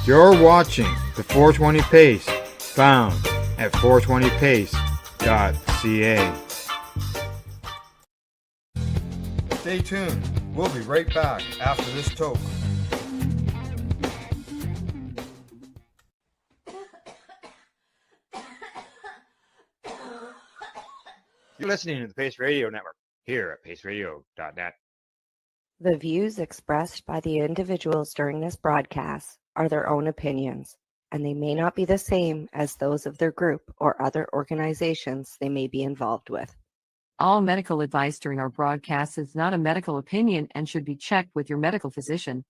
You're watching the 420 Pace, found at 420pace.ca. Stay tuned. We'll be right back after this toke. You're listening to the Pace Radio Network here at paceradio.net. The views expressed by the individuals during this broadcast are their own opinions, and they may not be the same as those of their group or other organizations they may be involved with. All medical advice during our broadcast is not a medical opinion and should be checked with your medical physician.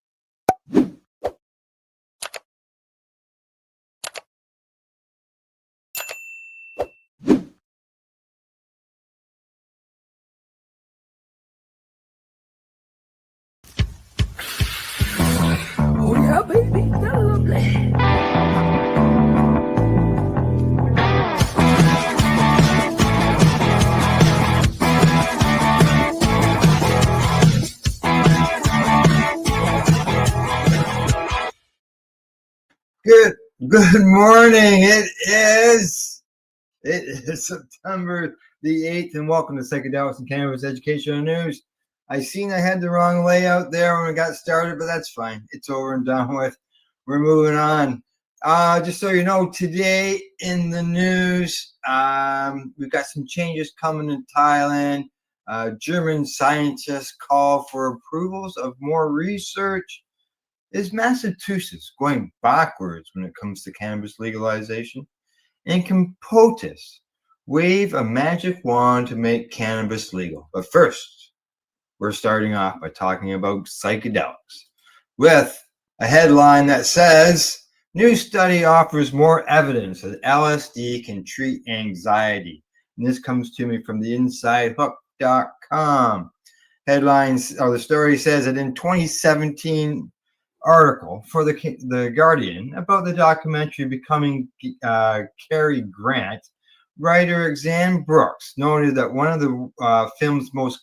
Oh yeah, baby, that's lovely. Good morning. It is September the 8th, and welcome to Psychedelics and Cannabis Educational News. I seen I had the wrong layout there when we got started, but that's fine. It's over and done with. We're moving on. Just so you know, today in the news, we've got some changes coming in Thailand. German scientists call for approvals of more research. Is Massachusetts going backwards when it comes to cannabis legalization? And can POTUS wave a magic wand to make cannabis legal? But first, we're starting off by talking about psychedelics with a headline that says, new study offers more evidence that LSD can treat anxiety. And this comes to me from the InsideHook.com. Headlines, or the story says that in 2017 article for the Guardian about the documentary Becoming Cary Grant, writer Xan Brooks noted that one of the film's most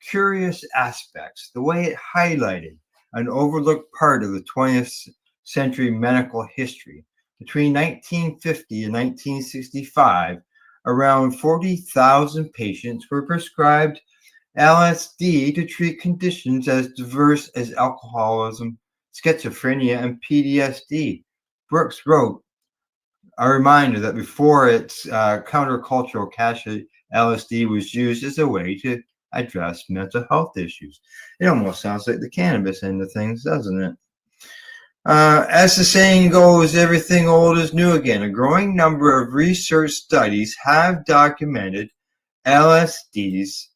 curious aspects, the way it highlighted an overlooked part of the 20th century medical history. Between 1950 and 1965, around 40,000 patients were prescribed LSD to treat conditions as diverse as alcoholism, schizophrenia, and PTSD. Brooks wrote a reminder that before its countercultural cache, LSD was used as a way to address mental health issues. It almost sounds like the cannabis end of things, doesn't it? As the saying goes, everything old is new again. A growing number of research studies have documented LSD's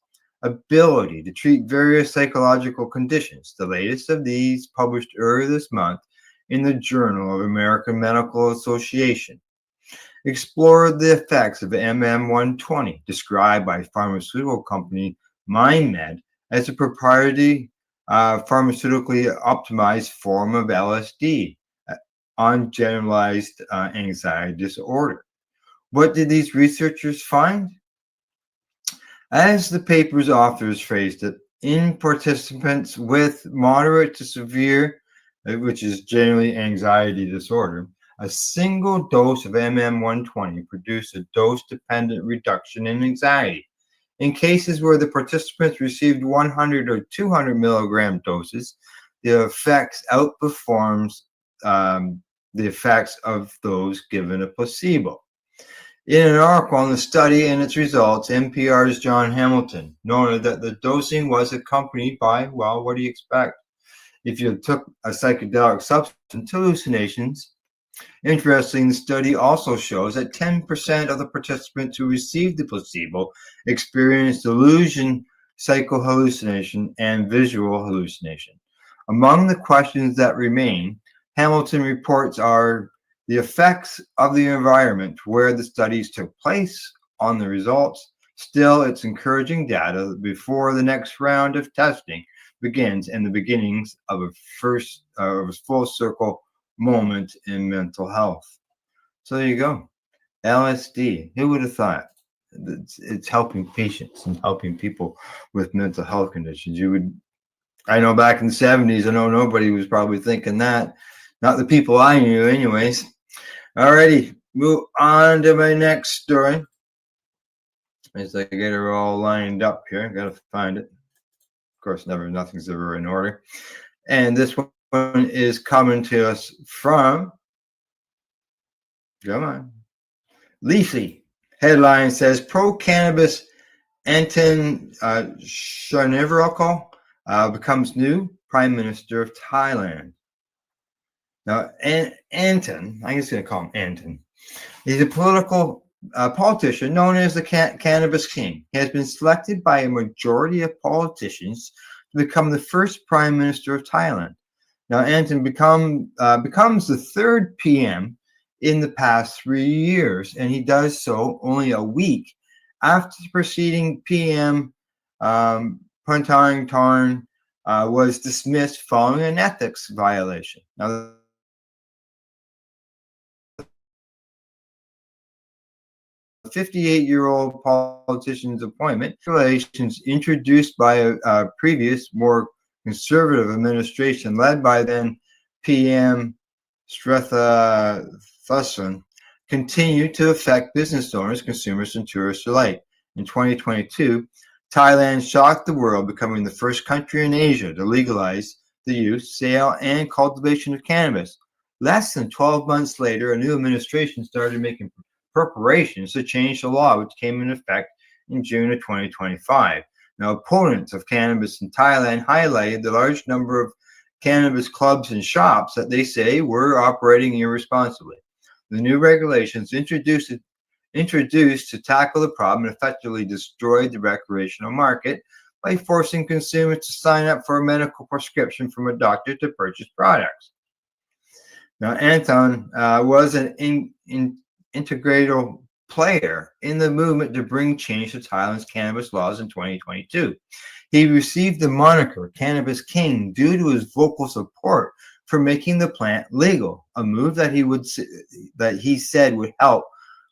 ability to treat various psychological conditions. The latest of these, published earlier this month in the Journal of American Medical Association, explored the effects of MM120, described by pharmaceutical company MindMed as a proprietary pharmaceutically optimized form of LSD on generalized anxiety disorder. What did these researchers find? As the paper's authors phrased it, in participants with moderate to severe, which is generally anxiety disorder, a single dose of MM120 produced a dose-dependent reduction in anxiety. In cases where the participants received 100 or 200 milligram doses, the effects outperforms the effects of those given a placebo. In an article on the study and its results, NPR's John Hamilton noted that the dosing was accompanied by, well, what do you expect? If you took a psychedelic substance, hallucinations. Interestingly, the study also shows that 10% of the participants who received the placebo experienced delusion, psychohallucination, and visual hallucination. Among the questions that remain, Hamilton reports are the effects of the environment where the studies took place on the results. Still, it's encouraging data before the next round of testing begins and the beginnings of a full circle moment in mental health. So there you go. LSD. Who would have thought? It's helping patients and helping people with mental health conditions. I know back in the 70s, I know nobody was probably thinking that. Not the people I knew, anyways. Alrighty, move on to my next story. As I get her all lined up here, gotta find it. Of course, nothing's ever in order. And this one is coming to us from, come on, Leafly. Headline says, pro-cannabis Anton Sharnivarokal becomes new Prime Minister of Thailand. Now, Anton, I'm just going to call him Anton. He's a politician known as the Cannabis King. He has been selected by a majority of politicians to become the first Prime Minister of Thailand. Now, Anton becomes the third PM in the past 3 years, and he does so only a week after the preceding PM, Puntang Tarn, was dismissed following an ethics violation. Now, the 58-year-old politician's appointment regulations introduced by a previous, more conservative administration led by then PM Sretha Thavisin continue to affect business owners, consumers, and tourists alike. In 2022, Thailand shocked the world, becoming the first country in Asia to legalize the use, sale, and cultivation of cannabis. Less than 12 months later, a new administration started making preparations to change the law, which came into effect in June of 2025. Now, opponents of cannabis in Thailand highlighted the large number of cannabis clubs and shops that they say were operating irresponsibly. The new regulations introduced to tackle the problem effectively destroyed the recreational market by forcing consumers to sign up for a medical prescription from a doctor to purchase products. Now, Anton was an integral player in the movement to bring change to Thailand's cannabis laws in 2022. He received the moniker Cannabis King due to his vocal support for making the plant legal, a move that he said would help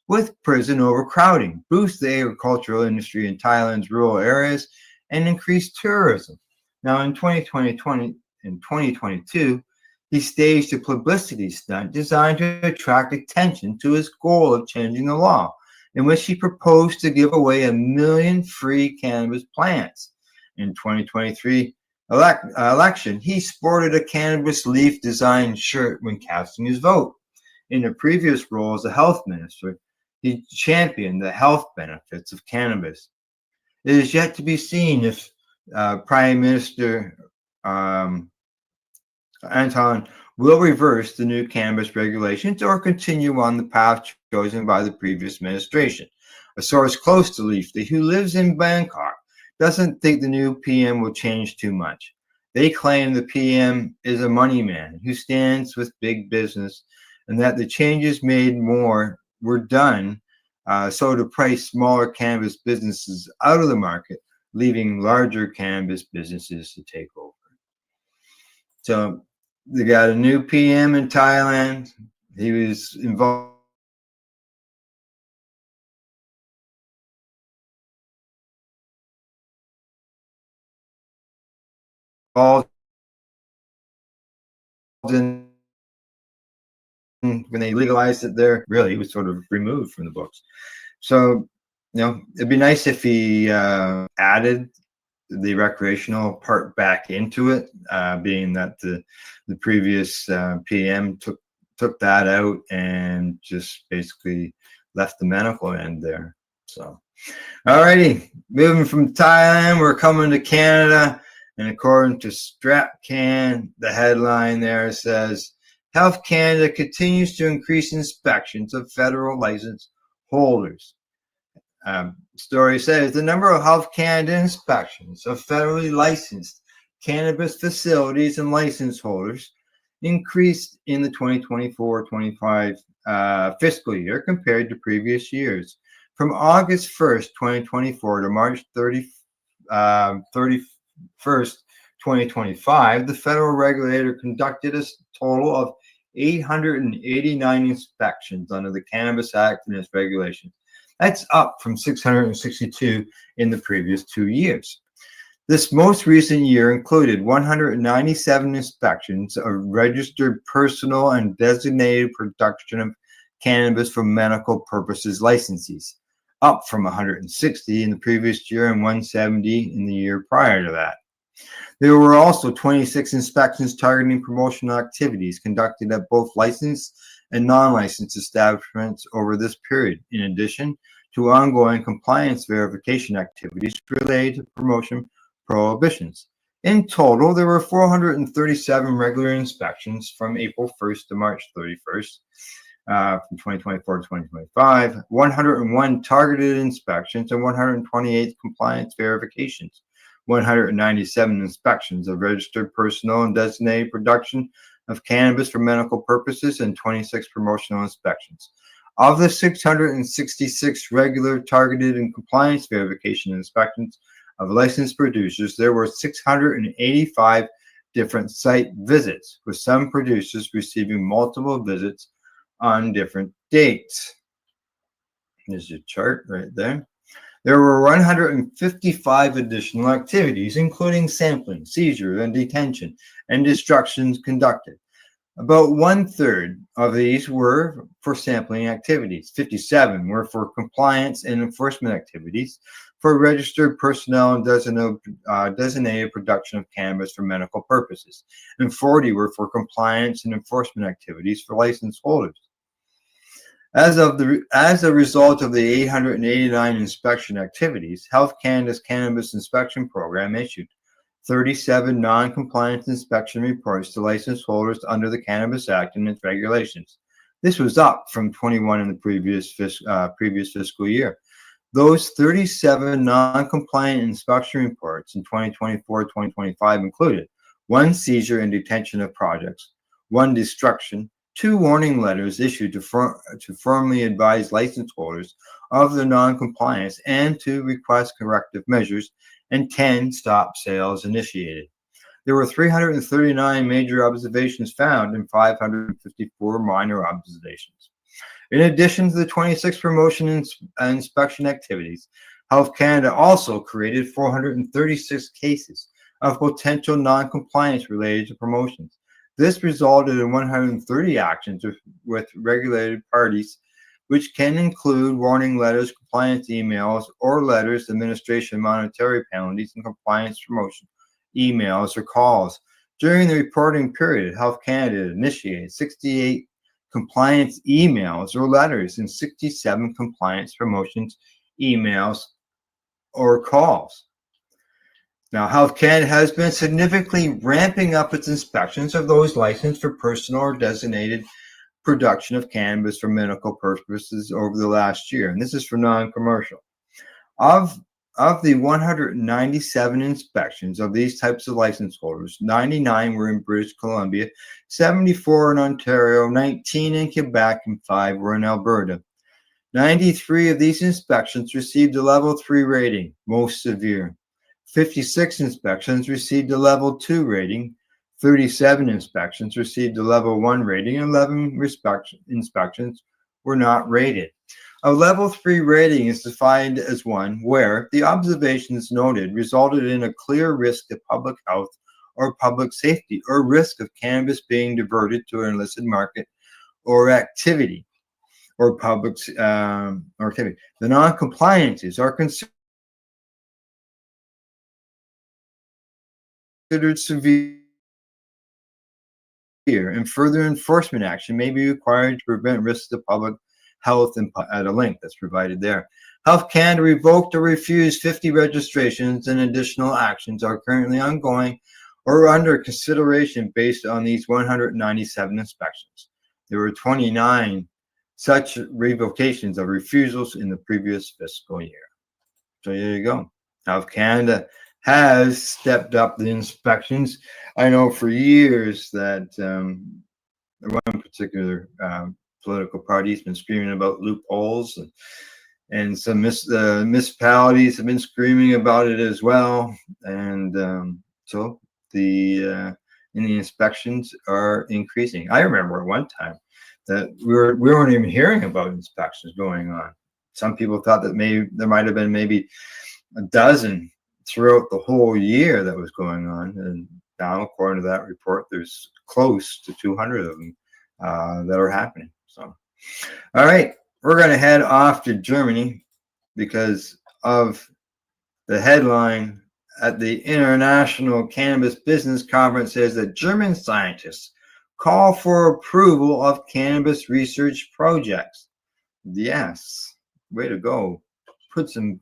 with prison overcrowding, boost the agricultural industry in Thailand's rural areas, and increase tourism. Now, in 2022, he staged a publicity stunt designed to attract attention to his goal of changing the law, in which he proposed to give away 1 million free cannabis plants. In 2023 election, he sported a cannabis leaf designed shirt when casting his vote. In a previous role as a health minister, he championed the health benefits of cannabis. It is yet to be seen if Prime Minister Anton will reverse the new cannabis regulations or continue on the path chosen by the previous administration. A source close to Leafly, who lives in Bangkok, doesn't think the new PM will change too much. They claim the PM is a money man who stands with big business and that the changes made were done so to price smaller cannabis businesses out of the market, leaving larger cannabis businesses to take over. So they got a new PM in Thailand. He was involved in when they legalized it there. Really, he was sort of removed from the books. So, it'd be nice if he added the recreational part back into it, being that the previous PM took that out and just basically left the medical end there. So, alrighty, moving from Thailand, we're coming to Canada. And according to StrapCan, the headline there says, Health Canada continues to increase inspections of federal license holders. Story says the number of Health Canada inspections of federally licensed cannabis facilities and license holders increased in the 2024-25 fiscal year compared to previous years. From August 1st, 2024 to March 31st, 2025, the federal regulator conducted a total of 889 inspections under the Cannabis Act and its regulations. That's up from 662 in the previous 2 years. This most recent year included 197 inspections of registered personal and designated production of cannabis for medical purposes licensees, up from 160 in the previous year and 170 in the year prior to that. There were also 26 inspections targeting promotional activities conducted at both licensed and non-licensed establishments over this period, in addition to ongoing compliance verification activities related to promotion prohibitions. In total, there were 437 regular inspections from April 1st to March 31st, from 2024 to 2025, 101 targeted inspections, and 128 compliance verifications, 197 inspections of registered personnel and designated production of cannabis for medical purposes, and 26 promotional inspections. Of the 666 regular, targeted, and compliance verification inspections of licensed producers, there were 685 different site visits, with some producers receiving multiple visits on different dates. There's your chart right there. There were 155 additional activities, including sampling, seizure, and detention, and destructions conducted. About 1/3 of these were for sampling activities. 57 were for compliance and enforcement activities for registered personnel and designated production of cannabis for medical purposes, and 40 were for compliance and enforcement activities for license holders. As a result of the 889 inspection activities, Health Canada's Cannabis Inspection Program issued 37 non-compliance inspection reports to license holders under the Cannabis Act and its regulations. This was up from 21 in the previous fiscal year. Those 37 non-compliant inspection reports in 2024-2025 included 1 seizure and detention of projects, 1 destruction, 2 warning letters issued to formally advise license holders of the non-compliance and to request corrective measures, and 10 stop sales initiated. There were 339 major observations found and 554 minor observations. In addition to the 26 promotion and inspection activities, Health Canada also created 436 cases of potential non-compliance related to promotions. This resulted in 130 actions with regulated parties, which can include warning letters, compliance emails, or letters, administration monetary penalties, and compliance promotion emails or calls. During the reporting period, Health Canada initiated 68 compliance emails or letters and 67 compliance promotions emails or calls. Now, Health Canada has been significantly ramping up its inspections of those licensed for personal or designated production of cannabis for medical purposes over the last year, and this is for non-commercial. Of the 197 inspections of these types of license holders, 99 were in British Columbia, 74 in Ontario, 19 in Quebec, and 5 were in Alberta. 93 of these inspections received a level 3 rating, most severe. 56 inspections received a level 2 rating. 37 inspections received a level 1 rating, and 11 inspections were not rated. A level 3 rating is defined as one where the observations noted resulted in a clear risk to public health or public safety, or risk of cannabis being diverted to an illicit market or activity, or public or activity. The non-compliances are considered severe, and further enforcement action may be required to prevent risks to public health, and at a link that's provided there. Health Canada revoked or refused 50 registrations, and additional actions are currently ongoing or under consideration based on these 197 inspections. There were 29 such revocations of refusals in the previous fiscal year. So there you go. Health Canada has stepped up the inspections. I know for years that one particular political party has been screaming about loopholes, and some municipalities have been screaming about it as well. And so the inspections are increasing. I remember at one time that we weren't even hearing about inspections going on. Some people thought that maybe there might have been maybe a dozen throughout the whole year that was going on. And now, according to that report, there's close to 200 of them that are happening. So, all right, we're going to head off to Germany because of the headline at the International Cannabis Business Conference says that German scientists call for approval of cannabis research projects. Yes, way to go. Put some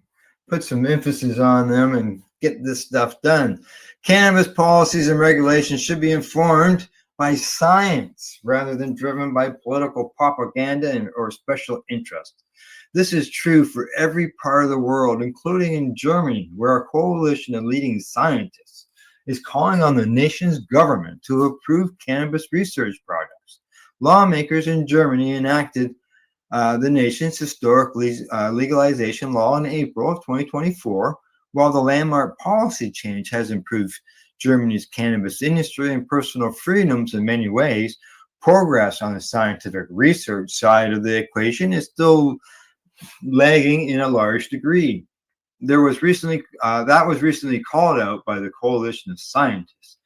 emphasis on them and get this stuff done. Cannabis policies and regulations should be informed by science rather than driven by political propaganda or special interest. This is true for every part of the world, including in Germany, where a coalition of leading scientists is calling on the nation's government to approve cannabis research projects. Lawmakers in Germany enacted the nation's historic legalization law in April of 2024, while the landmark policy change has improved Germany's cannabis industry and personal freedoms in many ways. Progress on the scientific research side of the equation is still lagging in a large degree. That was recently called out by the coalition of scientists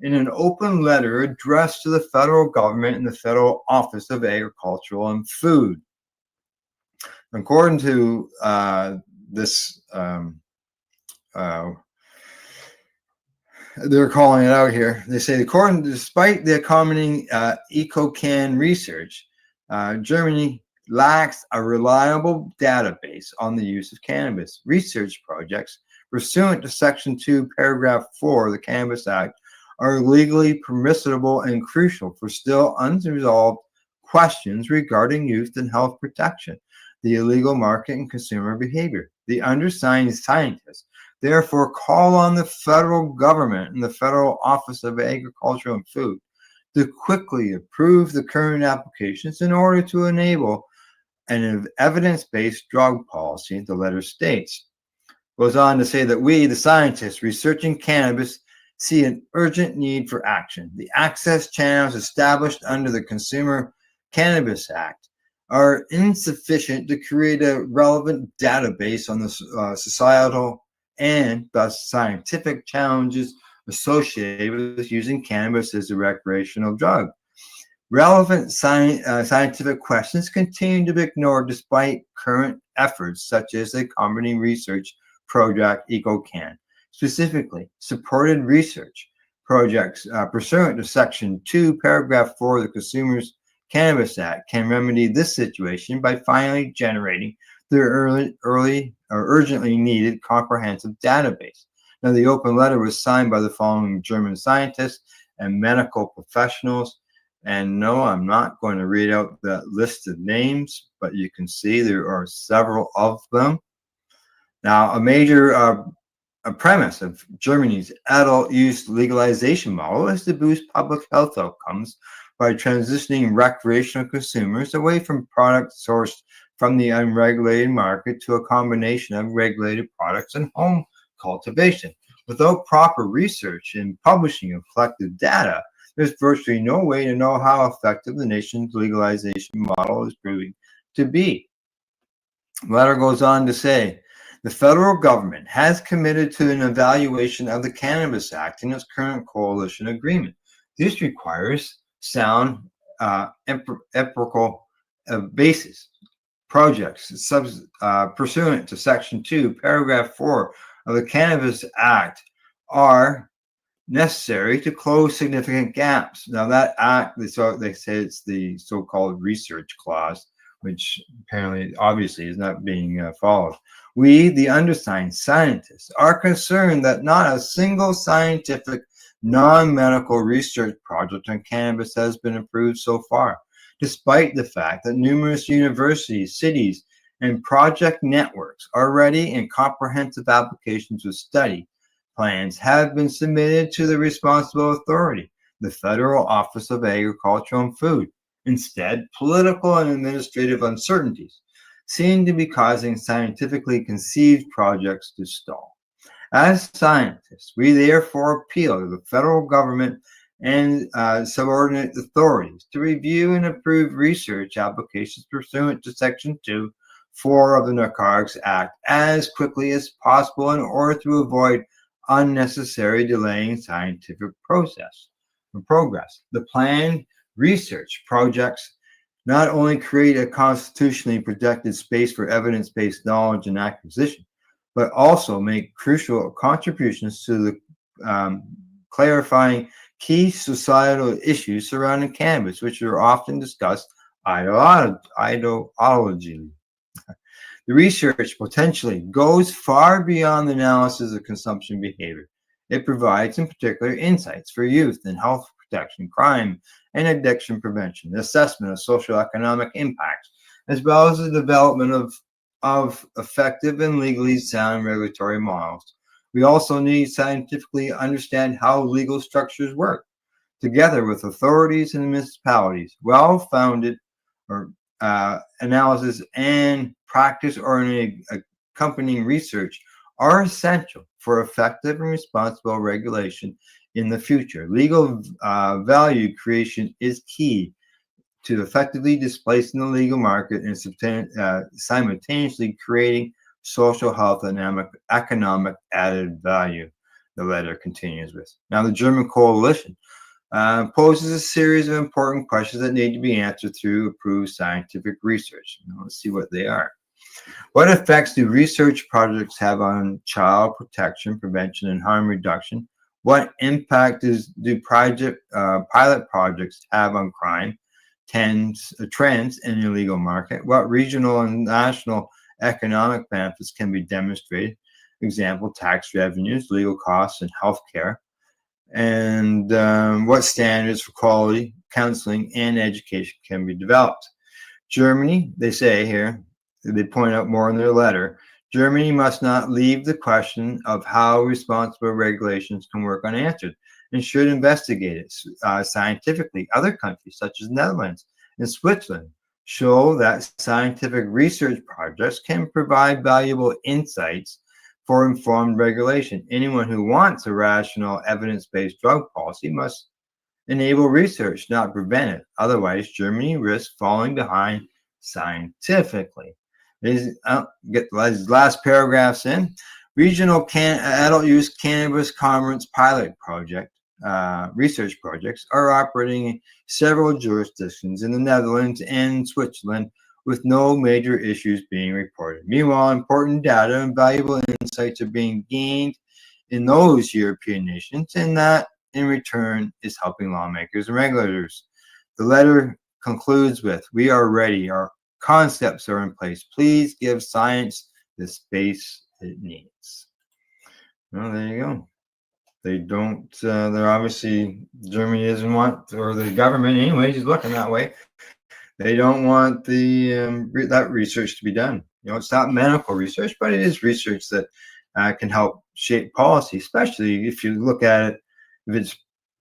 in an open letter addressed to the federal government and the Federal Office of Agriculture and Food. According to this, they're calling it out here. They say, despite the accompanying EcoCan research, Germany lacks a reliable database on the use of cannabis. Research projects pursuant to Section 2, Paragraph 4 of the Cannabis Act are legally permissible and crucial for still unresolved questions regarding youth and health protection, the illegal market, and consumer behavior. The undersigned scientists therefore call on the federal government and the Federal Office of Agriculture and Food to quickly approve the current applications in order to enable an evidence-based drug policy, the letter states. Goes on to say that we, the scientists researching cannabis, see an urgent need for action. The access channels established under the Consumer Cannabis Act are insufficient to create a relevant database on the societal and thus scientific challenges associated with using cannabis as a recreational drug. Relevant scientific questions continue to be ignored despite current efforts such as the accompanying research project EcoCan. Specifically, supported research projects pursuant to Section 2, Paragraph 4 of the Consumers Cannabis Act can remedy this situation by finally generating the urgently needed comprehensive database. Now, the open letter was signed by the following German scientists and medical professionals. And no, I'm not going to read out the list of names, but you can see there are several of them. Now, a major a premise of Germany's adult use legalization model is to boost public health outcomes by transitioning recreational consumers away from products sourced from the unregulated market to a combination of regulated products and home cultivation. Without proper research and publishing of collected data, there's virtually no way to know how effective the nation's legalization model is proving to be. The letter goes on to say, the federal government has committed to an evaluation of the Cannabis Act in its current coalition agreement. This requires sound empirical basis. Projects pursuant to Section 2, Paragraph 4 of the Cannabis Act are necessary to close significant gaps. Now, that act, they say it's the so-called research clause, which apparently, obviously, is not being followed. We, the undersigned scientists, are concerned that not a single scientific, non-medical research project on cannabis has been approved so far, despite the fact that numerous universities, cities, and project networks are ready and comprehensive applications with study plans have been submitted to the responsible authority, the Federal Office of Agriculture and Food. Instead, political and administrative uncertainties seem to be causing scientifically conceived projects to stall. As scientists, we therefore appeal to the federal government and subordinate authorities to review and approve research applications pursuant to Section 2 4 of the Narcotics Act as quickly as possible in order to avoid unnecessary delaying scientific progress. The planned research projects not only create a constitutionally protected space for evidence-based knowledge and acquisition, but also make crucial contributions to the clarifying key societal issues surrounding cannabis, which are often discussed ideologically. The research potentially goes far beyond the analysis of consumption behavior. It provides, in particular, insights for youth in health protection, crime, and addiction prevention, the assessment of socioeconomic impacts, as well as the development of effective and legally sound regulatory models. We also need to scientifically understand how legal structures work, together with authorities and municipalities. Well-founded analysis and practice-oriented accompanying research are essential for effective and responsible regulation in the future. Legal value creation is key to effectively displacing the legal market and simultaneously creating social health and economic added value, the letter continues with. Now, the German coalition poses a series of important questions that need to be answered through approved scientific research. Now, let's see what they are. What effects do research projects have on child protection, prevention, and harm reduction? What impact do pilot projects have on crime, trends in the illegal market? What regional and national economic benefits can be demonstrated? Example, tax revenues, legal costs, and healthcare. And what standards for quality, counseling, and education can be developed? Germany, they say here, they point out more in their letter, Germany must not leave the question of how responsible regulations can work unanswered and should investigate it scientifically. Other countries, such as Netherlands and Switzerland, show that scientific research projects can provide valuable insights for informed regulation. Anyone who wants a rational, evidence-based drug policy must enable research, not prevent it. Otherwise, Germany risks falling behind scientifically. Get these last paragraphs in. Regional adult use cannabis commerce pilot project research projects are operating in several jurisdictions in the Netherlands and Switzerland, with no major issues being reported. Meanwhile, important data and valuable insights are being gained in those European nations, and that in return is helping lawmakers and regulators. The letter concludes with, "We are ready. Our concepts are in place. Please give science the space it needs." Well, there you go. They don't, they're obviously, Germany doesn't want, or the government anyways is looking that way. They don't want that research to be done. You know, it's not medical research, but it is research that can help shape policy, especially if you look at it, if it's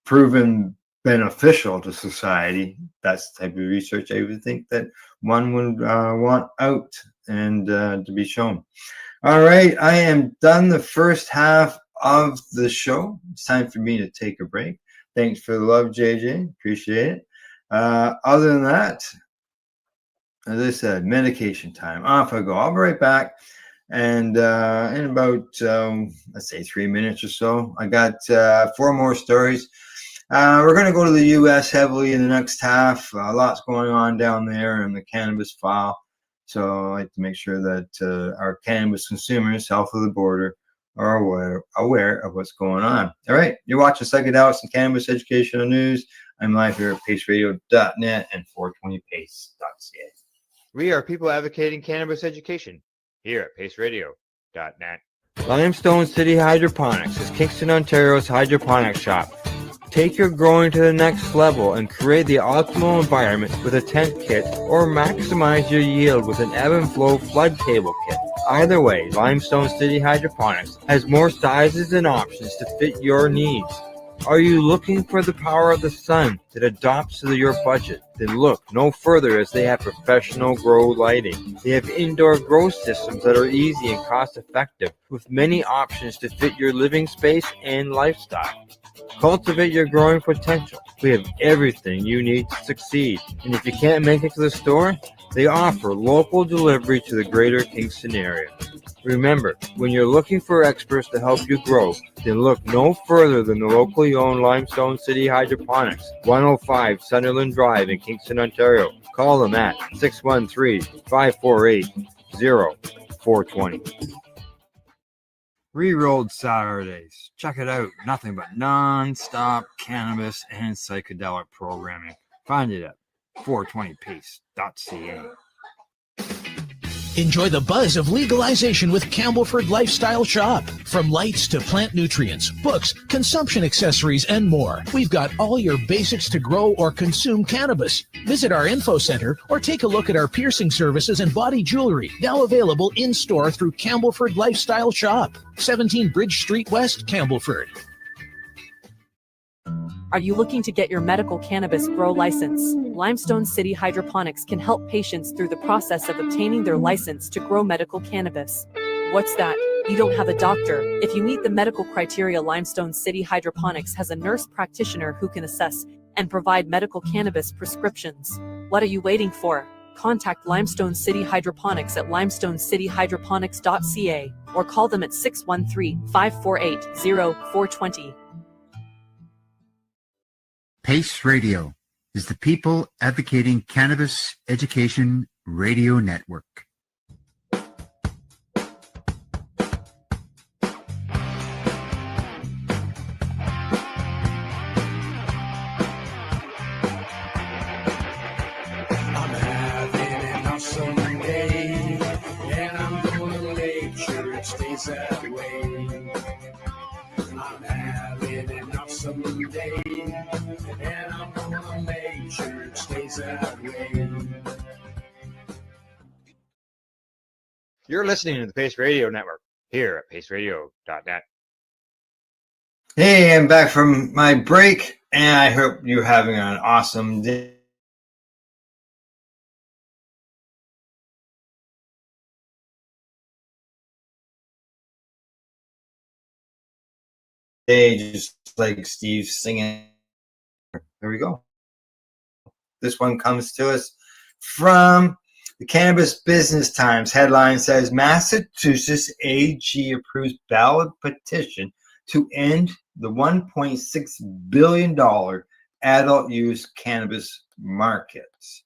proven beneficial to society. That's the type of research I would think that one would want out and to be shown. All right, I am done the first half of the show. It's time for me to take a break. Thanks for the love, JJ. Appreciate it. Other than that, as I said, medication time. Off I go. I'll be right back. And in about, let's say 3 minutes or so, I got 4 more stories. We're going to go to the U.S. heavily in the next half. Lots going on down there in the cannabis file. So I like to make sure that our cannabis consumers south of the border are aware of what's going on. All right, you're watching Psychedelics and Cannabis Educational News. I'm live here at paceradio.net and 420pace.ca. We are people advocating cannabis education here at paceradio.net. Limestone City Hydroponics is Kingston, Ontario's hydroponics shop. Take your growing to the next level and create the optimal environment with a tent kit, or maximize your yield with an ebb and flow flood table kit. Either way, Limestone City Hydroponics has more sizes and options to fit your needs. Are you looking for the power of the sun that adapts to your budget? Then look no further, as they have professional grow lighting. They have indoor grow systems that are easy and cost effective, with many options to fit your living space and lifestyle. Cultivate your growing potential. We have everything you need to succeed. And if you can't make it to the store, they offer local delivery to the greater Kingston area. Remember, when you're looking for experts to help you grow, then look no further than the locally owned Limestone City Hydroponics, 105 Sunderland Drive in Kingston, Ontario. Call them at 613-548-0420. Rerolled Saturdays. Check it out. Nothing but non-stop cannabis and psychedelic programming. Find it at 420pace.ca. Enjoy the buzz of legalization with Campbellford Lifestyle Shop. From lights to plant nutrients, books, consumption accessories, and more, we've got all your basics to grow or consume cannabis. Visit our info center or take a look at our piercing services and body jewelry, now available in-store through Campbellford Lifestyle Shop, 17 Bridge Street West, Campbellford. Are you looking to get your medical cannabis grow license? Limestone City Hydroponics can help patients through the process of obtaining their license to grow medical cannabis. What's that? You don't have a doctor. If you meet the medical criteria, Limestone City Hydroponics has a nurse practitioner who can assess and provide medical cannabis prescriptions. What are you waiting for? Contact Limestone City Hydroponics at limestonecityhydroponics.ca or call them at 613-548-0420. PACE Radio is the People Advocating Cannabis Education Radio Network. Stays that way. I'm having an awesome day, and I'm gonna make sure it stays that way. You're listening to the Pace Radio Network here at paceradio.net. Hey, I'm back from my break, and I hope you're having an awesome day. Just like Steve singing. There we go. This one comes to us from the Cannabis Business Times. Headline says Massachusetts AG approves ballot petition to end the $1.6 billion adult use cannabis markets.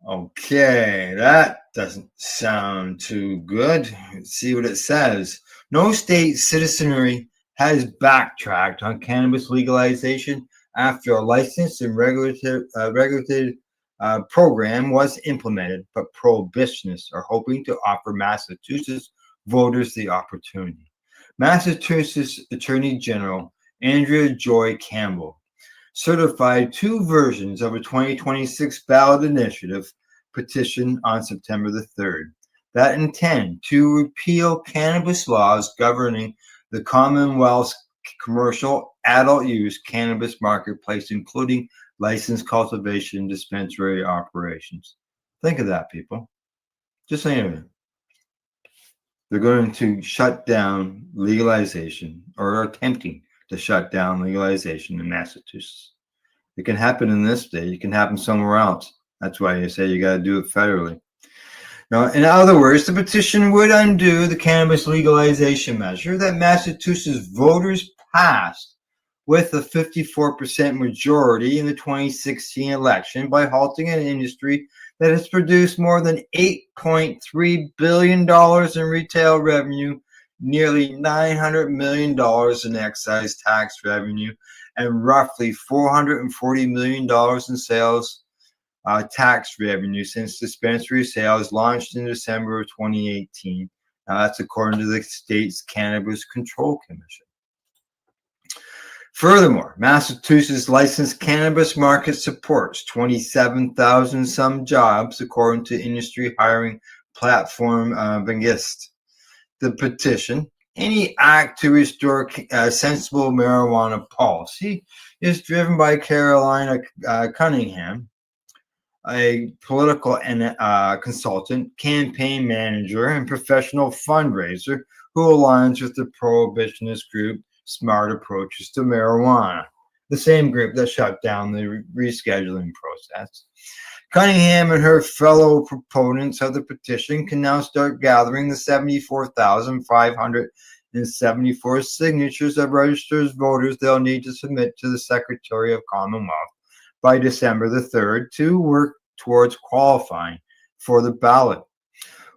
Okay, that doesn't sound too good. Let's see what it says. No state citizenry has backtracked on cannabis legalization after a licensed and regulated program was implemented, but prohibitionists are hoping to offer Massachusetts voters the opportunity. Massachusetts Attorney General Andrea Joy Campbell certified two versions of a 2026 ballot initiative petition on September the 3rd that intend to repeal cannabis laws governing the Commonwealth's commercial adult use cannabis marketplace, including licensed cultivation dispensary operations. Think of that, people. Just think of it. They're going to shut down legalization, or are attempting to shut down legalization in Massachusetts. It can happen in this state. It can happen somewhere else. That's why you say you got to do it federally. Now, in other words, the petition would undo the cannabis legalization measure that Massachusetts voters passed with a 54% majority in the 2016 election by halting an industry that has produced more than $8.3 billion in retail revenue, nearly $900 million in excise tax revenue, and roughly $440 million in sales tax revenue since dispensary sales launched in December of 2018. That's according to the state's Cannabis Control Commission. Furthermore, Massachusetts licensed cannabis market supports 27,000 some jobs, according to industry hiring platform Vengist. The petition, any act to restore sensible marijuana policy, is driven by Carolina Cunningham, a political consultant, campaign manager, and professional fundraiser who aligns with the prohibitionist group smart approaches to marijuana, the same group that shut down the rescheduling process. Cunningham and her fellow proponents of the petition can now start gathering the 74,574 signatures of registered voters they'll need to submit to the Secretary of Commonwealth by December the 3rd to work towards qualifying for the ballot.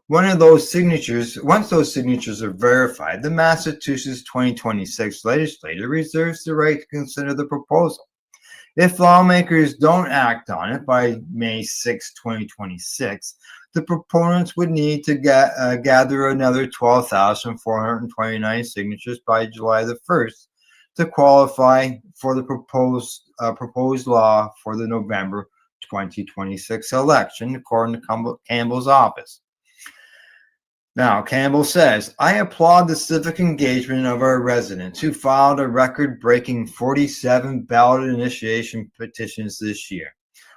Once those signatures are verified, the Massachusetts 2026 legislature reserves the right to consider the proposal. If lawmakers don't act on it by May 6, 2026, the proponents would need to gather another 12,429 signatures by July the 1st to qualify for the proposed law for the November 2026 election, according to Campbell's office. Now, Campbell says, I applaud the civic engagement of our residents who filed a record-breaking 47 ballot initiation petitions this year.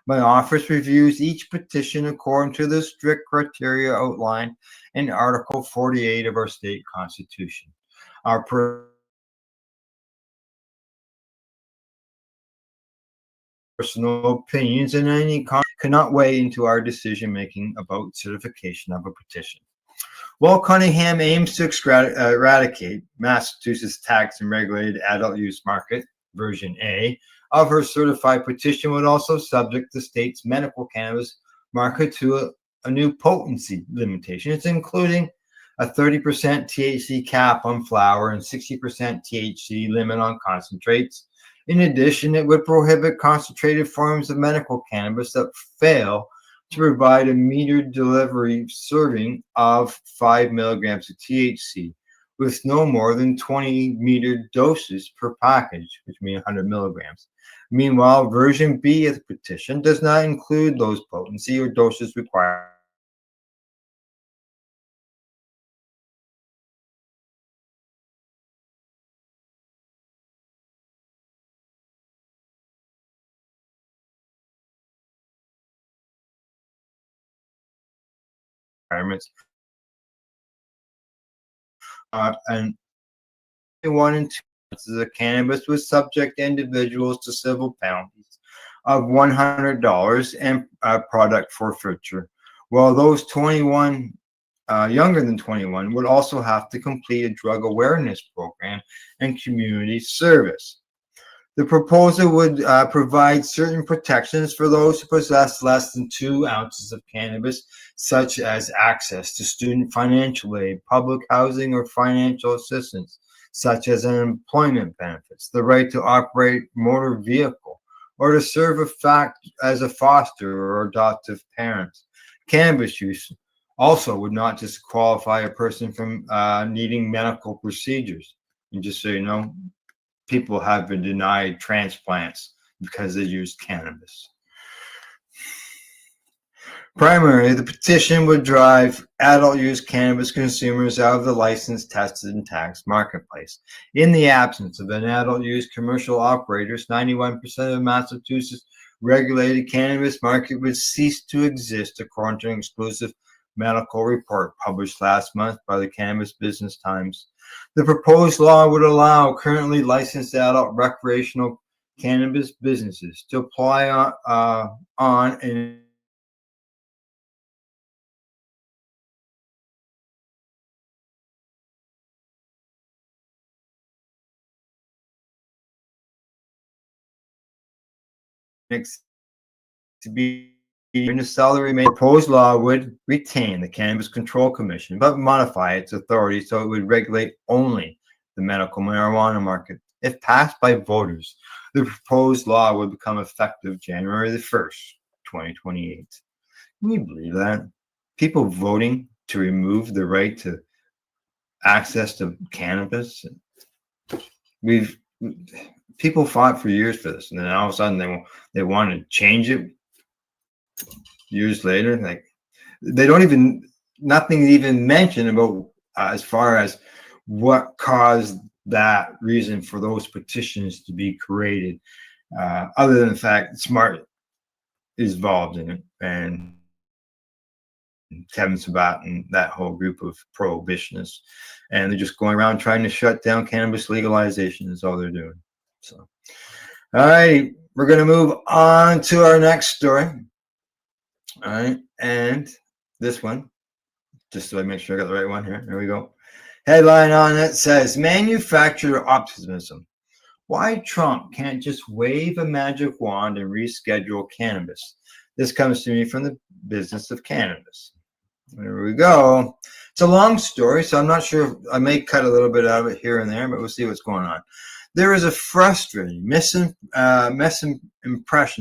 My office reviews each petition according to the strict criteria outlined in Article 48 of our state constitution. Our personal opinions and any cannot weigh into our decision-making about certification of a petition. While Cunningham aims to eradicate Massachusetts tax and regulated adult use market, version A, of her certified petition would also subject the state's medical cannabis market to a new potency limitations, including a 30% THC cap on flower and 60% THC limit on concentrates. In addition, it would prohibit concentrated forms of medical cannabis that fail to provide a metered delivery serving of 5 milligrams of THC with no more than 20 metered doses per package, which means 100 milligrams. Meanwhile, version B of the petition does not include those potency or doses required requirements. And 1 and 2 ounces of cannabis would subject individuals to civil penalties of $100 and product forfeiture, while those 21 younger than 21 would also have to complete a drug awareness program and community service. The proposal would provide certain protections for those who possess less than 2 ounces of cannabis, such as access to student financial aid, public housing, or financial assistance, such as unemployment benefits, the right to operate motor vehicle, or to serve as a foster or adoptive parent. Cannabis use also would not disqualify a person from needing medical procedures. And just so you know, people have been denied transplants because they used cannabis. Primarily, the petition would drive adult use cannabis consumers out of the licensed, tested, and taxed marketplace. In the absence of an adult use commercial operators, 91% of Massachusetts regulated cannabis market would cease to exist, according to an exclusive medical report published last month by the Cannabis Business Times. The proposed law would allow currently licensed adult recreational cannabis businesses to apply on an to be in the salary. Proposed law would retain the Cannabis Control Commission, but modify its authority so it would regulate only the medical marijuana market. If passed by voters, the proposed law would become effective January the 1st, 2028. Can you believe that? People voting to remove the right to access to cannabis. People fought for years for this, and then all of a sudden they want to change it years later. Like, they don't even, nothing even mentioned about as far as what caused that reason for those petitions to be created, other than the fact that Smart is involved in it, and Kevin Sabat and that whole group of prohibitionists. And they're just going around trying to shut down cannabis legalization is all they're doing. So, all right, we're going to move on to our next story. All right, and this one, just so I make sure I got the right one here. There we go. Headline on it says, Manufacturer Optimism. Why Trump can't just wave a magic wand and reschedule cannabis. This comes to me from the business of cannabis. There we go. It's a long story, so I'm not sure. I may cut a little bit out of it here and there, but we'll see what's going on. There is a frustrating misimpression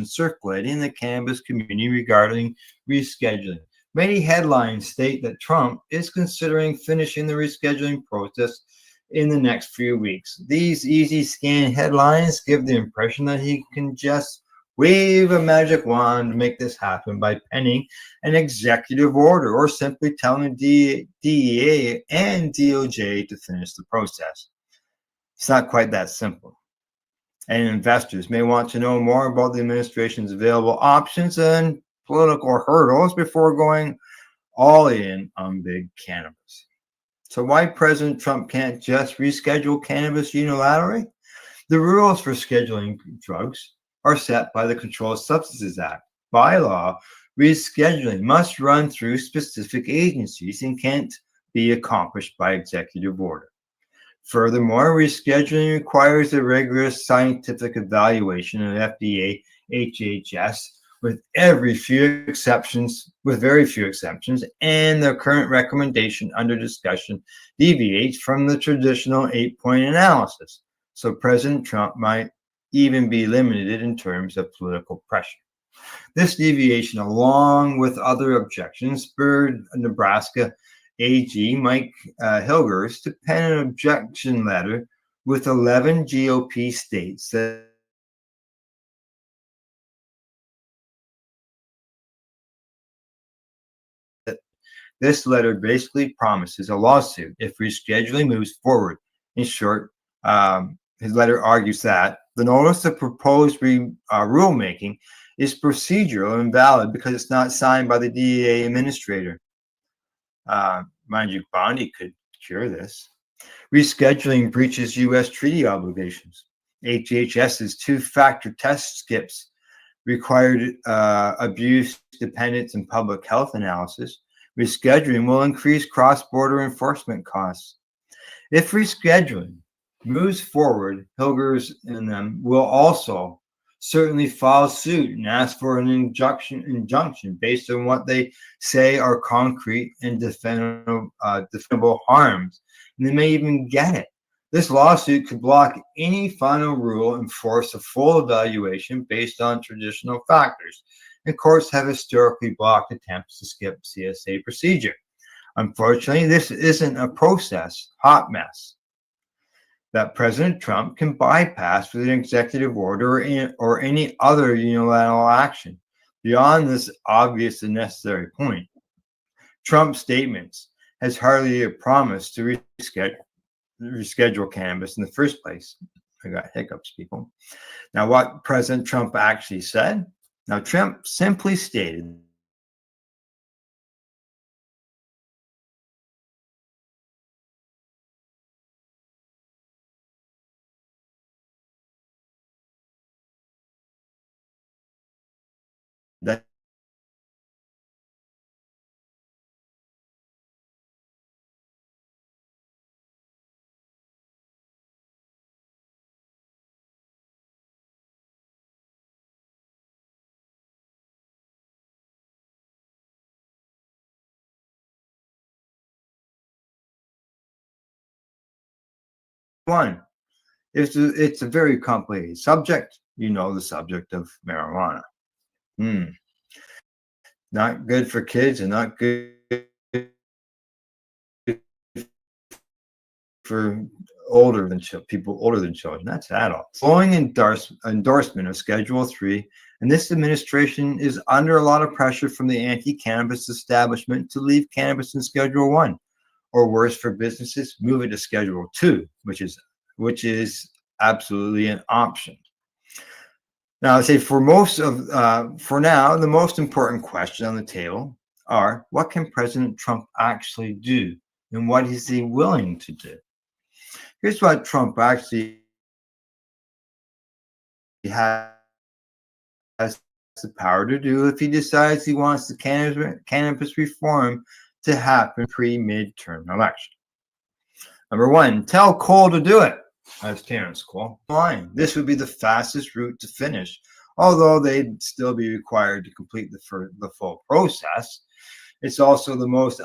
circulating in the cannabis community regarding rescheduling. Many headlines state that Trump is considering finishing the rescheduling process in the next few weeks. These easy scan headlines give the impression that he can just wave a magic wand to make this happen by penning an executive order or simply telling the DEA and DOJ to finish the process. It's not quite that simple. And investors may want to know more about the administration's available options and political hurdles before going all in on big cannabis. So why President Trump can't just reschedule cannabis unilaterally? The rules for scheduling drugs are set by the Controlled Substances Act. By law, rescheduling must run through specific agencies and can't be accomplished by executive order. Furthermore, rescheduling requires a rigorous scientific evaluation of FDA HHS with very few exceptions, and the current recommendation under discussion deviates from the traditional 8-point analysis. So President Trump might even be limited in terms of political pressure. This deviation, along with other objections, spurred Nebraska AG Mike Hilgers to pen an objection letter with 11 GOP states that this letter basically promises a lawsuit if rescheduling moves forward. In short, his letter argues that the notice of proposed rulemaking is procedural and invalid because it's not signed by the DEA administrator. Mind you, Bondi could cure this. Rescheduling breaches U.S. treaty obligations. HHS's two-factor test skips required abuse, dependence, and public health analysis. Rescheduling will increase cross-border enforcement costs. If rescheduling moves forward, Hilgers and them will also certainly file suit and ask for an injunction based on what they say are concrete and defendable harms. And they may even get it. This lawsuit could block any final rule and force a full evaluation based on traditional factors. And courts have historically blocked attempts to skip CSA procedure. Unfortunately, this isn't a hot mess that President Trump can bypass with an executive order or any other unilateral action. Beyond this obvious and necessary point, Trump's statements has hardly a promise to reschedule cannabis in the first place. I got hiccups, people. Now, what President Trump actually said? Now, Trump simply stated that one, it's a very complicated subject. You know, the subject of marijuana. Not good for kids and not good for people older than children. That's adults. Following endorsement of Schedule 3, and this administration is under a lot of pressure from the anti-cannabis establishment to leave cannabis in Schedule 1, or worse for businesses, move it to Schedule 2, which is absolutely an option. Now, I'd say for now, the most important question on the table are, what can President Trump actually do? And what is he willing to do? Here's what Trump actually has the power to do if he decides he wants the cannabis reform to happen pre-midterm election. Number one, tell Cole to do it. That's Terrence Cole. Fine. This would be the fastest route to finish, although they'd still be required to complete the full process. It's also the most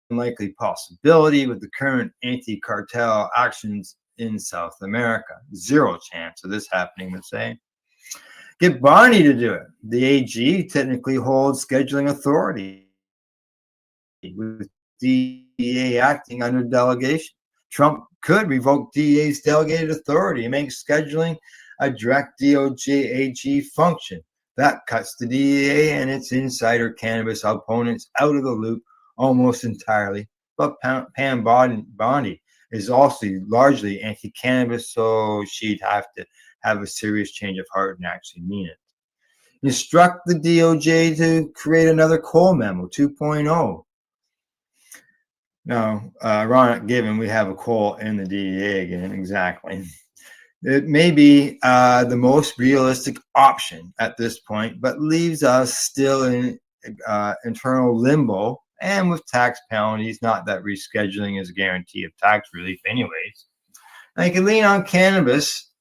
unlikely possibility with the current anti-cartel actions in South America. Zero chance of this happening, let's say. Get Barney to do it. The AG technically holds scheduling authority, with DEA acting under delegation. Trump could revoke DEA's delegated authority and make scheduling a direct DOJ AG function. That cuts the DEA and its insider cannabis opponents out of the loop almost entirely. But Pam Bondi is also largely anti-cannabis, so she'd have to have a serious change of heart and actually mean it. Instruct the DOJ to create another Cole Memo 2.0. Now, ironic given we have a Cole in the DEA again, exactly. It may be the most realistic option at this point, but leaves us still in internal limbo and with tax penalties. Not that rescheduling is a guarantee of tax relief anyways. Now you can lean on cannabis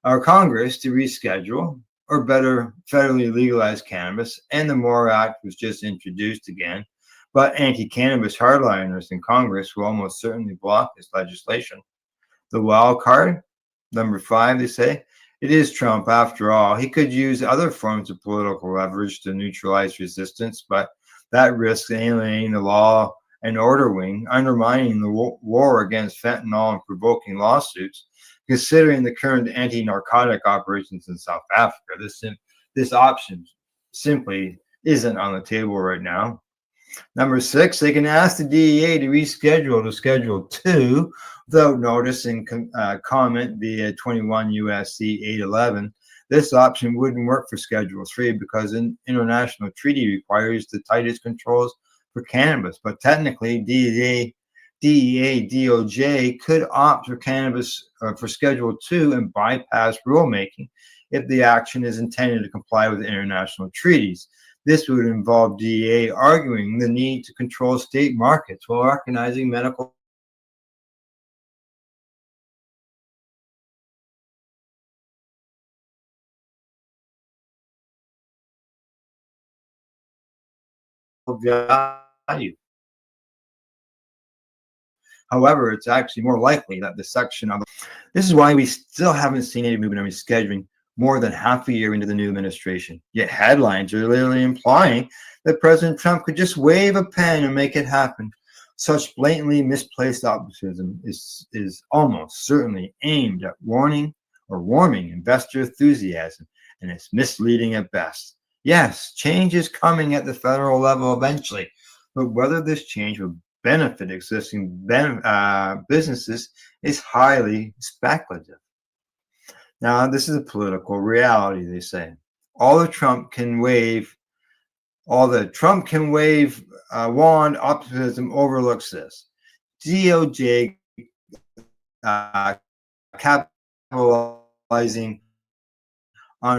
or Congress to reschedule, or better, federally legalize cannabis, and the MORE Act was just introduced again. But anti-cannabis hardliners in Congress will almost certainly block this legislation. The wild card, number 5, they say, it is Trump after all. He could use other forms of political leverage to neutralize resistance, but that risks alienating the law and order wing, undermining the war against fentanyl and provoking lawsuits. Considering the current anti-narcotic operations in South Africa, this option simply isn't on the table right now. Number 6, they can ask the DEA to reschedule to Schedule 2 without notice and comment via 21 U.S.C. 811. This option wouldn't work for Schedule 3 because an international treaty requires the tightest controls for cannabis. But technically, DEA, DOJ could opt for cannabis for Schedule 2 and bypass rulemaking if the action is intended to comply with international treaties. This would involve DEA arguing the need to control state markets while recognizing medical value. However, it's actually more likely that the section of this is why we still haven't seen any movement on rescheduling more than half a year into the new administration. Yet headlines are literally implying that President Trump could just wave a pen and make it happen. Such blatantly misplaced optimism is almost certainly aimed at warming investor enthusiasm, and it's misleading at best. Yes, change is coming at the federal level eventually, but whether this change will benefit existing businesses is highly speculative. Now, this is a political reality, they say. All the Trump can wave wand optimism overlooks this. DOJ capitalizing on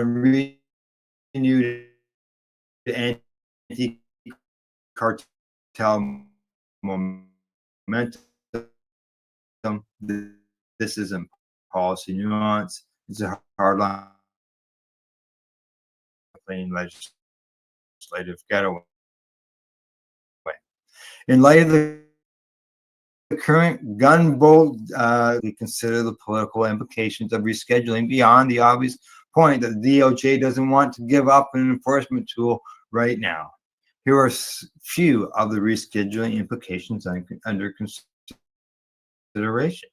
renewed anti-cartel momentum. This isn't policy nuance. It's a hardline legislative getaway. In light of the current gun bolt, we consider the political implications of rescheduling beyond the obvious point that the DOJ doesn't want to give up an enforcement tool right now. Here are few of the rescheduling implications under consideration.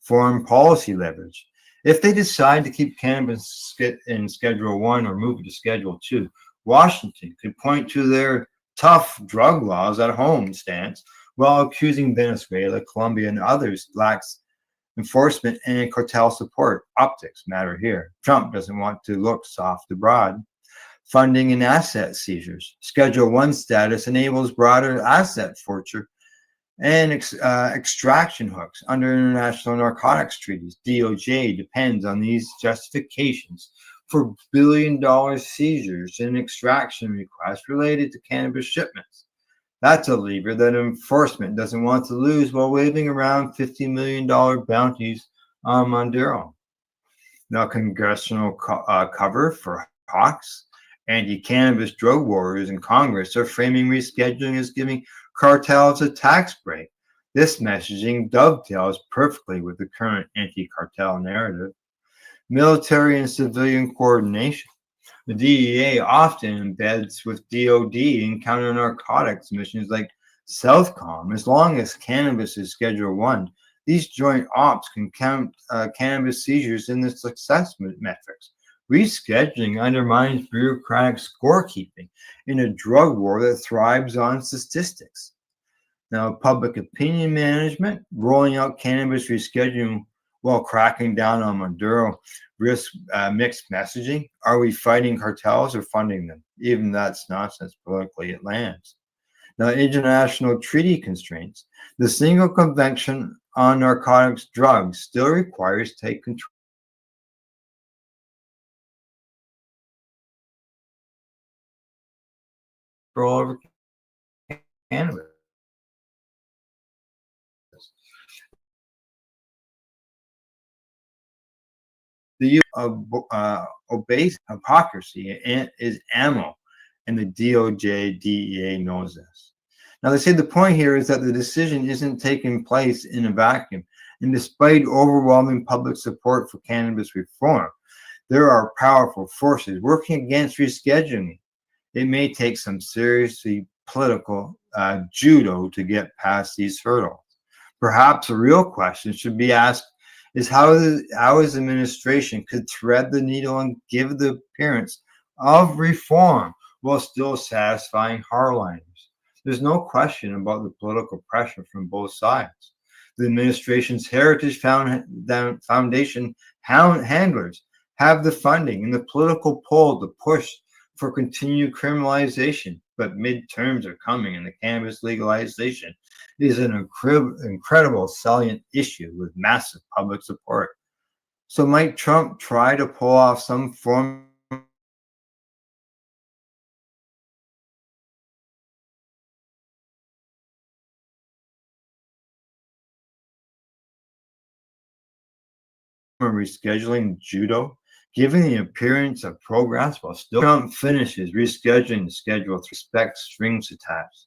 Foreign policy leverage. If they decide to keep cannabis in Schedule 1 or move it to Schedule 2, Washington could point to their tough drug laws at home stance while accusing Venezuela, Colombia, and others lacks enforcement and cartel support. Optics matter here. Trump doesn't want to look soft abroad. funding and asset seizures. Schedule 1 status enables broader asset forfeiture and extraction hooks under international narcotics treaties. DOJ depends on these justifications for billion-dollar seizures and extraction requests related to cannabis shipments. That's a lever that enforcement doesn't want to lose while waving around $50 million bounties on Maduro. Now, congressional cover for hawks. Anti-cannabis drug warriors in Congress are framing rescheduling as giving cartels a tax break. This messaging dovetails perfectly with the current anti-cartel narrative. Military and civilian coordination. The DEA often embeds with DOD in counter-narcotics missions like Southcom. As long as cannabis is Schedule 1, these joint ops can count cannabis seizures in the success metrics. Rescheduling undermines bureaucratic scorekeeping in a drug war that thrives on statistics. Now, public opinion management, rolling out cannabis rescheduling while cracking down on Maduro risk mixed messaging. Are we fighting cartels or funding them? Even that's nonsense politically, it lands. Now, international treaty constraints. The single convention on narcotics drugs still requires tight control over cannabis. The use of obese hypocrisy is ammo, and the DOJ, DEA knows this. Now, they say the point here is that the decision isn't taking place in a vacuum, and despite overwhelming public support for cannabis reform, there are powerful forces working against rescheduling. It may take some seriously political judo to get past these hurdles. Perhaps a real question should be asked is how his administration could thread the needle and give the appearance of reform while still satisfying hardliners. There's no question about the political pressure from both sides. The administration's Heritage Foundation handlers have the funding and the political pull to push for continued criminalization, but midterms are coming and the cannabis legalization is an incredible salient issue with massive public support. So might Trump try to pull off some form of rescheduling judo, giving the appearance of progress while still Trump finishes rescheduling the schedule with respect strings attached?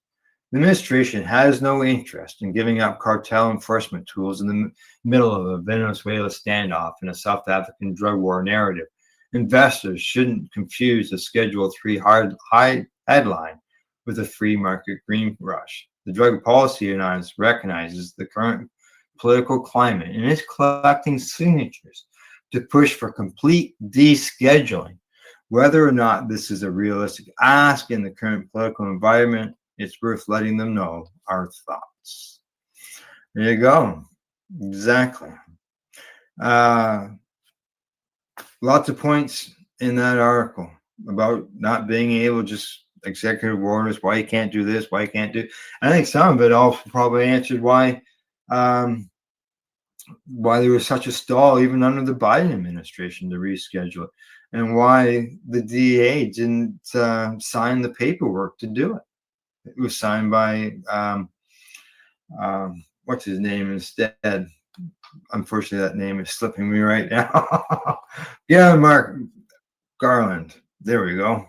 The administration has no interest in giving up cartel enforcement tools in the middle of a Venezuela standoff and a South African drug war narrative. Investors shouldn't confuse the Schedule 3 high headline with a free market green rush. The Drug Policy Alliance recognizes the current political climate and is collecting signatures to push for complete descheduling. Whether or not this is a realistic ask in the current political environment, it's worth letting them know our thoughts. There you go. Exactly. Lots of points in that article about not being able to just executive orders, why you can't do this, why you can't do. I think some of it also probably answered why there was such a stall even under the Biden administration to reschedule it, and why the DEA didn't sign the paperwork to do it. It was signed by what's his name instead. Unfortunately, that name is slipping me right now. Yeah, Mark Garland. There we go.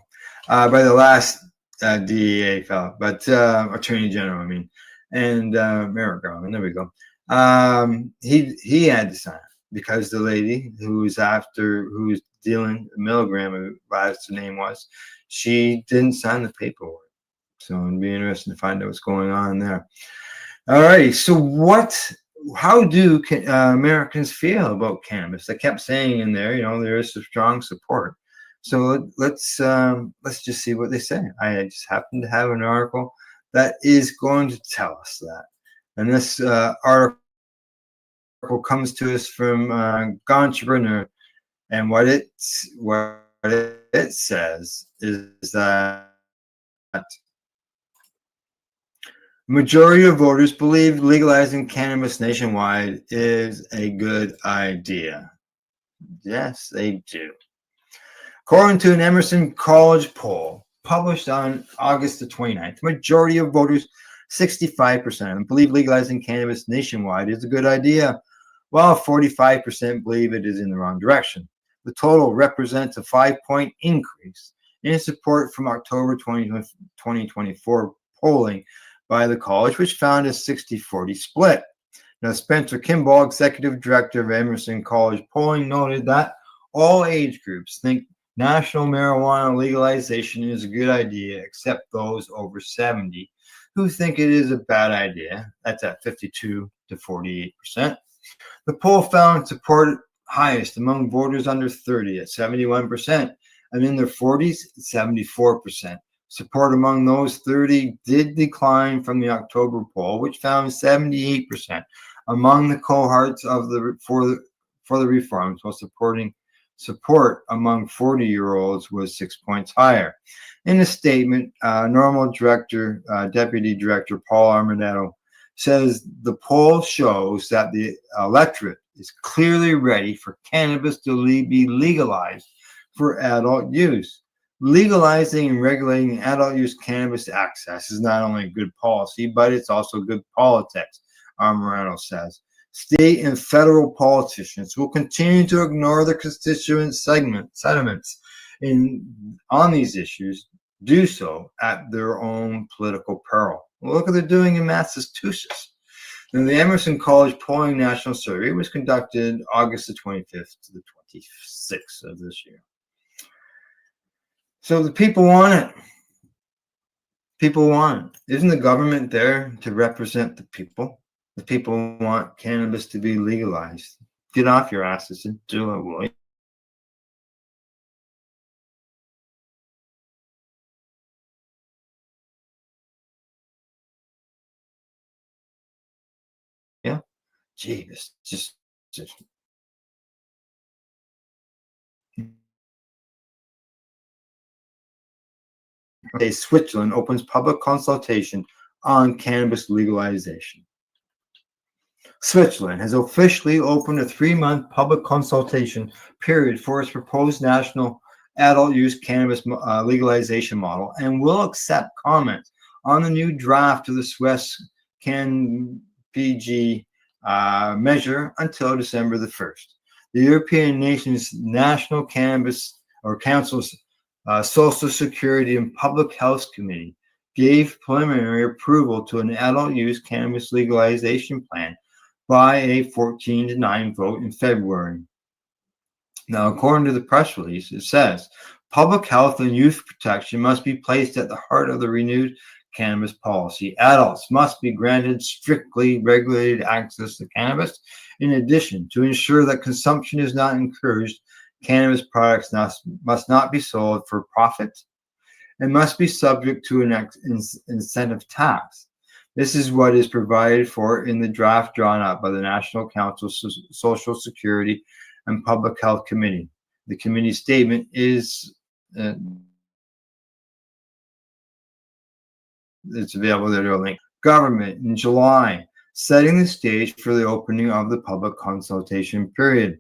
By the last DEA fellow, but Attorney General, I mean, and Merrick Garland. There we go. He had to sign it because the lady who's dealing Milligram, as the name was, she didn't sign the paperwork. So it'd be interesting to find out what's going on there. All right. So how do Americans feel about cannabis? I kept saying in there, there is some strong support. So let's just see what they say. I just happen to have an article that is going to tell us that. And this article comes to us from Entrepreneur, and what it it says is that majority of voters believe legalizing cannabis nationwide is a good idea. Yes, they do. According to an Emerson College poll published on August the 29th, the majority of voters, 65%, believe legalizing cannabis nationwide is a good idea, while 45% believe it is in the wrong direction. The total represents a 5-point increase in support from October 2024 polling by the college, which found a 60-40 split. Now, Spencer Kimball, executive director of Emerson College Polling, noted that all age groups think national marijuana legalization is a good idea, except those over 70 who think it is a bad idea. That's at 52 to 48%. The poll found support highest among voters under 30 at 71%, and in their 40s, 74%. Support among those 30 did decline from the October poll, which found 78% among the cohorts of for the reforms, while support among 40-year-olds was 6 points higher. In a statement, Deputy Director Paul Armadetto says the poll shows that the electorate is clearly ready for cannabis to be legalized for adult use. Legalizing and regulating adult use cannabis access is not only good policy, but it's also good politics, Armadetto says. State and federal politicians will continue to ignore the constituent sentiments on these issues, do so at their own political peril. Well, look what they're doing in Massachusetts. Now, the Emerson College Polling National Survey was conducted August the 25th to the 26th of this year. So the people want it. People want it. Isn't the government there to represent the people? The people want cannabis to be legalized. Get off your asses and do it, will you? Yeah. Gee, it's just Switzerland opens public consultation on cannabis legalization. Switzerland has officially opened a 3-month public consultation period for its proposed national adult use cannabis legalization model and will accept comments on the new draft of the Swiss Can PG measure until December the 1st. The European nation's National Cannabis or Council's Social Security and Public Health Committee gave preliminary approval to an adult use cannabis legalization plan by a 14-9 vote in February. Now, according to the press release, it says, public health and youth protection must be placed at the heart of the renewed cannabis policy. Adults must be granted strictly regulated access to cannabis. In addition, to ensure that consumption is not encouraged, cannabis products must not be sold for profit and must be subject to an incentive tax. This is what is provided for in the draft drawn up by the National Council Social Security and Public Health Committee. The committee statement is it's available there to a link. Government in July, setting the stage for the opening of the public consultation period.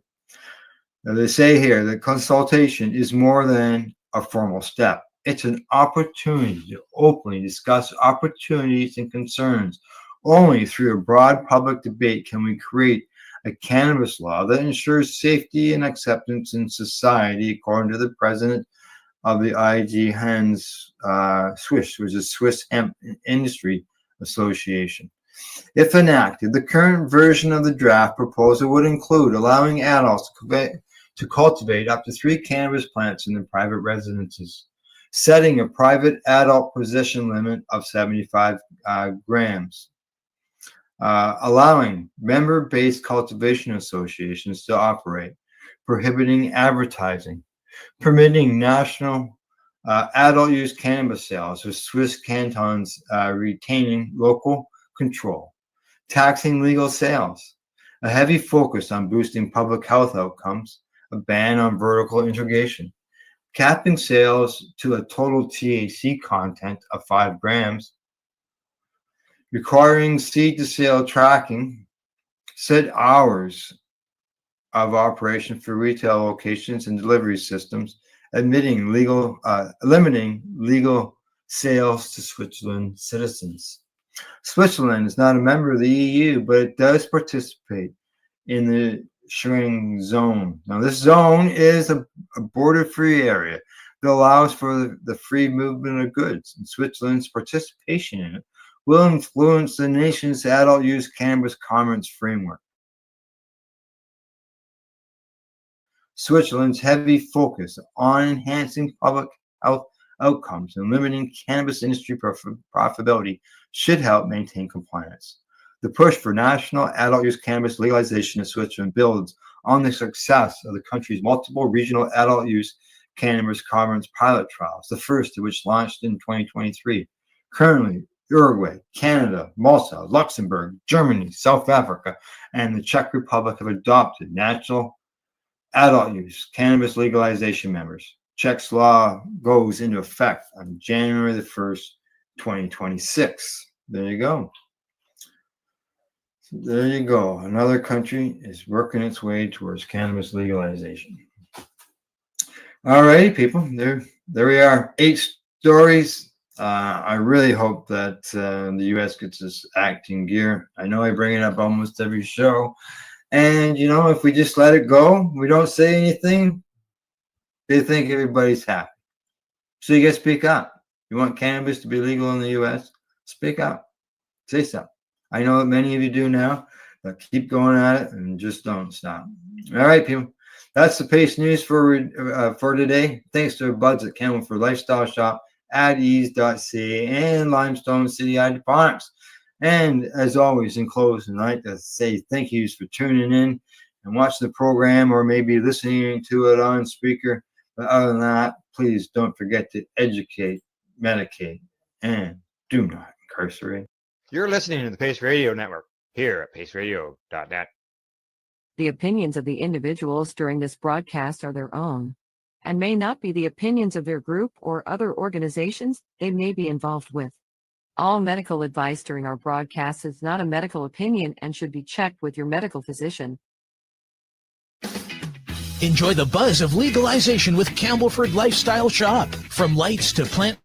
Now they say here that consultation is more than a formal step. It's an opportunity to openly discuss opportunities and concerns. Only through a broad public debate can we create a cannabis law that ensures safety and acceptance in society, according to the president of the IG Hands Swiss, which is Swiss Hemp Industry Association. If enacted, the current version of the draft proposal would include allowing adults to cultivate up to 3 cannabis plants in their private residences, setting a private adult possession limit of 75 grams, allowing member-based cultivation associations to operate, prohibiting advertising, permitting national adult use cannabis sales, with Swiss cantons retaining local control, taxing legal sales, a heavy focus on boosting public health outcomes, a ban on vertical integration, capping sales to a total THC content of 5 grams, requiring seed-to-sale tracking, set hours of operation for retail locations and delivery systems, limiting legal sales to Switzerland citizens. Switzerland is not a member of the EU, but it does participate in the Schengen zone. Now, this zone is a border-free area that allows for the free movement of goods, and Switzerland's participation in it will influence the nation's adult use cannabis commerce framework. Switzerland's heavy focus on enhancing public health outcomes and limiting cannabis industry profitability should help maintain compliance. The push for national adult use cannabis legalization in Switzerland builds on the success of the country's multiple regional adult use cannabis commerce pilot trials, the first of which launched in 2023. Currently, Uruguay, Canada, Malta, Luxembourg, Germany, South Africa, and the Czech Republic have adopted national adult use cannabis legalization members. Czech's law goes into effect on January the 1st, 2026. There you go. There you go. Another country is working its way towards cannabis legalization. All righty, people. There we are. 8 stories. I really hope that the U.S. gets this act in gear. I know I bring it up almost every show. And, you know, if we just let it go, we don't say anything, they think everybody's happy. So you got to speak up. You want cannabis to be legal in the U.S.? Speak up. Say something. I know that many of you do now, but keep going at it and just don't stop. All right, people. That's the Pace News for today. Thanks to our buds at Campbell Lifestyle Shop, adease.ca, and Limestone City Hydroponics. And as always, in closing, I'd like to say thank yous for tuning in and watching the program, or maybe listening to it on speaker. But other than that, please don't forget to educate, medicate, and do not incarcerate. You're listening to the Pace Radio Network here at paceradio.net. The opinions of the individuals during this broadcast are their own and may not be the opinions of their group or other organizations they may be involved with. All medical advice during our broadcast is not a medical opinion and should be checked with your medical physician. Enjoy the buzz of legalization with Campbellford Lifestyle Shop. From lights to plant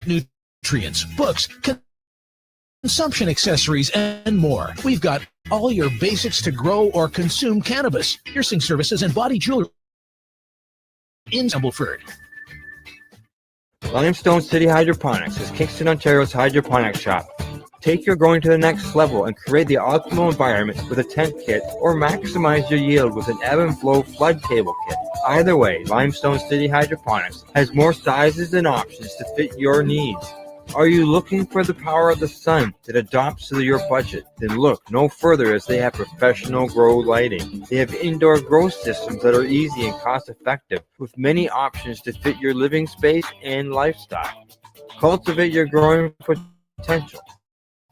nutrients, books, consumption accessories, and more. We've got all your basics to grow or consume cannabis, piercing services, and body jewelry in Campbellford. Limestone City Hydroponics is Kingston, Ontario's hydroponics shop. Take your growing to the next level and create the optimal environment with a tent kit, or maximize your yield with an ebb and flow flood table kit. Either way, Limestone City Hydroponics has more sizes and options to fit your needs. Are you looking for the power of the sun that adapts to your budget? Then look no further, as they have professional grow lighting. They have indoor grow systems that are easy and cost effective, with many options to fit your living space and lifestyle. Cultivate your growing potential.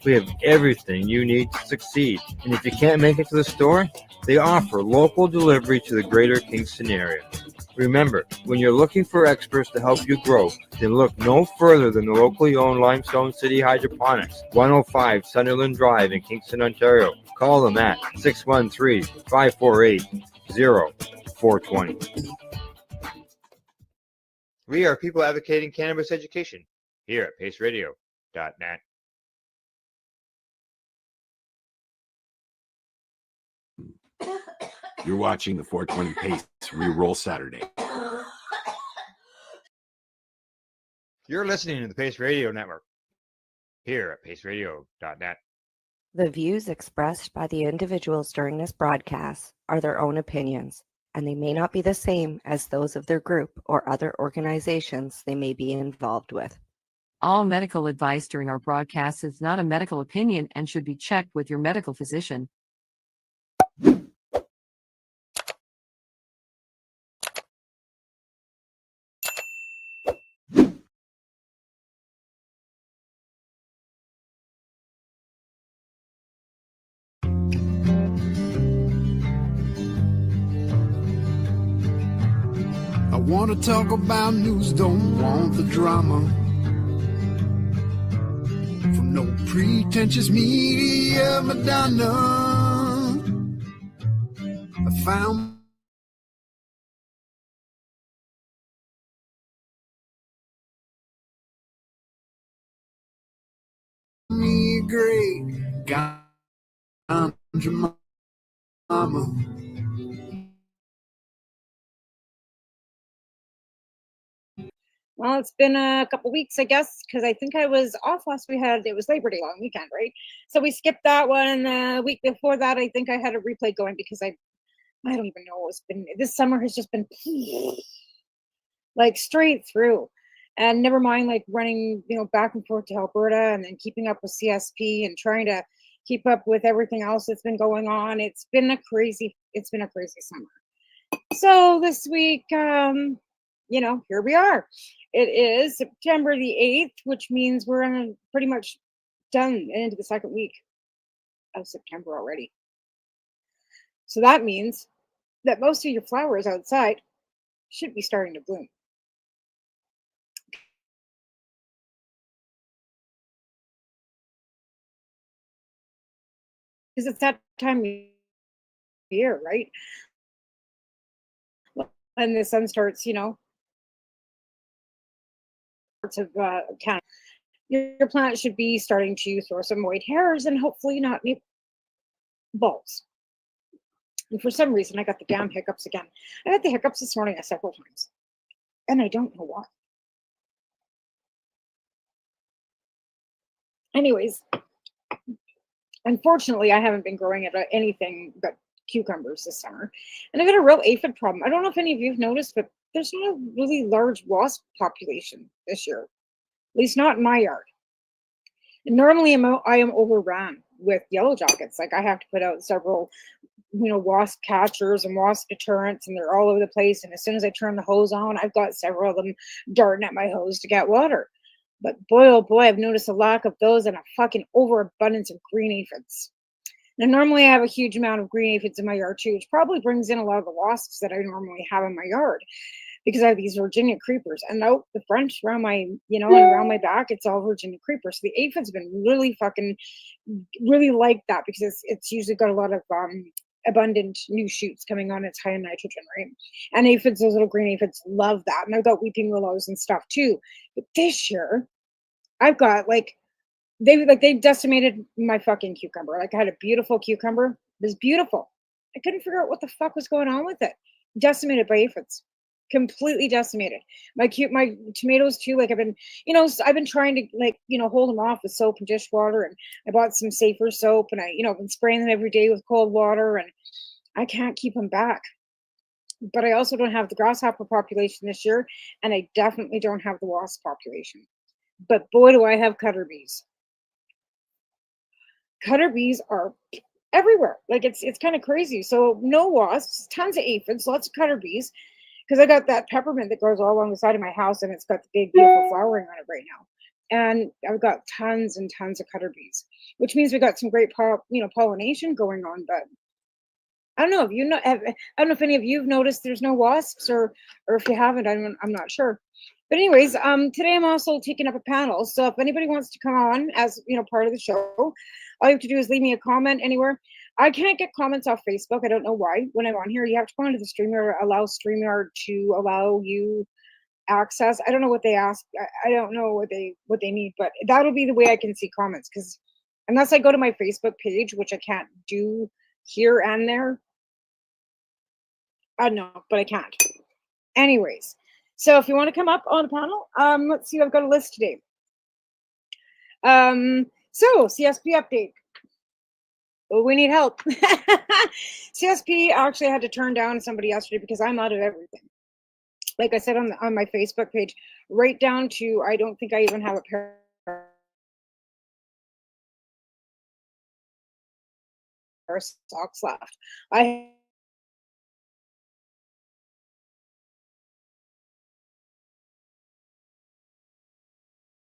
We have everything you need to succeed. And if you can't make it to the store, they offer local delivery to the greater Kingston area. Remember, when you're looking for experts to help you grow, then look no further than the locally owned Limestone City Hydroponics, 105 Sunderland Drive in Kingston, Ontario. Call them at 613-548-0420. We are people advocating cannabis education here at paceradio.net. You're watching the 420 Pace Reroll Saturday. You're listening to the Pace Radio Network here at paceradio.net. The views expressed by the individuals during this broadcast are their own opinions, and they may not be the same as those of their group or other organizations they may be involved with. All medical advice during our broadcast is not a medical opinion and should be checked with your medical physician. want to talk about news, don't want the drama. From no pretentious media Madonna. I found me a great ganja mama. Well, it's been a couple weeks, I guess, because I think I was off last. It was Labor Day long weekend, right? So we skipped that one. And the week before that, I think I had a replay going because I don't even know. It's been, this summer has just been like straight through. And never mind like running, back and forth to Alberta and then keeping up with CSP and trying to keep up with everything else that's been going on. It's been a crazy summer. So this week, here we are. It is September the 8th, which means we're pretty much done and into the second week of September already. So that means that most of your flowers outside should be starting to bloom. Because it's that time of year, right? And the sun starts, parts of Canada. Your plant should be starting to throw some white hairs and hopefully not any bulbs. And for some reason, I got the damn hiccups again. I had the hiccups this morning several times, and I don't know why. Anyways, unfortunately, I haven't been growing anything but cucumbers this summer, and I got a real aphid problem. I don't know if any of you have noticed, but there's not a really large wasp population this year, at least not in my yard. And normally, I am overrun with yellow jackets. Like I have to put out several wasp catchers and wasp deterrents, and they're all over the place. And as soon as I turn the hose on, I've got several of them darting at my hose to get water. But boy, oh boy, I've noticed a lack of those and a fucking overabundance of green aphids. Now, normally I have a huge amount of green aphids in my yard too, which probably brings in a lot of the wasps that I normally have in my yard because I have these Virginia creepers. And nope, the front around my, around my back, it's all Virginia creepers. So the aphids have been really like that because it's usually got a lot of abundant new shoots coming on. It's high in nitrogen, right? And aphids, those little green aphids, love that. And I've got weeping willows and stuff too. But this year, I've got they decimated my fucking cucumber. Like I had a beautiful cucumber. It was beautiful. I couldn't figure out what the fuck was going on with it. Decimated by aphids. Completely decimated. My tomatoes too. Like I've been trying to hold them off with soap and dishwater, and I bought some safer soap, and I've been spraying them every day with cold water, and I can't keep them back. But I also don't have the grasshopper population this year, and I definitely don't have the wasp population. But boy, do I have cutter bees. Cutter bees are everywhere. Like it's kind of crazy. So no wasps, tons of aphids, lots of cutter bees. Because I got that peppermint that grows all along the side of my house, and it's got the big, beautiful flowering on it right now. And I've got tons and tons of cutter bees, which means we got some great, pollination going on. But I don't know if I don't know if any of you've noticed there's no wasps, or if you haven't, I'm not sure. But anyways, today I'm also taking up a panel. So if anybody wants to come on as part of the show, all you have to do is leave me a comment anywhere. I can't get comments off Facebook. I don't know why. When I'm on here, you have to go into the StreamYard, allow StreamYard to allow you access. I don't know what they ask. I don't know what they need, but that'll be the way I can see comments. Because unless I go to my Facebook page, which I can't do here and there, I don't know, but I can't. Anyways, so if you want to come up on a panel, let's see. I've got a list today. So CSP update. Well, we need help. CSP actually had to turn down somebody yesterday because I'm out of everything. Like I said on my Facebook page, right down to I don't think I even have a pair of socks left. I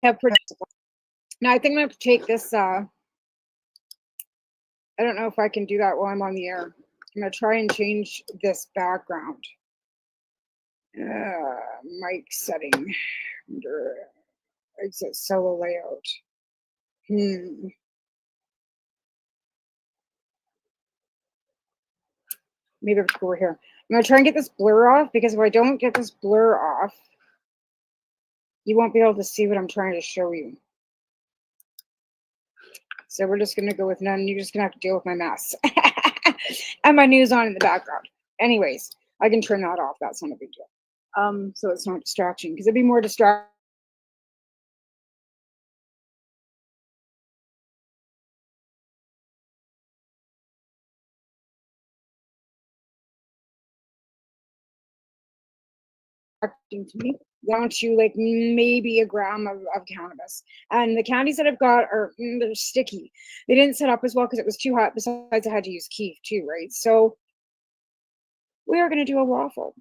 have now. I think I'm going to take this. I don't know if I can do that while I'm on the air. I'm going to try and change this background. Mic setting under exit solo layout. Maybe it's over here. I'm going to try and get this blur off, because if I don't get this blur off, you won't be able to see what I'm trying to show you. So we're just going to go with none. You're just going to have to deal with my mess. And my news on in the background. Anyways, I can turn that off. That's not a big deal. So it's not distraction, because it'd be more distracting. To me down to like maybe a gram of cannabis, and the candies that I've got are they're sticky. They didn't set up as well because it was too hot. Besides, I had to use keef too, right? So we are going to do a waffle.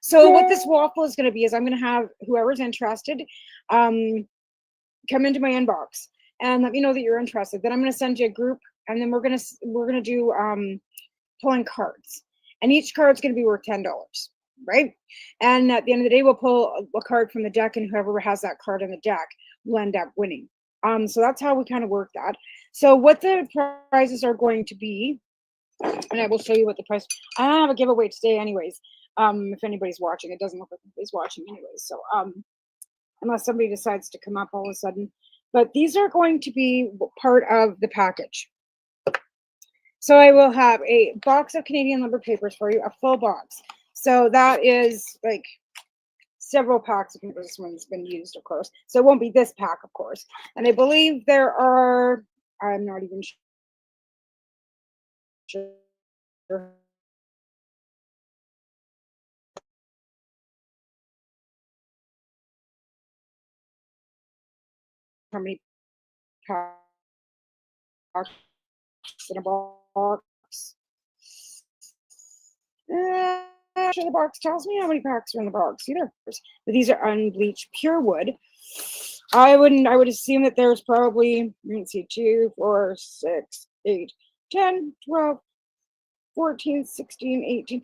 So what this waffle is going to be is I'm going to have whoever's interested come into my inbox and let me know that you're interested. Then I'm going to send you a group, and then we're going to do pulling cards, and each card's going to be worth $10. Right? And at the end of the day, we'll pull a card from the deck, and whoever has that card in the deck will end up winning. So that's how we kind of work that. So what the prizes are going to be, and I will show you what the price. I don't have a giveaway today anyways. If anybody's watching, it doesn't look like anybody's watching anyways. So unless somebody decides to come up all of a sudden. But these are going to be part of the package. So I will have a box of Canadian lumber papers for you, a full box. So that is like several packs of paper. This one's been used, of course. So it won't be this pack, of course. And I believe there are, I'm not even sure how many packs in a box. Sure the box tells me how many packs are in the box either. But these are unbleached pure wood. I would assume that there's probably, let's see, 2, 4, 6, 8, 10, 12, 14, 16, 18.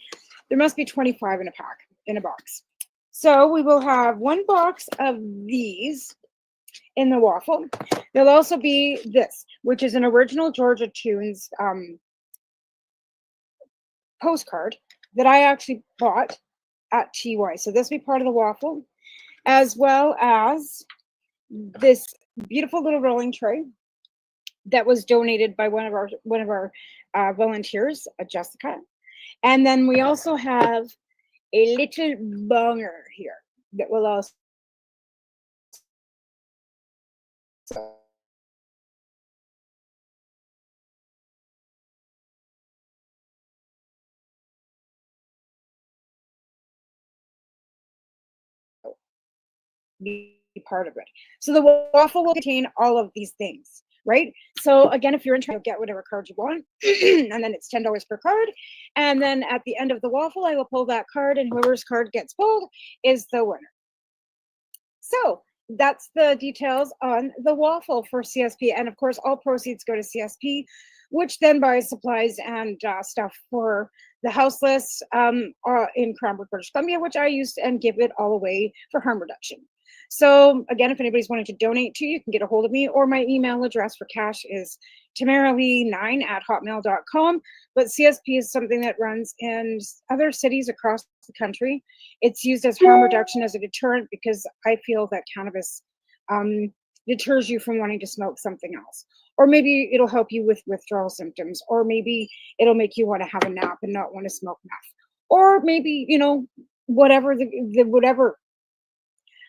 There must be 25 in a pack, in a box. So we will have one box of these in the waffle. There'll also be this, which is an original Georgia Tunes postcard that I actually bought at TY. So this will be part of the waffle, as well as this beautiful little rolling tray that was donated by one of our volunteers, Jessica. And then we also have a little bonger here that will also be part of it. So the waffle will contain all of these things, right? So again, if you're interested, you'll get whatever card you want, and then it's $10 per card. And then at the end of the waffle, I will pull that card, and whoever's card gets pulled is the winner. So that's the details on the waffle for CSP. And of course, all proceeds go to CSP, which then buys supplies and stuff for the houseless in Cranbrook, British Columbia, which I use and give it all away for harm reduction. So again, if anybody's wanting to donate to, you can get a hold of me, or my email address for cash is tamaralee9@hotmail.com. But CSP is something that runs in other cities across the country. It's used as harm reduction, as a deterrent, because I feel that cannabis deters you from wanting to smoke something else. Or maybe it'll help you with withdrawal symptoms, or maybe it'll make you want to have a nap and not want to smoke meth. Or maybe, you know, whatever whatever.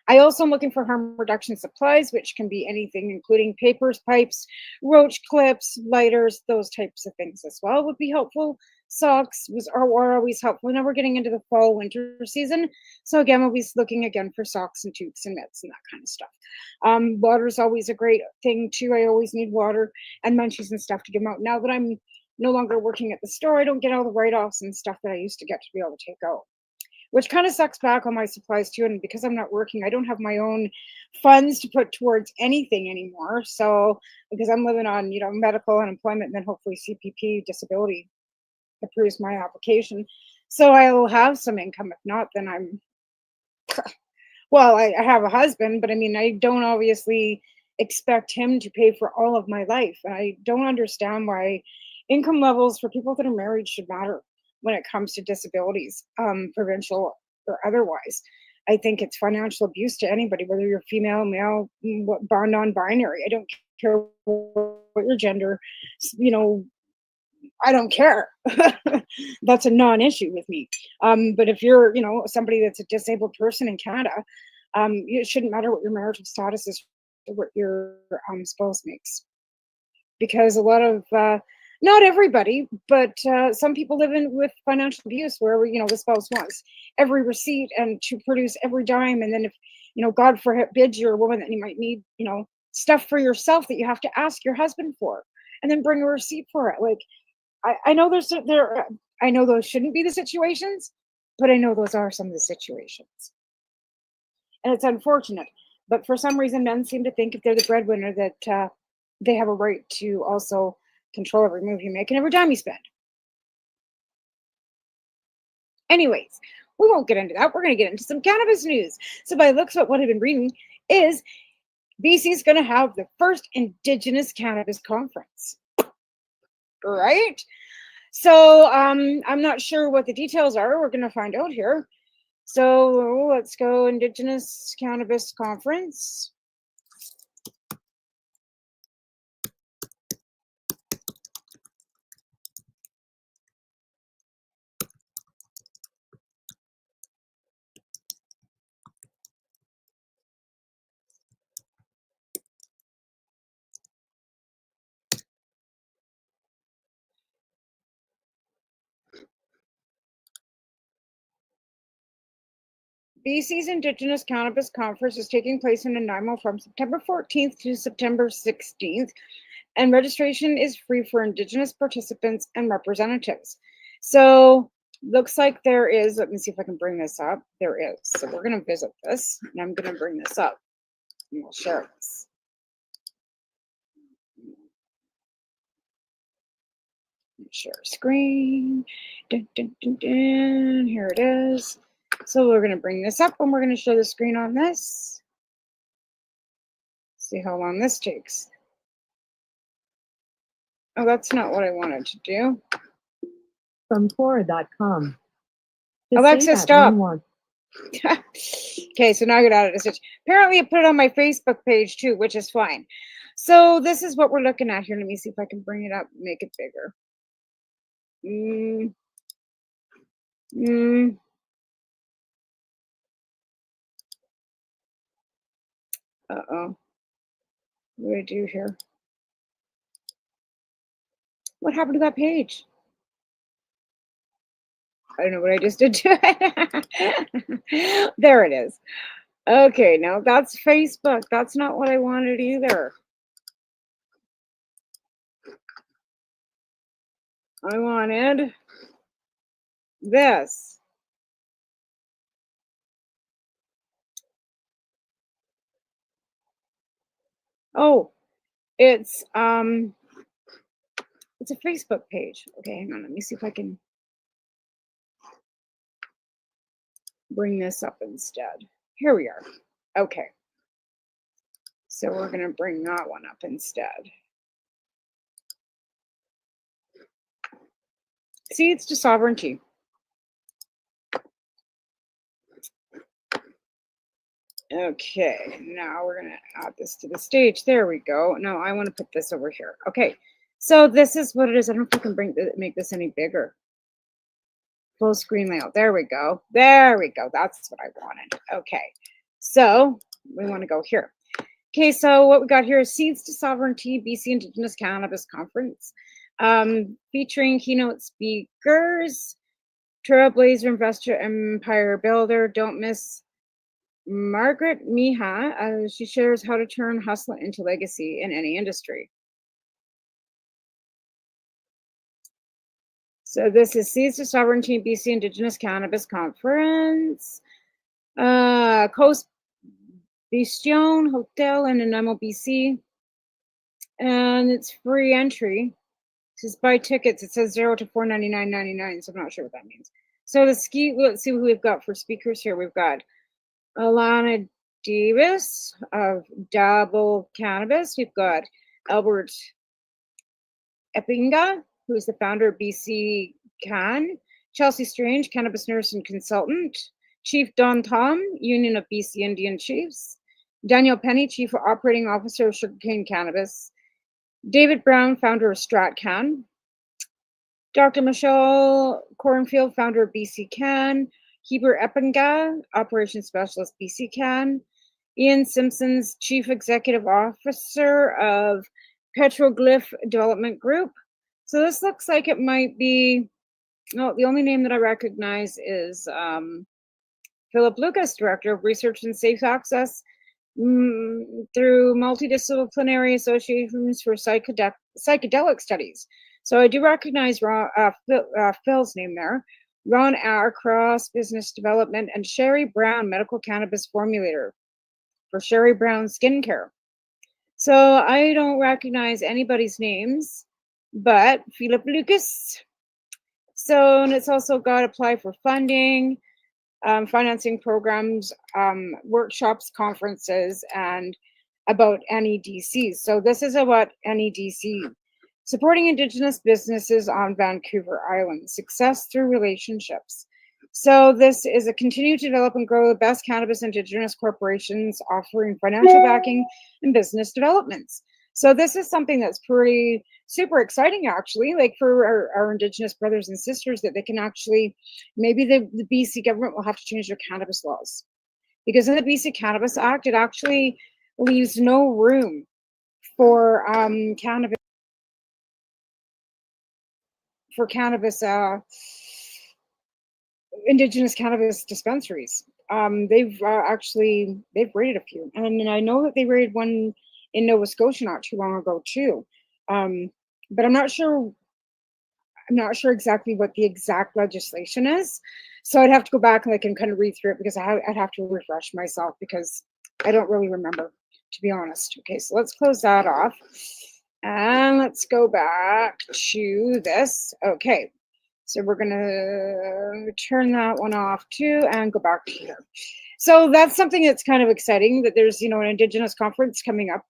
I also am looking for harm reduction supplies, which can be anything, including papers, pipes, roach clips, lighters, those types of things as well would be helpful. Socks are always helpful. Now we're getting into the fall, winter season. So again, we'll be looking again for socks and toques and mitts and that kind of stuff. Water is always a great thing too. I always need water and munchies and stuff to give them out. Now that I'm no longer working at the store, I don't get all the write-offs and stuff that I used to get to be able to take out, which kind of sucks back on my supplies too. And because I'm not working, I don't have my own funds to put towards anything anymore. So because I'm living on, you know, medical unemployment, and then hopefully CPP disability approves my application. So I will have some income. If not, then I'm Well, I have a husband, but I mean, I don't obviously expect him to pay for all of my life. And I don't understand why income levels for people that are married should matter when it comes to disabilities, provincial or otherwise. I think it's financial abuse to anybody, whether you're female, male, non-binary. I don't care what your gender, you know, I don't care. That's a non-issue with me. But if you're, you know, somebody that's a disabled person in Canada, it shouldn't matter what your marital status is or what your spouse makes. Because a lot of, not everybody, but some people live in with financial abuse where, you know, the spouse wants every receipt and to produce every dime. And then if, you know, God forbid you're a woman that you might need, you know, stuff for yourself that you have to ask your husband for and then bring a receipt for it. Like, I know I know those shouldn't be the situations, but I know those are some of the situations. And it's unfortunate. But for some reason, men seem to think if they're the breadwinner that they have a right to also control every move you make and every dime you spend. Anyways, we won't get into that. We're going to get into some cannabis news. So by the looks of what I've been reading is BC is going to have the first Indigenous Cannabis Conference. Right? So I'm not sure what the details are. We're going to find out here. So let's go Indigenous Cannabis Conference. BC's Indigenous Cannabis Conference is taking place in Nanaimo from September 14th to September 16th, and registration is free for Indigenous participants and representatives. So looks like there is, let me see if I can bring this up. There is. So we're going to visit this, and I'm going to bring this up, and we'll share this. Share screen. Dun, dun, dun, dun. Here it is. So we're going to bring this up and we're going to share the screen on this. See how long this takes. Oh, that's not what I wanted to do. From Quora.com. Alexa, stop. Okay, so now I got out of the stitch. Apparently, I put it on my Facebook page too, which is fine. So this is what we're looking at here. Let me see if I can bring it up, make it bigger. Uh-oh. What do I do here? What happened to that page? I don't know what I just did to it. There it is. Okay, now that's Facebook. That's not what I wanted either. I wanted this. Oh, it's a Facebook page. Okay, hang on. Let me see if I can bring this up instead. Here we are. Okay. So we're going to bring that one up instead. Seeds to Sovereignty. Okay, now we're going to add this to the stage. There we go. No, I want to put this over here. Okay, so this is what it is. I don't know if I can make this any bigger. Full screen layout. There we go. There we go. That's what I wanted. Okay, so we want to go here. Okay, so what we got here is Seeds to Sovereignty, BC Indigenous Cannabis Conference, featuring keynote speakers, trailblazer, investor, empire builder. Don't miss Margaret Miha. She shares how to turn hustle into legacy in any industry. So this is Seeds to Sovereignty, BC Indigenous Cannabis Conference. Coast Bistion Hotel in Nanaimo, BC. And it's free entry. It says buy tickets. It says 0 to $499.99, so I'm not sure what that means. So the ski, let's see who we've got for speakers here. We've got Alana Davis of Double Cannabis. We've got Albert Eppinga, who is the founder of BC Can. Chelsea Strange, cannabis nurse and consultant. Chief Don Tom, Union of BC Indian Chiefs. Daniel Penny, Chief Operating Officer of Sugarcane Cannabis. David Brown, founder of StratCan. Dr. Michelle Cornfield, founder of BC Can. Heber Eppinga, Operations Specialist, BC Can. Ian Simpson's Chief Executive Officer of Petroglyph Development Group. So this looks like it might be, no, the only name that I recognize is Philip Lucas, Director of Research and Safe Access through Multidisciplinary Associations for Psychedelic Studies. So I do recognize Phil's name there. Ron Across, Business Development, and Sherry Brown, Medical Cannabis Formulator for Sherry Brown Skincare. So I don't recognize anybody's names, but Philip Lucas. So, and it's also got apply for funding, financing programs, workshops, conferences, and about NEDC. So this is about NEDC, supporting Indigenous businesses on Vancouver Island, success through relationships. So this is a continue to develop and grow the best cannabis Indigenous corporations offering financial backing and business developments. So this is something that's pretty super exciting, actually, like for our Indigenous brothers and sisters, that they can actually, maybe the BC government will have to change their cannabis laws. Because in the BC Cannabis Act, it actually leaves no room for cannabis, Indigenous cannabis dispensaries. They've raided a few, and I know that they raided one in Nova Scotia not too long ago too. But I'm not sure exactly what the exact legislation is. So I'd have to go back and kind of read through it, because I'd have to refresh myself, because I don't really remember, to be honest. Okay, so let's close that off. And let's go back to this. Okay, so we're gonna turn that one off too and go back to here. So that's something that's kind of exciting, that there's, an Indigenous conference coming up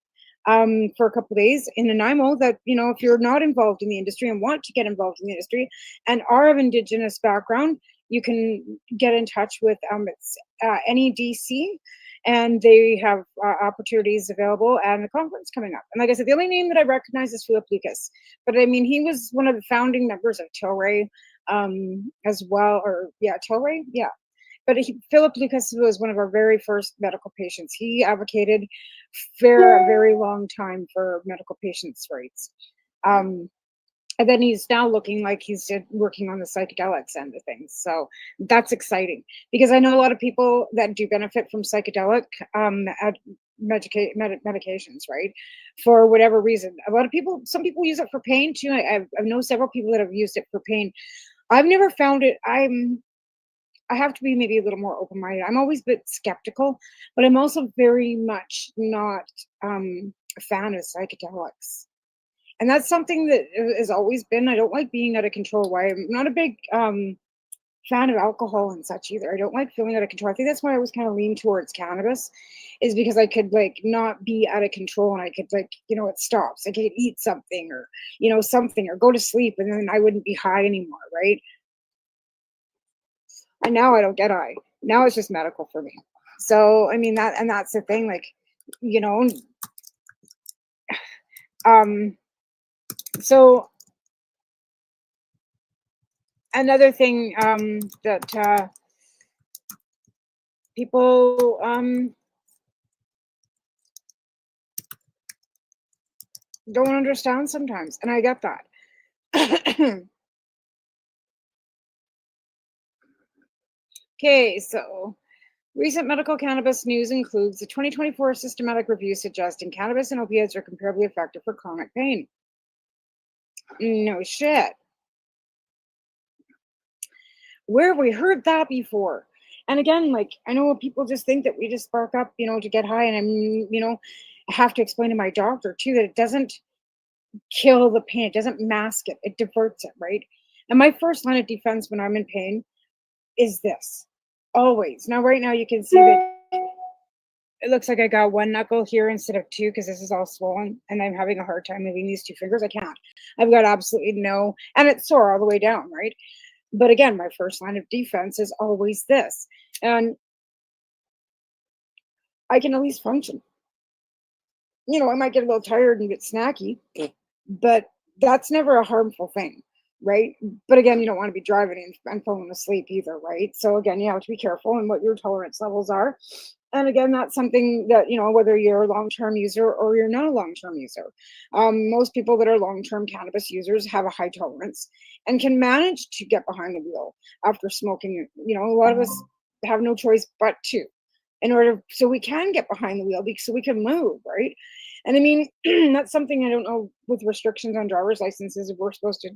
for a couple of days in Nanaimo, that, if you're not involved in the industry and want to get involved in the industry and are of Indigenous background, you can get in touch with it's NEDC, and they have opportunities available and the conference coming up. And like I said, the only name that I recognize is Philip Lucas, but I mean, he was one of the founding members of Tilray as well, or Tilray, yeah. But Philip Lucas was one of our very first medical patients. He advocated for a very long time for medical patients' rights. And then he's now looking like he's working on the psychedelics end of things. So that's exciting, because I know a lot of people that do benefit from psychedelic medications, right? For whatever reason. Some people use it for pain too. I know several people that have used it for pain. I've never found it. I have to be maybe a little more open-minded. I'm always a bit skeptical, but I'm also very much not a fan of psychedelics. And that's something that has always been, I don't like being out of control. Why I'm not a big fan of alcohol and such either. I don't like feeling out of control. I think that's why I was kind of lean towards cannabis, is because I could not be out of control, and I could it stops. I could eat something or, something, or go to sleep, and then I wouldn't be high anymore, right? And now I don't get high. Now it's just medical for me. So, I mean, that's the thing, so another thing that people don't understand sometimes, and I get that. Okay, so recent medical cannabis news includes the 2024 systematic review suggesting cannabis and opiates are comparably effective for chronic pain. No shit. Where have we heard that before? And again, I know people just think that we just spark up, to get high, and I have to explain to my doctor too that it doesn't kill the pain. It doesn't mask it. It diverts it, right? And my first line of defense when I'm in pain is this. Always. Now, right now, you can see that it looks like I got one knuckle here instead of two because this is all swollen and I'm having a hard time moving these two fingers. I can't. I've got absolutely no, and it's sore all the way down, right? But again, my first line of defense is always this. And I can at least function. You know, I might get a little tired and get snacky, but that's never a harmful thing, right? But again, you don't want to be driving and falling asleep either, right? So again, you have to be careful in what your tolerance levels are. And again, that's something that, you know, whether you're a long-term user or you're not a long-term user. Most people that are long-term cannabis users have a high tolerance and can manage to get behind the wheel after smoking. You know, a lot of us have no choice but to, in order, so we can get behind the wheel because so we can move, right? And I mean, that's something I don't know with restrictions on driver's licenses if we're supposed to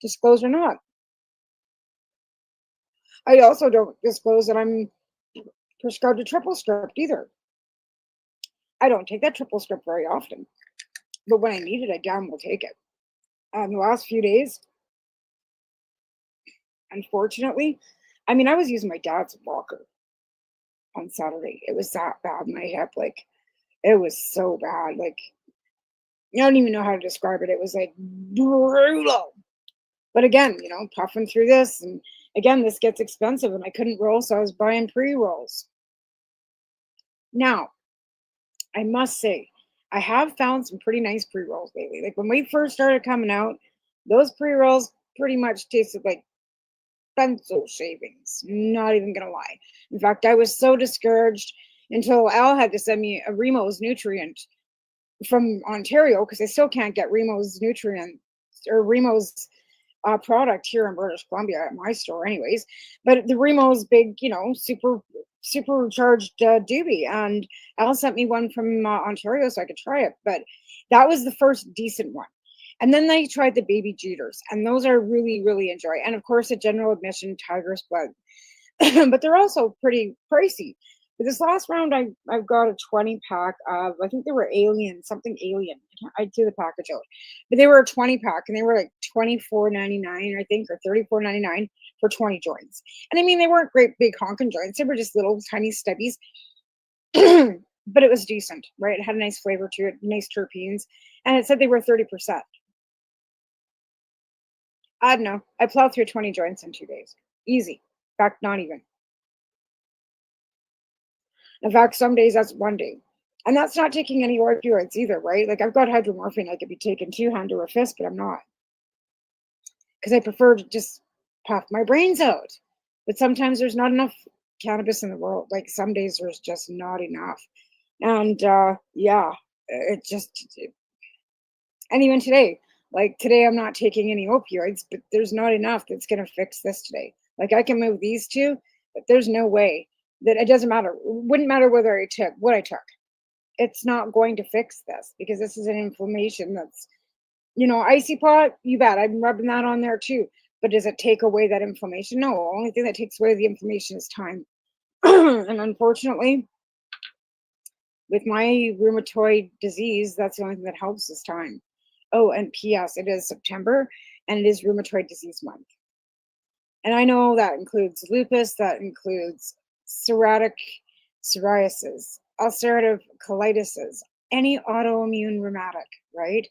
disclose or not. I also don't disclose that I'm prescribed a triple script either. I don't take that triple script very often, but when I need it, I damn will take it. The last few days, unfortunately, I mean, I was using my dad's walker on Saturday. It was that bad in my hip, like it was so bad. Like I don't even know how to describe it. It was like brutal. But again, you know, puffing through this, and again, this gets expensive, and I couldn't roll, so I was buying pre-rolls. Now, I must say, I have found some pretty nice pre-rolls lately. Like when we first started coming out, those pre-rolls pretty much tasted like pencil shavings. Not even gonna lie. In fact, I was so discouraged until Al had to send me a Remo's nutrient from Ontario because I still can't get Remo's nutrient or Remo's product here in British Columbia at my store anyways. But the Remo's big, you know, supercharged doobie, and Al sent me one from Ontario so I could try it. But that was the first decent one. And then I tried the baby Jeters, and those I really, really enjoy. And of course, a general admission Tiger's Blood. But they're also pretty pricey. But this last round, I've got a 20 pack of, I think they were something alien. I do the package out. But they were a 20 pack, and they were like $24.99, I think, or $34.99 for 20 joints. And I mean, they weren't great big honking joints. They were just little tiny stubbies. But it was decent, right? It had a nice flavor to it, nice terpenes. And it said they were 30%. I don't know. I plowed through 20 joints in 2 days. Easy. In fact, not even. In fact, some days that's 1 day. And that's not taking any opioids either, right? Like I've got hydromorphine I could be taking 2 hand or a fist, but I'm not. Because I prefer to just puff my brains out. But sometimes there's not enough cannabis in the world. Like some days there's just not enough. And yeah, and even today, like today I'm not taking any opioids, but there's not enough that's going to fix this today. Like I can move these two, but there's no way that it doesn't matter. It wouldn't matter whether I took what I took. It's not going to fix this because this is an inflammation that's, you know, icy pot, you bet. I'm rubbing that on there too. But does it take away that inflammation? No, the only thing that takes away the inflammation is time. And unfortunately, with my rheumatoid disease, that's the only thing that helps is time. Oh, and P.S. It is September and it is rheumatoid disease month. And I know that includes lupus, that includes psoriasis, ulcerative colitis, any autoimmune rheumatic, right?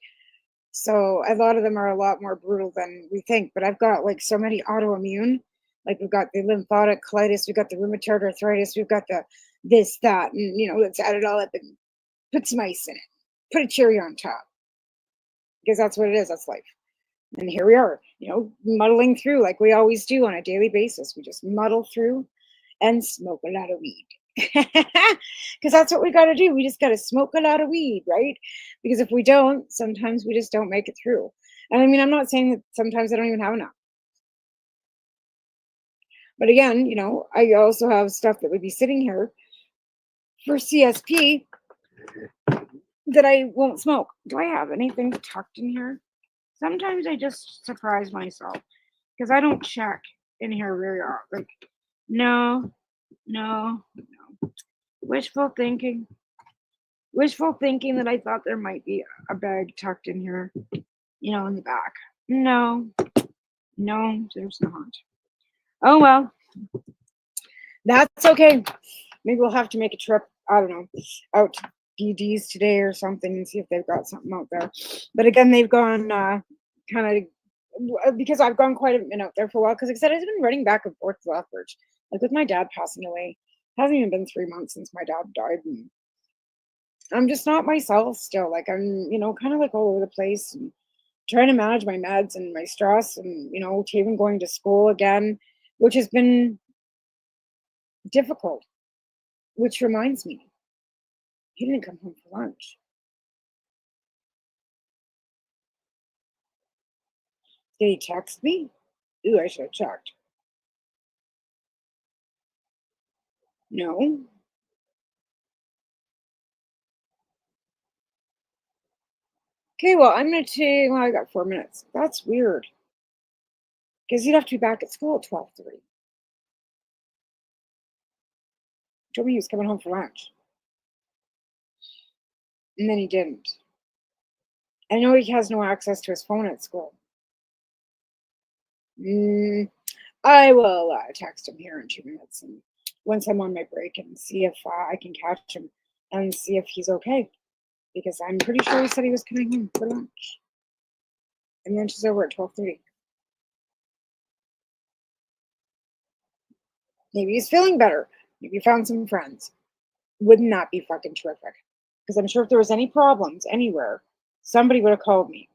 So a lot of them are a lot more brutal than we think. But I've got like so many autoimmune, like we've got the lymphatic colitis, we've got the rheumatoid arthritis, we've got the this, that, and you know, let's add it all up and put some ice in it, put a cherry on top. Because that's what it is, that's life. And here we are, you know, muddling through like we always do on a daily basis. We just muddle through and smoke a lot of weed. Because that's what we got to do. We just got to smoke a lot of weed, right? Because if we don't, sometimes we just don't make it through. And I mean, I'm not saying that sometimes I don't even have enough. But again, you know, I also have stuff that would be sitting here for CSP that I won't smoke. Do I have anything tucked in here? Sometimes I just surprise myself because I don't check in here very often. Like, no. Wishful thinking that I thought there might be a bag tucked in here, you know, in the back. No, there's not. Oh, well, that's okay. Maybe we'll have to make a trip I don't know, out to BD's today or something and see if they've got something out there. But again, they've gone kind of, because I've gone quite a bit out there for a while. Because like I said, I've been running back and forth to Lethbridge. Like with my dad passing away, it hasn't even been 3 months since my dad died. And I'm just not myself still. Like I'm, kind of like all over the place and trying to manage my meds and my stress and, even going to school again, which has been difficult. Which reminds me, he didn't come home for lunch. Did he text me? Ooh, I should have checked. No. Okay, well, I'm going to take, I got 4 minutes. That's weird. Because he'd have to be back at school at 12:30. Told me he was coming home for lunch. And then he didn't. I know he has no access to his phone at school. I will text him here in 2 minutes and once I'm on my break and see if I can catch him and see if he's okay. Because I'm pretty sure he said he was coming home for lunch. And lunch is over at 12:30. Maybe he's feeling better. Maybe he found some friends. Wouldn't that be fucking terrific? Because I'm sure if there was any problems anywhere, somebody would have called me.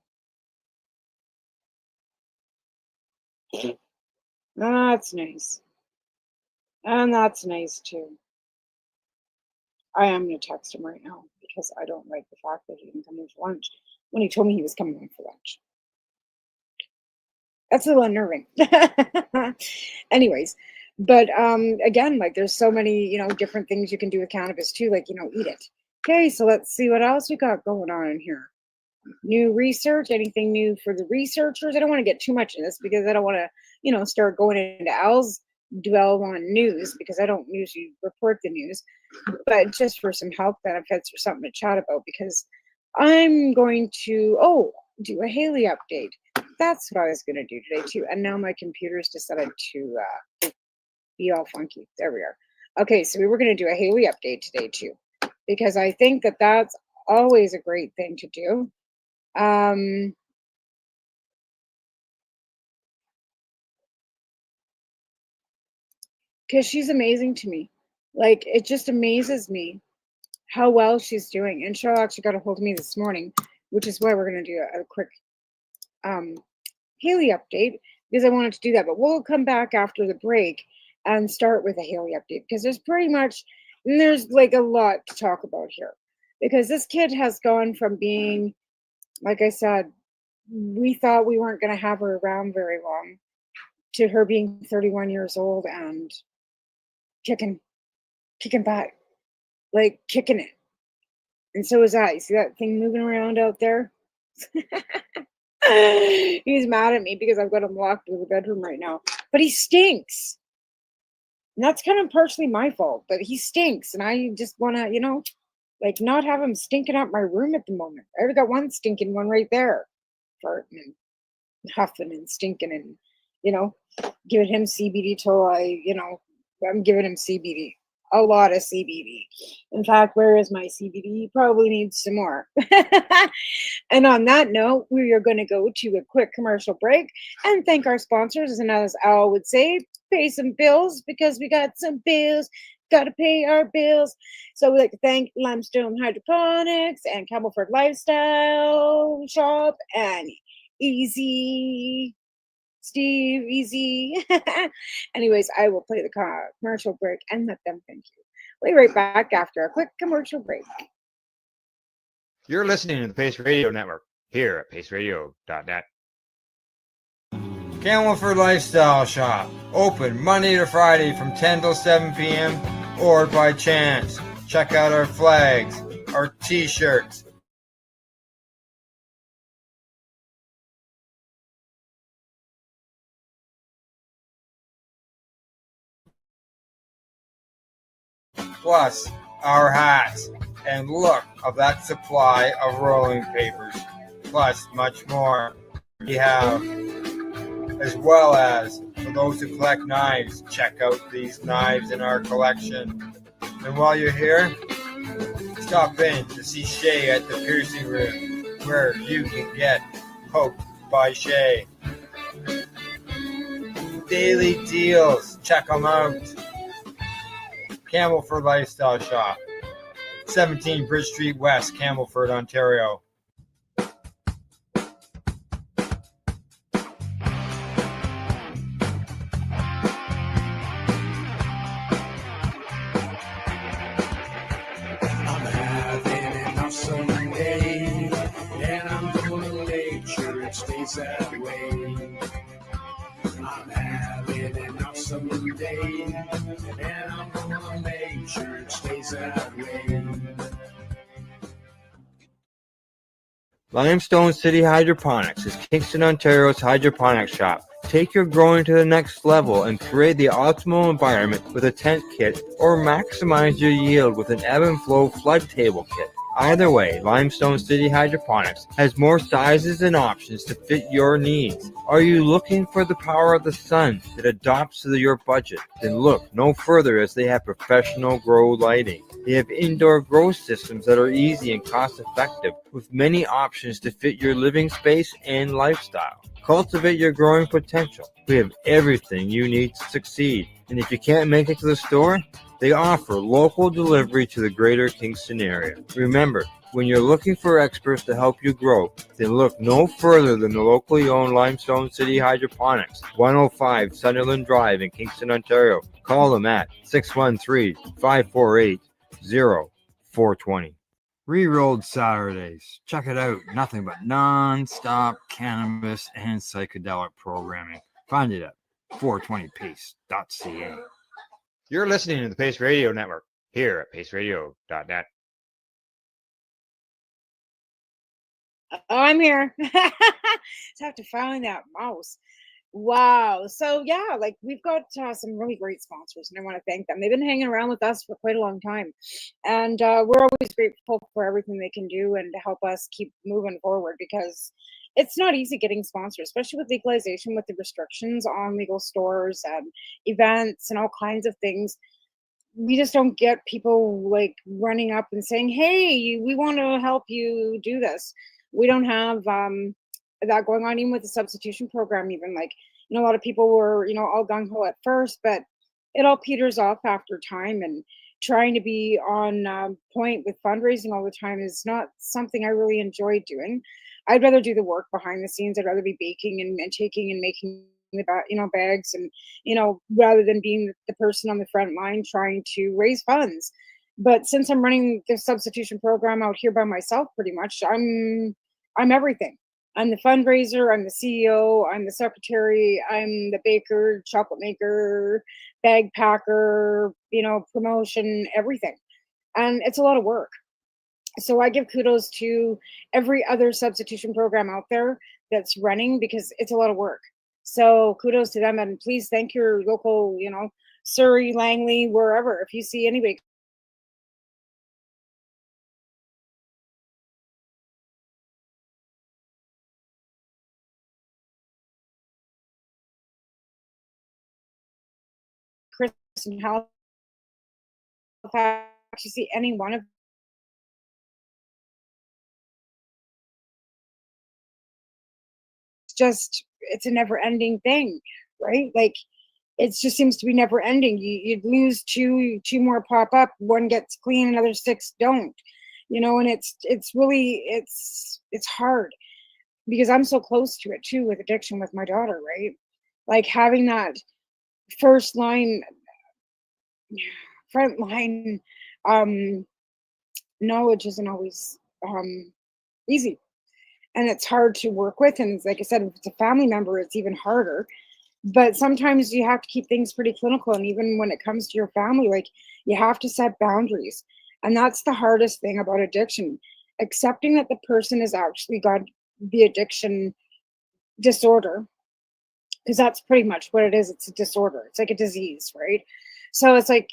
That's nice. And that's nice too. I am going to text him right now because I don't like the fact that he didn't come in for lunch when he told me he was coming in for lunch. That's a little unnerving. Anyways, but again, like there's so many, different things you can do with cannabis too, like, eat it. Okay, so let's see what else we got going on in here. New research, anything new for the researchers? I don't want to get too much in this because I don't want to, start going into Al's dwell on news because I don't usually report the news, but just for some health benefits or something to chat about because I'm going to, do a Haley update. That's what I was going to do today too. And now my computer's decided to be all funky. There we are. Okay, so we were going to do a Haley update today too, because I think that that's always a great thing to do. Because she's amazing to me. Like, it just amazes me how well she's doing. And Cheryl actually got a hold of me this morning, which is why we're going to do a quick Haley update, because I wanted to do that. But we'll come back after the break and start with a Haley update, because there's like a lot to talk about here. Because this kid has gone from being, like I said, we thought we weren't going to have her around very long, to her being 31 years old and kicking butt, like kicking it. And so is I. You see that thing moving around out there? He's mad at me because I've got him locked in the bedroom right now. But he stinks. And that's kind of partially my fault, but he stinks. And I just want to, like not have him stinking out my room at the moment. I already got one stinking one right there. Farting and huffing and stinking and, giving him CBD till I'm giving him CBD. A lot of CBD. In fact, where is my CBD? He probably needs some more. And on that note, we are going to go to a quick commercial break and thank our sponsors. And as Al would say, pay some bills because we got some bills. Got to pay our bills. So we'd like to thank Limestone Hydroponics and Campbellford Lifestyle Shop and Easy Steve, easy. Anyways, I will play the commercial break and let them thank you. We'll be right back after a quick commercial break. You're listening to the Pace Radio Network here at paceradio.net. Campbellford Lifestyle Shop, open Monday to Friday from 10 till 7 p.m. or by chance. Check out our flags, our t-shirts, plus our hats, and look of that supply of rolling papers, plus much more. We have, as well as for those who collect knives, check out these knives in our collection. And while you're here, Stop in to see Shay at the Piercing Room, where you can get poked by Shay. Daily deals, check them out. Campbellford Lifestyle Shop, 17 Bridge Street West, Campbellford, Ontario. I'm having an awesome day, and I'm gonna make sure it stays that way. I'm having an awesome day, and I'm gonna make sure it stays that way. Limestone City Hydroponics is Kingston, Ontario's hydroponics shop. Take your growing to the next level and create the optimal environment with a tent kit, or maximize your yield with an ebb and flow flood table kit. Either way, Limestone City Hydroponics has more sizes and options to fit your needs. Are you looking for the power of the sun that adapts to your budget? Then look no further, as they have professional grow lighting. They have indoor grow systems that are easy and cost effective, with many options to fit your living space and lifestyle. Cultivate your growing potential. We have everything you need to succeed. And if you can't make it to the store, they offer local delivery to the greater Kingston area. Remember, when you're looking for experts to help you grow, then look no further than the locally owned Limestone City Hydroponics, 105 Sunderland Drive in Kingston, Ontario. Call them at 613-548-0420. Rerolled Saturdays. Check it out. Nothing but non-stop cannabis and psychedelic programming. Find it at 420pace.ca. You're listening to the Pace Radio Network here at paceradio.net. Oh, I'm here. Just have to find that mouse. Wow. So yeah, like we've got some really great sponsors, and I want to thank them. They've been hanging around with us for quite a long time, and we're always grateful for everything they can do and to help us keep moving forward, because it's not easy getting sponsors, especially with legalization, with the restrictions on legal stores and events and all kinds of things. We just don't get people like running up and saying, "Hey, we want to help you do this." We don't have that going on, even with the substitution program. Even like, a lot of people were, all gung ho at first, but it all peters off after time. And trying to be on point with fundraising all the time is not something I really enjoy doing. I'd rather do the work behind the scenes. I'd rather be baking and taking and making the bags, and rather than being the person on the front line trying to raise funds. But since I'm running the substitution program out here by myself, pretty much, I'm everything. I'm the fundraiser, I'm the CEO, I'm the secretary, I'm the baker, chocolate maker, bag packer, promotion, everything. And it's a lot of work. So I give kudos to every other substitution program out there that's running, because it's a lot of work. So kudos to them, and please thank your local, Surrey, Langley, wherever. If you see anybody Chris and Halifax, you see any one of it's a never ending thing, right? Like it just seems to be never ending. You'd lose two more pop up, one gets clean, another six don't, and it's really, it's hard, because I'm so close to it too with addiction with my daughter, right? Like having that first line, front line knowledge isn't always easy, and it's hard to work with. And like I said, if it's a family member, it's even harder. But sometimes you have to keep things pretty clinical, and even when it comes to your family, like you have to set boundaries. And that's the hardest thing about addiction, accepting that the person has actually got the addiction disorder, because that's pretty much what it is. It's a disorder. It's like a disease, right? So it's like,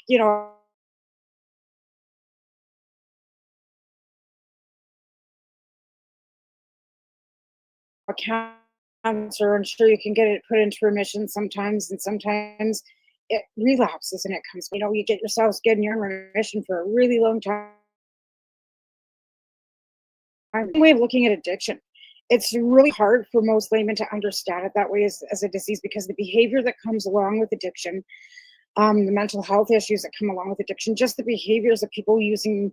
cancer, and sure, you can get it put into remission sometimes, and sometimes it relapses and it comes, you get yourselves getting your remission for a really long time, way of looking at addiction. It's really hard for most laymen to understand it that way as a disease, because the behavior that comes along with addiction, the mental health issues that come along with addiction, just the behaviors of people using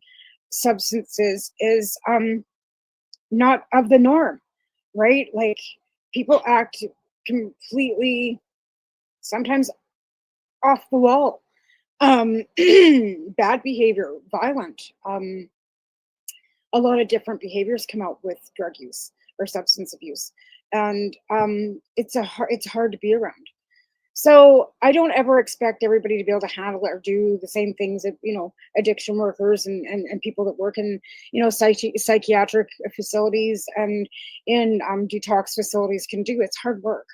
substances is not of the norm, right? Like, people act completely, sometimes off the wall. Bad behavior, violent. A lot of different behaviors come out with drug use or substance abuse, and it's hard to be around. So I don't ever expect everybody to be able to handle or do the same things that, addiction workers and people that work in, psychiatric facilities and in detox facilities can do. It's hard work.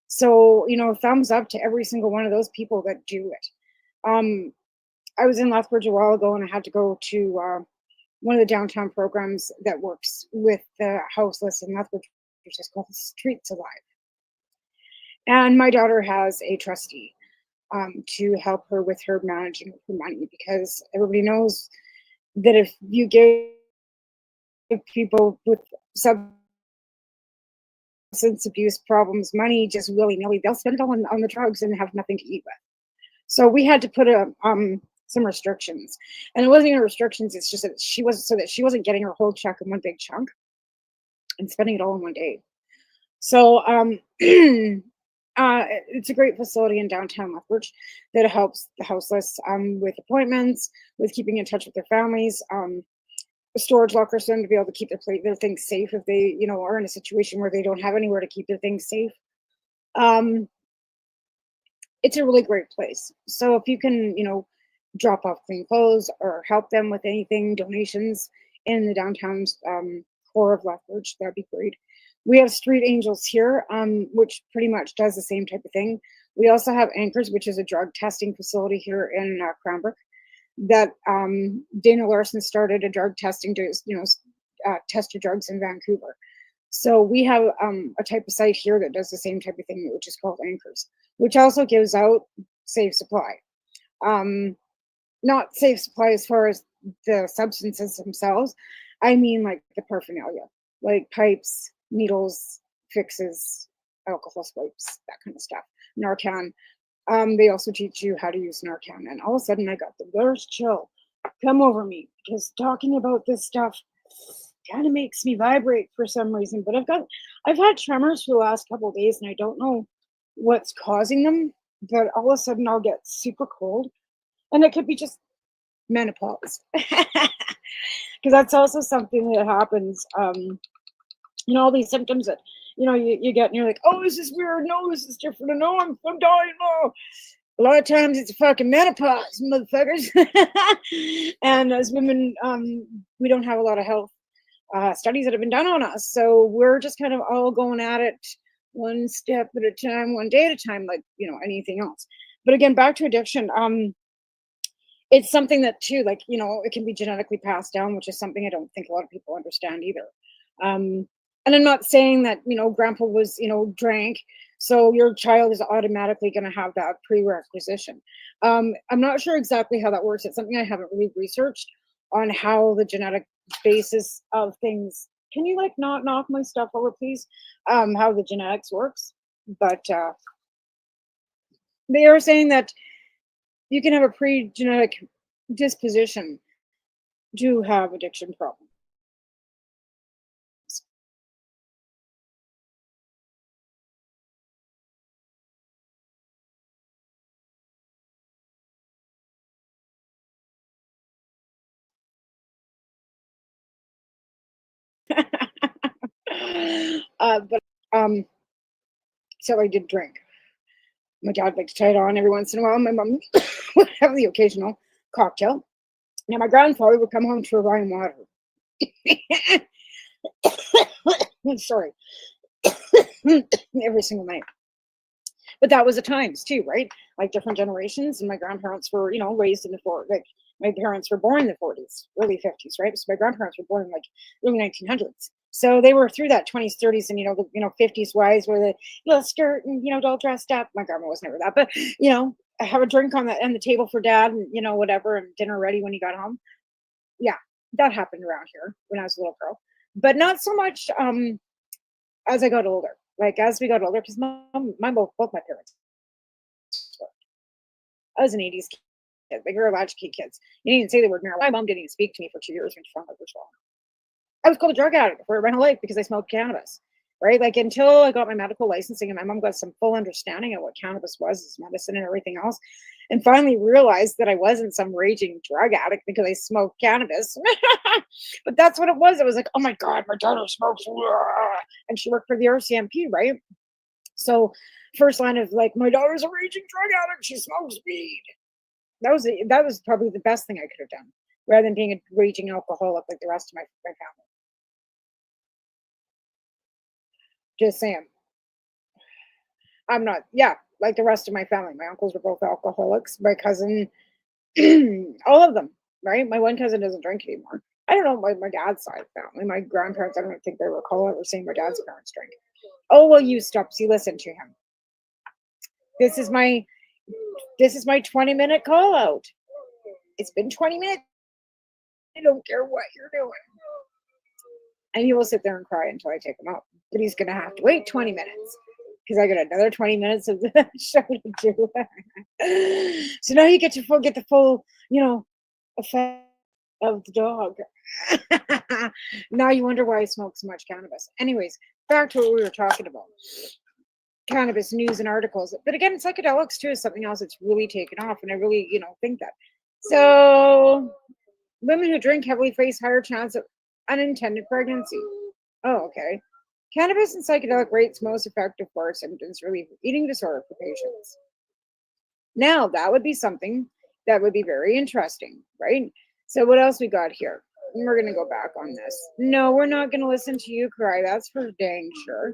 So, thumbs up to every single one of those people that do it. I was in Lethbridge a while ago, and I had to go to one of the downtown programs that works with the houseless in Lethbridge, which is called Streets Alive. And my daughter has a trustee to help her with her managing of her money, because everybody knows that if you give people with substance abuse problems money just willy-nilly, they'll spend it all on the drugs and have nothing to eat with. So we had to put some restrictions, and it wasn't even restrictions. It's just that she wasn't getting her whole check in one big chunk and spending it all in one day. So it's a great facility in downtown Lethbridge that helps the houseless with appointments, with keeping in touch with their families, storage lockers for them to be able to keep their things safe if they, are in a situation where they don't have anywhere to keep their things safe. It's a really great place. So if you can, drop off clean clothes or help them with anything, donations in the downtown core of Lethbridge, that'd be great. We have Street Angels here, which pretty much does the same type of thing. We also have Anchors, which is a drug testing facility here in Cranbrook, that Dana Larson started a drug testing to, test your drugs in Vancouver. So we have a type of site here that does the same type of thing, which is called Anchors, which also gives out safe supply. Not safe supply as far as the substances themselves. I mean, like the paraphernalia, like pipes, needles, fixes, alcohol swipes, that kind of stuff. Narcan. They also teach you how to use Narcan. And all of a sudden I got the worst chill come over me, because talking about this stuff kind of makes me vibrate for some reason. But I've had tremors for the last couple of days, and I don't know what's causing them, but all of a sudden I'll get super cold, and it could be just menopause. Because that's also something that happens. All these symptoms that you get, and you're like, oh, is this weird? No, this is different. No, I'm dying. No. A lot of times it's fucking menopause, motherfuckers. And as women, we don't have a lot of health studies that have been done on us, so we're just kind of all going at it one step at a time, one day at a time, like anything else. But again, back to addiction. It's something that too, like, it can be genetically passed down, which is something I don't think a lot of people understand either. And I'm not saying that, grandpa was, drank, so your child is automatically going to have that prerequisition. I'm not sure exactly how that works. It's something I haven't really researched on how the genetic basis of things. Can you not knock my stuff over, please? How the genetics works. But they are saying that you can have a pre-genetic disposition to have addiction problems. But so I did drink. My dad liked to try it on every once in a while. My mom would have the occasional cocktail. Now my grandfather would come home to a Ryan water. Sorry. Every single night. But that was the times too, right? Like different generations. And my grandparents were, raised in the 40s. Like my parents were born in the 40s, early 50s, right? So my grandparents were born in like early 1900s. So they were through that 20s, 30s, and the 50s wise, where the little skirt and all dressed up. My grandma was never that, but have a drink on the table for dad, and whatever, and dinner ready when he got home. Yeah, that happened around here when I was a little girl. but not so much as I got older. Like as we got older, because both my parents worked. I was an 80s kid. Like we were latchkey kids. You didn't say the word marijuana. My mom didn't even speak to me for 2 years when she found out which one. I was called a drug addict for my whole life because I smoked cannabis. Right? Like until I got my medical licensing and my mom got some full understanding of what cannabis was as medicine and everything else, and finally realized that I wasn't some raging drug addict because I smoked cannabis. But that's what it was. It was like, oh my God, my daughter smokes. And she worked for the RCMP, right? So first line of like, my daughter's a raging drug addict. She smokes weed. That was probably the best thing I could have done, rather than being a raging alcoholic like the rest of my family. Just saying. I'm not, yeah, like the rest of my family. My uncles were both alcoholics. My cousin, all of them, right? My one cousin doesn't drink anymore. I don't know my dad's side of the family. My grandparents, I don't think they recall ever seeing my dad's parents drink. Oh, well, you stop. See, listen to him. This is my 20-minute call out. It's been 20 minutes. I don't care what you're doing. And he will sit there and cry until I take him out. But he's going to have to wait 20 minutes because I got another 20 minutes of the show to do. So now you get the full, effect of the dog. Now you wonder why I smoke so much cannabis. Anyways, back to what we were talking about. Cannabis news and articles. But again, psychedelics too is something else that's really taken off. And I really, think that. So women who drink heavily face higher chance of unintended pregnancy. Oh, okay. Cannabis and psychedelic rates most effective for symptoms relief of eating disorder for patients. Now, that would be something that would be very interesting, right? So what else we got here? We're going to go back on this. No, we're not going to listen to you cry. That's for dang sure.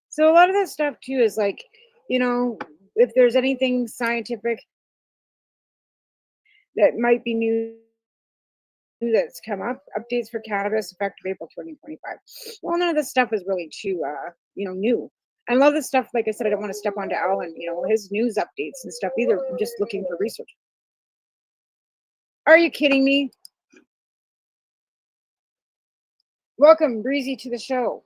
So a lot of that stuff too is like, if there's anything scientific that might be new that's come up, updates for cannabis effective April 2025. Well, none of this stuff is really too, new. I love this stuff. Like I said, I don't want to step onto Alan, his news updates and stuff either. I'm just looking for research. Are you kidding me? Welcome, Breezy, to the show.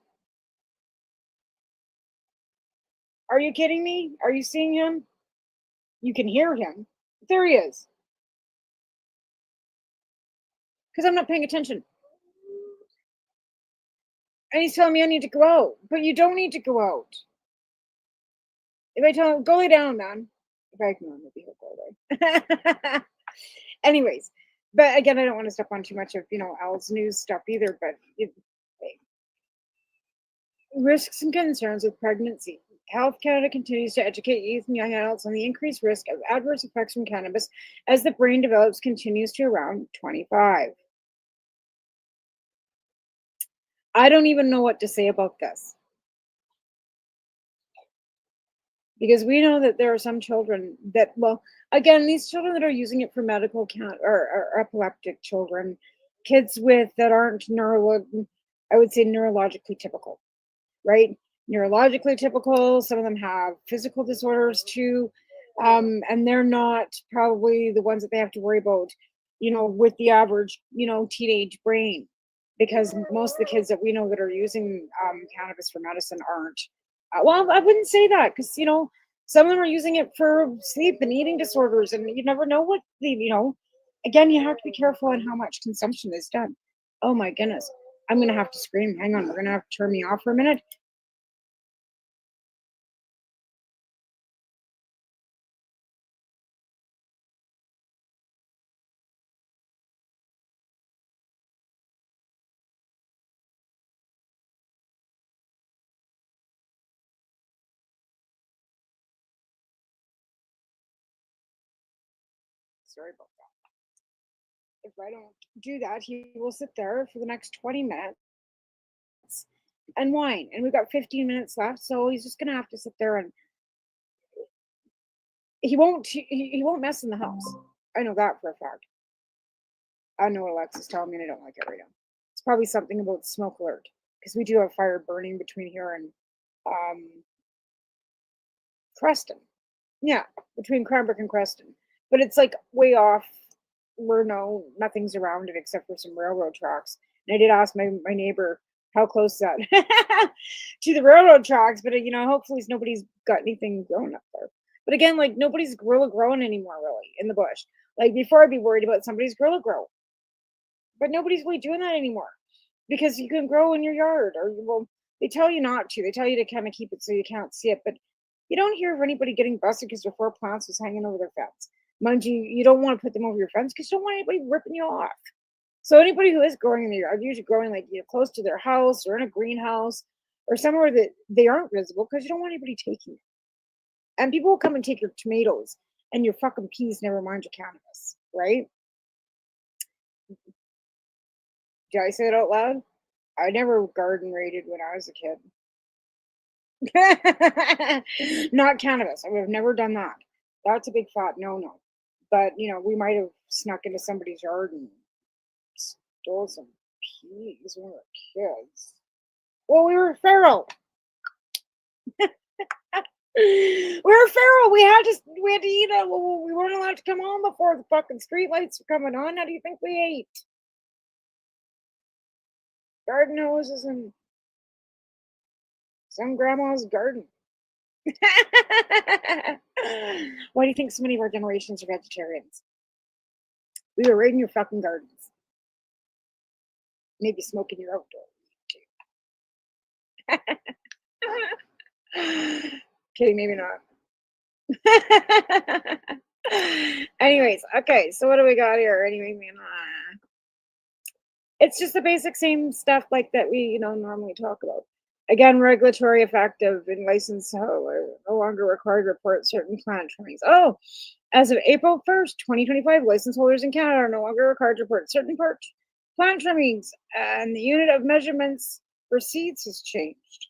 Are you kidding me? Are you seeing him? You can hear him. There he is. Because I'm not paying attention. And he's telling me I need to go out. But you don't need to go out. If I tell him, go lay down, man. If I can maybe he'll go away. Anyways, but again, I don't want to step on too much of, Al's news stuff either, but risks and concerns with pregnancy. Health Canada continues to educate youth and young adults on the increased risk of adverse effects from cannabis as the brain develops continues to around 25. I don't even know what to say about this. Because we know that there are some children that, well, again, these children that are using it for medical or epileptic children, kids that aren't neurologically typical, right? Neurologically typical. Some of them have physical disorders too. And they're not probably the ones that they have to worry about, with the average, teenage brain, because most of the kids that we know that are using cannabis for medicine aren't. Well, I wouldn't say that because, some of them are using it for sleep and eating disorders, and you never know what again, you have to be careful on how much consumption is done. Oh my goodness. I'm going to have to scream. Hang on. We're going to have to turn me off for a minute. Sorry about that. If I don't do that, he will sit there for the next 20 minutes and whine. And we've got 15 minutes left, so he's just gonna have to sit there and he won't mess in the house. I know that for a fact. I know what Alexa's telling me and I don't like it right now. It's probably something about smoke alert because we do have fire burning between here and Creston. Yeah, between Cranbrook and Creston. But it's like way off where nothing's around it except for some railroad tracks. And I did ask my neighbor how close that to the railroad tracks, but hopefully nobody's got anything growing up there. But again, like nobody's gorilla growing anymore, really, in the bush. Like before, I'd be worried about somebody's gorilla grow, but nobody's really doing that anymore because you can grow in your yard, or well, they tell you not to. They tell you to kind of keep it so you can't see it, but you don't hear of anybody getting busted because their 4 plants was hanging over their fence. Mind you, you don't want to put them over your fence because you don't want anybody ripping you off. So anybody who is growing in their yard, usually growing like close to their house or in a greenhouse or somewhere that they aren't visible because you don't want anybody taking it. And people will come and take your tomatoes and your fucking peas, never mind your cannabis, right? Did I say it out loud? I never garden raided when I was a kid. Not cannabis. I would have never done that. That's a big fat no. But we might have snuck into somebody's yard and stole some peas when we were kids. Well, we were feral. We were feral. We had to eat it. We weren't allowed to come home before the fucking street lights were coming on. How do you think we ate? Garden hoses and some grandma's garden. Why do you think so many of our generations are vegetarians? We were raiding your fucking gardens. Maybe smoking your outdoor. Kidding, maybe not. Anyways, okay, so what do we got here? Anyway, it's just the basic same stuff like that we normally talk about. Again, regulatory effective and licensed are no longer required to report certain plant trimmings. Oh, as of April 1st, 2025, license holders in Canada are no longer required to report certain plant trimmings, and the unit of measurements for seeds has changed.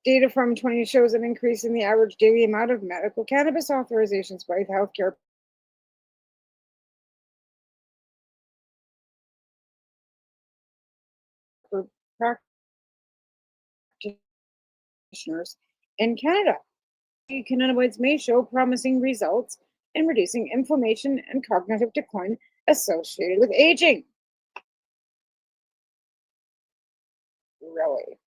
Data from 20 shows an increase in the average daily amount of medical cannabis authorizations by healthcare practitioners in Canada. Cannabinoids may show promising results in reducing inflammation and cognitive decline associated with aging. Really?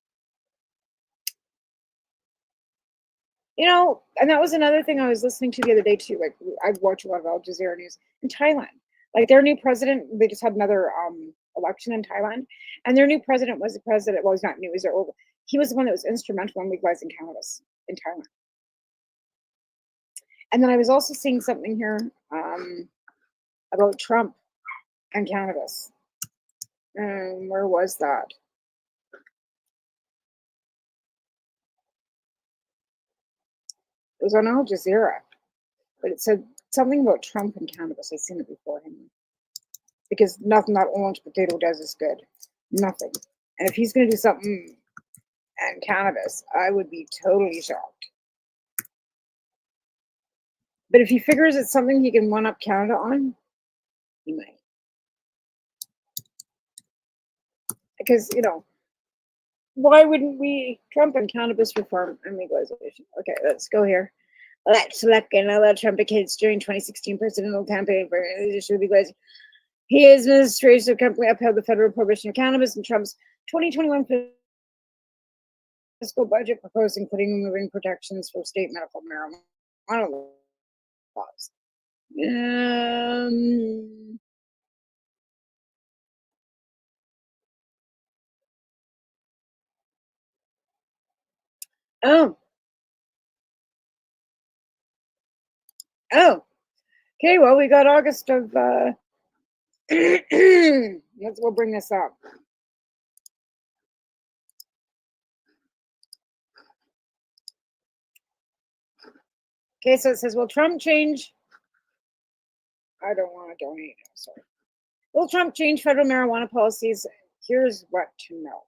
And that was another thing I was listening to the other day too. Like I watch a lot of Al Jazeera news in Thailand. Like their new president, they just had another election in Thailand, and their new president was the president. Well, he's not new; he's their old. He was the one that was instrumental in legalizing cannabis in Thailand. And then I was also seeing something here about Trump and cannabis. Where was that? It was on Al Jazeera, but it said something about Trump and cannabis. I've seen it before him. Because nothing that orange potato does is good. Nothing. And if he's going to do something and cannabis, I would be totally shocked. But if he figures it's something he can one-up Canada on, he might. Because, why wouldn't we Trump and cannabis reform and legalization? Okay, let's go here. Let's look at another Trump kids during 2016 presidential campaign for legalization. His administration company upheld the federal prohibition of cannabis, and Trump's 2021 fiscal budget proposed including removing protections for state medical marijuana laws. Oh. Okay, well, we got August of we'll bring this up. Okay, so it says, will Trump change? I don't want to donate. Sorry. Will Trump change federal marijuana policies? Here's what to know.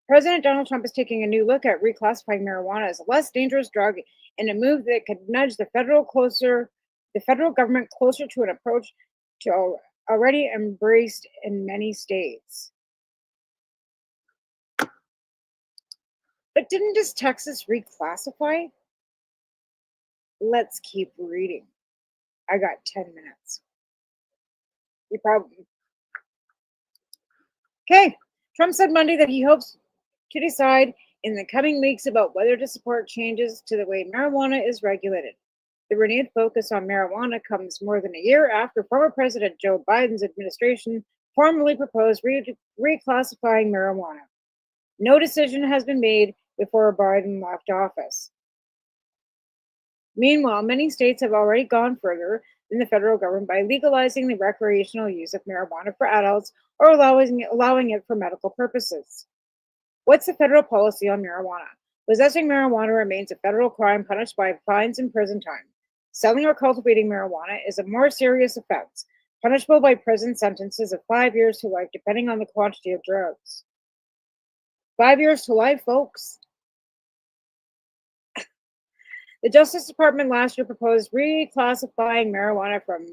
President Donald Trump is taking a new look at reclassifying marijuana as a less dangerous drug in a move that could nudge the federal government closer to an approach to already embraced in many states. But didn't just Texas reclassify? Let's keep reading. I got 10 minutes. You probably. Okay. Trump said Monday that he hopes to decide in the coming weeks about whether to support changes to the way marijuana is regulated. The renewed focus on marijuana comes more than a year after former President Joe Biden's administration formally proposed reclassifying marijuana. No decision has been made before Biden left office. Meanwhile, many states have already gone further than the federal government by legalizing the recreational use of marijuana for adults or allowing it for medical purposes. What's the federal policy on marijuana? Possessing marijuana remains a federal crime punished by fines and prison time. Selling or cultivating marijuana is a more serious offense, punishable by prison sentences of 5 years to life, depending on the quantity of drugs. 5 years to life, folks. The Justice Department last year proposed reclassifying marijuana from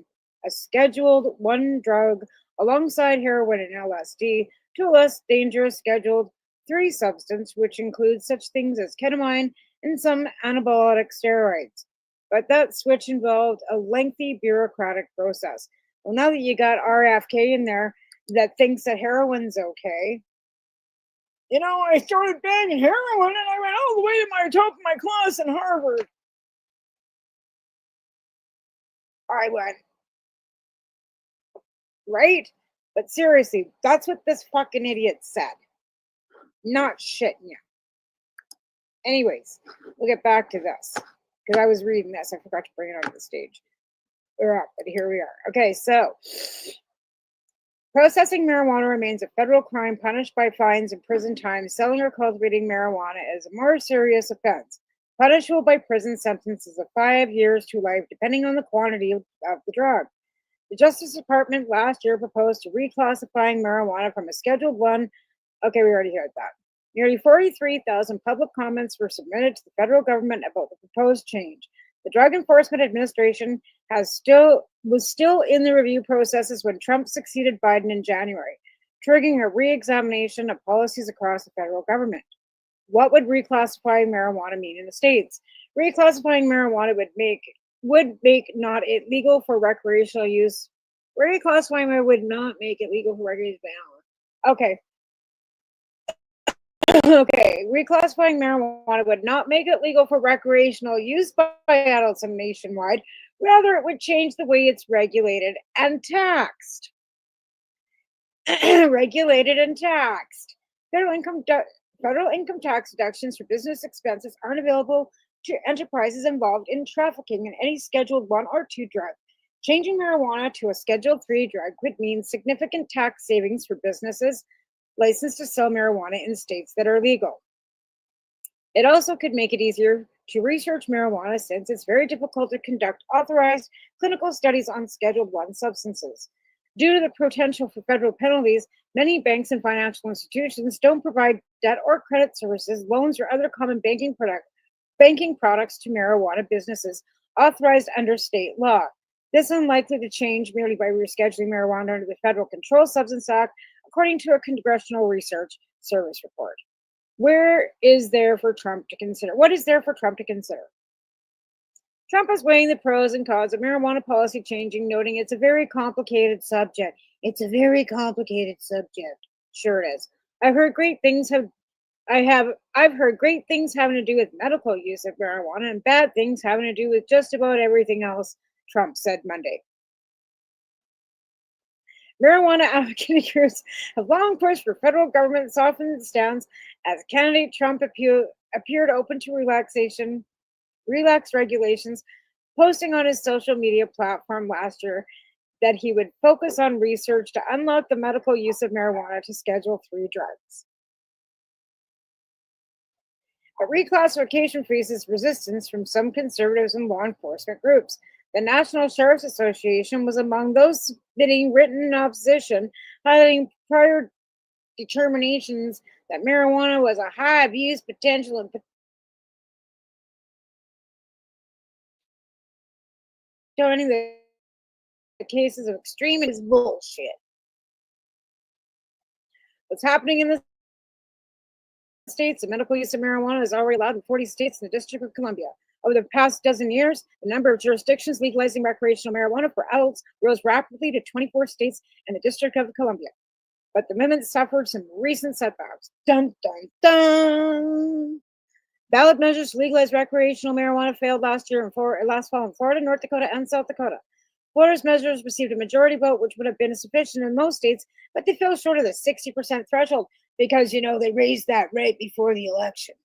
a Scheduled 1 drug alongside heroin and LSD to a less dangerous Scheduled 3 substance, which includes such things as ketamine and some anabolic steroids. But that switch involved a lengthy bureaucratic process. Well, now that you got RFK in there that thinks that heroin's okay, you know, I started banging heroin and I went all the way to my top of my class in Harvard. I went, right? But seriously, that's what this fucking idiot said. Not shitting you. Anyways, we'll get back to this. Because I was reading this. I forgot to bring it onto the stage. We're up, but here we are. Okay, so processing marijuana remains a federal crime punished by fines and prison time. Selling or cultivating marijuana is a more serious offense, punishable by prison sentences of 5 years to life, depending on the quantity of the drug. The Justice Department last year proposed to reclassifying marijuana from a Scheduled 1. Okay, we already heard that. Nearly 43,000 public comments were submitted to the federal government about the proposed change. The Drug Enforcement Administration was still in the review processes when Trump succeeded Biden in January, triggering a re-examination of policies across the federal government. What would reclassifying marijuana mean in the states? Reclassifying marijuana would make not it legal for recreational use. Reclassifying would not make it legal for recreational use. Okay. Okay, reclassifying marijuana would not make it legal for recreational use by adults nationwide. Rather, it would change the way it's regulated and taxed. Regulated and taxed. Federal income tax deductions for business expenses aren't available to enterprises involved in trafficking in any Scheduled 1 or 2 drug. Changing marijuana to a Scheduled 3 drug would mean significant tax savings for businesses licensed to sell marijuana in states that are legal. It also could make it easier to research marijuana since it's very difficult to conduct authorized clinical studies on Scheduled 1 substances. Due to the potential for federal penalties, many banks and financial institutions don't provide debt or credit services, loans, or other common banking products to marijuana businesses authorized under state law. This is unlikely to change merely by rescheduling marijuana under the Federal Controlled Substance Act, according to a Congressional Research Service report. What is there for Trump to consider? Trump is weighing the pros and cons of marijuana policy changing, noting it's a very complicated subject. It's a very complicated subject. Sure it is. I've heard great things having to do with medical use of marijuana and bad things having to do with just about everything else, Trump said Monday. Marijuana advocate groups have long pushed for federal government to soften its stance as candidate Trump appeared open to relaxed regulations, posting on his social media platform last year that he would focus on research to unlock the medical use of marijuana to Schedule 3 drugs. But reclassification faces resistance from some conservatives and law enforcement groups. The National Sheriff's Association was among those submitting written opposition, highlighting prior determinations that marijuana was a high abuse potential and joining the cases of extreme is bullshit. What's happening in the states, the medical use of marijuana is already allowed in 40 states and the District of Columbia. Over the past dozen years, the number of jurisdictions legalizing recreational marijuana for adults rose rapidly to 24 states and the District of Columbia. But the amendment suffered some recent setbacks. Dun, dun, dun. Ballot measures to legalize recreational marijuana failed last fall in Florida, North Dakota, and South Dakota. Florida's measures received a majority vote, which would have been sufficient in most states, but they fell short of the 60% threshold because, they raised that right before the election.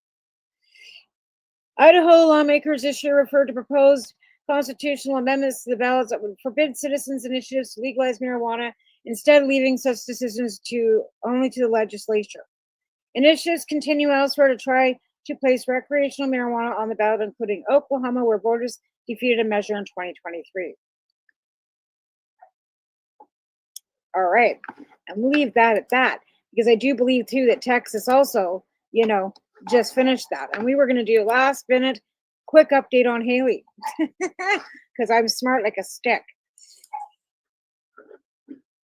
Idaho lawmakers this year referred to proposed constitutional amendments to the ballots that would forbid citizens' initiatives to legalize marijuana, instead leaving such decisions only to the legislature. Initiatives continue elsewhere to try to place recreational marijuana on the ballot, including Oklahoma, where voters defeated a measure in 2023. All right, and we'll leave that at that, because I do believe too that Texas also, just finished that. And we were going to do a last minute quick update on Haley because I'm smart like a stick.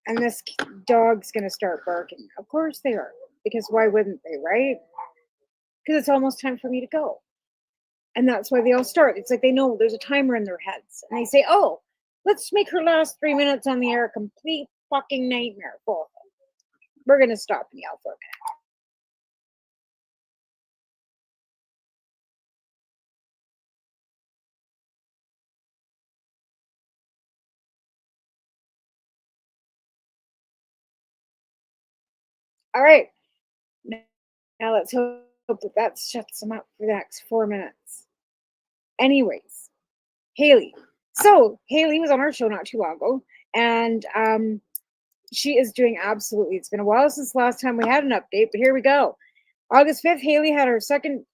And this dog's going to start barking. Of course they are, because why wouldn't they, right? Because it's almost time for me to go. And that's why they all start. It's like they know there's a timer in their heads. And they say, oh, let's make her last 3 minutes on the air a complete fucking nightmare for them. We're going to stop and yell for a minute. All right. Now let's hope that shuts them up for the next 4 minutes. Anyways, Haley. So Haley was on our show not too long ago, and she is doing absolutely. It's been a while since the last time we had an update, but here we go. August 5th, Haley had her second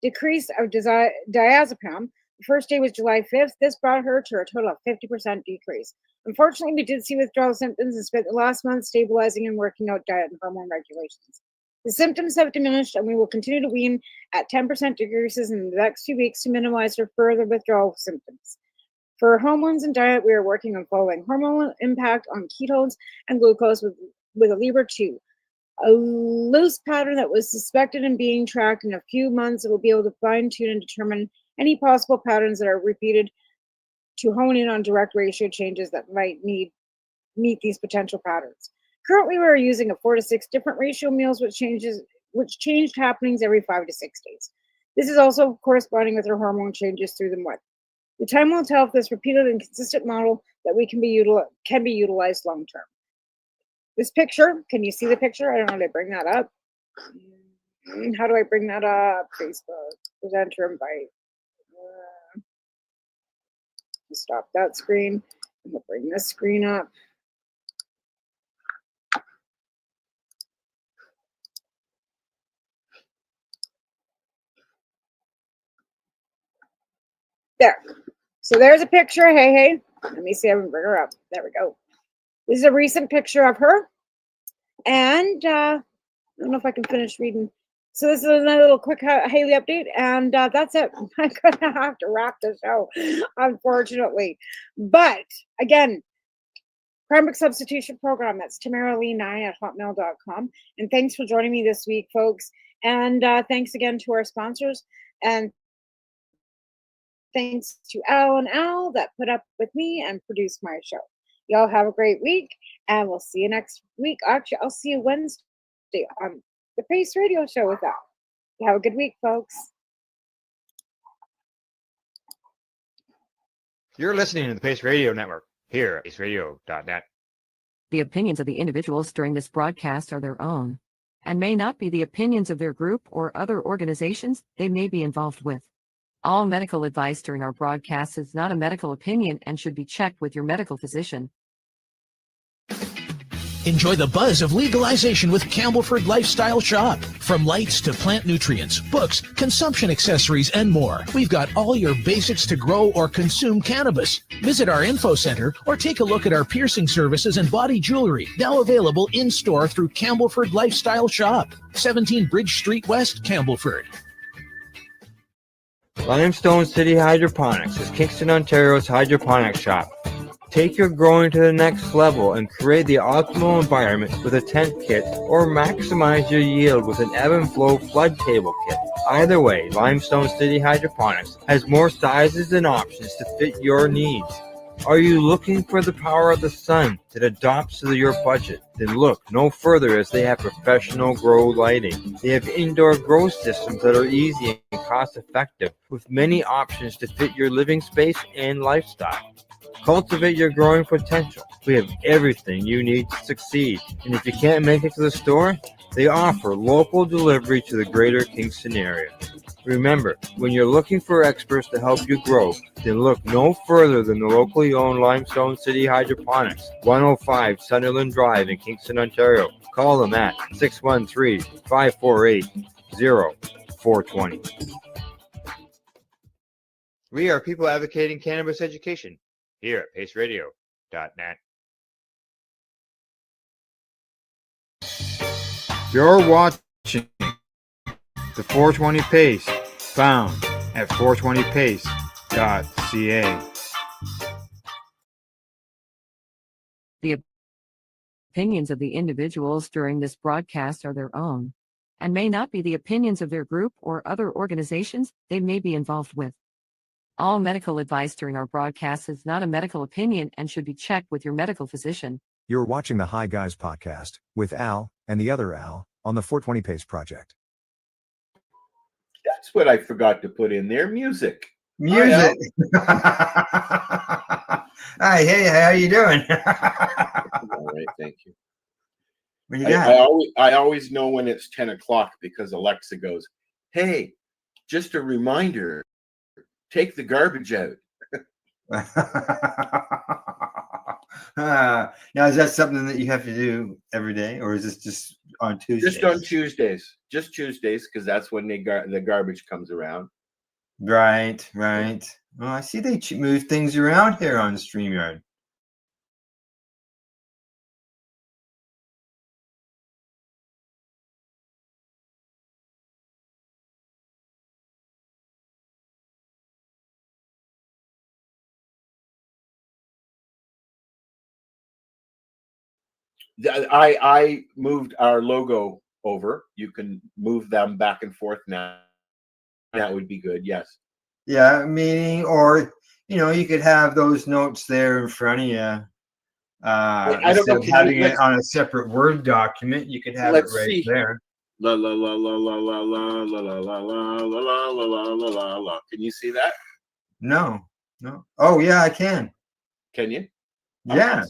decrease of diazepam. The first day was July 5th. This brought her to a total of 50% decrease. Unfortunately, we did see withdrawal symptoms and spent the last month stabilizing and working out diet and hormone regulations. The symptoms have diminished, and we will continue to wean at 10% decreases in the next few weeks to minimize her further withdrawal symptoms. For hormones and diet, we are working on following hormonal impact on ketones and glucose with a Libra 2. A loose pattern that was suspected in being tracked in a few months. It will be able to fine-tune and determine any possible patterns that are repeated to hone in on direct ratio changes that might meet these potential patterns. Currently, we are using a 4 to 6 different ratio meals, which changed happenings every 5 to 6 days. This is also corresponding with our hormone changes through the month. The time will tell if this repeated and consistent model that we can be utilized long term. This picture, can you see the picture? I don't know how to bring that up. How do I bring that up? Facebook, presenter invite. Stop that screen. I'm gonna bring this screen up. There. So there's a picture. Hey. Let me see if I can bring her up. There we go. This is a recent picture of her. And I don't know if I can finish reading. So this is another little quick Haley update. And that's it. I'm going to have to wrap the show, unfortunately. But again, Cranbrook Substitution Program. That's TamaraLee9@hotmail.com. And thanks for joining me this week, folks. And thanks again to our sponsors. And thanks to Al and Al that put up with me and produced my show. Y'all have a great week, and we'll see you next week. Actually, I'll see you Wednesday on the Pace Radio Show with Al. Have a good week, folks. You're listening to the Pace Radio Network here at paceradio.net. The opinions of the individuals during this broadcast are their own and may not be the opinions of their group or other organizations they may be involved with. All medical advice during our broadcast is not a medical opinion and should be checked with your medical physician. Enjoy the buzz of legalization with Campbellford Lifestyle Shop. From lights to plant nutrients, books, consumption accessories, and more, we've got all your basics to grow or consume cannabis. Visit our info center or take a look at our piercing services and body jewelry, now available in-store through Campbellford Lifestyle Shop, 17 Bridge Street West, Campbellford. Limestone City Hydroponics is Kingston, Ontario's hydroponics shop. Take your growing to the next level and create the optimal environment with a tent kit or maximize your yield with an ebb and flow flood table kit. Either way, Limestone City Hydroponics has more sizes and options to fit your needs. Are you looking for the power of the sun that adapts to your budget? Then look no further, as they have professional grow lighting. They have indoor grow systems that are easy and cost effective, with many options to fit your living space and lifestyle. Cultivate your growing potential. We have everything you need to succeed. And if you can't make it to the store, they offer local delivery to the greater Kingston area. Remember, when you're looking for experts to help you grow, then look no further than the locally owned Limestone City Hydroponics, 105 Sunderland Drive in Kingston, Ontario. Call them at 613-548-0420. We are people advocating cannabis education here at paceradio.net. You're watching the 420 Pace, found at 420pace.ca. The opinions of the individuals during this broadcast are their own and may not be the opinions of their group or other organizations they may be involved with. All medical advice during our broadcast is not a medical opinion and should be checked with your medical physician. You're watching the Hi Guys podcast with Al and the other Al on the 420 Pace Project. That's what I forgot to put in there. Music. Music. Hi, hey, how you doing? All right, thank you. What you got? I always know when it's 10 o'clock because Alexa goes, "Hey, just a reminder, take the garbage out." Now, is that something that you have to do every day, or is this just on Tuesdays? Just on Tuesdays. Just Tuesdays, because that's when the garbage comes around. Right. Well, I see they move things around here on StreamYard. I moved our logo over. You can move them back and forth now. That would be good. Yes. Yeah, meaning, or you could have those notes there in front of you. Instead of having it on a separate Word document, you could have it right there. La la la la la la la la la la la la la la la la. Can you see that? No. Oh yeah, I can. Can you? Yeah.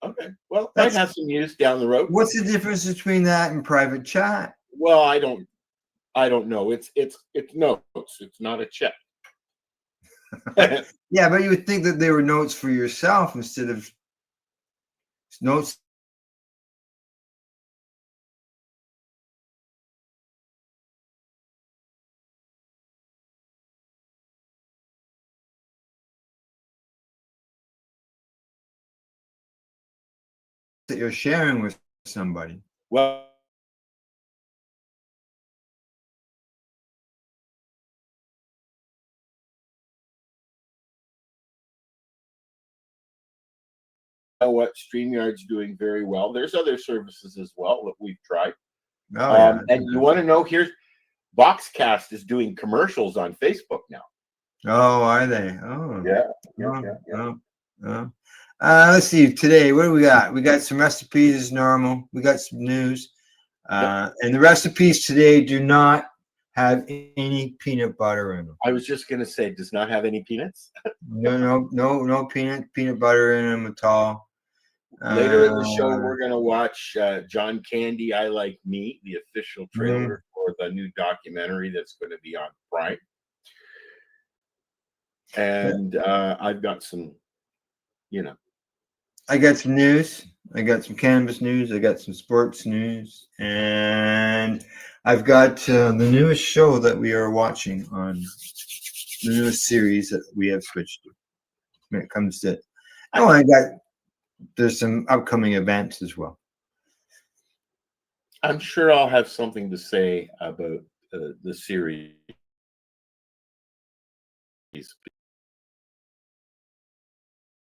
Okay. Well, might have some use down the road. What's the difference between that and private chat? Well, I don't know. It's notes. It's not a check. Yeah, but you would think that they were notes for yourself instead of notes. That you're sharing with somebody. Well, what StreamYard's doing very well. There's other services as well that we've tried. Oh, yeah. And you want to know, here's Boxcast is doing commercials on Facebook now. Oh, are they? Oh, yeah. Let's see. Today, what do we got? We got some recipes as normal. We got some news. And the recipes today do not have any peanut butter in them. I was just going to say, does not have any peanuts? No peanut butter in them at all. Later in the show, we're going to watch John Candy, I Like Me, the official trailer for the new documentary that's going to be on Prime. And I've got some, I got some news. I got some cannabis news. I got some sports news. And I've got the newest show that we are watching on the newest series that we have switched to when it comes to. There's some upcoming events as well. I'm sure I'll have something to say about the series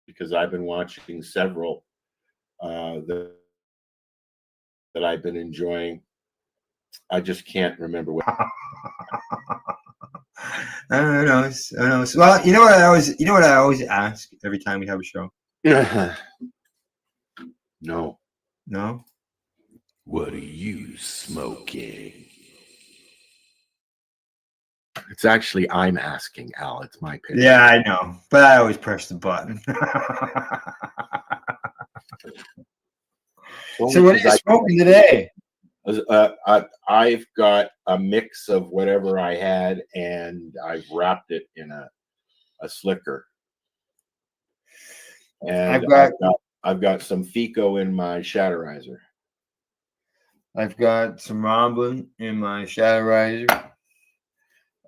because I've been watching several that I've been enjoying. I just can't remember what. I don't know. I don't know. Well, you know what I always ask every time we have a show. No. No. What are you smoking? It's actually I'm asking, Al. It's my pick. Yeah, I know, but I always press the button. So what are you smoking today? I've got a mix of whatever I had, and I've wrapped it in a slicker. And I've got some Fico in my Shatterizer. I've got some Romblin in my Shatterizer.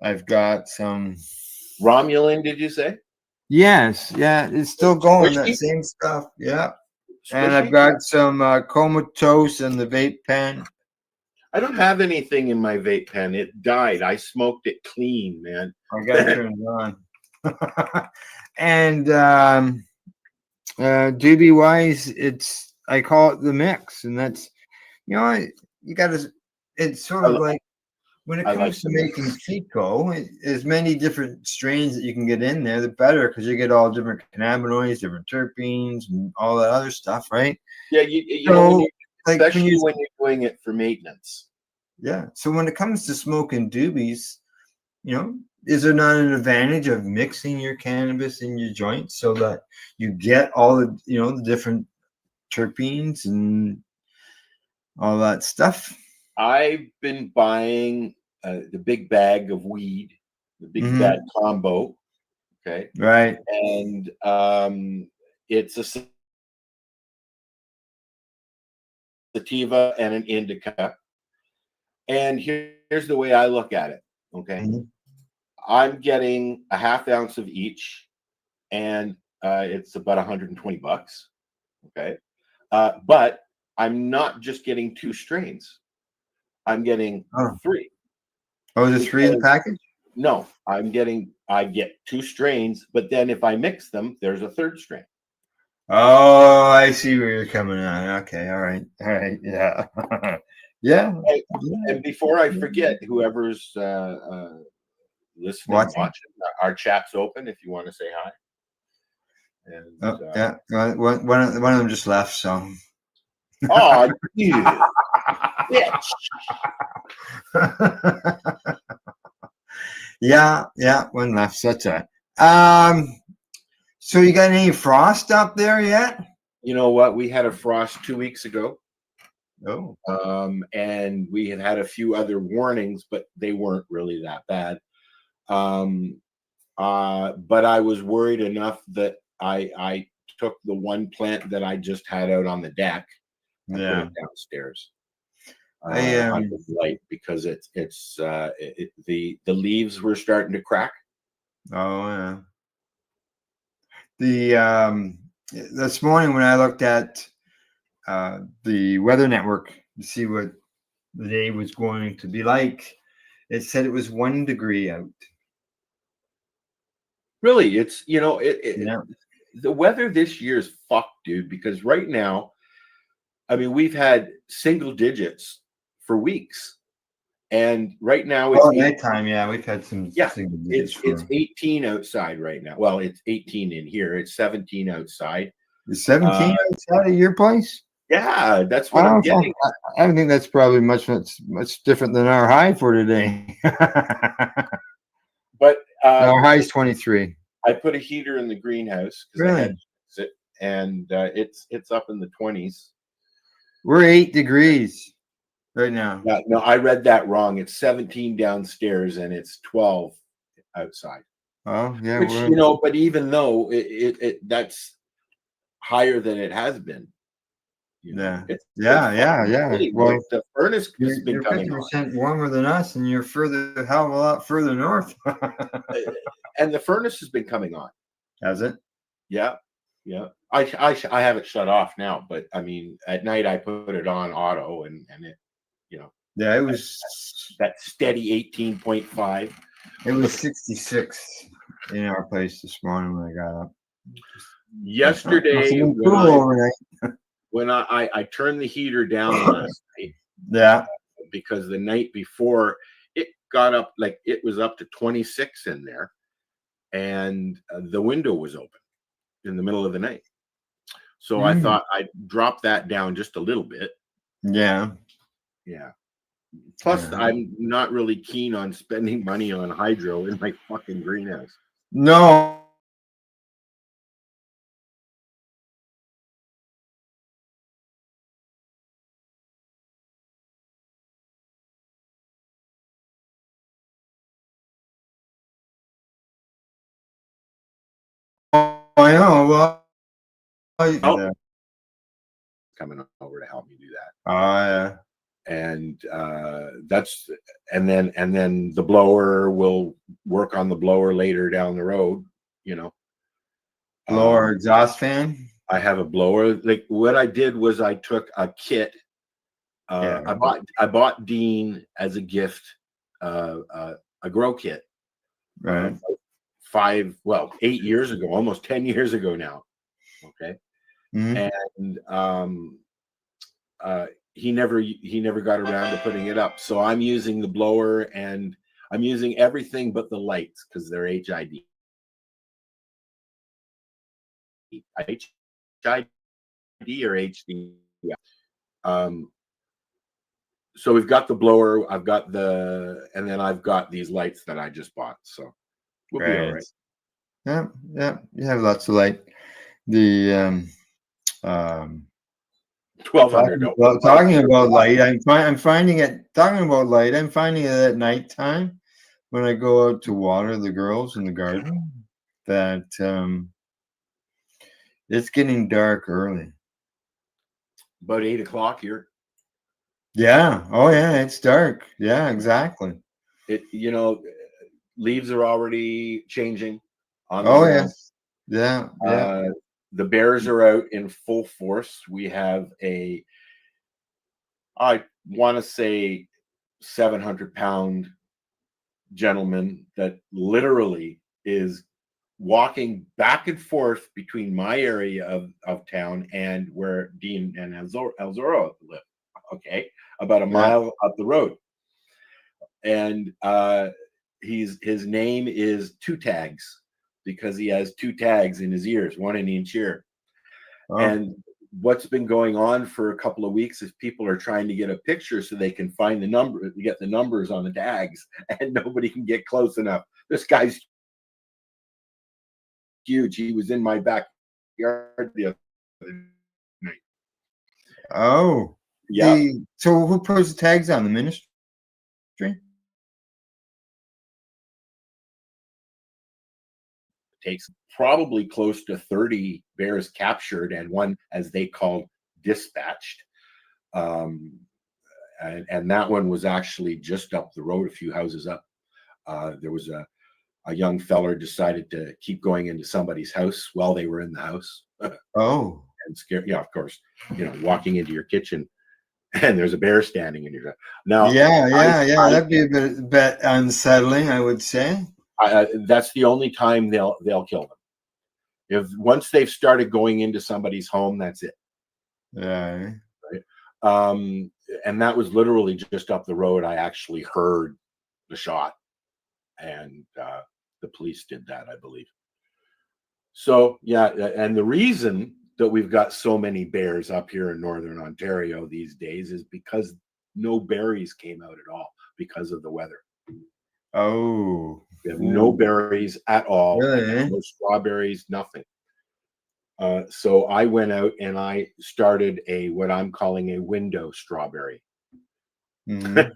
I've got some Romulan, did you say? Yes, yeah, it's still going. Squishy? That same stuff, yeah. Squishy? And I've got some comatose in the vape pen. I don't have anything in my vape pen. It died. I smoked it clean, man. I got to turn it on. And doobie wise, I call it the mix, and that's you got to. It's sort of like when it comes to making Fico, as many different strains that you can get in there, the better, because you get all different cannabinoids, different terpenes, and all that other stuff, right? Yeah, especially when you're doing it for maintenance. Yeah. So when it comes to smoking doobies, is there not an advantage of mixing your cannabis in your joints so that you get all the, the different terpenes and all that stuff? I've been buying the big bag of weed, the big bag combo. Okay. Right. And it's a sativa and an indica. And here's the way I look at it. Okay. I'm getting a half ounce of each, and it's about $120. Okay. But I'm not just getting 2 strains. I'm getting 3. Oh, is it 3 in the package? No, I get 2 strains, but then if I mix them, there's a 3rd strain. Oh, I see where you're coming on. Okay, all right, yeah, yeah. And before I forget, whoever's listening, watching, our chat's open if you want to say hi. And, yeah, one of them just left, so. Oh, yeah. Bitch. Yeah, one left. Such a. So you got any frost up there yet? You know what? We had a frost 2 weeks ago. Oh. And we had a few other warnings, but they weren't really that bad. But I was worried enough that I took the one plant that I just had out on the deck and put it downstairs. On the light, because the leaves were starting to crack. Oh yeah. This morning when I looked at the weather network to see what the day was going to be like, it said it was 1 degree out. Really, it's the weather this year is fucked, dude. Because right now, I mean, we've had single digits for weeks, and right now it's nighttime. Yeah, we've had some. Single digits it's 18 outside right now. Well, it's 18 in here. It's 17 outside. Is 17 outside of your place? Yeah, that's what I'm getting. I think that's probably much different than our high for today. But our high is 23. I put a heater in the greenhouse because I had to fix it, and it's up in the 20s. We're 8 degrees right now. Yeah, no, I read that wrong. It's 17 downstairs and it's 12 outside. Oh, yeah. Which, but even though that's higher than it has been. Yeah. Really, well, the furnace has been coming 50% warmer than us, and you're a hell of a lot further north. And the furnace has been coming on. Has it? Yeah. Yeah. I have it shut off now, but I mean, at night I put it on auto and it, Yeah, it was that steady 18.5. It was 66 in our place this morning when I got up. Yesterday, when I turned the heater down last night. Yeah. Because the night before it got up, like it was up to 26 in there, and the window was open in the middle of the night. So I thought I'd drop that down just a little bit. Yeah. Yeah. Plus, I'm not really keen on spending money on hydro in my fucking greenhouse. No. I know. Well, coming over to help me do that. Yeah. And that's and then the blower will work on the blower later down the road, you know. Blower exhaust fan. I have a blower. Like what I did was I took a kit. I bought Dean as a gift a grow kit. Right. 8 years ago, almost 10 years ago now. Okay. And he never got around to putting it up. So I'm using the blower, and I'm using everything but the lights because they're HID. HID or HD. Yeah. So we've got the blower, and then I've got these lights that I just bought. So we'll be all right. Yeah, yeah. You have lots of light. The 1200. Talking about light, I'm finding it. Talking about light, I'm finding it at nighttime when I go out to water the girls in the garden that it's getting dark early. About 8 o'clock here. Yeah. Oh yeah, it's dark. Yeah, exactly. Leaves are already changing on the ground. Yes. Yeah. The bears are out in full force. We have I want to say 700-pound gentleman that literally is walking back and forth between my area of town and where Dean and Elzoro live. Okay, about a mile up the road. And his name is Two Tags because he has 2 tags in his ears, one in each ear. And what's been going on for a couple of weeks is people are trying to get a picture so they can find the number, get the numbers on the tags, and nobody can get close enough. This guy's huge. He was in my backyard the other night. Oh, yeah. So who puts the tags on? The ministry? Takes probably close to 30 bears captured and one, as they called, dispatched. And that one was actually just up the road, a few houses up. There was a young feller decided to keep going into somebody's house while they were in the house. Oh. And scare, yeah, of course, walking into your kitchen and there's a bear standing in your house. Now, that'd be a bit unsettling, I would say. That's the only time they'll kill them. Once they've started going into somebody's home, that's it. Yeah. Right. And that was literally just up the road. I actually heard the shot, and the police did that, I believe. So yeah, and the reason that we've got so many bears up here in Northern Ontario these days is because no berries came out at all because of the weather. Oh. We have no berries at all. Really? No strawberries, nothing. So I went out and I started what I'm calling a window strawberry. Mm-hmm.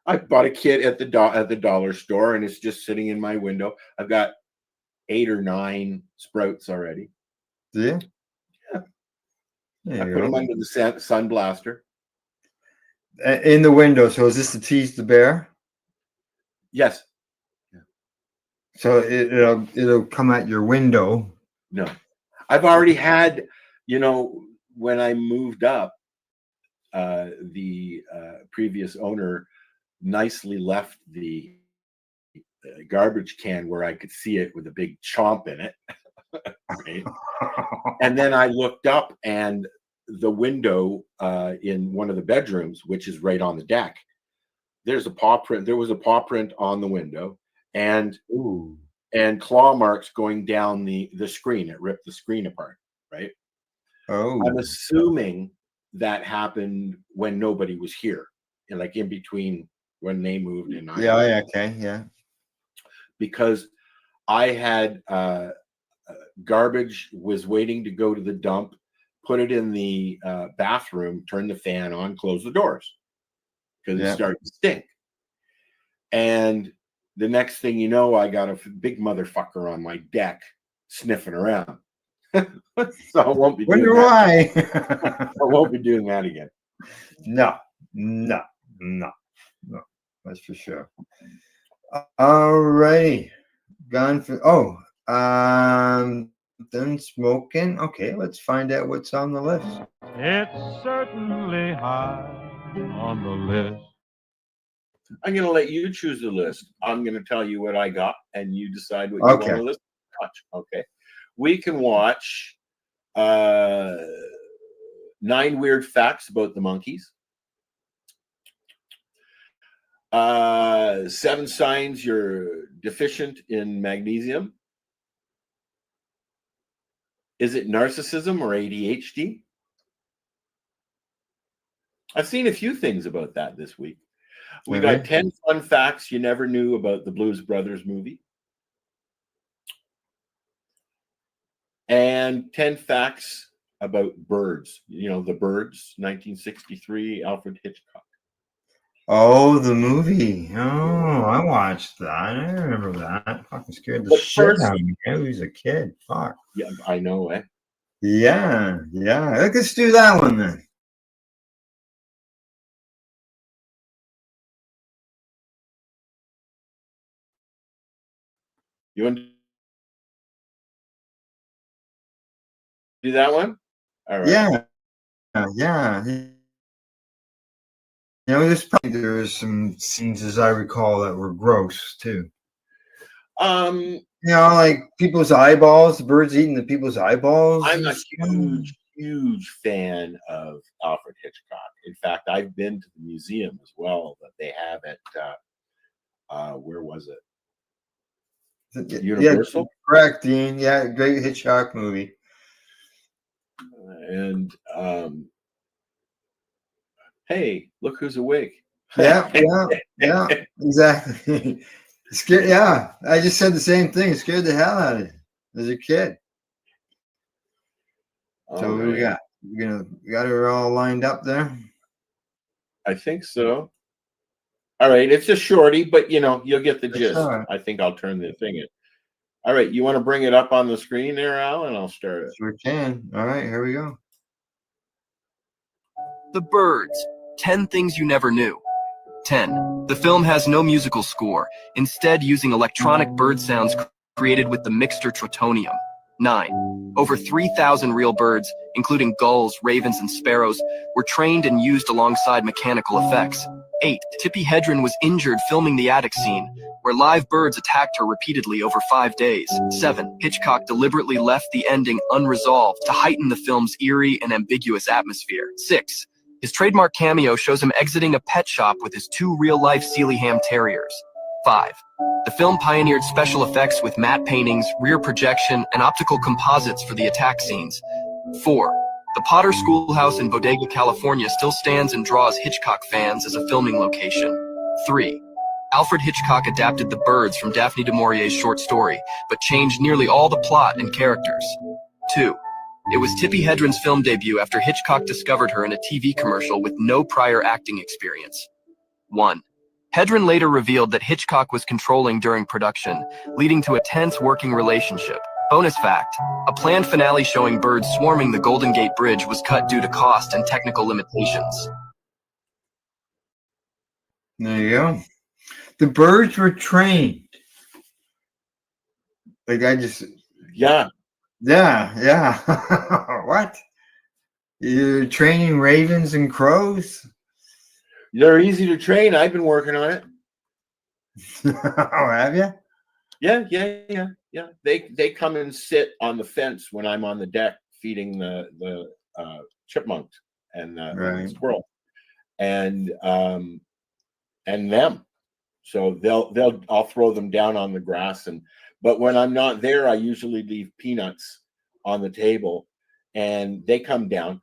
I bought a kit at the dollar store, and it's just sitting in my window. I've got 8 or 9 sprouts already. Yeah. I put them under the sun blaster. In the window. So is this to tease the bear? Yes. Yeah. So it'll come at your window. No, I've already had. When I moved up, the previous owner nicely left the garbage can where I could see it with a big chomp in it. Right? And then I looked up, and the window in one of the bedrooms, which is right on the deck, there's a paw print. There was a paw print on the window, and Ooh. and claw marks going down the screen. It ripped the screen apart, right? Oh. I'm assuming that happened when nobody was here, and like in between when they moved and I Yeah, yeah, okay, yeah. because I had garbage was waiting to go to the dump, put it in the bathroom, turn the fan on, close the doors because it started to stink. And the next thing you know, I got a big motherfucker on my deck sniffing around. So I won't be Wonder doing why. I won't be doing that again. No. That's for sure. All righty. Gone for done smoking. Okay, let's find out what's on the list. It's certainly high on the list. I'm going to let you choose the list. I'm going to tell you what I got, and you decide what you want to list. Watch. Okay. We can watch 9 weird facts about the monkeys. 7 signs you're deficient in magnesium. Is it narcissism or ADHD? I've seen a few things about that this week. We got 10 fun facts you never knew about the Blues Brothers movie. And 10 facts about birds. You know, The Birds, 1963, Alfred Hitchcock. Oh, the movie. Oh, I watched that. I remember that. Fucking scared the shit out of me. I was a kid. Fuck. Yeah, I know, eh? Yeah. Let's do that one then. You want to do that one? All right. Yeah. You know, there was some scenes, as I recall, that were gross too. You know, like people's eyeballs, the birds eating the people's eyeballs. I'm a huge fan of Alfred Hitchcock. In fact, I've been to the museum as well that they have at where was it? Universal. Yeah, correct, Dean. Yeah, great Hitchcock movie. And hey, look who's awake. Yeah, exactly. Yeah, I just said the same thing. It scared the hell out of me as a kid. So what do we got? We got her all lined up there? I think so. All right, it's a shorty, but you know, you'll get the gist. Right. I think I'll turn the thing in. All right, you want to bring it up on the screen there, Al, and I'll start it. Sure can. All right, here we go. The Birds, 10 Things You Never Knew. 10. The film has no musical score, instead using electronic bird sounds created with the mixture trotonium. 9. Over 3,000 real birds, including gulls, ravens, and sparrows, were trained and used alongside mechanical effects. 8. Tippi Hedren was injured filming the attic scene, where live birds attacked her repeatedly over 5 days. 7. Hitchcock deliberately left the ending unresolved to heighten the film's eerie and ambiguous atmosphere. 6. His trademark cameo shows him exiting a pet shop with his 2 real-life Sealyham Terriers. 5. The film pioneered special effects with matte paintings, rear projection, and optical composites for the attack scenes. 4. The Potter Schoolhouse in Bodega, California still stands and draws Hitchcock fans as a filming location. 3. Alfred Hitchcock adapted The Birds from Daphne du Maurier's short story, but changed nearly all the plot and characters. 2. It was Tippi Hedren's film debut after Hitchcock discovered her in a TV commercial with no prior acting experience. 1. Hedren later revealed that Hitchcock was controlling during production, leading to a tense working relationship. Bonus fact, a planned finale showing birds swarming the Golden Gate Bridge was cut due to cost and technical limitations. There you go. The birds were trained. Like I just... Yeah. What? You're training ravens and crows? They're easy to train. I've been working on it. Oh, have you? Yeah. They come and sit on the fence when I'm on the deck feeding the chipmunk and the squirrel, and and them. So I'll throw them down on the grass, but when I'm not there, I usually leave peanuts on the table, and they come down.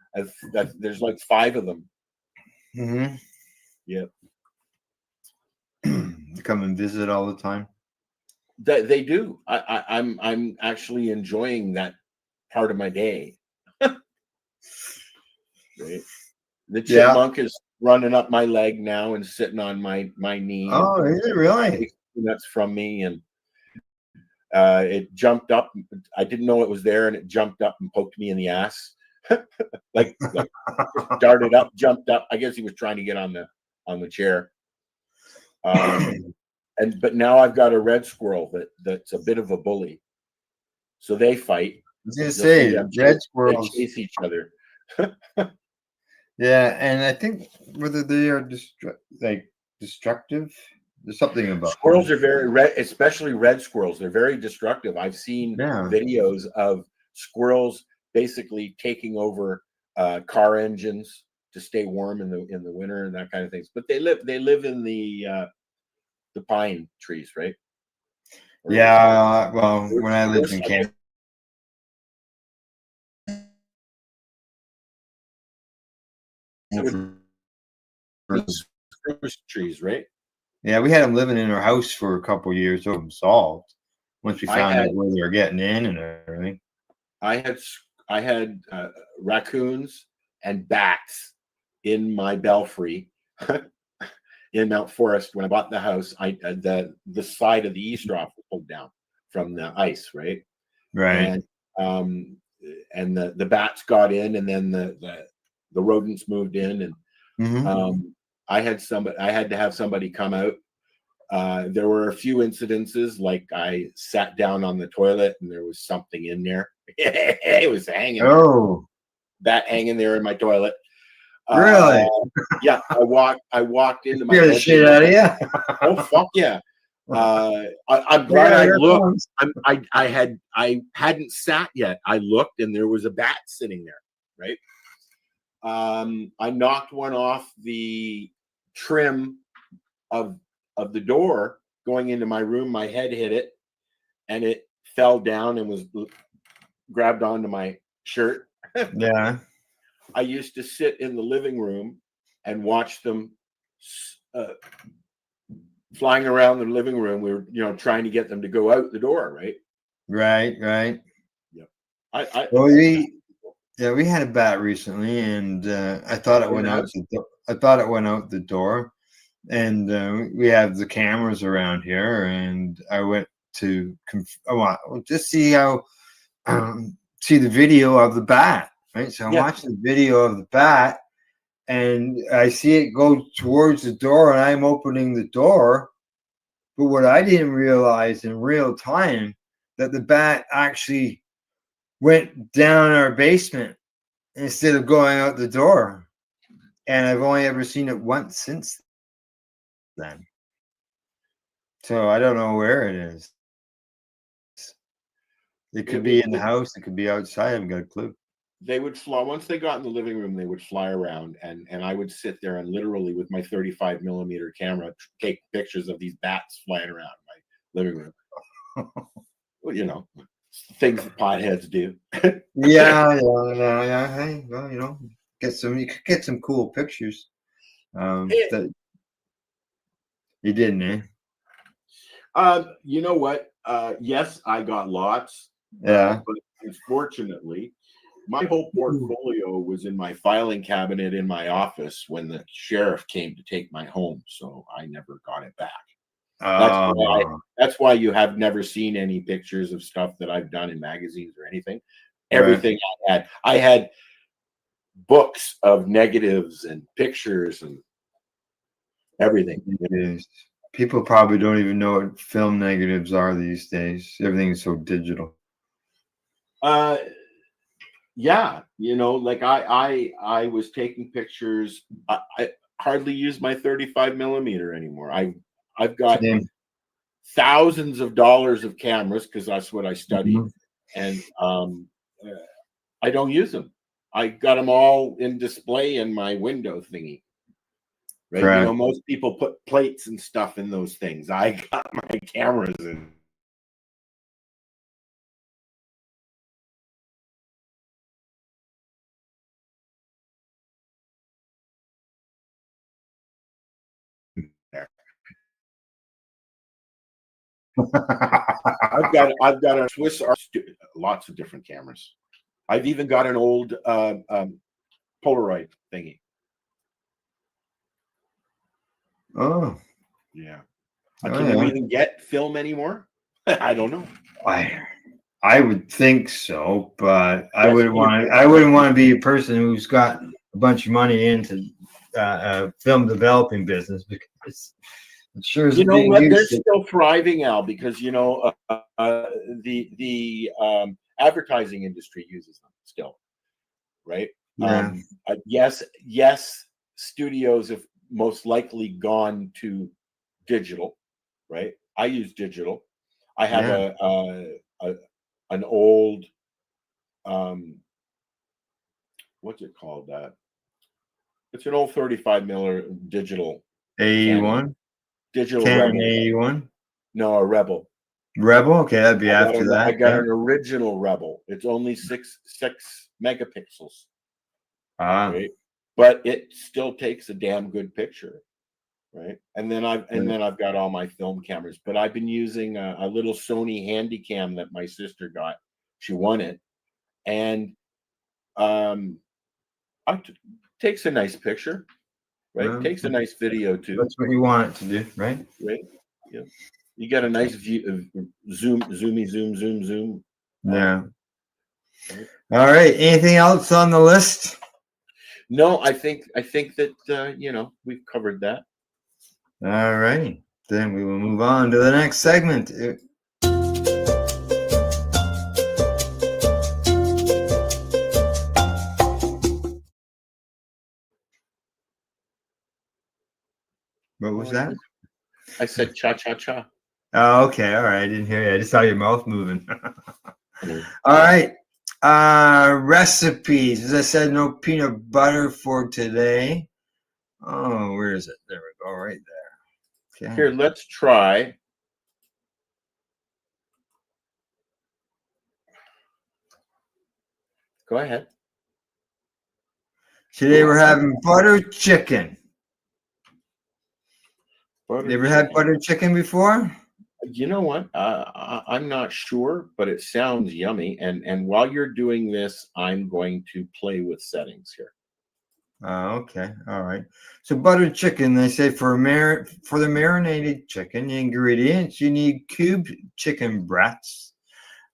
There's like 5 of them. Mm-hmm. Yep. They come and visit all the time. They do. I'm actually enjoying that part of my day. Right. The chipmunk is running up my leg now and sitting on my knee. Oh, is it really? That's from me, and it jumped up. I didn't know it was there, and it jumped up and poked me in the ass. like darted up, jumped up. I guess he was trying to get on the chair. But now I've got a red squirrel that's a bit of a bully. So they fight. I was gonna say red squirrels chase each other. Yeah, and I think whether they are destructive, there's something about squirrels are very red, especially red squirrels. They're very destructive. I've seen videos of squirrels basically taking over car engines to stay warm in the winter and that kind of things. But they live in the pine trees, right? Yeah, well, when I lived in Canada. Spruce trees, right? Yeah, we had them living in our house for a couple of years. So solved once we found out where they were getting in and everything. I had raccoons and bats in my belfry in Mount Forest when I bought the house. The side of the eavesdrop was pulled down from the ice, right? Right. And the bats got in, and then the rodents moved in, and I had to have somebody come out. There were a few incidences, like I sat down on the toilet and there was something in there. It was hanging. Oh, bat hanging there in my toilet. Really? Yeah, I walked into my Scare the shit out of you. Oh fuck yeah! I'm glad I looked. I hadn't sat yet. I looked and there was a bat sitting there. Right. I knocked one off the trim of the door going into my room. My head hit it, and it fell down and was grabbed onto my shirt. Yeah. I used to sit in the living room and watch them flying around the living room. We were, trying to get them to go out the door, right? Right. Yep. We had a bat recently, and I thought it went out. I thought it went out the door, and we have the cameras around here, and I went to just see how see the video of the bat. Right, so I'm watching the video of the bat, and I see it go towards the door, and I'm opening the door. But what I didn't realize in real time, that the bat actually went down our basement instead of going out the door. And I've only ever seen it once since then. So I don't know where it is. It could be in the house. It could be outside. I haven't got a clue. They would fly once they got in the living room. They would fly around, and I would sit there and literally with my 35 millimeter camera take pictures of these bats flying around my living room. Well, things that potheads do. Yeah. Hey, well, you could get some cool pictures. That you didn't, eh? You know what? Yes, I got lots. Yeah. But unfortunately, my whole portfolio was in my filing cabinet in my office when the sheriff came to take my home, so I never got it back. That's why you have never seen any pictures of stuff that I've done in magazines or anything. Everything I had books of negatives and pictures and everything. People probably don't even know what film negatives are these days. Everything is so digital. Yeah, like I was taking pictures. I hardly use my 35 millimeter anymore. I've got thousands of dollars of cameras because that's what I studied, and I don't use them. I got them all in display in my window thingy. right? You Correct. know, most people put plates and stuff in those things. I got my cameras in there. I've got a Swiss lots of different cameras. I've even got an old Polaroid thingy. Oh, yeah. Oh, Can you yeah. even get film anymore? I don't know. I would think so, but I Yes, wouldn't want to. I wouldn't want to be a person who's got a bunch of money into film developing business because it sure You isn't know being what? They're used. still thriving, Al, because you know the advertising industry uses them still, right? Yeah. Yes, studios have most likely gone to digital, right? I use digital. I have an old what's it called? It's an old 35 miller digital Canon. 81, Digital Canon Rebel. 81, No, a Rebel. Rebel. Okay, that'd be after I that. got Yeah. an original Rebel. It's only six megapixels, right? But it still takes a damn good picture, right? And then I've got all my film cameras. But I've been using a little Sony Handycam that my sister got. She won it, and takes a nice picture, right? Well, Takes a nice video too. That's what you want it to do, right? Right. Yeah. You got a nice view of zoom. Yeah. All right. Anything else on the list? No, I think that you know, we've covered that. All righty. Then we will move on to the next segment. What was that? I said cha cha cha. Oh, okay. All right. I didn't hear you. I just saw your mouth moving. All right. Recipes. As I said, no peanut butter for today. Oh, where is it? There we go. Right there. Okay. Here, let's try. Go ahead. Today we're having butter chicken. You ever had butter chicken before? You know what? I'm not sure, but it sounds yummy. And while you're doing this, I'm going to play with settings here. Okay. All right. So butter chicken, they say for the marinated chicken, the ingredients, you need cubed chicken breasts,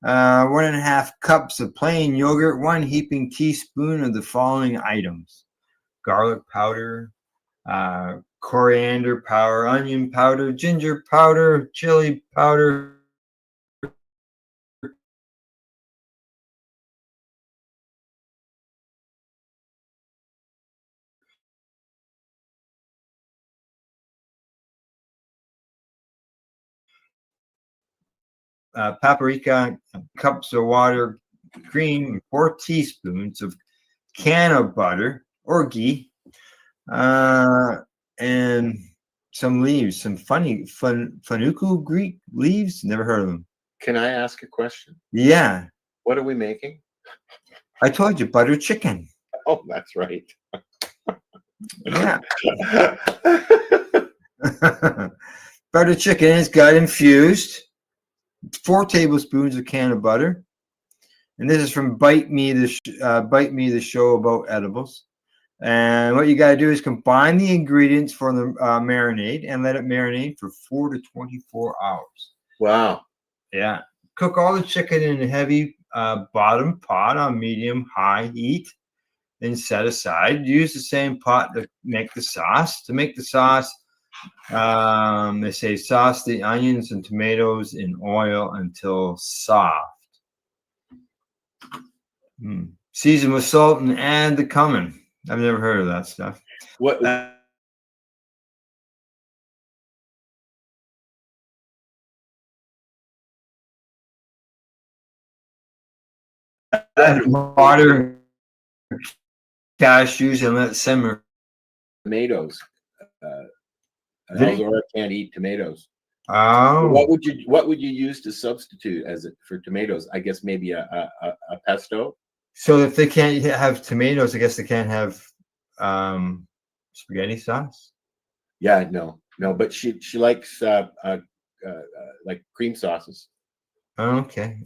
1.5 cups of plain yogurt, 1 heaping teaspoon of the following items: garlic powder, coriander powder, onion powder, ginger powder, chili powder, paprika, cups of water, cream, 4 teaspoons of can of butter or ghee, and some leaves, some Fanuku Greek leaves. Never heard of them. Can I ask a question? Yeah. What are we making? I told you, butter chicken. Oh, that's right. Yeah. Butter chicken is got infused. 4 tablespoons of can of butter. And this is from Bite Me, the show about edibles. And what you got to do is combine the ingredients for the marinade and let it marinate for 4 to 24 hours. Wow. Yeah. Cook all the chicken in a heavy bottom pot on medium-high heat. Then set aside. Use the same pot to make the sauce. To make the sauce, they say sauce the onions and tomatoes in oil until soft. Season with salt and add the cumin. I've never heard of that stuff. What? Add water, cashews, and let it simmer. Tomatoes. Did he? Elzora can't eat tomatoes. Oh, What would you use to substitute as it for tomatoes? I guess maybe a pesto. so if they can't have tomatoes, I guess they can't have spaghetti sauce. Yeah, no, but she likes like cream sauces. Okay,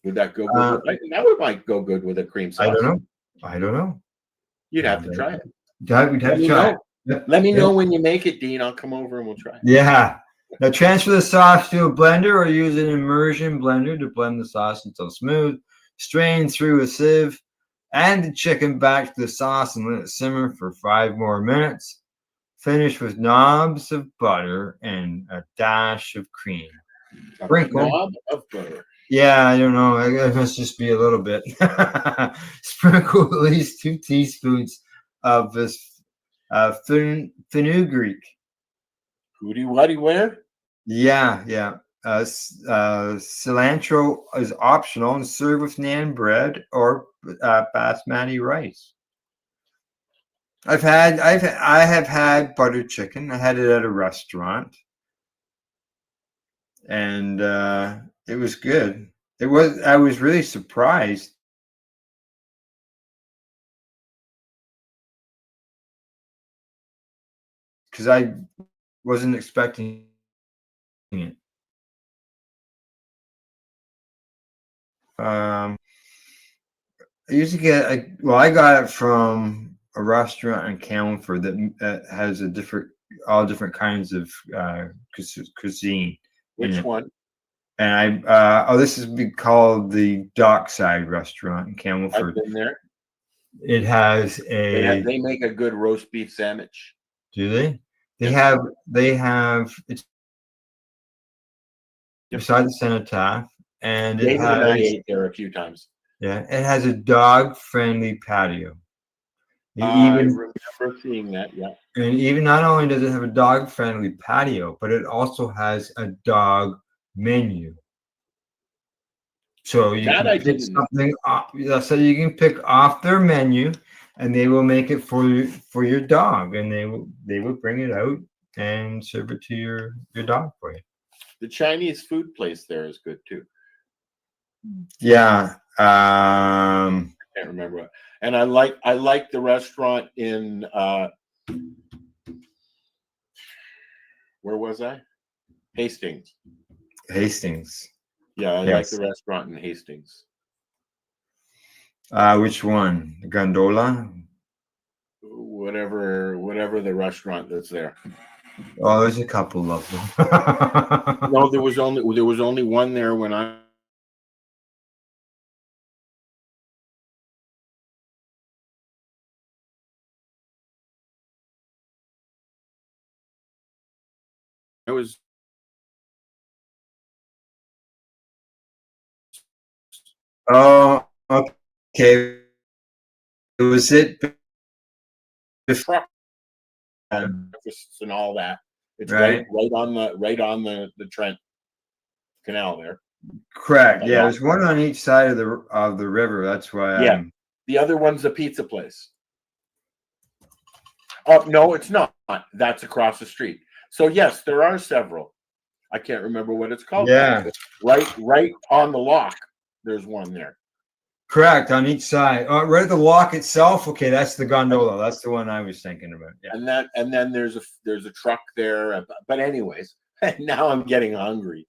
Would that go good? That would might go good with a cream sauce. I don't know. You'd have to try it. We'd have to try it. Let me know when you make it, Dean. I'll come over and we'll try it. Yeah. Now transfer the sauce to a blender or use an immersion blender to blend the sauce until smooth. Strain through a sieve. Add the chicken back to the sauce and let it simmer for 5 more minutes. Finish with knobs of butter and a dash of cream. Sprinkle. Knob of butter. Yeah, I don't know. It must just be a little bit. Sprinkle at least 2 teaspoons of this fenugreek. Where? Yeah. Cilantro is optional and serve with naan bread or basmati rice. I have had buttered chicken. I had it at a restaurant, and it was good. I was really surprised because I wasn't expecting it. I usually I got it from a restaurant in Camelford that has all different kinds of cuisine. Which one? And this is called the Dockside Restaurant in Camelford. I've been there. It has They make a good roast beef sandwich. Do they? They have it's beside the cenotaph, and David and I ate there a few times. Yeah, it has a dog-friendly patio. I remember seeing that. Yeah, and even not only does it have a dog-friendly patio, but it also has a dog menu. So you can pick something off. So you can pick off their menu, and they will make it for your dog, and they will bring it out and serve it to your dog for you. The Chinese food place there is good too. Yeah. I can't remember what. And I like the restaurant in where was I? Hastings. Yeah, I like the restaurant in Hastings. Which one? The Gondola? Whatever the restaurant that's there. Oh, there's a couple of them. No, there was only one there when I. It was. Oh, okay. Was it before and all that? It's right on the Trent Canal there. Correct. Yeah, there's one on each side of the river. That's why. The other one's a pizza place. Oh no, it's not. That's across the street. So yes, there are several. I can't remember what it's called. Yeah. Right on the lock. There's one there. Correct, on each side. Right at the lock itself. Okay, that's the gondola. That's the one I was thinking about. Yeah. And then there's a truck there. But anyways, now I'm getting hungry.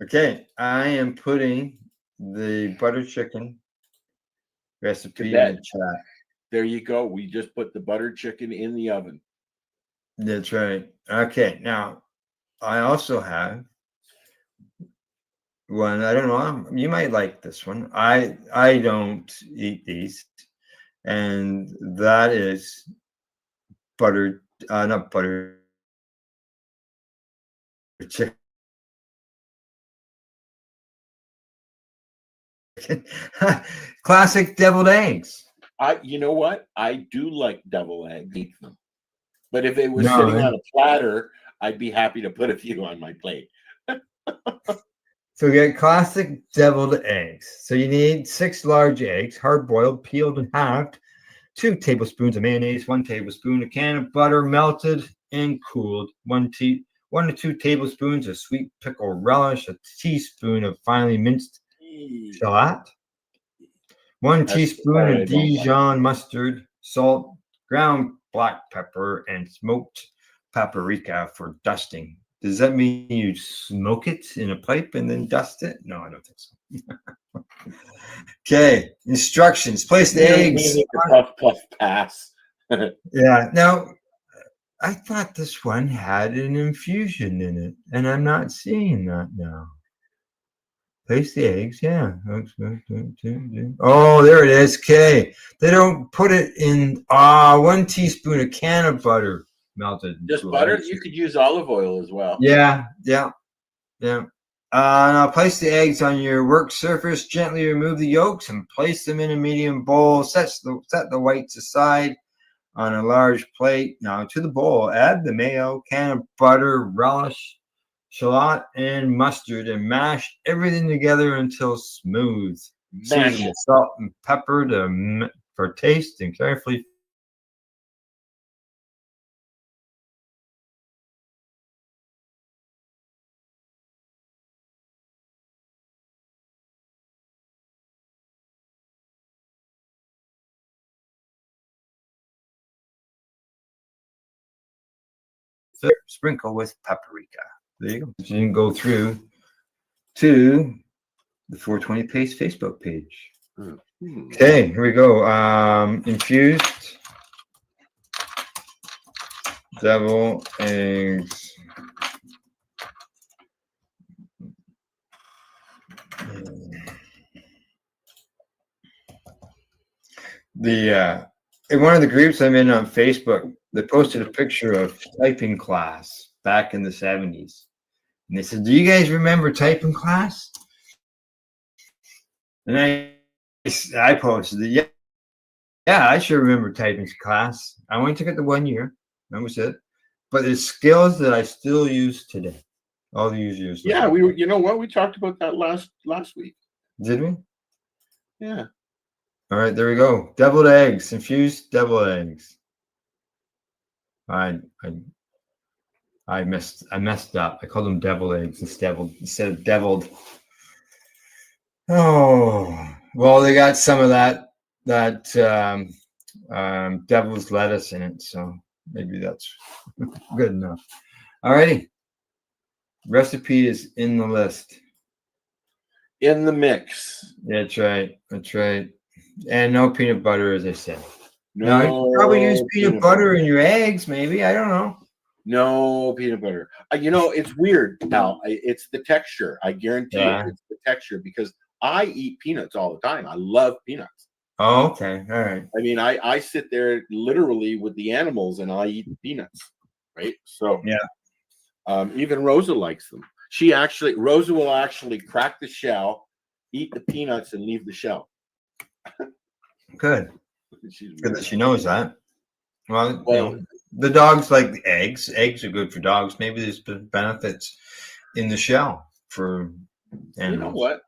Okay, I am putting the butter chicken recipe in the chat. There you go. We just put the buttered chicken in the oven. That's right. Okay, now I also have one. I don't know. You might like this one. I don't eat these, and that is buttered, not butter chicken. Classic deviled eggs. You know what? I do like deviled eggs. Eat them. But if it was sitting on a platter, I'd be happy to put a few on my plate. So we get classic deviled eggs. So you need 6 large eggs, hard boiled, peeled and halved. 2 tablespoons of mayonnaise, 1 tablespoon of can of butter melted and cooled, 1 to 2 tablespoons of sweet pickle relish, a teaspoon of finely minced shallot, 1 teaspoon of Dijon mustard, salt, ground black pepper, and smoked paprika for dusting. Does that mean you smoke it in a pipe and then dust it? No, I don't think so. Okay, instructions. Place the eggs. Puff pass. Yeah. Now, I thought this one had an infusion in it, and I'm not seeing that now. Place the eggs. Yeah. Oh, there it is. Okay. They don't put it in. 1 teaspoon of can of butter melted. Just butter. You could use olive oil as well. Yeah. Now place the eggs on your work surface. Gently remove the yolks and place them in a medium bowl. Set the whites aside on a large plate. Now to the bowl, add the mayo, can of butter, relish, shallot, and mustard, and mash everything together until smooth. Season with salt and pepper for taste, and carefully sprinkle with paprika. There you go. You can go through to the 420 Paste Facebook page. Okay, here we go. Infused devil eggs. In one of the groups I'm in on Facebook, they posted a picture of typing class back in the 70s. And they said, "Do you guys remember typing class?" And I posted it. Yeah, I sure remember typing class. I only took it the 1 year. That was it. But it's skills that I still use today. All these years. Yeah, we were. You know what? We talked about that last week. Did we? Yeah. All right, there we go. Deviled eggs, infused deviled eggs. I messed up. I called them deviled eggs instead of deviled. Oh, well, they got some of that devil's lettuce in it, so maybe that's good enough. All righty. Recipe is in the list. In the mix. That's right. That's right. And no peanut butter, as I said. No, you could probably use peanut butter in your eggs, maybe. I don't know. No peanut butter. It's weird, Al. It's the texture. I guarantee it's the texture because I eat peanuts all the time. I love peanuts. Oh, okay. All right. I mean, I sit there literally with the animals and I eat peanuts, right? So yeah. Even Rosa likes them. Rosa will actually crack the shell, eat the peanuts, and leave the shell. Good. Good that she knows that. Well, the dogs like the eggs. Eggs are good for dogs. Maybe there's benefits in the shell for animals. You know what?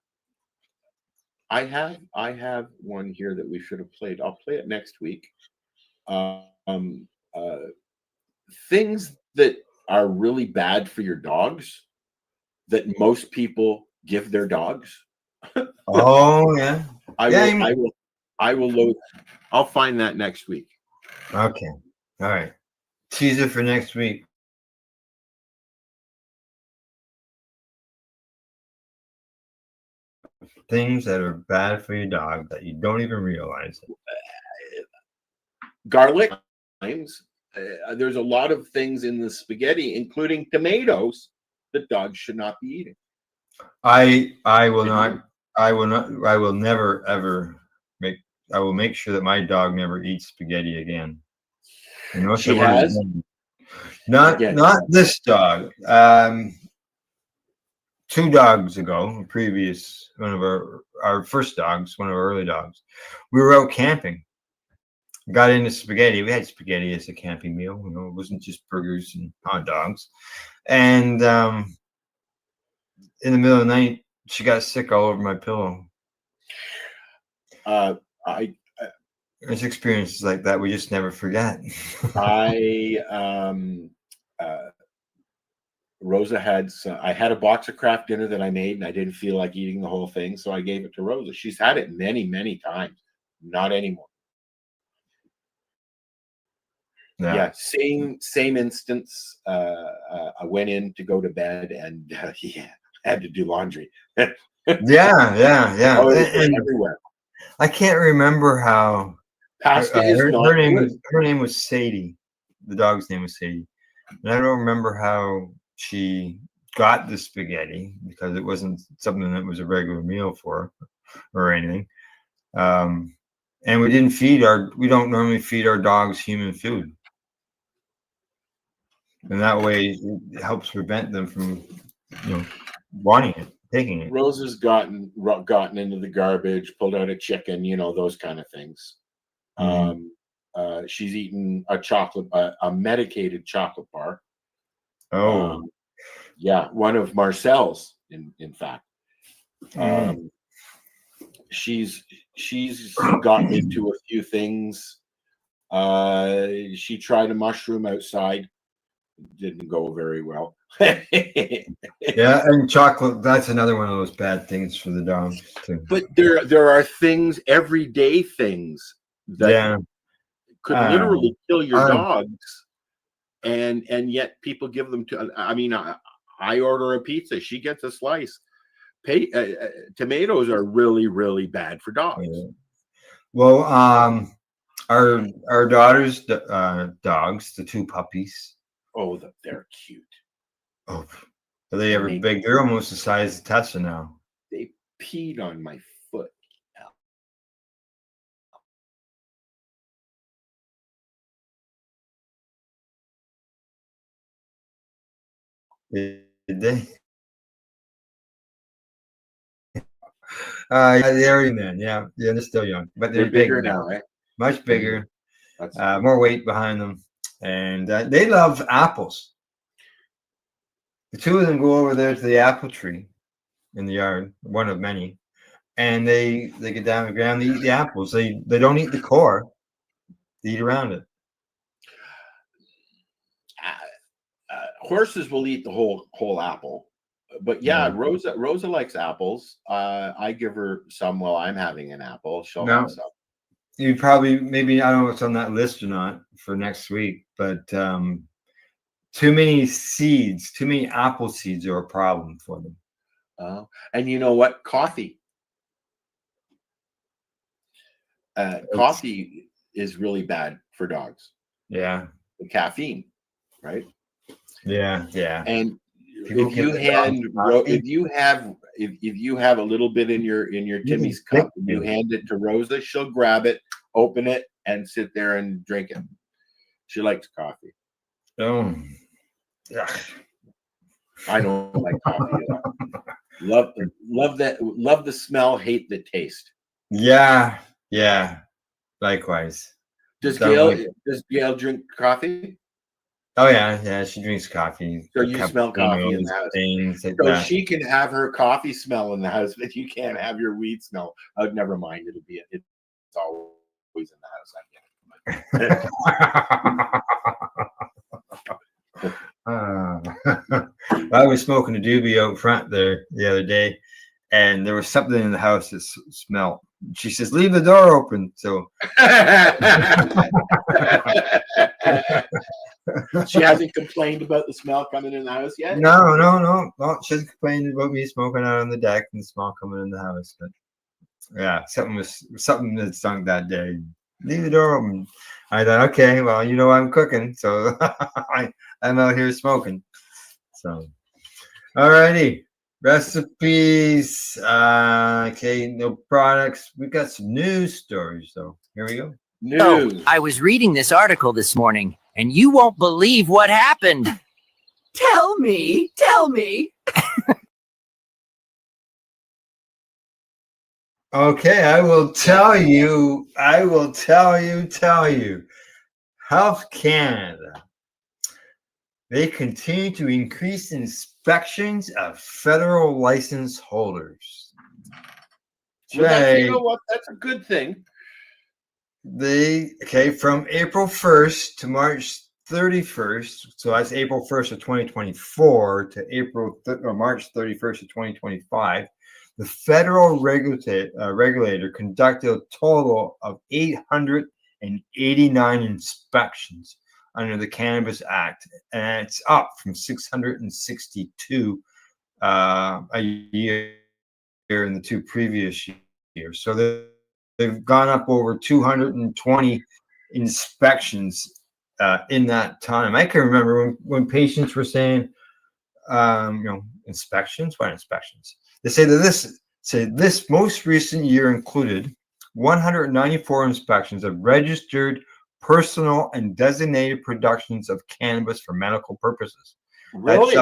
I have one here that we should have played. I'll play it next week. Things that are really bad for your dogs that most people give their dogs. Oh yeah. I will load. I'll find that next week. Okay. All right. Teaser for next week. Things that are bad for your dog that you don't even realize. Garlic. There's a lot of things in the spaghetti, including tomatoes, that dogs should not be eating. I will never ever I will make sure that my dog never eats spaghetti again. You know, she has. Not this dog. 2 dogs ago, one of our first dogs, one of our early dogs, we were out camping. Got into spaghetti. We had spaghetti as a camping meal. You know, it wasn't just burgers and hot dogs. And in the middle of the night, she got sick all over my pillow. There's experiences like that we just never forget. Rosa had I had a box of Kraft dinner that I made, and I didn't feel like eating the whole thing, so I gave it to Rosa. She's had it many, many times. Not anymore. Yeah, same instance. I went in to go to bed, and yeah, had to do laundry. Yeah. Oh, it was And everywhere. I can't remember how Pasta is not her name good. was Sadie. The dog's name was Sadie. And I don't remember how she got the spaghetti because it wasn't something that was a regular meal for her or anything. And we don't normally feed our dogs human food. And that way it helps prevent them from, wanting it, taking it. Rosa's gotten into the garbage, pulled out a chicken, those kind of things. She's eaten a medicated chocolate bar. Oh, yeah, one of Marcel's, in fact. She's gotten into a few things. She tried a mushroom outside. Didn't go very well. Yeah, and chocolate, that's another one of those bad things for the dogs too. But there are things, everyday things that could literally kill your dogs, and yet people give them to. I mean, I order a pizza, she gets a slice. Tomatoes are really, really bad for dogs. Well, our daughter's dogs, the two puppies. Oh, they're cute. Oh, are they ever big? They're almost the size of Tessa now. They peed on my foot. Did they? Yeah, they're young, yeah, they're still young, but they're bigger big now, eh? Much bigger. More weight behind them, and they love apples. The two of them go over there to the apple tree in the yard, one of many, and they get down the ground, they eat the apples. They don't eat the core; they eat around it. Horses will eat the whole apple, but yeah, Rosa likes apples. I give her some while I'm having an apple. She'll have some. You probably, maybe, I don't know what's on that list or not for next week, but too many seeds, too many apple seeds are a problem for them. And you know what? Coffee. Coffee is really bad for dogs. Yeah. The caffeine, right? Yeah. And if you have a little bit in your Timmy's cup and you hand it to Rosa, she'll grab it, open it, and sit there and drink it. She likes coffee. Oh, I don't like coffee at all. Love the smell, hate the taste. Yeah. Likewise. Does Gail drink coffee? Oh yeah, she drinks coffee. So you smell coffee in the house. Like so that. She can have her coffee smell in the house, but you can't have your weed smell. Oh, never mind. It's always in the house. I get it. I was smoking a doobie out front there the other day, and there was something in the house that smelled. She says, "Leave the door open." So she hasn't complained about the smell coming in the house yet. No. She hasn't complained about me smoking out on the deck and the smell coming in the house. But yeah, something that stunk that day. Leave the door open. I thought, okay, well, I'm cooking, so I'm out here smoking. So, alrighty. Recipes. Okay, no products. We got some news stories, though. Here we go. So, I was reading this article this morning, and you won't believe what happened. Tell me. Okay, I will tell you. Health Canada. They continue to increase inspections of federal license holders. Well, you know what? That's a good thing. from April 1st to March 31st, so that's April 1st of 2024 to March 31st of 2025, the federal regulator conducted a total of 889 inspections under the Cannabis Act, and it's up from 662 a year in the 2 previous years. So they've gone up over 220 inspections in that time. I can remember when patients were saying, inspections. What inspections? They say that this most recent year included 194 inspections of registered personal and designated productions of cannabis for medical purposes. Really?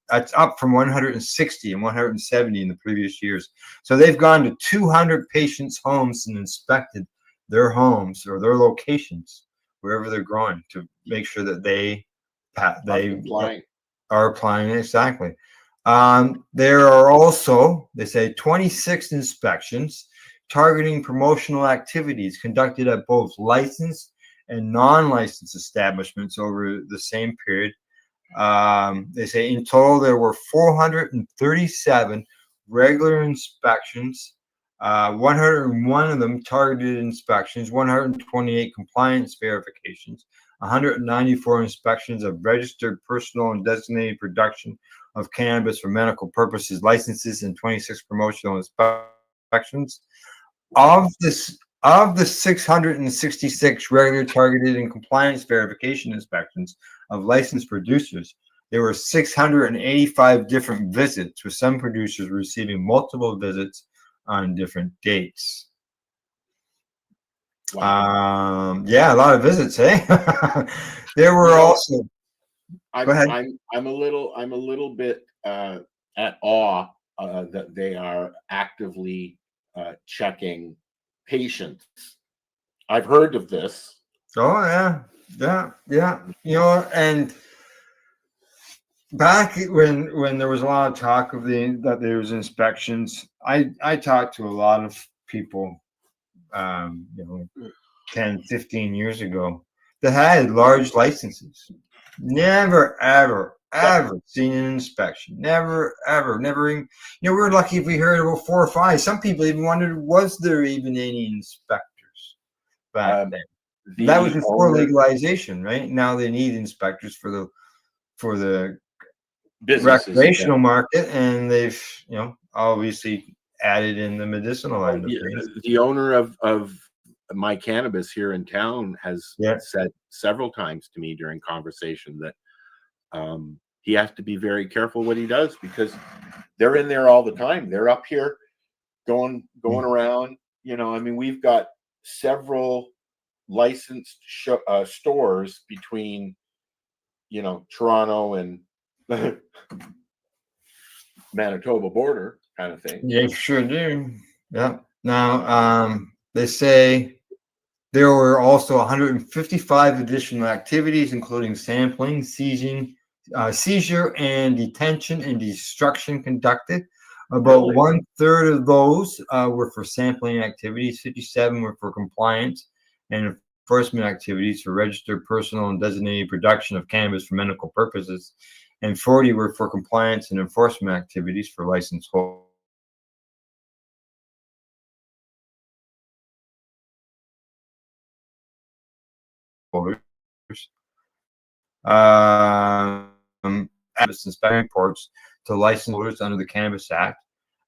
That's up from 160 and 170 in the previous years. So they've gone to 200 patients' homes and inspected their homes or their locations, wherever they're growing, to make sure that they are applying exactly. There are also, they say, 26 inspections targeting promotional activities conducted at both licensed and non-licensed establishments over the same period. They say in total there were 437 regular inspections, 101 of them targeted inspections, 128 compliance verifications, 194 inspections of registered personal and designated production of cannabis for medical purposes licenses, and 26 promotional inspections. Of the 666 regular targeted and compliance verification inspections of licensed producers, there were 685 different visits, with some producers receiving multiple visits on different dates. Wow. Yeah, a lot of visits, eh? There were also. Go ahead. I'm a little bit at awe that they are actively checking patients. I've heard of this. Oh yeah. And back when there was a lot of talk of that there was inspections, I talked to a lot of people, 10, 15 years ago that had large licenses. Never, ever seen an inspection. Never, ever, never even. We're lucky if we heard about 4 or 5. Some people even wondered, was there even any inspectors back then? That was before legalization, right? Now they need inspectors for the businesses, recreational market, and they've obviously added in the medicinal end of things. The owner of my cannabis here in town has said several times to me during conversation that he has to be very careful what he does, because they're in there all the time. They're up here going around. We've got several licensed stores between Toronto and Manitoba border kind of thing. Yeah, sure do. Yeah. Now, they say there were also 155 additional activities, including sampling, seizure and detention and destruction conducted. About 1/3 of those were for sampling activities, 57 were for compliance and enforcement activities for registered personal and designated production of cannabis for medical purposes, and 40 were for compliance and enforcement activities for licensed holders. Inspection reports to license holders under the Cannabis Act,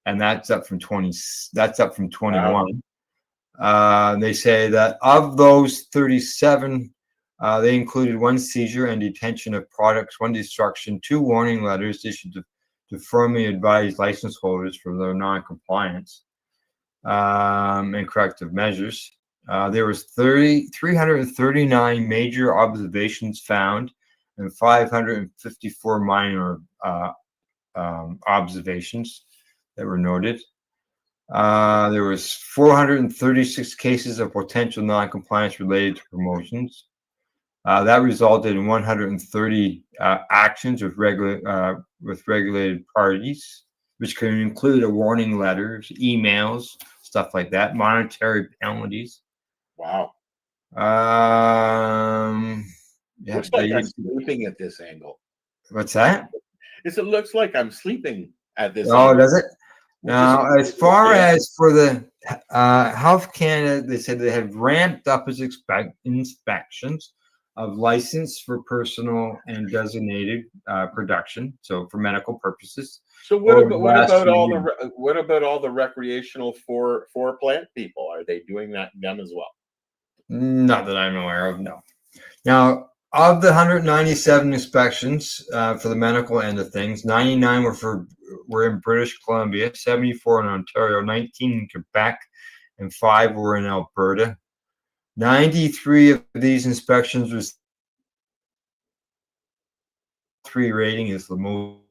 and that's up from 21. They say that of those 37, they included 1 seizure and detention of products, 1 destruction, 2 warning letters issued to formally advise license holders for their non-compliance, and corrective measures. There was 339 major observations found and 554 minor observations that were noted. There was 436 cases of potential non-compliance related to promotions. That resulted in 130 actions with regulated parties, which can include a warning letters, emails, stuff like that, monetary penalties. Wow. Yeah, Looks like I'm sleeping at this angle. what's that? It looks like I'm sleeping at this Oh, angle. does it? Which is Now, as far yeah. as for the Health Canada, they said they have ramped up its inspections of license for personal and designated production, so for medical purposes. So over the last few years. what about all the recreational for plant people? Are they doing that them as well? Not that I'm aware of, no. Now, of the 197 inspections for the medical end of things, 99 were in British Columbia, 74 in Ontario, 19 in Quebec, and 5 were in Alberta. 93 of these inspections was 3 rating is the most.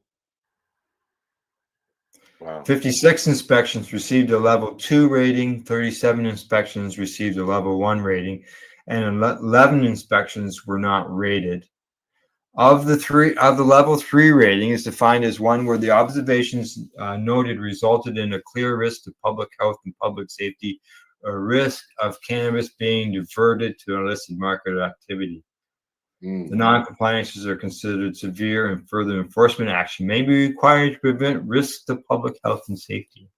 Wow. 56 inspections received a level 2 rating, 37 inspections received a level 1 rating, and 11 inspections were not rated. Of the level 3 rating is defined as one where the observations noted resulted in a clear risk to public health and public safety, a risk of cannabis being diverted to illicit market activity. The non-compliances are considered severe, and further enforcement action may be required to prevent risks to public health and safety.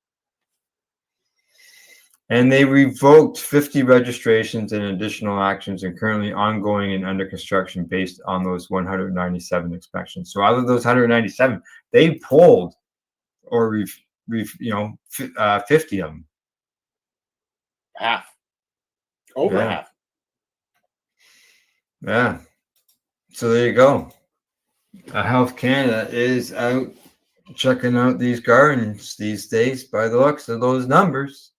And they revoked 50 registrations and additional actions and currently ongoing and under construction based on those 197 inspections. So out of those 197, they pulled or 50 of them. Half. Over half. Yeah. So there you go. Health Canada is out checking out these gardens these days by the looks of those numbers.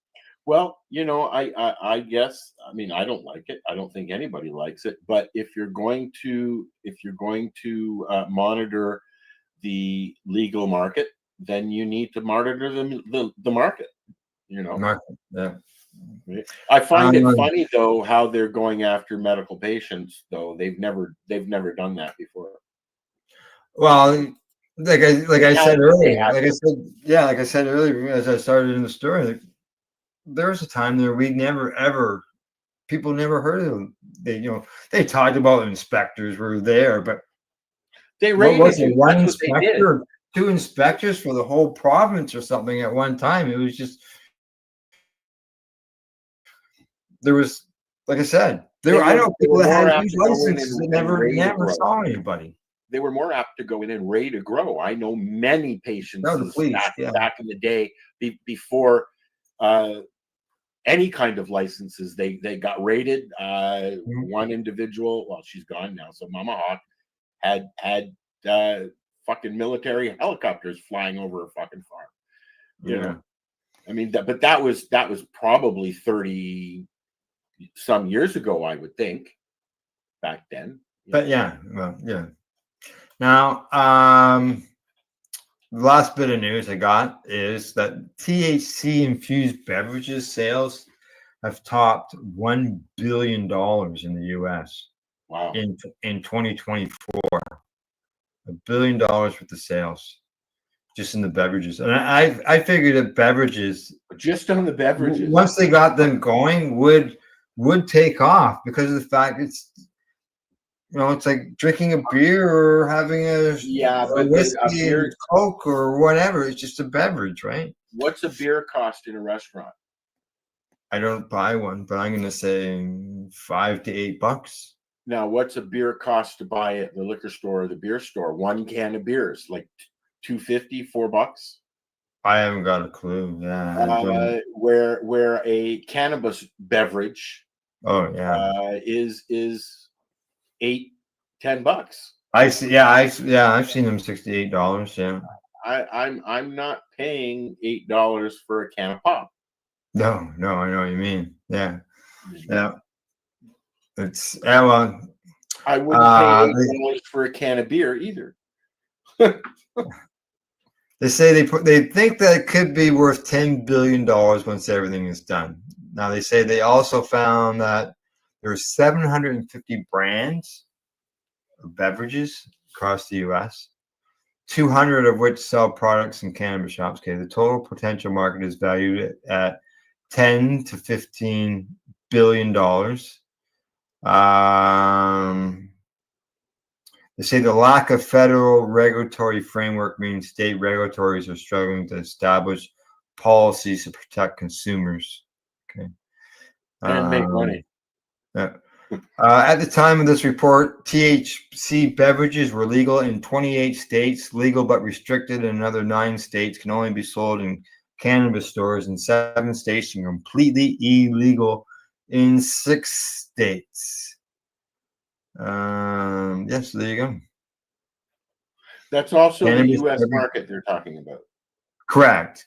Well, I guess, I mean, I don't like it. I don't think anybody likes it. But if you're going to monitor the legal market, then you need to monitor the market. Market, yeah. I find it funny though how they're going after medical patients. Though they've never done that before. Well, like I said earlier, as I started in the story, there was a time there people never heard of them. They talked about inspectors were there, but they raided you. One inspector, 2 inspectors for the whole province or something at one time. It was just there was, like I said, I know people that had huge licenses that never saw anybody. They were more apt to go in and ready to grow. I know many patients back in the day before any kind of licenses. They got raided. One individual, well, she's gone now, so Mama Hawk had fucking military helicopters flying over her fucking farm. You know, I mean, but that was probably 30 some years ago, I would think. Back then. But yeah. Now, the last bit of news I got is that THC-infused beverages sales have topped $1 billion in the U.S. Wow. In 2024. $1 billion worth of sales just in the beverages. And I figured that beverages, just on the beverages, once they got them going, would take off because of the fact it's like drinking a beer or having a whiskey or Coke or whatever. It's just a beverage, right? What's a beer cost in a restaurant? I don't buy one, but I'm going to say $5 to $8. Now, what's a beer cost to buy at the liquor store or the beer store? One can of beers, like $2.50, $4. I haven't got a clue. Yeah. Where a cannabis beverage, is $8, $10. I see. Yeah, I've seen them $68. Yeah. I'm not paying $8 for a can of pop. No, I know what you mean. Yeah. It's well. I wouldn't pay $8 for a can of beer either. They say they think that it could be worth $10 billion once everything is done. Now they say they also found that there's 750 brands of beverages across the U.S., 200 of which sell products in cannabis shops. Okay, the total potential market is valued at $10 to $15 billion. They say the lack of federal regulatory framework means state regulators are struggling to establish policies to protect consumers. Okay. And make money. Yeah. At the time of this report, THC beverages were legal in 28 states, legal but restricted in another 9 states, can only be sold in cannabis stores in 7 states, and completely illegal in 6 states. Yes, there you go. That's also Cannabis the U.S. beverage- market they're talking about. Correct.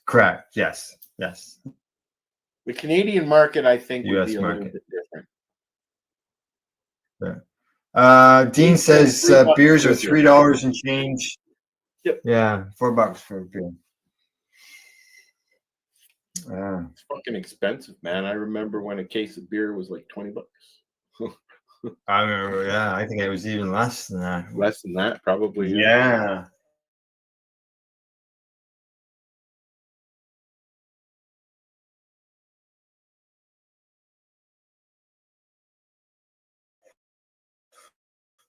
Yes. The Canadian market, I think, would US be a market. little bit different. Dean says $3 beers for are a beer. $3 and change. Yep. Yeah, $4 for a beer. It's fucking expensive, man. I remember when a case of beer was like $20. I remember, yeah, I think it was even less than that. Less than that, probably. Yeah.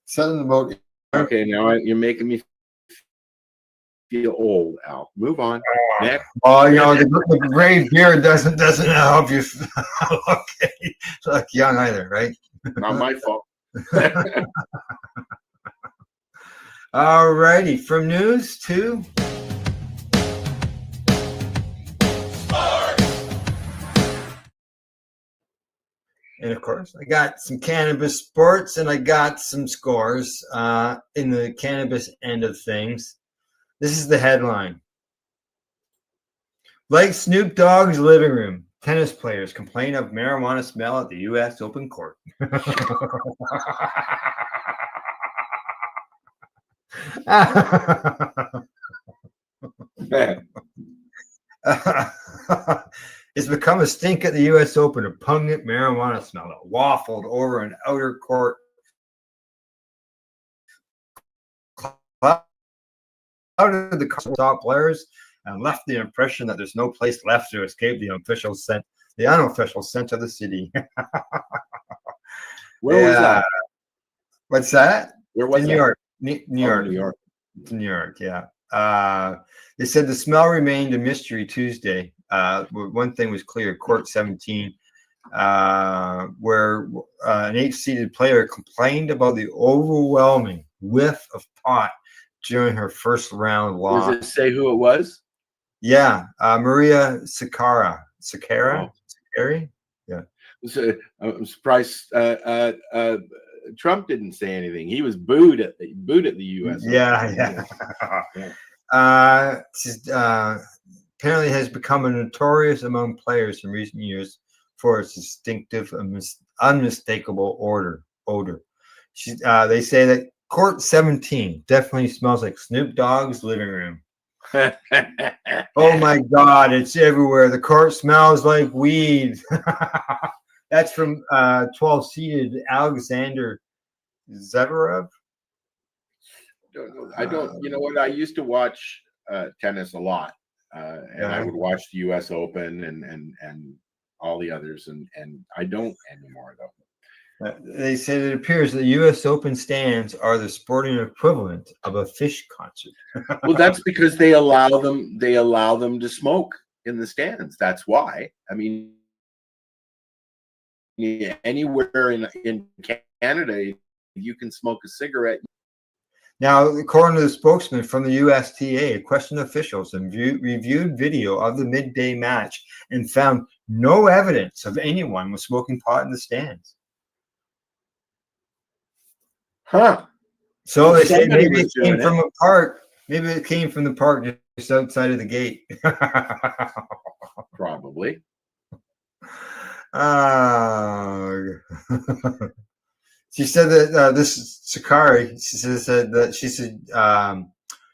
Something about Okay, now you're making me feel old, Al. Move on. Next. Oh, the gray beard doesn't help you look young either, right? Not my fault. All righty, from news to and of course, I got some cannabis sports and I got some scores in the cannabis end of things. This is the headline. Like Snoop Dogg's living room, tennis players complain of marijuana smell at the U.S. Open Court. It's become a stink at the U.S. Open, a pungent marijuana smell that waffled over an outer court clouded the top players and left the impression that there's no place left to escape the unofficial scent of the city. Where was that? What's that? Where was in that? New York. New Oh, York. New York. New York, yeah. They said the smell remained a mystery Tuesday. One thing was clear, Court 17, where an 8-seeded player complained about the overwhelming whiff of pot during her first round loss. Does it say who it was? Yeah, Maria Sakari? Yeah. So, I'm surprised Trump didn't say anything. He was booed at the U.S. Yeah. Apparently has become a notorious among players in recent years for its distinctive and unmistakable odor. They say that Court 17 definitely smells like Snoop Dogg's living room. Oh my God, it's everywhere. The court smells like weed. That's from 12-seeded Alexander Zverev. I don't. You know what? I used to watch tennis a lot, and I would watch the U.S. Open and all the others, and I don't anymore though. They said it appears that U.S. Open stands are the sporting equivalent of a fish concert. Well, that's because they allow them to smoke in the stands. That's why. I mean, anywhere in Canada, you can smoke a cigarette. Now, according to the spokesman from the USTA, questioned officials and reviewed video of the midday match and found no evidence of anyone with smoking pot in the stands. Huh. So they say maybe it came from a park. Maybe it came from the park just outside of the gate. Probably. She said that this is Sakari. She said that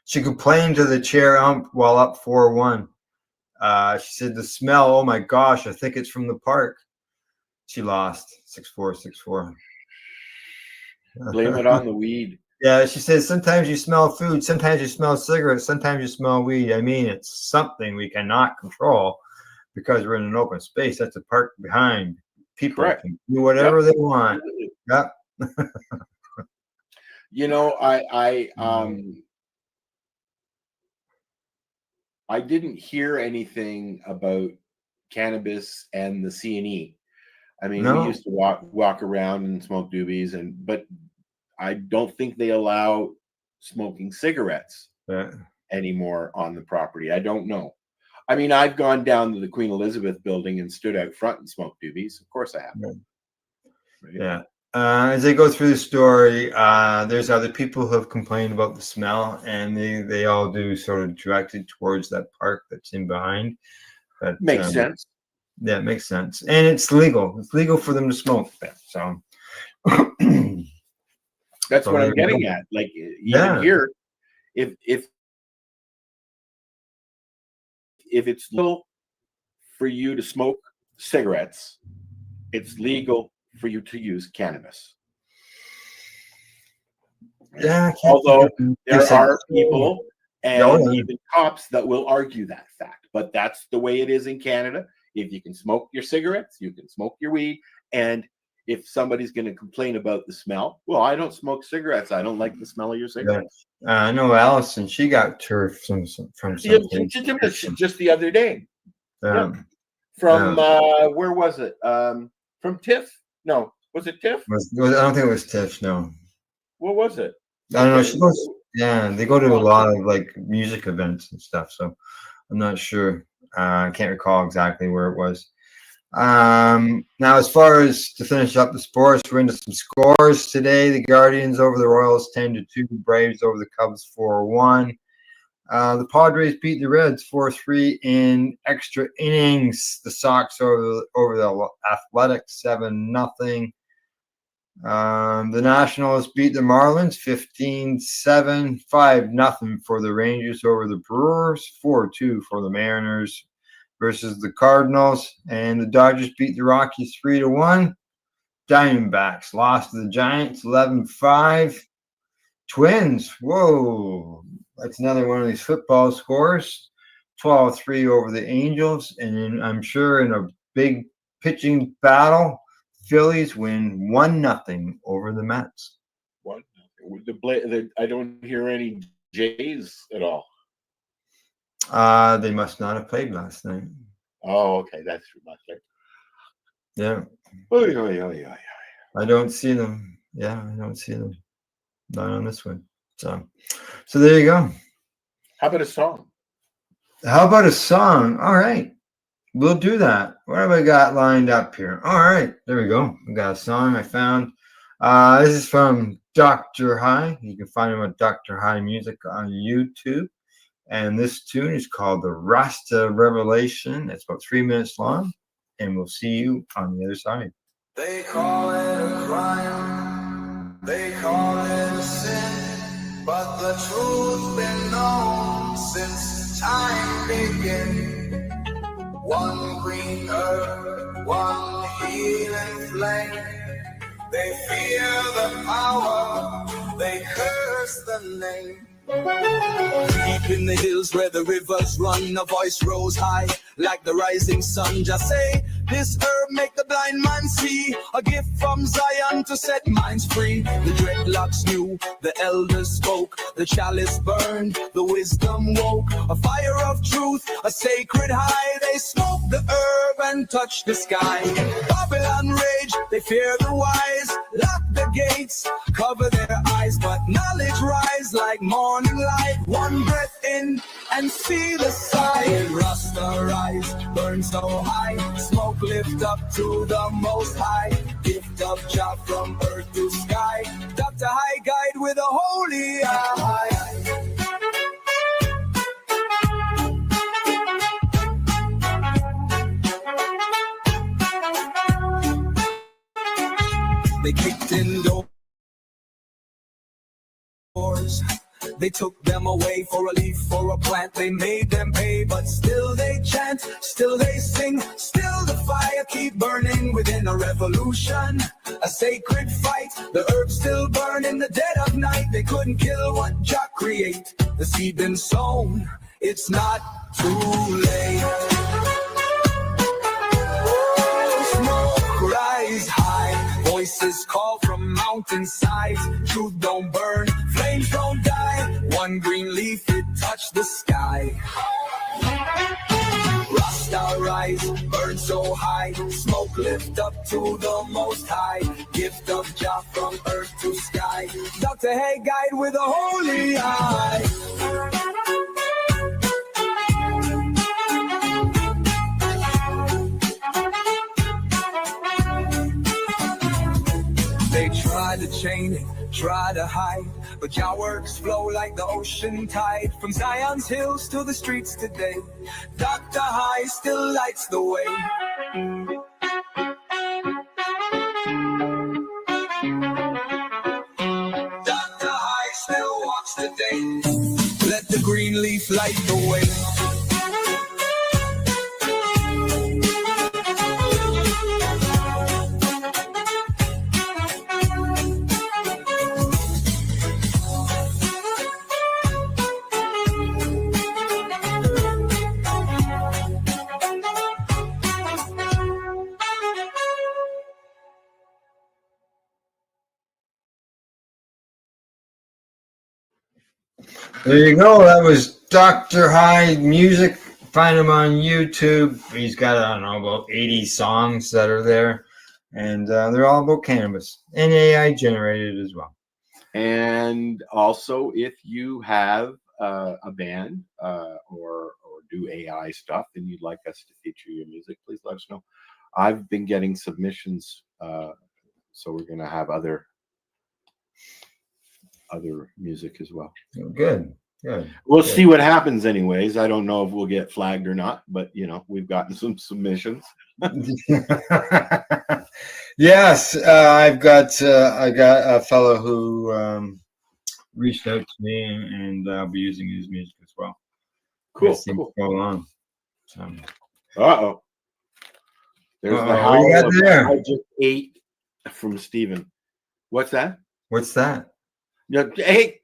she complained to the chair ump while up 4-1. She said the smell. Oh my gosh! I think it's from the park. She lost 6-4, 6-4. Blame it on the weed. Yeah, she says sometimes you smell food, sometimes you smell cigarettes, sometimes you smell weed. I mean, it's something we cannot control because we're in an open space. That's a park behind People Correct. can do whatever Yep. they want. Yep. You know, I didn't hear anything about cannabis and the C&E. I mean, we No. used to walk around and smoke doobies, but I don't think they allow smoking cigarettes Yeah. anymore on the property. I don't know. I mean, I've gone down to the Queen Elizabeth building and stood out front and smoked doobies. Of course I have. Yeah. Right? Yeah. As they go through the story, there's other people who have complained about the smell, and they all do sort of direct it towards that park that's in behind. But Makes sense. Yeah, it makes sense, and it's legal. It's legal for them to smoke there. So that's so what there I'm you getting go. at. Like even Yeah. here, if it's legal for you to smoke cigarettes, it's legal for you to use cannabis. Yeah. Although there said- are people and Oh, yeah. even cops that will argue that fact, but that's the way it is in Canada. If you can smoke your cigarettes, you can smoke your weed. And if somebody's going to complain about the smell, well, I don't smoke cigarettes. I don't like the smell of your cigarettes. I know Allison. She got turf from Yeah, something. just the other day. Yeah. From where was it? From TIFF? No, was it TIFF? I don't think it was Tiff. No. What was it? I don't know. She goes. Yeah, they go to a lot of like music events and stuff. So I'm not sure. I can't recall exactly where it was. Now, as far as to finish up the sports, we're into some scores today. The Guardians over the Royals 10-2. Braves over the Cubs 4-1. The Padres beat the Reds 4-3 in extra innings. The Sox over the Athletics 7-0. The Nationals beat the Marlins 15-7, 5-0 for the Rangers over the Brewers, 4-2 for the Mariners versus the Cardinals, and the Dodgers beat the Rockies 3-1. Diamondbacks lost to the Giants 11-5. Twins, whoa, that's another one of these football scores, 12-3 over the Angels, and then I'm sure in a big pitching battle, Phillies win 1-0 over the Mets. What? I don't hear any Jays at all. They must not have played last night. Oh, okay, that's too much. Yeah. I don't see them. Yeah, I don't see them. Not on this one. So there you go. How about a song? How about a song? All right. We'll do that. What have I got lined up here? All right. There we go. We got a song I found. This is from Dr. High. You can find him at Dr. High Music on YouTube. And this tune is called The Rasta Revelation. It's about 3 minutes long. And we'll see you on the other side. They call it a crime, they call it a sin, but the truth's been known since time began. One green herb, one healing flame. They fear the power, they curse the name. Deep in the hills where the rivers run, a voice rose high like the rising sun. Just say, this herb make the blind man see, a gift from Zion to set minds free. The dreadlocks knew, the elders spoke, the chalice burned, the wisdom woke. A fire of truth, a sacred high. They smoke the herb and touch the sky. Babylon rage, they fear the wise. Lock the gates, cover their eyes, but knowledge rise like morning light. One breath in and see the sight. Rasta rise, burn so high. Smoke lift up to the most high. Gift of Jah from earth to sky. Dr. High guide with a holy eye. They kicked in doors. They took them away for a leaf, for a plant. They made them pay, but still they chant, still they sing, still the fire keep burning within a revolution, a sacred fight. The herbs still burn in the dead of night. They couldn't kill what Jah create. The seed been sown, it's not too late. Oh, smoke, rise. inside. Truth don't burn, flames don't die. One green leaf, it touched the sky. Rasta rise, burn so high. Smoke lift up to the most high. Gift of Jah from earth to sky. Dr. Hay guide with a holy eye. They try to chain it, try to hide, but Jah works flow like the ocean tide. From Zion's hills to the streets today, Dr. High still lights the way. Dr. High still walks the day. Let the green leaf light the way. There you go. That was Dr. Hyde music. Find him on YouTube. He's got, I don't know, about 80 songs that are there. And they're all about cannabis and AI generated as well. And also, if you have a band or do AI stuff and you'd like us to feature your music, please let us know. I've been getting submissions, so we're going to have other music as well. Good. Good. We'll Good. see what happens anyways. I don't know if we'll get flagged or not, but we've gotten some submissions. Yes, I got a fellow who reached out to me, and I'll be using his music as well. Cool. As things go along. So. Uh-oh. There's the What howl you got of there? I just ate from Steven. What's that? What's that? Yeah, hey,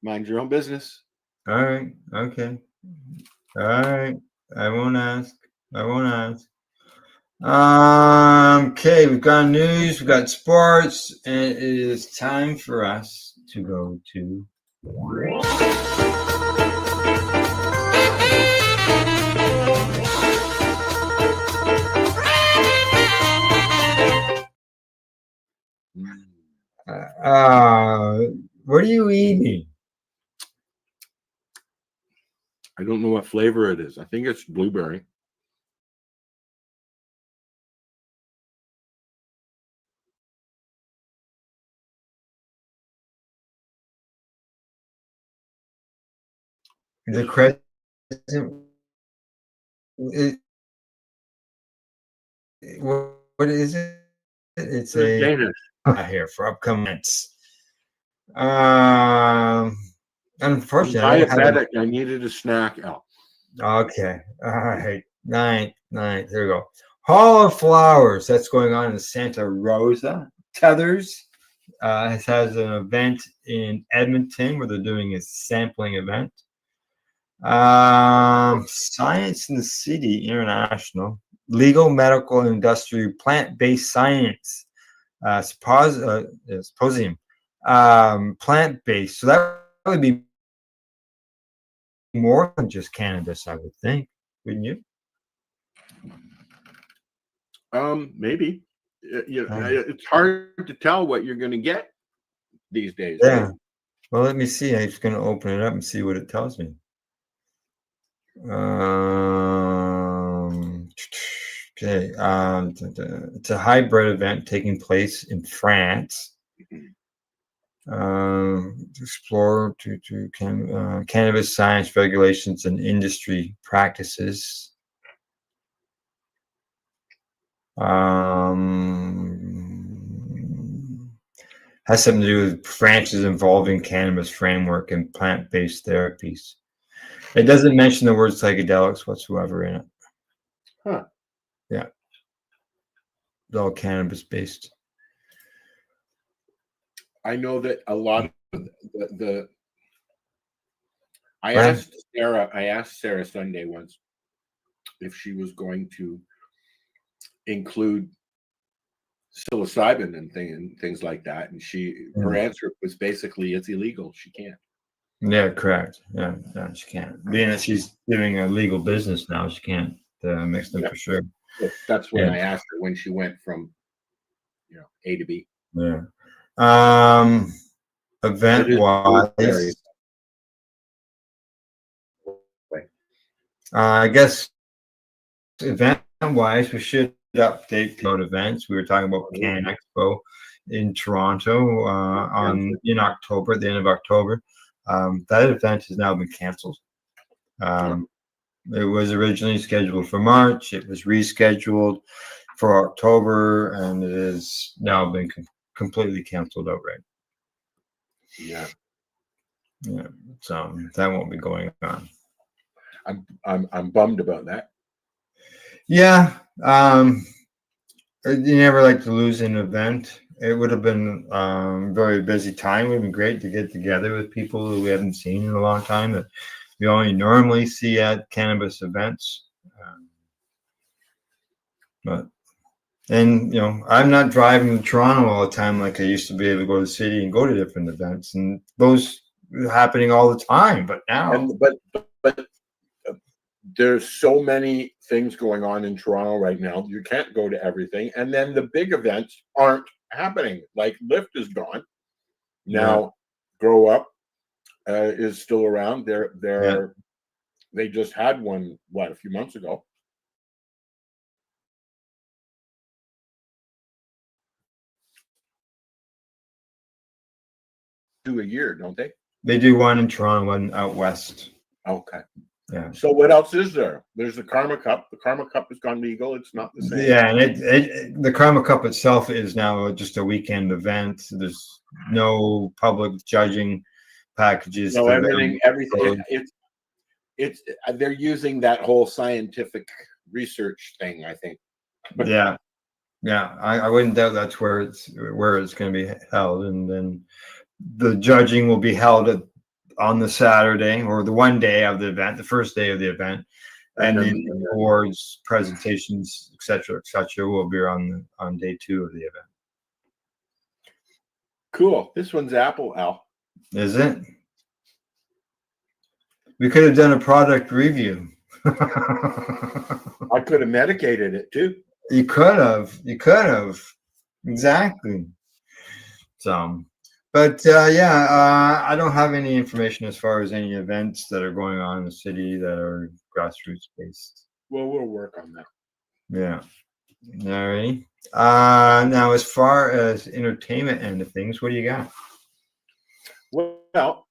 mind your own business. All right. Okay. All right. I won't ask. Okay, we've got news, we've got sports, and it is time for us to go to what are you eating? I don't know what flavor it is. I think it's blueberry. The crescent. What is it? It's a Danish. Here for upcomings. Unfortunately, I don't have Diabetic. I needed a snack. Oh. Okay. All right. Ninth. There we go. Hall of Flowers. That's going on in Santa Rosa. Tethers has an event in Edmonton where they're doing a sampling event. Science in the City International. Legal, medical, and industrial plant-based science symposium. Plant-based. So that would be more than just cannabis, I would think, wouldn't you? Maybe. It's hard to tell what you're going to get these days. Yeah. Right? Well, let me see. I'm just going to open it up and see what it tells me. Okay. It's a hybrid event taking place in France. To explore cannabis science regulations and industry practices. Has something to do with France's evolving cannabis framework and plant-based therapies. It doesn't mention the word psychedelics whatsoever in it. Huh. Yeah. It's all cannabis-based. I know that a lot of I asked Sarah Sunday once if she was going to include psilocybin and things like that. And her answer was basically, it's illegal. She can't. Yeah, correct. Yeah, she can't. Being that she's doing a legal business now, she can't mix them for sure. That's when I asked her when she went from, A to B. Yeah. Event wise, I guess event wise, we should update about events. We were talking about Can Expo in Toronto in October, at the end of October. That event has now been canceled. It was originally scheduled for March. It was rescheduled for October, and it has now been completely canceled outright. Yeah. So that won't be going on. I'm bummed about that. Yeah. You never like to lose an event. It would have been very busy time. It would have been great to get together with people who we haven't seen in a long time that we only normally see at cannabis events. And I'm not driving to Toronto all the time like I used to be able to go to the city and go to different events, and those are happening all the time. But now, but there's so many things going on in Toronto right now. You can't go to everything, and then the big events aren't happening. Like Lyft is gone now. Grow Up is still around. They just had one a few months ago. Do a year, don't they? They do one in Toronto, one out west. Okay. Yeah. So what else is there? There's the Karma Cup. The Karma Cup has gone legal. It's not the same. Yeah, and the Karma Cup itself is now just a weekend event. There's no public judging packages. No, everything. It's they're using that whole scientific research thing, I think. But yeah, I wouldn't doubt that's where it's going to be held, and then the judging will be held on the Saturday or the one day of the event, the first day of the event, and the awards, presentations, etc., will be on day 2 of the event. Cool. This one's Apple, Al. Is it? We could have done a product review. I could have medicated it too. You could have. Exactly. So, but I don't have any information as far as any events that are going on in the city that are grassroots based. Well, we'll work on that. Yeah. All right. Now, as far as entertainment end of things, what do you got? Well,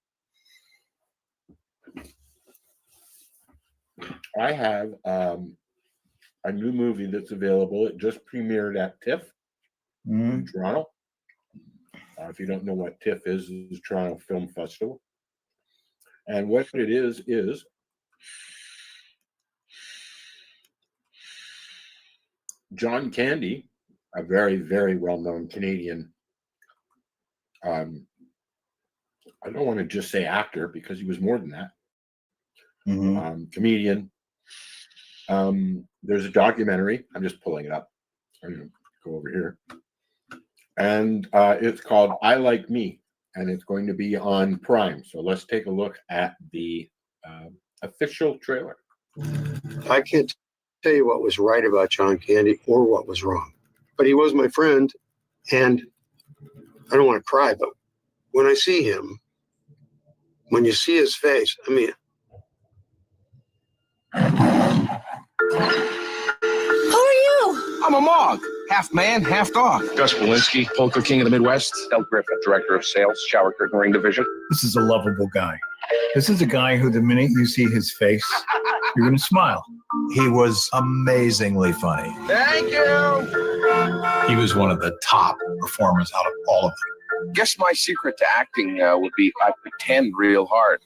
I have a new movie that's available. It just premiered at TIFF in Toronto. If you don't know what TIFF is, it's Toronto Film Festival. And what it is John Candy, a very, very well-known Canadian, I don't want to just say actor because he was more than that, comedian. There's a documentary. I'm just pulling it up. I'm going to go over here. And it's called I Like Me, and it's going to be on Prime. So let's take a look at the official trailer. I can't tell you what was right about John Candy or what was wrong, but he was my friend, and I don't want to cry, but when I see him, when you see his face, I mean, Who are you? I'm a Mog. Half man, half dog. Gus Walensky, Polka King of the Midwest. Del Griffin, Director of Sales, Shower Curtain Ring Division. This is a lovable guy. This is a guy who, the minute you see his face, you're going to smile. He was amazingly funny. Thank you. He was one of the top performers out of all of them. Guess my secret to acting would be I pretend real hard.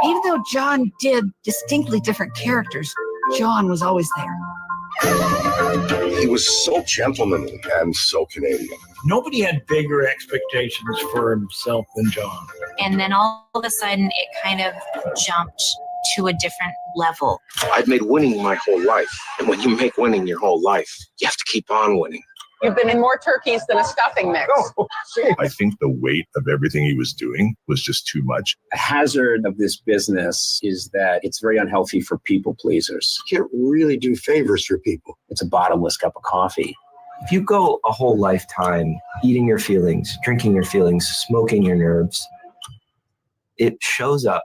Even though John did distinctly different characters, John was always there. He was so gentlemanly and so Canadian. Nobody had bigger expectations for himself than John. And then all of a sudden, it kind of jumped to a different level. I've made winning my whole life. And when you make winning your whole life, you have to keep on winning. You've been in more turkeys than a stuffing mix. I think the weight of everything he was doing was just too much. The hazard of this business is that it's very unhealthy for people pleasers. You can't really do favors for people. It's a bottomless cup of coffee. If you go a whole lifetime eating your feelings, drinking your feelings, smoking your nerves, it shows up.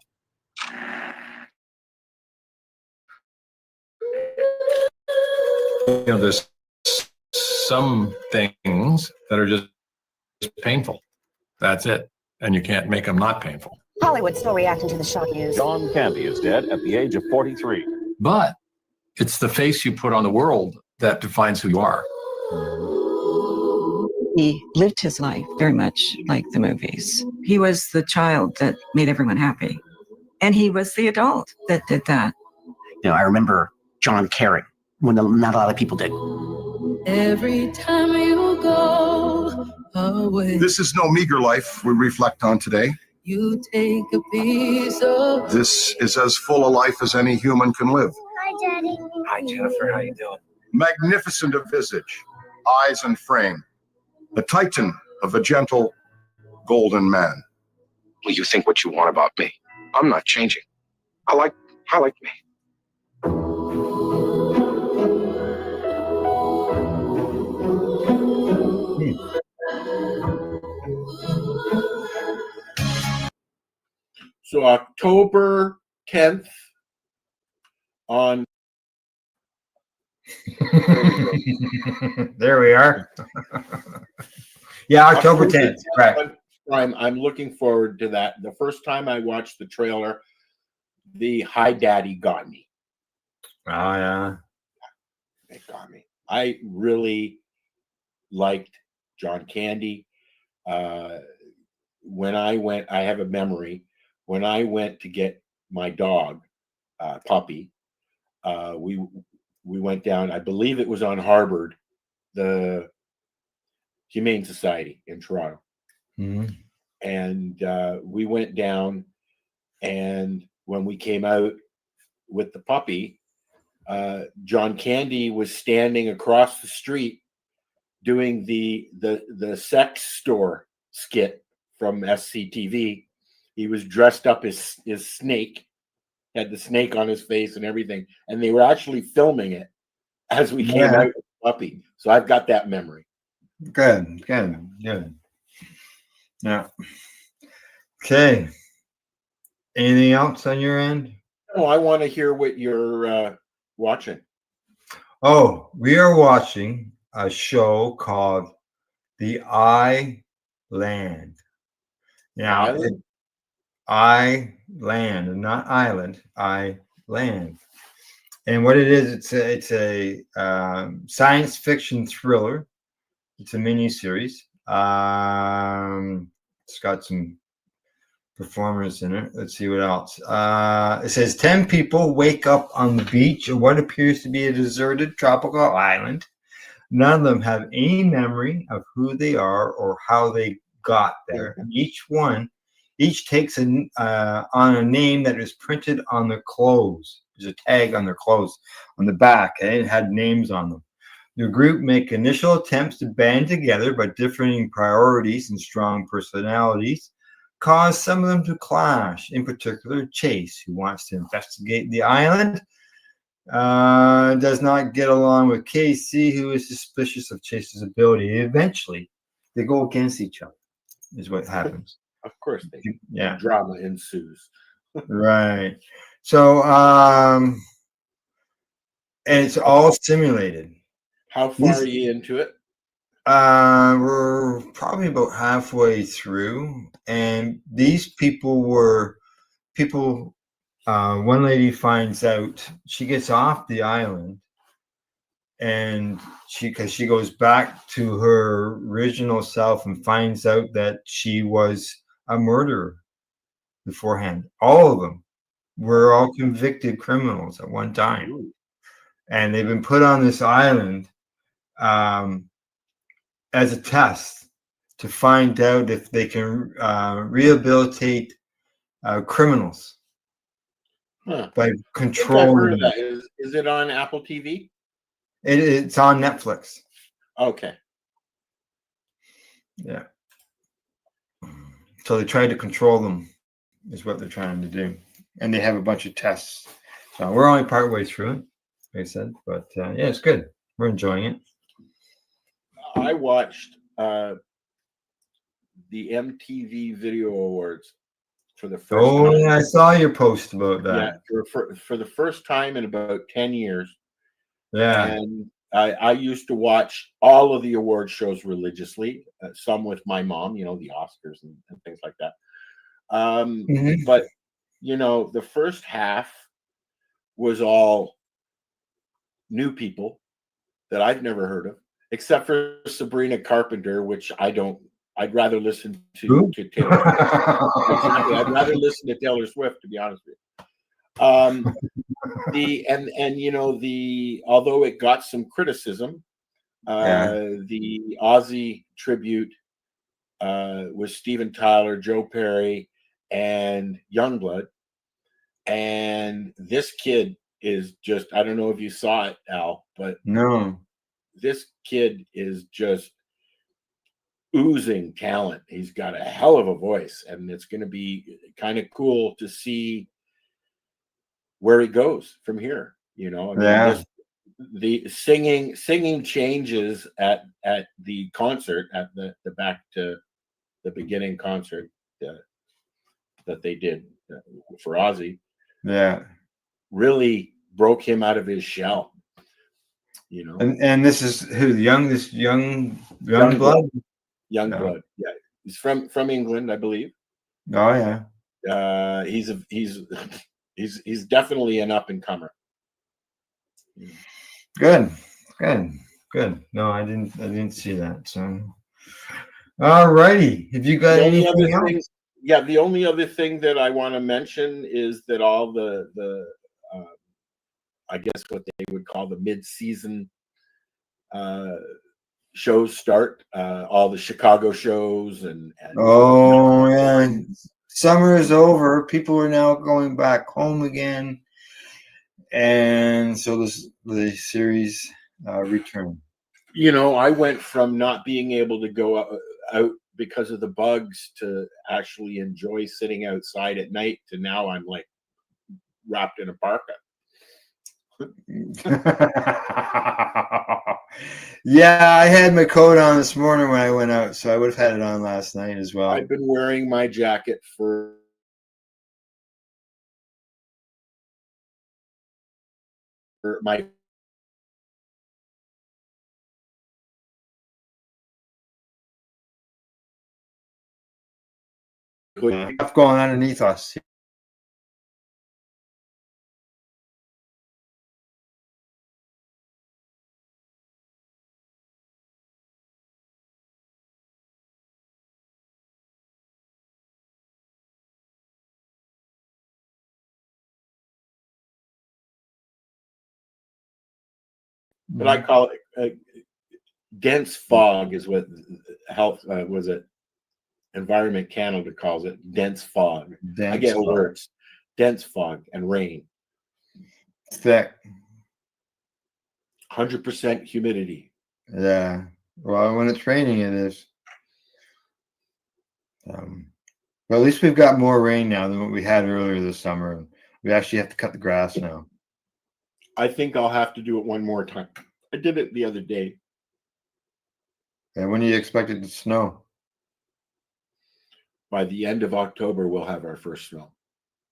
There's some things that are just painful. That's it. And you can't make them not painful. Hollywood still reacting to the shock news. John Candy is dead at the age of 43. But it's the face you put on the world that defines who you are. He lived his life very much like the movies. He was the child that made everyone happy. And he was the adult that did that. I remember John caring when not a lot of people did. Every time you go away, This is no meager life we reflect on today. you take a piece of. This is as full a life as any human can live. Hi, Daddy. Hi, Jennifer. How you doing? Magnificent of visage, eyes and frame, the titan of a gentle, golden man. Well, you think what you want about me. I'm not changing. I like me. So October 10th on. There we are. Yeah, October 10th. Right. I'm looking forward to that. The first time I watched the trailer, the Hi Daddy got me. Oh, yeah. It got me. I really liked John Candy. When I went, I have a memory. When I went to get my dog, Puppy, we went down, I believe it was on Harvard, the Humane Society in Toronto. Mm-hmm. And we went down, and when we came out with the puppy, John Candy was standing across the street doing the sex store skit from SCTV. He was dressed up as Snake, had the snake on his face and everything, and they were actually filming it as we came out with the puppy. So I've got that memory. Good. Yeah. Okay. Anything else on your end? Oh, I want to hear what you're watching. Oh, we are watching a show called The Land. Now, Land, not island, Land. And what it is, it's a science fiction thriller. It's a mini series. It's got some performers in it. Let's see what else. It says 10 people wake up on the beach of what appears to be a deserted tropical island. None of them have any memory of who they are or how they got there. And each takes on a name that is printed on their clothes. There's a tag on their clothes on the back, and it had names on them. The group make initial attempts to band together, but differing priorities and strong personalities cause some of them to clash. In particular, Chase, who wants to investigate the island, does not get along with Casey, who is suspicious of Chase's ability. Eventually, they go against each other, is what happens. Of course, Yeah. Drama ensues. Right. So, and it's all simulated. How far are you into it? We're probably about halfway through, and these people were people. One lady finds out, she gets off the island, and because she goes back to her original self and finds out that she was a murderer beforehand. All of them were all convicted criminals at one time, and they've been put on this island as a test to find out if they can rehabilitate criminals by controlling them. Is it on Apple TV? It's on Netflix. Okay. Yeah. So they tried to control them, is what they're trying to do, and they have a bunch of tests. So we're only part way through it, like I said, but yeah, it's good. We're enjoying it. I watched the MTV Video Awards for the first time. Oh, yeah, I saw your post about that. Yeah, for the first time in about 10 years. Yeah. And I used to watch all of the award shows religiously, some with my mom, the Oscars and things like that. But, the first half was all new people that I've never heard of, except for Sabrina Carpenter, which I'd rather listen to Taylor Swift. Exactly. I'd rather listen to Taylor Swift, to be honest with you. Although it got some criticism, the Aussie tribute was Steven Tyler, Joe Perry, and Youngblood. And this kid is just, I don't know if you saw it, Al, but no, this kid is just oozing talent. He's got a hell of a voice, and it's going to be kind of cool to see where he goes from here. The singing changes at the concert, at the back to the beginning concert that they did for Ozzy. Yeah, really broke him out of his shell. And this is who young blood. Young blood. Yeah, he's from England, I believe. Oh yeah. He's definitely an up and comer. Good. No, I didn't see that. So, all righty. Have you got anything else? Yeah, the only other thing that I want to mention is that all the I guess what they would call the mid-season shows start. All the Chicago shows and yeah, summer is over. People are now going back home again, and so the series return. I went from not being able to go out because of the bugs to actually enjoy sitting outside at night to now I'm like wrapped in a parka. Yeah, I had my coat on this morning when I went out, so I would have had it on last night as well. I've been wearing my jacket for my stuff going underneath us. But I call it dense fog is what health was it Environment Canada calls it, dense fog. I get words. Dense fog and rain. Thick. 100% humidity. Yeah. Well, when it's raining, it is. But at least we've got more rain now than what we had earlier this summer. We actually have to cut the grass now. I think I'll have to do it one more time. I did it the other day. And when do you expect it to snow? By the end of October, we'll have our first snow.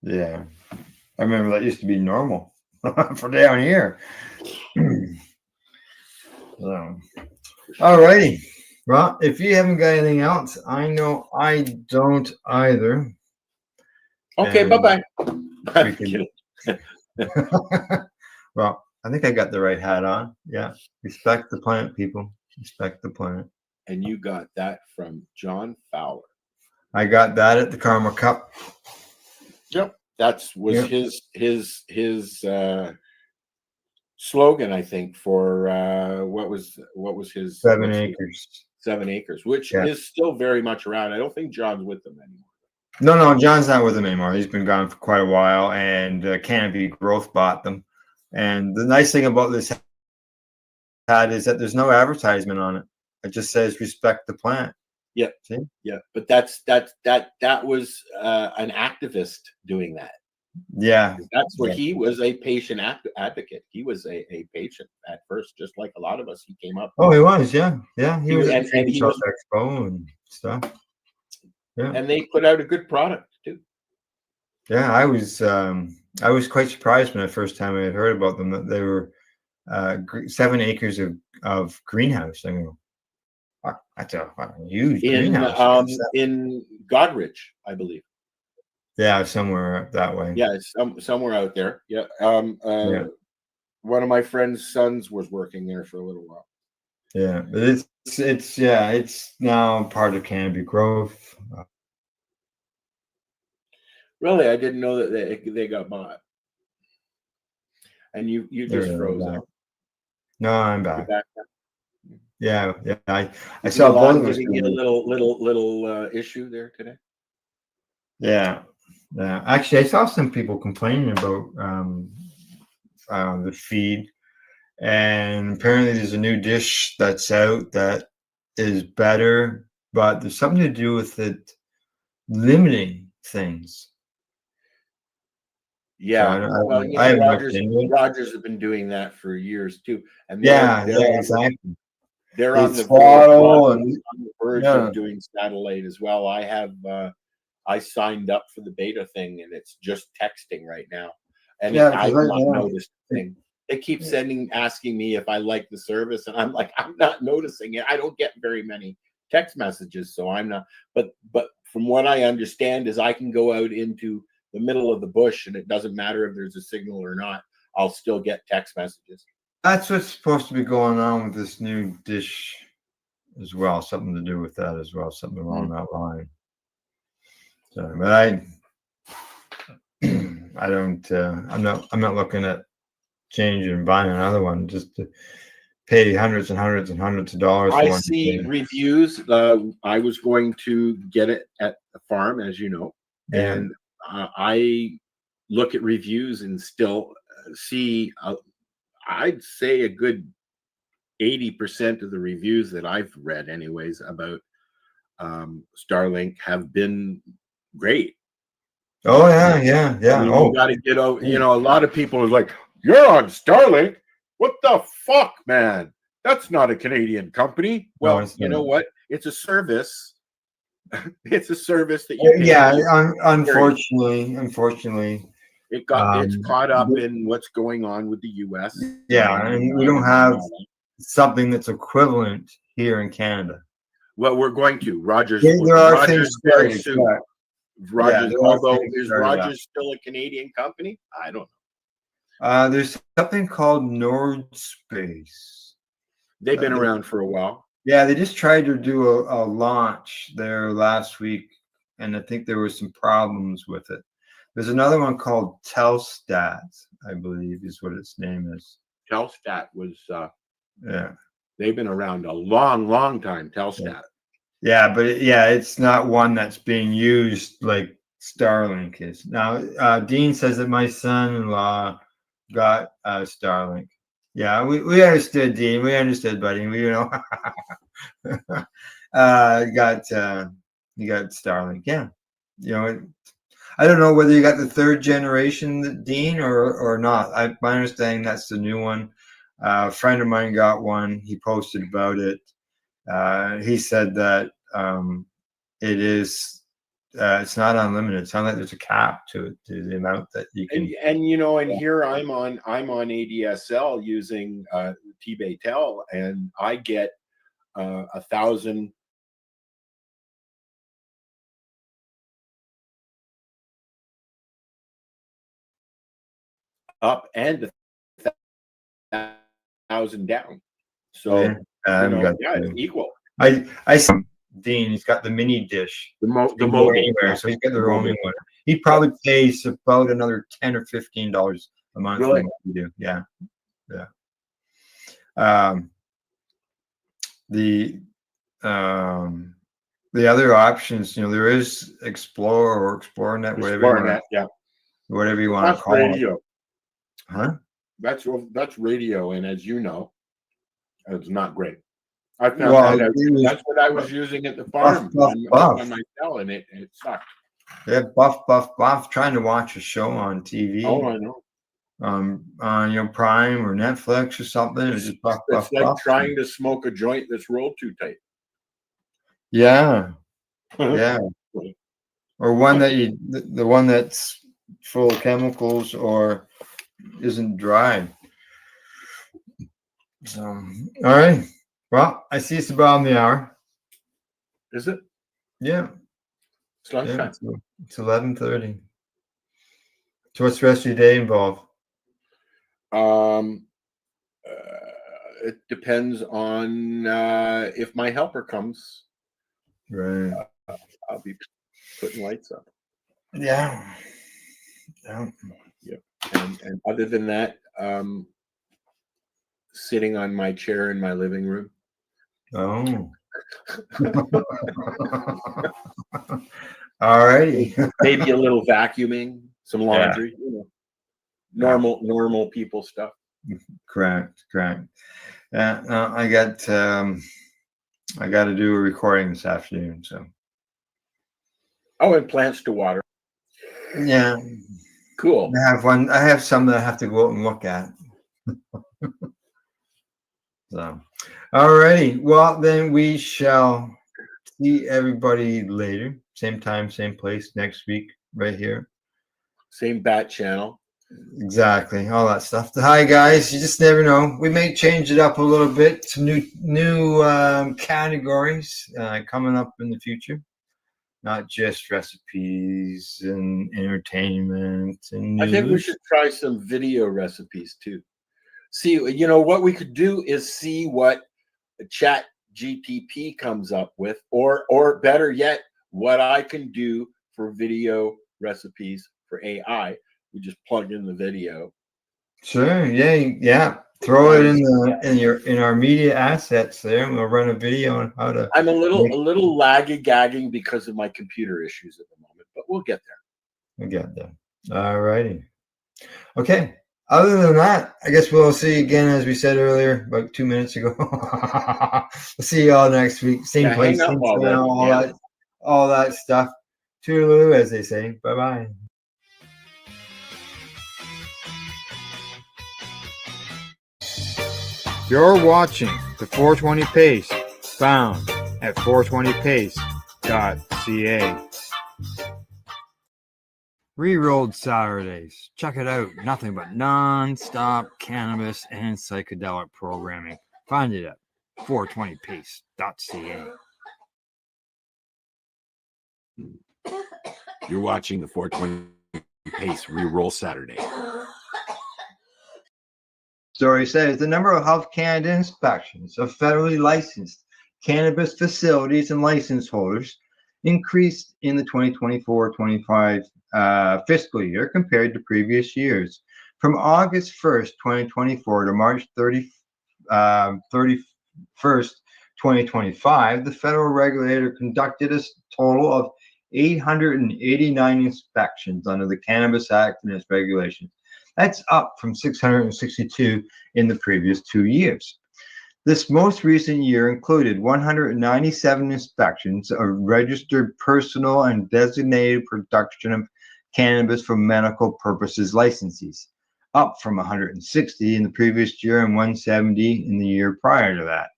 Yeah. I remember that used to be normal for down here. So, all righty. Well, if you haven't got anything else, I know I don't either. Okay, bye-bye. Well, I think I got the right hat on. Yeah. Respect the planet, people. Respect the planet. And you got that from John Fowler. I got that at the Karma Cup. Yep. His slogan, I think, for what was his 7 acres. 7 acres, which is still very much around. I don't think John's with them anymore. No, John's not with them anymore. He's been gone for quite a while, and Canopy Growth bought them. And the nice thing about this hat is that there's no advertisement on it. It just says respect the plant. Yeah, See? yeah, but that was an activist doing that. Yeah, That's what yeah. he was, a patient advocate. He was a patient at first, just like a lot of us. He came up. Oh, he was, yeah, yeah. He was at the and he South was, Expo and stuff. Yeah, and they put out a good product too. yeah. I was quite surprised when the first time I had heard about them that they were 7 acres of greenhouse. I go, wow, that's a huge greenhouse. In Godrich, I believe. Yeah, somewhere that way. Yeah, it's somewhere out there. Yeah. Yeah. One of my friend's sons was working there for a little while. Yeah, but it's now part of Canopy Growth. Really, I didn't know that they got bought. And you just froze back. out. No, I'm back. Back yeah. I saw both of us. Giving you a little issue there today. Yeah. Actually, I saw some people complaining about the feed, and apparently there's a new dish that's out that is better, but there's something to do with it limiting things. Yeah, so well, I have Rogers have been doing that for years too, and they're exactly. They're on the verge of doing satellite as well. I have I signed up for the beta thing, and it's just texting right now, and I've not noticed a thing. They keep asking me if I like the service, and I'm like, I'm not noticing it. I don't get very many text messages, so I'm not. But from what I understand is I can go out into the middle of the bush, and it doesn't matter if there's a signal or not. I'll still get text messages. That's what's supposed to be going on with this new dish as well. Something to do with that as well. Something along that line. So, but I don't. I'm not looking at changing and buying another one just to pay hundreds and hundreds and hundreds of dollars. I see reviews. I was going to get it at the farm, as you know, and I look at reviews and still see. I'd say a good 80% of the reviews that I've read, anyways, about Starlink have been great. Oh yeah. I mean, you got to get over. You know, a lot of people are like, "You're on Starlink? What the fuck, man? That's not a Canadian company." Well, you know what? It's a service. It's a service that you. Unfortunately, it's caught up in what's going on with the U.S. Yeah, and we don't have something that's equivalent here in Canada. Well, we're going to Rogers. There are things very soon. Rogers, although is Rogers still a Canadian company? I don't know. There's something called Nord Space. They've been around for a while. Yeah, they just tried to do a launch there last week, and I think there were some problems with it. There's another one called Telstat, I believe is what its name is. Telstat was they've been around a long time. Telstat. Yeah, but it's not one that's being used like Starlink is. Now, Dean says that my son-in-law got Starlink. Yeah, we understood, Dean. We understood, buddy. We got Starlink. Yeah, I don't know whether you got the 3rd generation, Dean, or not. My understanding that's the new one. A friend of mine got one. He posted about it. He said that it is. It's not unlimited. It's not like there's a cap to the amount that you can. And here I'm on ADSL using T-Baytel, and I get 1,000. Up and 1,000 down. So it's equal. I see Dean. He's got the mini dish. The mobile anywhere, so he's got the roaming one. He probably pays about another $10 or $15 a month. Really? For what we do. Yeah. The other options, there is Explore or ExploreNet, whatever you want to call it. Huh? That's radio, and as you know, it's not great. I found Well, that out. he was That's what I was using at the buff, farm buff, on buff. my cell, and it sucked. Yeah, buff, buff, buff. Trying to watch a show on TV, Oh, I know. on Prime or Netflix or something. It's just buff, buff, It's like buff. trying to smoke a joint that's rolled too tight. Yeah, yeah. Or one that the one that's full of chemicals or isn't dry. So, all right. Well, I see it's about the hour. Is it? Yeah. It's lunchtime. It's 11:30. So what's the rest of your day involved? It depends on if my helper comes. Right. I'll be putting lights up. Yeah. Yeah. Yep. And other than that, sitting on my chair in my living room. Oh. All righty. Maybe a little vacuuming, some laundry, normal people stuff. Correct. Yeah, no, I got to do a recording this afternoon. So. Oh, and plants to water. Yeah. Cool. I have some that I have to go out and look at. So, all righty. Well, then we shall see everybody later. Same time, same place next week, right here. Same bat channel. Exactly. All that stuff. Hi, guys. You just never know. We may change it up a little bit. Some new categories coming up in the future. Not just recipes and entertainment and news. I think we should try some video recipes too. See, what we could do is see what Chat GTP comes up with, or better yet, what I can do for video recipes for AI. We just plug in the video. Sure. Yeah. Throw it in our media assets there, and we'll run a video on how to. I'm a little laggy-gagging because of my computer issues at the moment, but we'll get there. We'll get there. All righty. Okay. Other than that, I guess we'll see you again, as we said earlier, about 2 minutes ago. We'll see you all next week. Same place, same channel, all that stuff. Toodaloo, as they say. Bye-bye. You're watching the 420 Pace, found at 420pace.ca. Rerolled Saturdays. Check it out. Nothing but non-stop cannabis and psychedelic programming. Find it at 420pace.ca. You're watching the 420 Pace Reroll Saturday. Story says the number of Health Canada inspections of federally licensed cannabis facilities and license holders increased in the 2024-25 fiscal year compared to previous years. From August 1st, 2024 to March 31st, 2025, the federal regulator conducted a total of 889 inspections under the Cannabis Act and its regulations. That's up from 662 in the previous 2 years. This most recent year included 197 inspections of registered personal and designated production of cannabis for medical purposes licensees, up from 160 in the previous year and 170 in the year prior to that.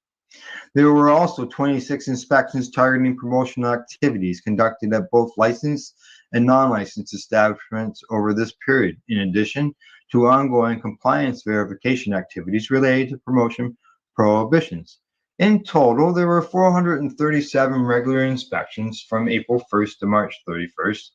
There were also 26 inspections targeting promotional activities conducted at both licensed and non-licensed establishments over this period, in addition to ongoing compliance verification activities related to promotion prohibitions. In total, there were 437 regular inspections from April 1st to March 31st,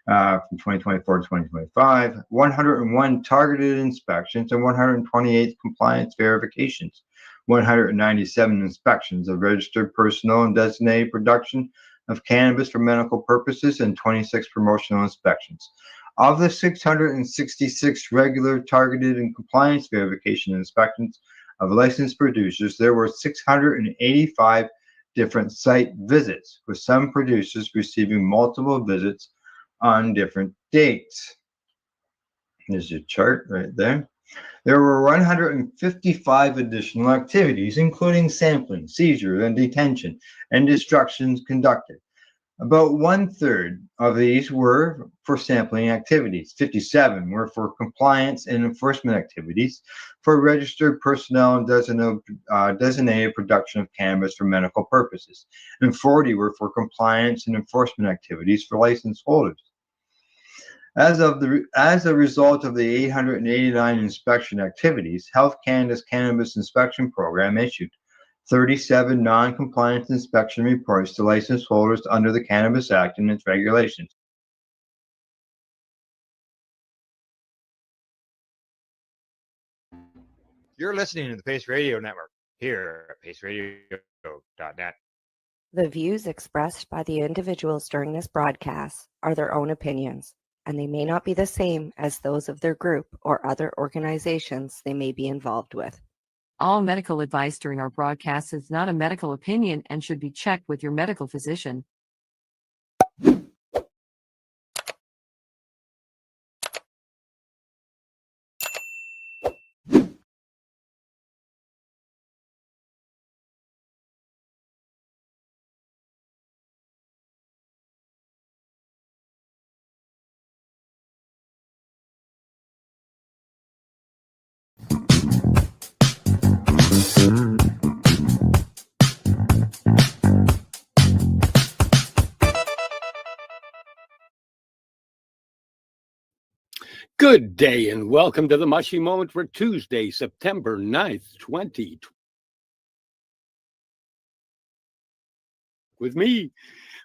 from 2024 to 2025, 101 targeted inspections, and 128 compliance verifications, 197 inspections of registered personnel and designated production of cannabis for medical purposes, and 26 promotional inspections. Of the 666 regular targeted and compliance verification inspections of licensed producers, there were 685 different site visits, with some producers receiving multiple visits on different dates. There's your chart right there. There were 155 additional activities, including sampling, seizure, and detention, and destructions conducted. About 1/3 of these were for sampling activities. 57 were for compliance and enforcement activities for registered personnel and designated production of cannabis for medical purposes. And 40 were for compliance and enforcement activities for license holders. As a result of the 889 inspection activities, Health Canada's Cannabis Inspection Program issued 37 non-compliance inspection reports to license holders under the Cannabis Act and its regulations. You're listening to the Pace Radio Network here at paceradio.net. The views expressed by the individuals during this broadcast are their own opinions, and they may not be the same as those of their group or other organizations they may be involved with. All medical advice during our broadcast is not a medical opinion and should be checked with your medical physician. Good day and welcome to the Mushy Moment for Tuesday, September 9th, 2020. With me,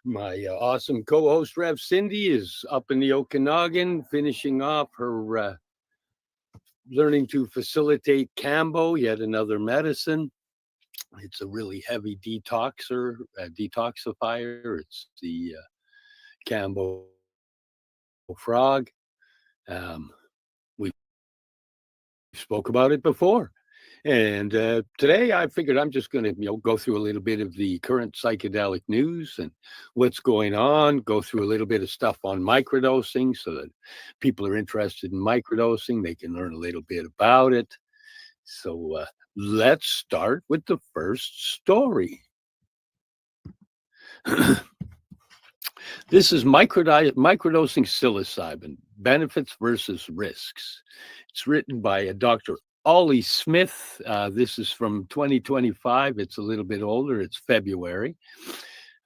my awesome co-host Rev Cindy is up in the Okanagan finishing off her learning to facilitate Cambo, yet another medicine. It's a really heavy detoxifier. It's the Cambo frog. We spoke about it before, and today I figured I'm just going to go through a little bit of the current psychedelic news and what's going on, go through a little bit of stuff on microdosing so that people are interested in microdosing, they can learn a little bit about it. So let's start with the first story. This is microdosing psilocybin, benefits versus risks. It's written by Dr. Ollie Smith. This is from 2025. It's a little bit older. It's February.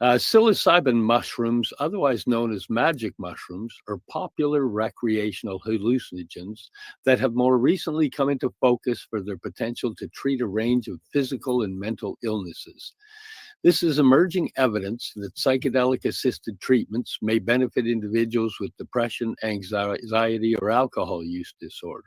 Psilocybin mushrooms, otherwise known as magic mushrooms, are popular recreational hallucinogens that have more recently come into focus for their potential to treat a range of physical and mental illnesses. This is emerging evidence that psychedelic-assisted treatments may benefit individuals with depression, anxiety, or alcohol use disorder.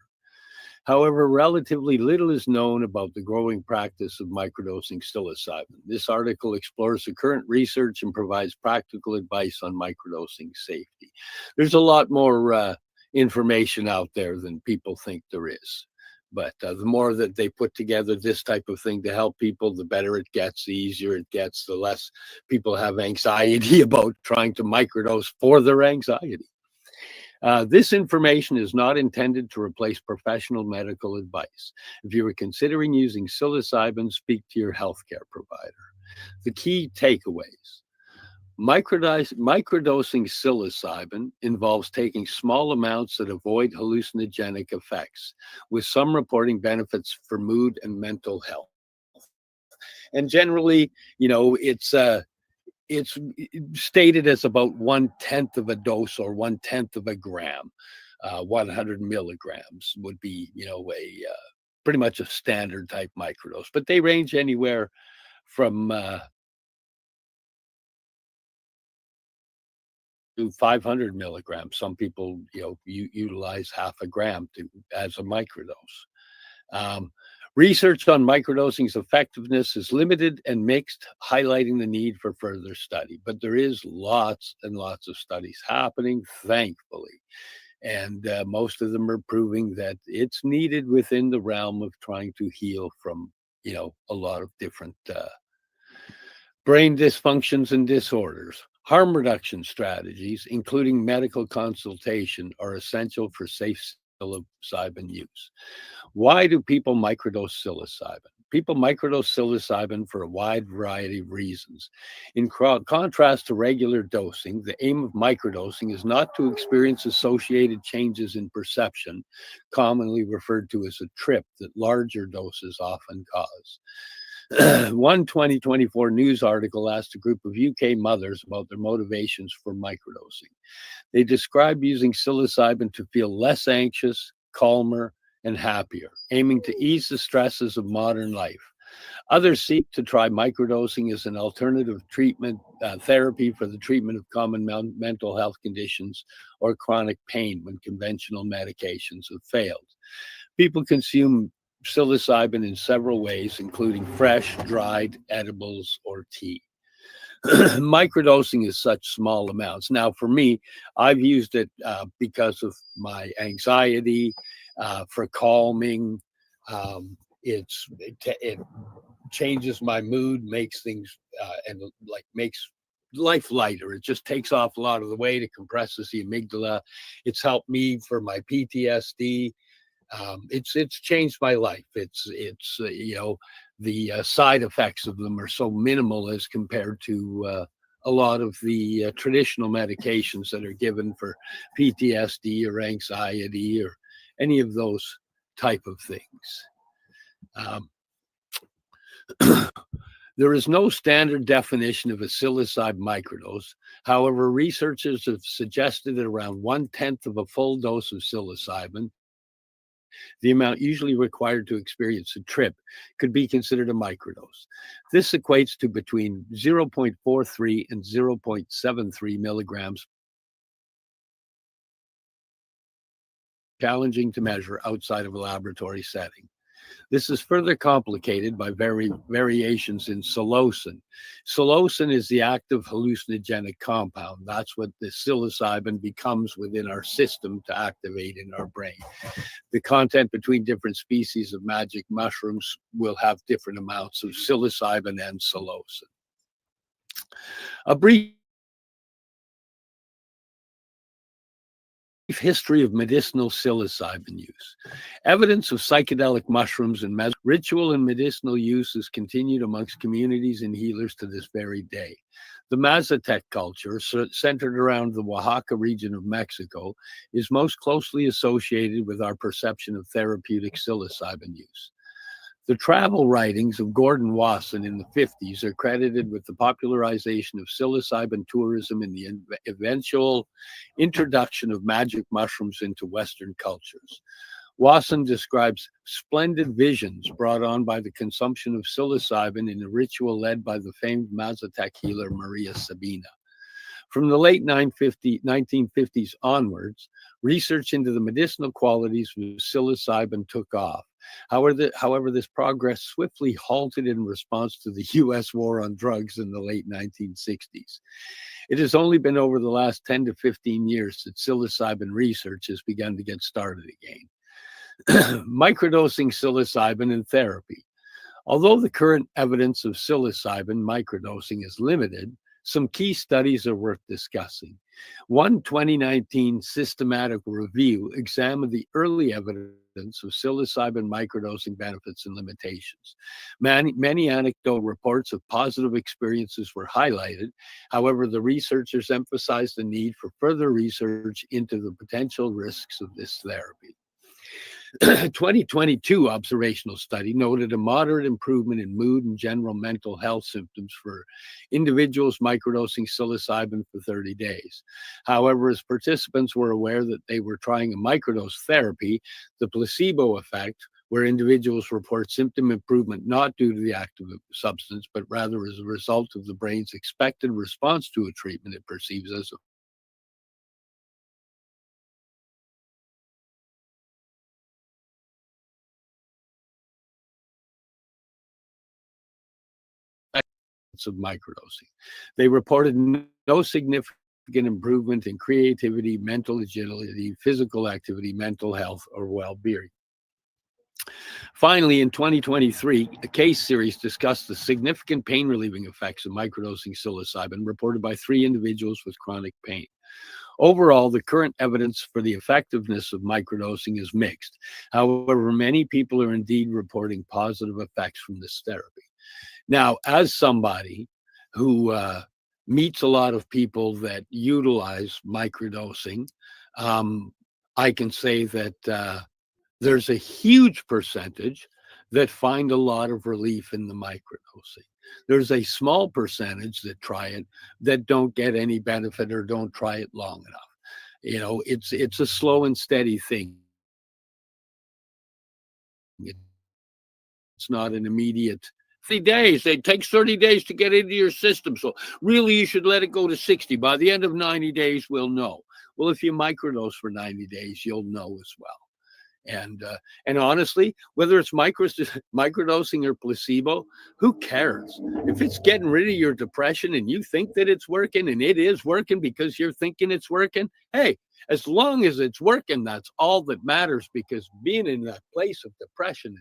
However, relatively little is known about the growing practice of microdosing psilocybin. This article explores the current research and provides practical advice on microdosing safety. There's a lot more information out there than people think there is. But the more that they put together this type of thing to help people, the better it gets, the easier it gets, the less people have anxiety about trying to microdose for their anxiety. This information is not intended to replace professional medical advice. If you are considering using psilocybin, speak to your healthcare provider. The key takeaways. Microdosing psilocybin involves taking small amounts that avoid hallucinogenic effects, with some reporting benefits for mood and mental health. And generally, it's stated as about 1/10 of a dose or 1/10 of a gram. 100 milligrams would be, a pretty much a standard type microdose, but they range anywhere from 500 milligrams. Some people, utilize half a gram as a microdose. Research on microdosing's effectiveness is limited and mixed, highlighting the need for further study. But there is lots and lots of studies happening, thankfully. And most of them are proving that it's needed within the realm of trying to heal from, a lot of different brain dysfunctions and disorders. Harm reduction strategies, including medical consultation, are essential for safe psilocybin use. Why do people microdose psilocybin? People microdose psilocybin for a wide variety of reasons. In contrast to regular dosing, the aim of microdosing is not to experience associated changes in perception, commonly referred to as a trip, that larger doses often cause. One 2024 news article asked a group of UK mothers about their motivations for microdosing. They described using psilocybin to feel less anxious, calmer, and happier, aiming to ease the stresses of modern life. Others seek to try microdosing as an alternative treatment therapy for the treatment of common mental health conditions or chronic pain when conventional medications have failed. People consume psilocybin in several ways, including fresh, dried, edibles, or tea. Microdosing is such small amounts. Now, for me, I've used it because of my anxiety, for calming. It changes my mood, makes things and like makes life lighter. It just takes off a lot of the weight. It compresses the amygdala. It's helped me for my PTSD. It's changed my life. It's the side effects of them are so minimal as compared to a lot of the traditional medications that are given for PTSD or anxiety or any of those type of things. There is no standard definition of a psilocybin microdose. However, researchers have suggested that around 1/10 of a full dose of psilocybin, the amount usually required to experience a trip, could be considered a microdose. This equates to between 0.43 and 0.73 milligrams, challenging to measure outside of a laboratory setting. This is further complicated by variations in psilocin. Psilocin is the active hallucinogenic compound. That's what the psilocybin becomes within our system to activate in our brain. The content between different species of magic mushrooms will have different amounts of psilocybin and psilocin. A brief history of medicinal psilocybin use. Evidence of psychedelic mushrooms and ritual and medicinal use is continued amongst communities and healers to this very day. The Mazatec culture, centered around the Oaxaca region of Mexico, is most closely associated with our perception of therapeutic psilocybin use. The travel writings of Gordon Wasson in the 50s are credited with the popularization of psilocybin tourism and the eventual introduction of magic mushrooms into Western cultures. Wasson describes splendid visions brought on by the consumption of psilocybin in a ritual led by the famed Mazatec healer Maria Sabina. From the late 1950s onwards, research into the medicinal qualities of psilocybin took off. However, this progress swiftly halted in response to the U.S. war on drugs in the late 1960s. It has only been over the last 10 to 15 years that psilocybin research has begun to get started again. Microdosing psilocybin in therapy. Although the current evidence of psilocybin microdosing is limited, some key studies are worth discussing. One 2019 systematic review examined the early evidence of psilocybin microdosing benefits and limitations. Many anecdotal reports of positive experiences were highlighted. However, the researchers emphasized the need for further research into the potential risks of this therapy. 2022 observational study noted a moderate improvement in mood and general mental health symptoms for individuals microdosing psilocybin for 30 days. However, as participants were aware that they were trying a microdose therapy, the placebo effect, where individuals report symptom improvement not due to the active substance, but rather as a result of the brain's expected response to a treatment it perceives as of microdosing. They reported no significant improvement in creativity, mental agility, physical activity, mental health, or well-being. Finally, in 2023, a case series discussed the significant pain-relieving effects of microdosing psilocybin reported by 3 individuals with chronic pain. Overall, the current evidence for the effectiveness of microdosing is mixed. However, many people are indeed reporting positive effects from this therapy. Now, as somebody who meets a lot of people that utilize microdosing, I can say that there's a huge percentage that find a lot of relief in the microdosing. There's a small percentage that try it that don't get any benefit or don't try it long enough. You know, it's a slow and steady thing. It's not an immediate 30 days. It takes 30 days to get into your system. So really you should let it go to 60. By the end of 90 days, we'll know. Well, if you microdose for 90 days, you'll know as well. And honestly, whether it's microdosing or placebo, who cares? If it's getting rid of your depression and you think that it's working, and it is working because you're thinking it's working, hey, as long as it's working, that's all that matters, because being in that place of depression,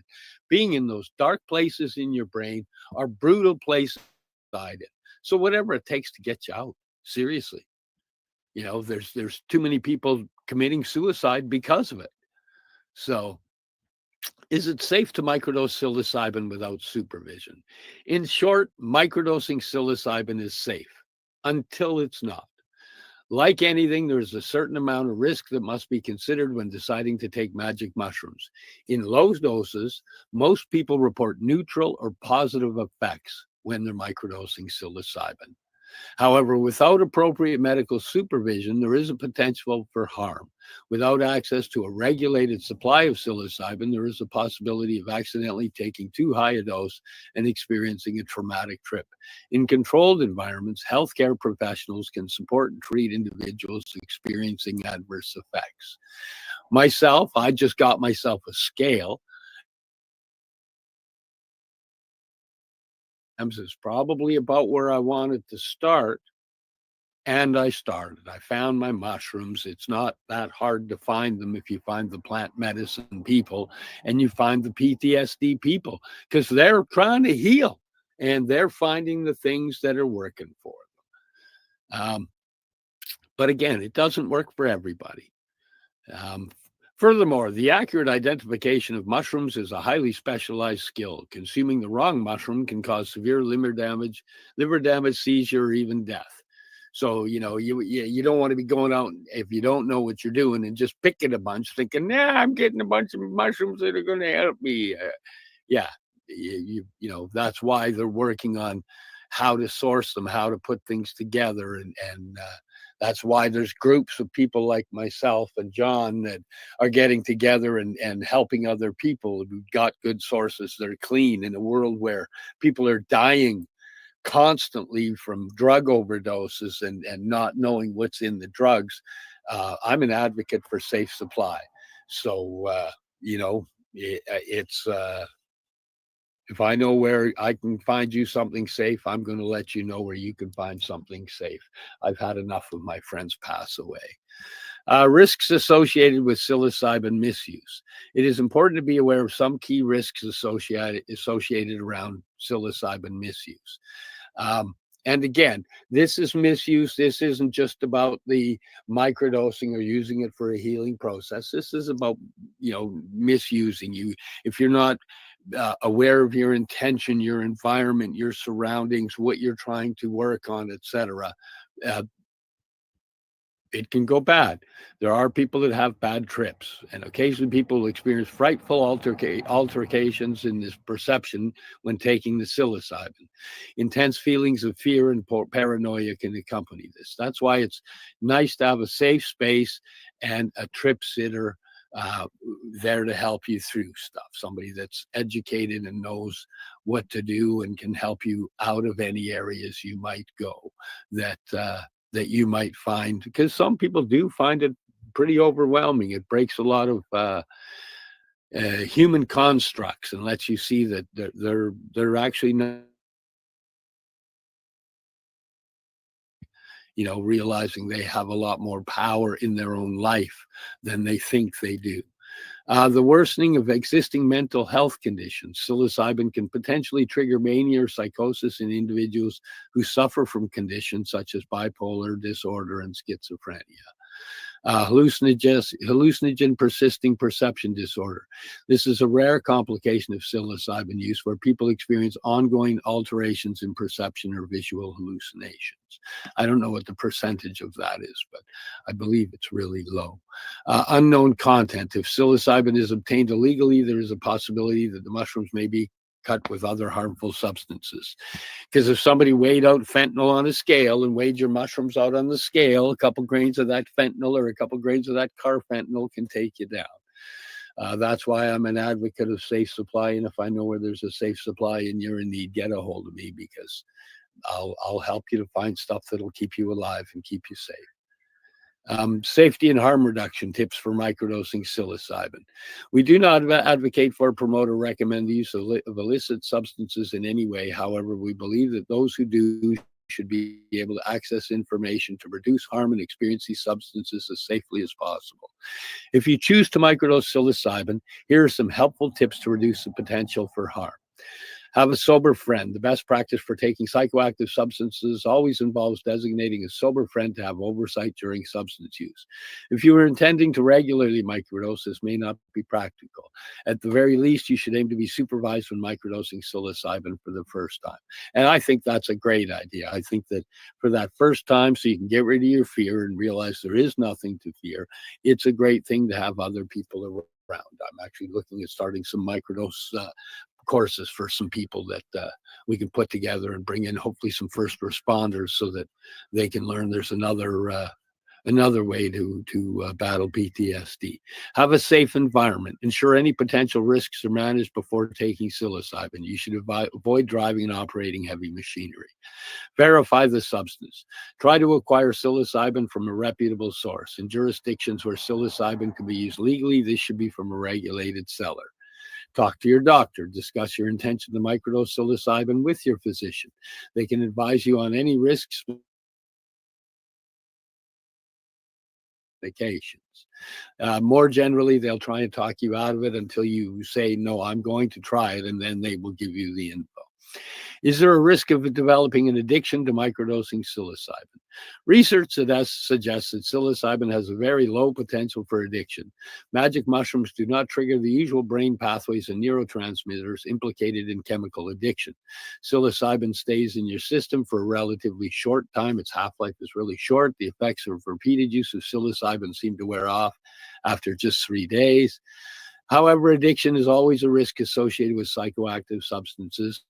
being in those dark places in your brain are brutal places inside it. So whatever it takes to get you out, seriously. You know, there's too many people committing suicide because of it. So, is it safe to microdose psilocybin without supervision? In short, microdosing psilocybin is safe until it's not. Like anything, there's a certain amount of risk that must be considered when deciding to take magic mushrooms. In low doses, most people report neutral or positive effects when they're microdosing psilocybin. However, without appropriate medical supervision, there is a potential for harm. Without access to a regulated supply of psilocybin, there is a possibility of accidentally taking too high a dose and experiencing a traumatic trip. In controlled environments, healthcare professionals can support and treat individuals experiencing adverse effects. Myself, I just got myself a scale. Is probably about where I wanted to start. And I started. I found my mushrooms. It's not that hard to find them if you find the plant medicine people and you find the PTSD people, because they're trying to heal and they're finding the things that are working for them. But again, it doesn't work for everybody. Furthermore, the accurate identification of mushrooms is a highly specialized skill. Consuming the wrong mushroom can cause severe liver damage, seizure, or even death. So, you know, you don't want to be going out if you don't know what you're doing and just picking a bunch thinking, nah, I'm getting a bunch of mushrooms that are going to help me. You know, that's why they're working on how to source them, how to put things together. And that's why there's groups of people like myself and John that are getting together and helping other people who've got good sources that are clean in a world where people are dying constantly from drug overdoses and not knowing what's in the drugs. I'm an advocate for safe supply. So, you know, it's if I know where I can find you something safe, I'm going to let you know where you can find something safe. I've had enough of my friends pass away. Risks associated with psilocybin misuse. It is important to be aware of some key risks associated around psilocybin misuse. And again, this is misuse. This isn't just about the microdosing or using it for a healing process. This is about, you know, misusing you. If you're not aware of your intention, your environment, your surroundings, what you're trying to work on, etc., it can go bad. There are people that have bad trips, and occasionally people experience frightful altercations in this perception when taking the psilocybin. Intense feelings of fear and paranoia can accompany this. That's why it's nice to have a safe space and a trip sitter there to help you through stuff. Somebody that's educated and knows what to do and can help you out of any areas you might go that you might find, because some people do find it pretty overwhelming. It breaks a lot of human constructs and lets you see that they're actually not, you know, realizing they have a lot more power in their own life than they think they do. The worsening of existing mental health conditions. Psilocybin can potentially trigger mania or psychosis in individuals who suffer from conditions such as bipolar disorder and schizophrenia. Hallucinogen persisting perception disorder. This is a rare complication of psilocybin use where people experience ongoing alterations in perception or visual hallucinations. I don't know what the percentage of that is, but I believe it's really low. Unknown content. If psilocybin is obtained illegally, there is a possibility that the mushrooms may be cut with other harmful substances. Because if somebody weighed out fentanyl on a scale and weighed your mushrooms out on the scale, a couple grains of that fentanyl or a couple grains of that carfentanil can take you down. That's why I'm an advocate of safe supply. And if I know where there's a safe supply and you're in need, get a hold of me, because I'll help you to find stuff that'll keep you alive and keep you safe. Safety and harm reduction tips for microdosing psilocybin. We do not advocate for, promote, or recommend the use of illicit substances in any way. However, we believe that those who do should be able to access information to reduce harm and experience these substances as safely as possible. If you choose to microdose psilocybin, here are some helpful tips to reduce the potential for harm. Have a sober friend. The best practice for taking psychoactive substances always involves designating a sober friend to have oversight during substance use. If you are intending to regularly microdose, this may not be practical. At the very least, you should aim to be supervised when microdosing psilocybin for the first time. And I think that's a great idea. I think that for that first time, so you can get rid of your fear and realize there is nothing to fear, it's a great thing to have other people around. I'm actually looking at starting some microdose courses for some people that we can put together and bring in hopefully some first responders so that they can learn there's another way to battle PTSD. Have a safe environment. Ensure any potential risks are managed before taking psilocybin. You should avoid driving and operating heavy machinery. Verify the substance. Try to acquire psilocybin from a reputable source. In jurisdictions where psilocybin can be used legally, this should be from a regulated seller. Talk to your doctor. Discuss your intention to microdose psilocybin with your physician. They can advise you on any risks, medications. More generally, they'll try and talk you out of it until you say, no, I'm going to try it, and then they will give you the info. Is there a risk of developing an addiction to microdosing psilocybin? Research suggests that psilocybin has a very low potential for addiction. Magic mushrooms do not trigger the usual brain pathways and neurotransmitters implicated in chemical addiction. Psilocybin stays in your system for a relatively short time. Its half-life is really short. The effects of repeated use of psilocybin seem to wear off after just 3 days. However, addiction is always a risk associated with psychoactive substances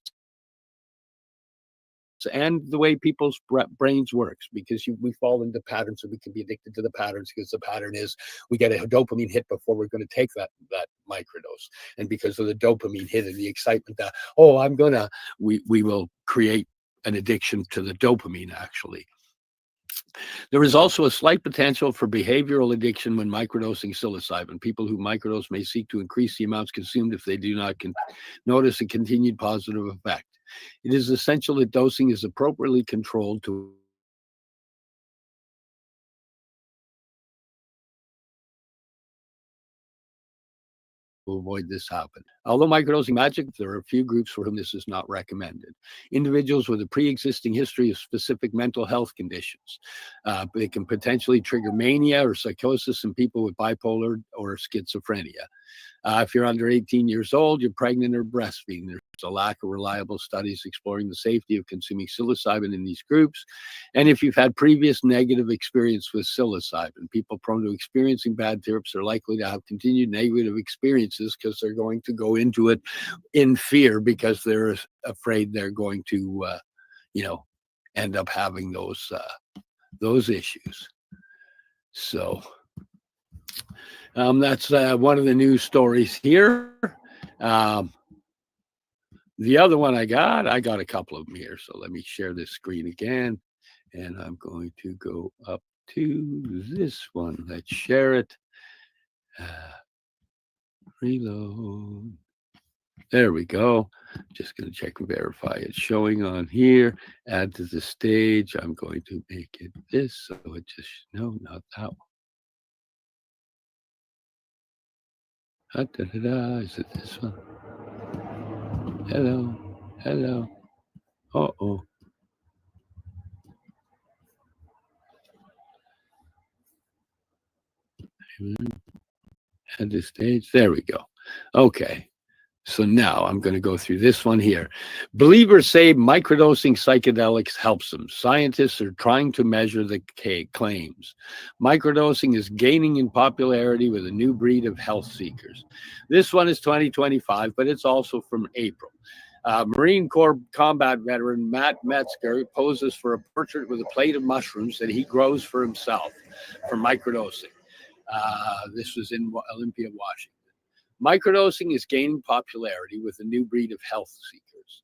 and the way people's brains works, because we fall into patterns, and we can be addicted to the patterns because the pattern is we get a dopamine hit before we're going to take that microdose, and because of the dopamine hit and the excitement that we will create an addiction to the dopamine. Actually, there is also a slight potential for behavioral addiction when microdosing psilocybin. People who microdose may seek to increase the amounts consumed if they do not notice a continued positive effect. It is essential that dosing is appropriately controlled to avoid this happen. Although microdosing magic, there are a few groups for whom this is not recommended. Individuals with a pre-existing history of specific mental health conditions. They can potentially trigger mania or psychosis in people with bipolar or schizophrenia. If you're under 18 years old, you're pregnant or breastfeeding, there's a lack of reliable studies exploring the safety of consuming psilocybin in these groups. And if you've had previous negative experience with psilocybin, people prone to experiencing bad trips are likely to have continued negative experiences because they're going to go into it in fear because they're afraid they're going to, end up having those issues. So that's one of the news stories here. The other one I got a couple of them here. So let me share this screen again. And I'm going to go up to this one. Let's share it. Reload. There we go. Just going to check and verify it's showing on here. Add to the stage. I'm going to make it this. So it just, no, not that one. Is it this one? Hello. Uh-oh. At this stage, there we go. Okay. So now I'm going to go through this one here. Believers say microdosing psychedelics helps them. Scientists are trying to measure the claims. Microdosing is gaining in popularity with a new breed of health seekers. This one is 2025, but it's also from April. Marine Corps combat veteran Matt Metzger poses for a portrait with a plate of mushrooms that he grows for himself for microdosing. This was in Olympia, Washington. Microdosing is gaining popularity with a new breed of health seekers.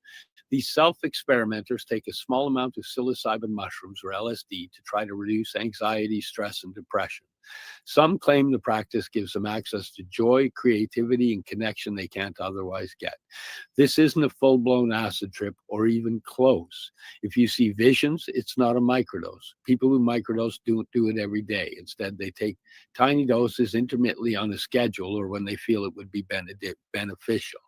These self-experimenters take a small amount of psilocybin mushrooms or LSD to try to reduce anxiety, stress, and depression. Some claim the practice gives them access to joy, creativity, and connection they can't otherwise get. This isn't a full-blown acid trip or even close. If you see visions, it's not a microdose. People who microdose don't do it every day. Instead, they take tiny doses intermittently on a schedule or when they feel it would be beneficial.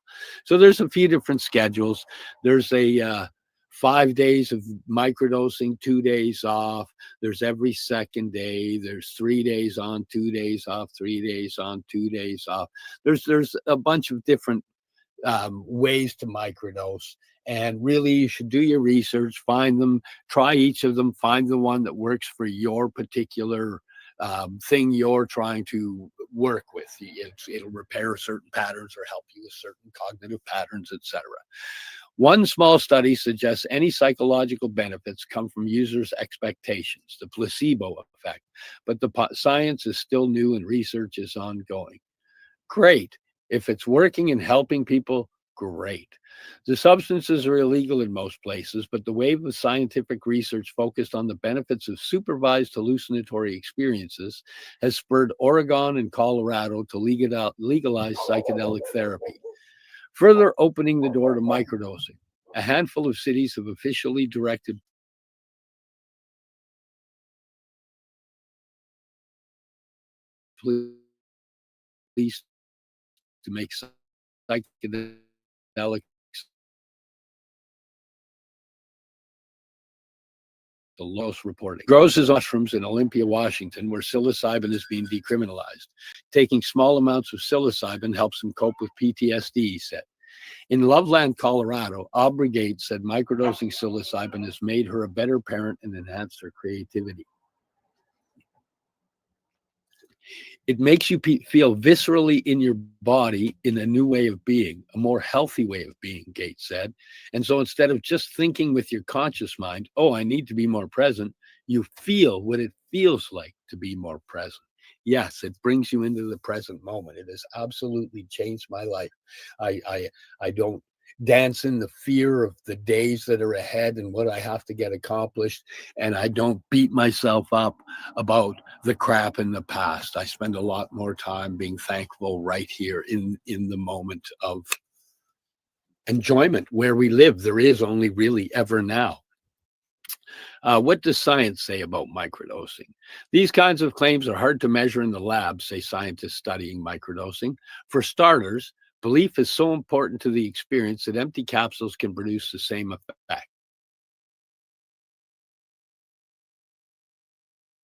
So there's a few different schedules. There's a 5 days of microdosing, 2 days off. There's every second day. There's 3 days on, 2 days off, 3 days on, 2 days off. There's a bunch of different ways to microdose. And really, you should do your research, find them, try each of them, find the one that works for your particular thing you're trying to work with. It'll repair certain patterns or help you with certain cognitive patterns, etc. One small study suggests any psychological benefits come from users' expectations, the placebo effect, but the science is still new and research is ongoing. Great. If it's working and helping people, great. The substances are illegal in most places, but the wave of scientific research focused on the benefits of supervised hallucinatory experiences has spurred Oregon and Colorado to legalize psychedelic therapy, further opening the door to microdosing. A handful of cities have officially directed police to make psychedelics the lowest reporting. Grows his mushrooms in Olympia, Washington, where psilocybin is being decriminalized. Taking small amounts of psilocybin helps him cope with PTSD, he said. In Loveland, Colorado, Aubrey Gates said microdosing psilocybin has made her a better parent and enhanced her creativity. It makes you feel viscerally in your body in a new way of being, a more healthy way of being, Gates said. And so instead of just thinking with your conscious mind, oh, I need to be more present, you feel what it feels like to be more present. Yes, it brings you into the present moment. It has absolutely changed my life. I don't dance in the fear of the days that are ahead and what I have to get accomplished. And I don't beat myself up about the crap in the past. I spend a lot more time being thankful right here in the moment of enjoyment where we live. There is only really ever now. What does science say about microdosing? These kinds of claims are hard to measure in the lab, say scientists studying microdosing. For starters, belief is so important to the experience that empty capsules can produce the same effect.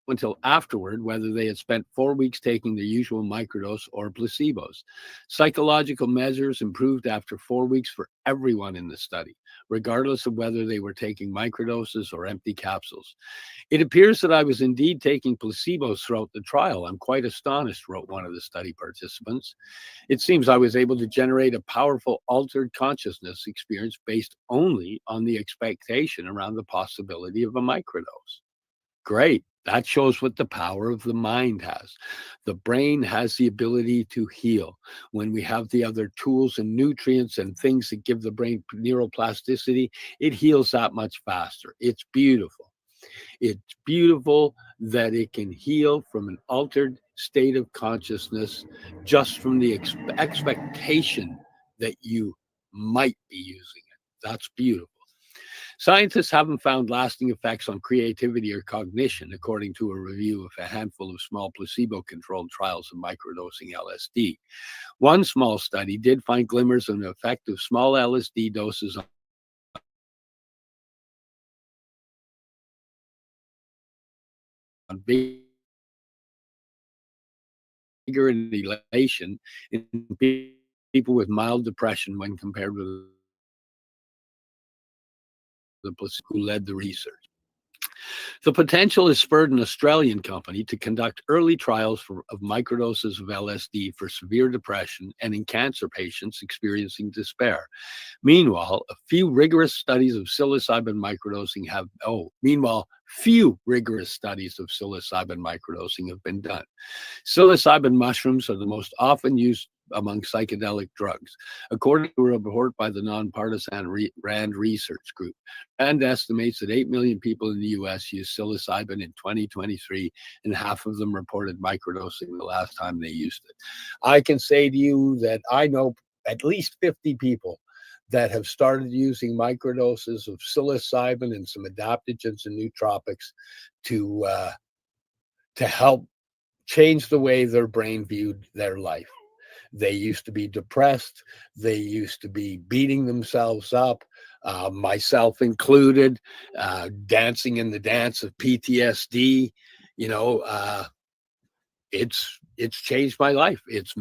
Until afterward, whether they had spent 4 weeks taking their usual microdose or placebos. Psychological measures improved after 4 weeks for everyone in the study, regardless of whether they were taking microdoses or empty capsules. It appears that I was indeed taking placebos throughout the trial. I'm quite astonished, wrote one of the study participants. It seems I was able to generate a powerful altered consciousness experience based only on the expectation around the possibility of a microdose. Great. That shows what the power of the mind has. The brain has the ability to heal. When we have the other tools and nutrients and things that give the brain neuroplasticity, it heals that much faster. It's beautiful. It's beautiful that it can heal from an altered state of consciousness just from the expectation that you might be using it. That's beautiful. Scientists haven't found lasting effects on creativity or cognition, according to a review of a handful of small placebo-controlled trials of microdosing LSD. One small study did find glimmers of an effect of small LSD doses on vigor and elation in people with mild depression when compared with the placebo who led the research. The potential has spurred an Australian company to conduct early trials of microdoses of LSD for severe depression and in cancer patients experiencing despair. Meanwhile, few rigorous studies of psilocybin microdosing have been done. Psilocybin mushrooms are the most often used among psychedelic drugs. According to a report by the nonpartisan RAND Research Group, RAND estimates that 8 million people in the US used psilocybin in 2023, and half of them reported microdosing the last time they used it. I can say to you that I know at least 50 people that have started using microdoses of psilocybin and some adaptogens and nootropics to help change the way their brain viewed their life. They used to be depressed. They used to be beating themselves up, myself included, dancing in the dance of PTSD. It's changed my life. It's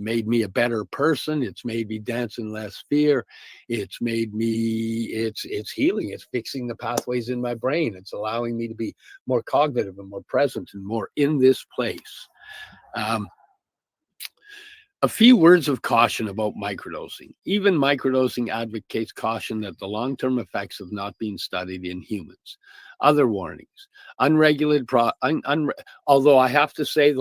made me a better person. It's made me dance in less fear. It's healing. It's fixing the pathways in my brain. It's allowing me to be more cognitive and more present and more in this place. A few words of caution about microdosing. Even microdosing advocates caution that the long-term effects have not been studied in humans. Other warnings: unregulated although I have to say,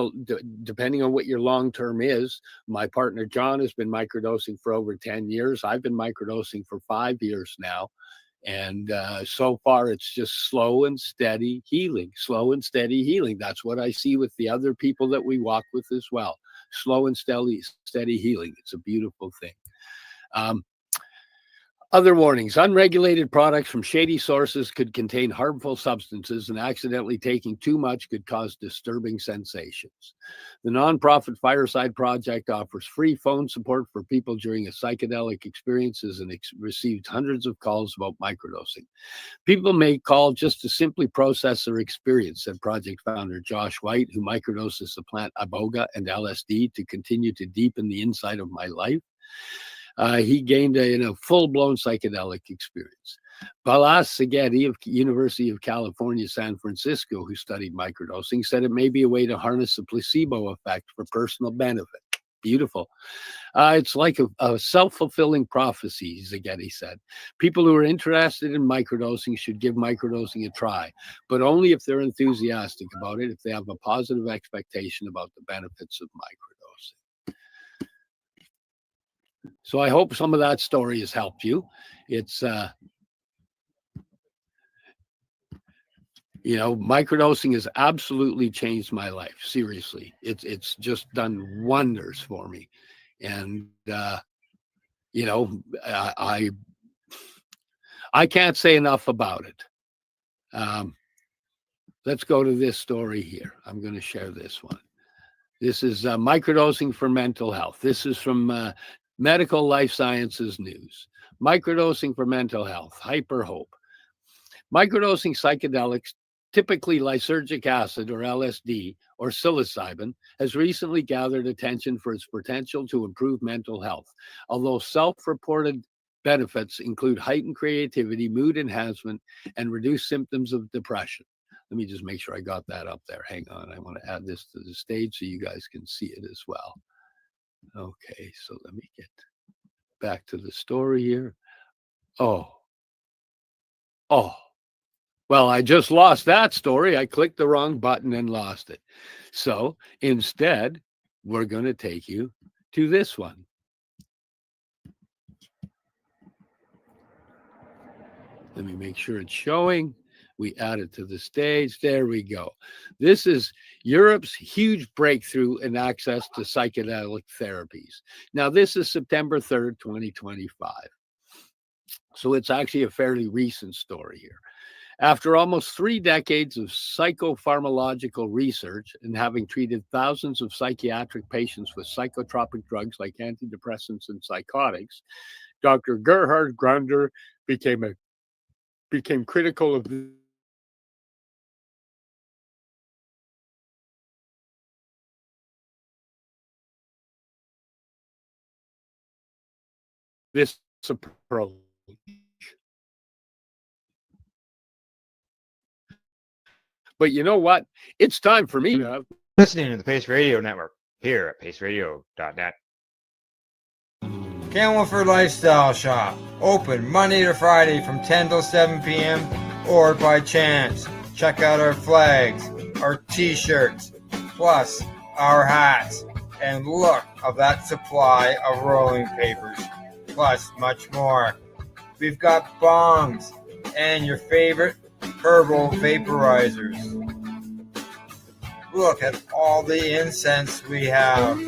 depending on what your long-term is, my partner John has been microdosing for over 10 years. I've been microdosing for 5 years now. And so far, it's just slow and steady healing, slow and steady healing. That's what I see with the other people that we walk with as well. Slow and steady healing. It's a beautiful thing. Other warnings: unregulated products from shady sources could contain harmful substances, and accidentally taking too much could cause disturbing sensations. The nonprofit Fireside Project offers free phone support for people during a psychedelic experiences and received hundreds of calls about microdosing. People may call just to simply process their experience, said project founder Josh White, who microdoses the plant iboga and LSD to continue to deepen the inside of my life. He gained a full-blown psychedelic experience. Balas Segedi of University of California, San Francisco, who studied microdosing, said it may be a way to harness the placebo effect for personal benefit. Beautiful. It's like a self-fulfilling prophecy, Segedi said. People who are interested in microdosing should give microdosing a try, but only if they're enthusiastic about it, if they have a positive expectation about the benefits of microdosing. So I hope some of that story has helped you. It's, microdosing has absolutely changed my life. Seriously, it's just done wonders for me. And, I can't say enough about it. Let's go to this story here. I'm going to share this one. This is microdosing for mental health. This is from Medical Life Sciences News. Microdosing for mental health, hyper hope. Microdosing psychedelics, typically lysergic acid or LSD or psilocybin, has recently gathered attention for its potential to improve mental health, although self-reported benefits include heightened creativity, mood enhancement, and reduced symptoms of depression. Let me just make sure I got that up there. Hang on. I want to add this to the stage so you guys can see it as well. Okay, so let me get back to the story here. Oh, well, I just lost that story. I clicked the wrong button and lost it. So instead, we're going to take you to this one. Let me make sure it's showing. We add it to the stage. There we go. This is Europe's huge breakthrough in access to psychedelic therapies. Now, this is September 3rd, 2025. So it's actually a fairly recent story here. After almost 3 decades of psychopharmacological research and having treated thousands of psychiatric patients with psychotropic drugs like antidepressants and psychotics, Dr. Gerhard Grunder became critical of this approach. But you know what? It's time for me. Listening to the Pace Radio Network here at paceradio.net. Camelford Lifestyle Shop, open Monday to Friday from 10 till 7 p.m. or by chance. Check out our flags, our t-shirts, plus our hats, and look of that supply of rolling papers, plus much more. We've got bongs and your favorite herbal vaporizers. Look at all the incense we have,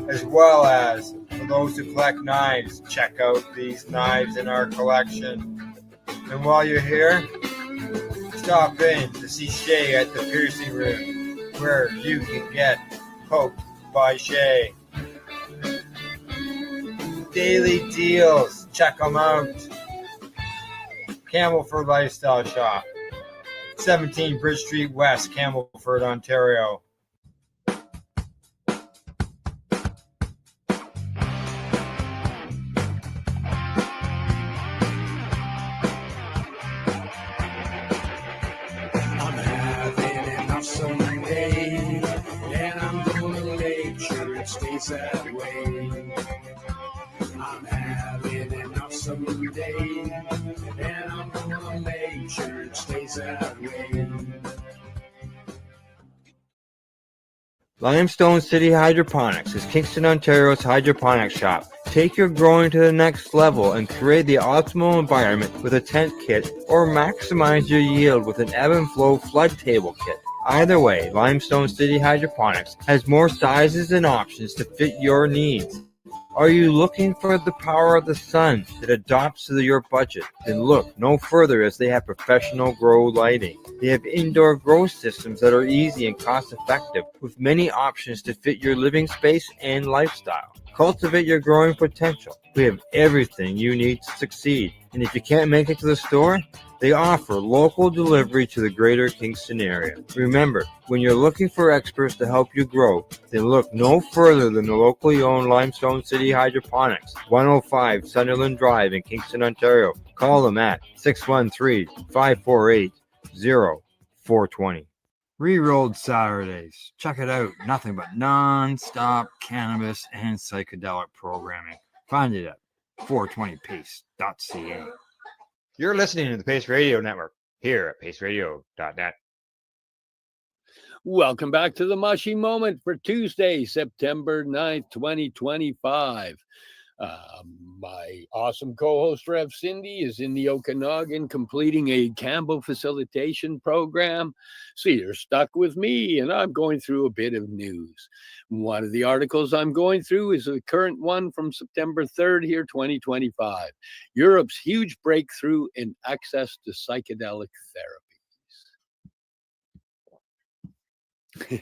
as well as for those who collect knives, check out these knives in our collection. And while you're here, stop in to see Shay at the piercing room, where you can get poked by Shay. Daily deals, check them out. Camelford Lifestyle Shop, 17 Bridge Street West, Camelford, Ontario. I'm having an awesome day, and I'm gonna make sure it stays that way. I'm having an awesome day, and I'm gonna make sure it stays that way. Limestone City Hydroponics is Kingston, Ontario's hydroponics shop. Take your growing to the next level and create the optimal environment with a tent kit, or maximize your yield with an ebb and flow flood table kit. Either way, Limestone City Hydroponics has more sizes and options to fit your needs. Are you looking for the power of the sun that adapts to your budget? Then look no further, as they have professional grow lighting. They have indoor grow systems that are easy and cost effective, with many options to fit your living space and lifestyle. Cultivate your growing potential. We have everything you need to succeed. And if you can't make it to the store, they offer local delivery to the greater Kingston area. Remember, when you're looking for experts to help you grow, then look no further than the locally owned Limestone City Hydroponics, 105 Sunderland Drive in Kingston, Ontario. Call them at 613-548-0420. Rerolled Saturdays. Check it out. Nothing but non-stop cannabis and psychedelic programming. Find it at 420pace.ca. You're listening to the Pace Radio Network here at paceradio.net. Welcome back to the Mushy Moment for Tuesday, September 9th, 2025. My awesome co-host, Rev Cindy, is in the Okanagan completing a Campbell facilitation program. So you're stuck with me, and I'm going through a bit of news. One of the articles I'm going through is a current one from September 3rd here, 2025. Europe's huge breakthrough in access to psychedelic therapies.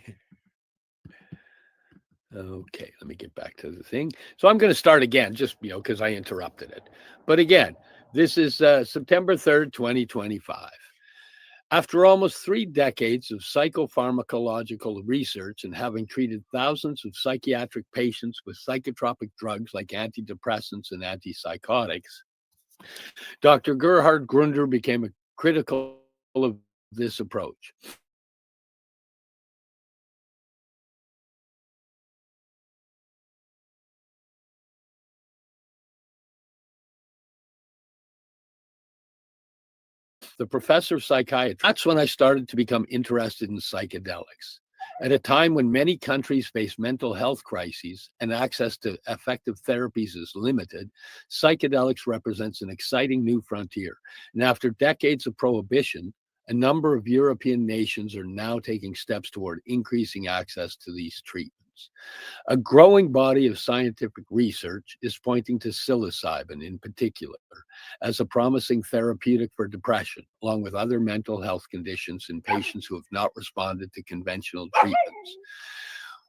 Okay, let me get back to the thing. So I'm going to start again, just, because I interrupted it. But again, this is September 3rd, 2025. After almost 3 decades of psychopharmacological research and having treated thousands of psychiatric patients with psychotropic drugs like antidepressants and antipsychotics, Dr. Gerhard Grunder became critical of this approach. The professor of psychiatry. That's when I started to become interested in psychedelics. At a time when many countries face mental health crises and access to effective therapies is limited, psychedelics represents an exciting new frontier. And after decades of prohibition, a number of European nations are now taking steps toward increasing access to these treatments. A growing body of scientific research is pointing to psilocybin in particular as a promising therapeutic for depression, along with other mental health conditions in patients who have not responded to conventional treatments.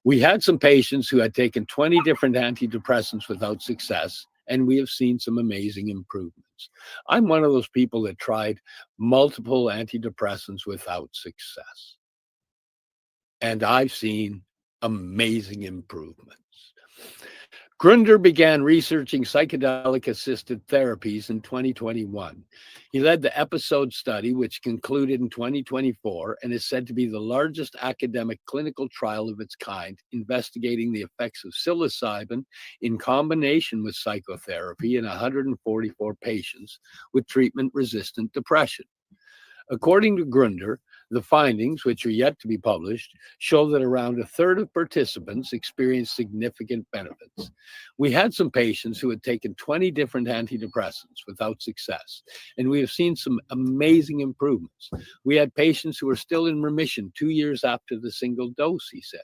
We had some patients who had taken 20 different antidepressants without success, and we have seen some amazing improvements. I'm one of those people that tried multiple antidepressants without success, and I've seen amazing improvements. Grunder began researching psychedelic-assisted therapies in 2021. He led the episode study, which concluded in 2024 and is said to be the largest academic clinical trial of its kind, investigating the effects of psilocybin in combination with psychotherapy in 144 patients with treatment-resistant depression. According to Grunder, the findings, which are yet to be published, show that around a third of participants experienced significant benefits. We had some patients who had taken 20 different antidepressants without success, and we have seen some amazing improvements. We had patients who are still in remission 2 years after the single dose, he said.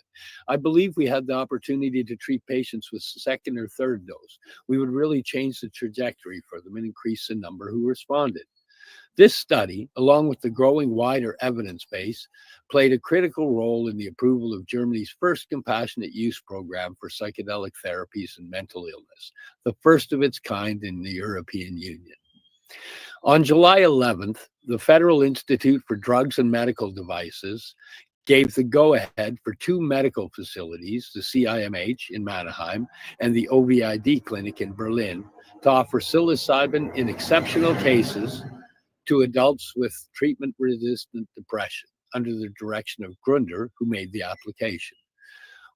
I believe we had the opportunity to treat patients with second or third dose. We would really change the trajectory for them and increase the number who responded. This study, along with the growing wider evidence base, played a critical role in the approval of Germany's first compassionate use program for psychedelic therapies and mental illness, the first of its kind in the European Union. On July 11th, the Federal Institute for Drugs and Medical Devices gave the go-ahead for 2 medical facilities, the CIMH in Mannheim and the OVID clinic in Berlin, to offer psilocybin in exceptional cases to adults with treatment-resistant depression under the direction of Grunder, who made the application.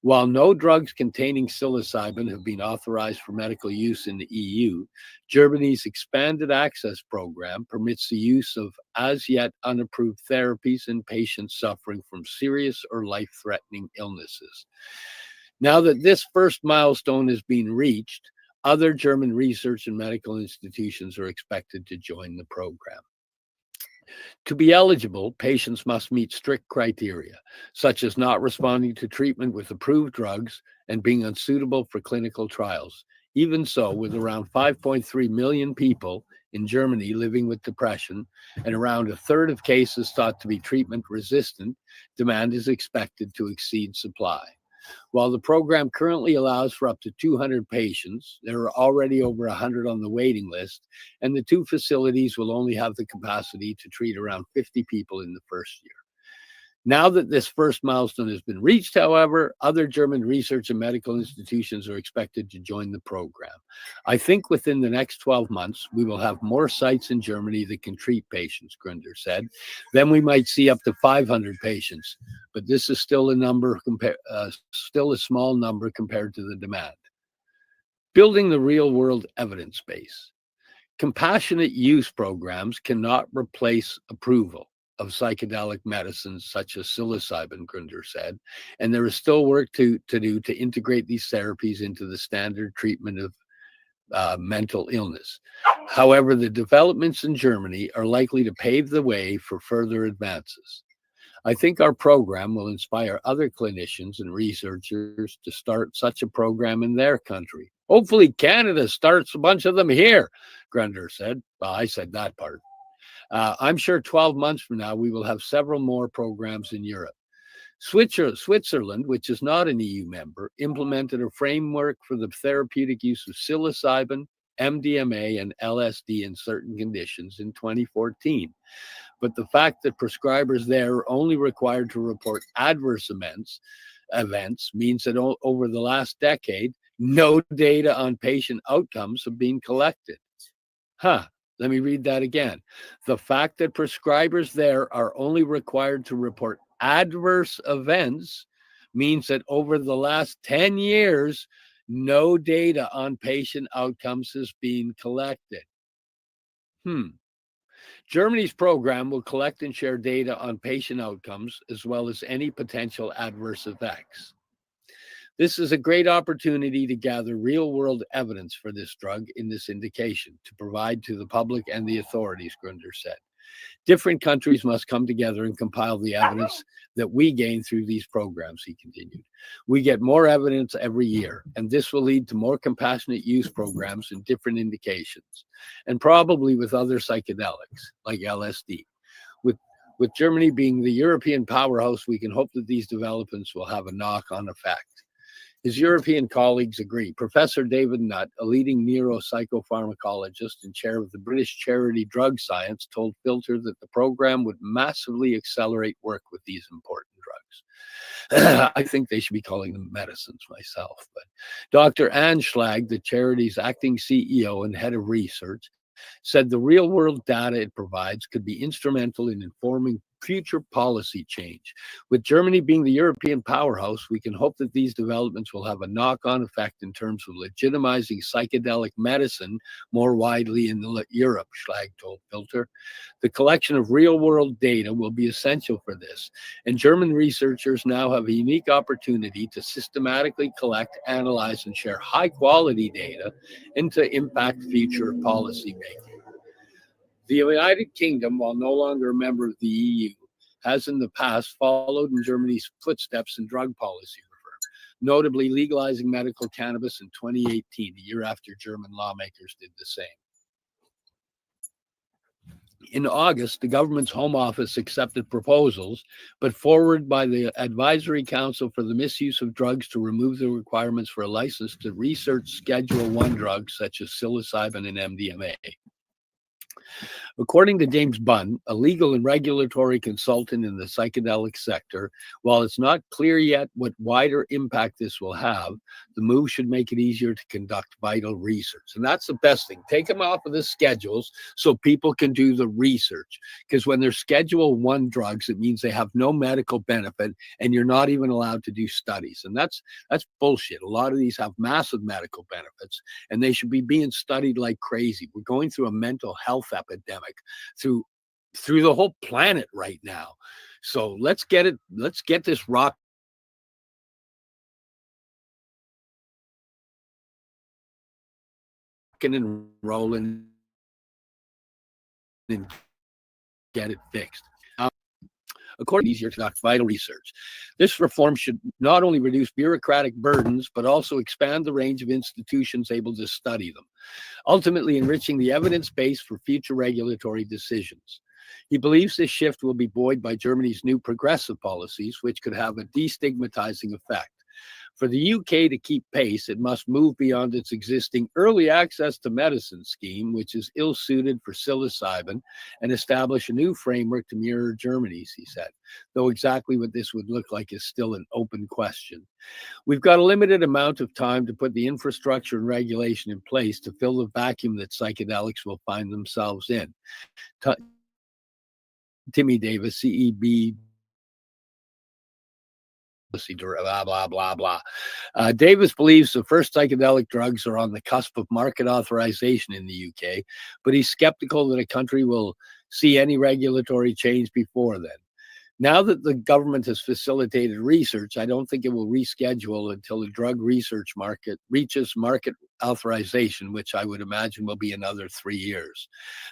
While no drugs containing psilocybin have been authorized for medical use in the EU, Germany's expanded access program permits the use of as yet unapproved therapies in patients suffering from serious or life-threatening illnesses. Now that this first milestone has been reached, other German research and medical institutions are expected to join the program. To be eligible, patients must meet strict criteria, such as not responding to treatment with approved drugs and being unsuitable for clinical trials. Even so, with around 5.3 million people in Germany living with depression and around a third of cases thought to be treatment resistant, demand is expected to exceed supply. While the program currently allows for up to 200 patients, there are already over 100 on the waiting list, and the 2 facilities will only have the capacity to treat around 50 people in the first year. Now that this first milestone has been reached, however, other German research and medical institutions are expected to join the program. I think within the next 12 months, we will have more sites in Germany that can treat patients, Grunder said. Then we might see up to 500 patients, but this is still still a small number compared to the demand. Building the real-world evidence base. Compassionate use programs cannot replace approval of psychedelic medicines such as psilocybin, Grunder said, and there is still work to do to integrate these therapies into the standard treatment of mental illness. However, the developments in Germany are likely to pave the way for further advances. I think our program will inspire other clinicians and researchers to start such a program in their country. Hopefully Canada starts a bunch of them here, Grunder said. Well, I said that part. I'm sure 12 months from now, we will have several more programs in Europe. Switzerland, which is not an EU member, implemented a framework for the therapeutic use of psilocybin, MDMA, and LSD in certain conditions in 2014. But the fact that prescribers there are only required to report adverse events means that over the last decade, no data on patient outcomes have been collected. Let me read that again. The fact that prescribers there are only required to report adverse events means that over the last 10 years, no data on patient outcomes has been collected. Germany's program will collect and share data on patient outcomes as well as any potential adverse effects. This is a great opportunity to gather real-world evidence for this drug in this indication to provide to the public and the authorities, Grunder said. Different countries must come together and compile the evidence that we gain through these programs, he continued. We get more evidence every year, and this will lead to more compassionate use programs in different indications, and probably with other psychedelics, like LSD. With Germany being the European powerhouse, we can hope that these developments will have a knock-on effect. His European colleagues agree. Professor David Nutt, a leading neuropsychopharmacologist and chair of the British charity Drug Science, told Filter that the program would massively accelerate work with these important drugs. I think they should be calling them medicines myself. But Dr. Anschlag, the charity's acting CEO and head of research, said the real world data it provides could be instrumental in informing future policy change. With Germany being the European powerhouse, we can hope that these developments will have a knock-on effect in terms of legitimizing psychedelic medicine more widely in Europe, Schlag told Filter. The collection of real-world data will be essential for this, and German researchers now have a unique opportunity to systematically collect, analyze, and share high-quality data and to impact future policy making. The United Kingdom, while no longer a member of the EU, has in the past followed in Germany's footsteps in drug policy reform, notably legalizing medical cannabis in 2018, a year after German lawmakers did the same. In August, the government's Home Office accepted proposals, but forwarded by the Advisory Council for the Misuse of Drugs to remove the requirements for a license to research Schedule I drugs such as psilocybin and MDMA. According to James Bunn, a legal and regulatory consultant in the psychedelic sector, while it's not clear yet what wider impact this will have, the move should make it easier to conduct vital research. And that's the best thing. Take them off of the schedules so people can do the research. Because when they're Schedule I drugs, it means they have no medical benefit and you're not even allowed to do studies. And that's bullshit. A lot of these have massive medical benefits and they should be being studied like crazy. We're going through a mental health epidemic through the whole planet right now. So let's get this rocking and rolling and get it fixed. According to easier to conduct vital research. This reform should not only reduce bureaucratic burdens, but also expand the range of institutions able to study them, ultimately enriching the evidence base for future regulatory decisions. He believes this shift will be buoyed by Germany's new progressive policies, which could have a destigmatizing effect. For the UK to keep pace, it must move beyond its existing early access to medicine scheme, which is ill-suited for psilocybin, and establish a new framework to mirror Germany's, he said, though exactly what this would look like is still an open question. We've got a limited amount of time to put the infrastructure and regulation in place to fill the vacuum that psychedelics will find themselves in. Timmy Davis, CEB, blah, blah, blah, blah. Davis believes the first psychedelic drugs are on the cusp of market authorization in the UK, but he's skeptical that a country will see any regulatory change before then. Now that the government has facilitated research, I don't think it will reschedule until the drug research market reaches market authorization, which I would imagine will be another 3 years.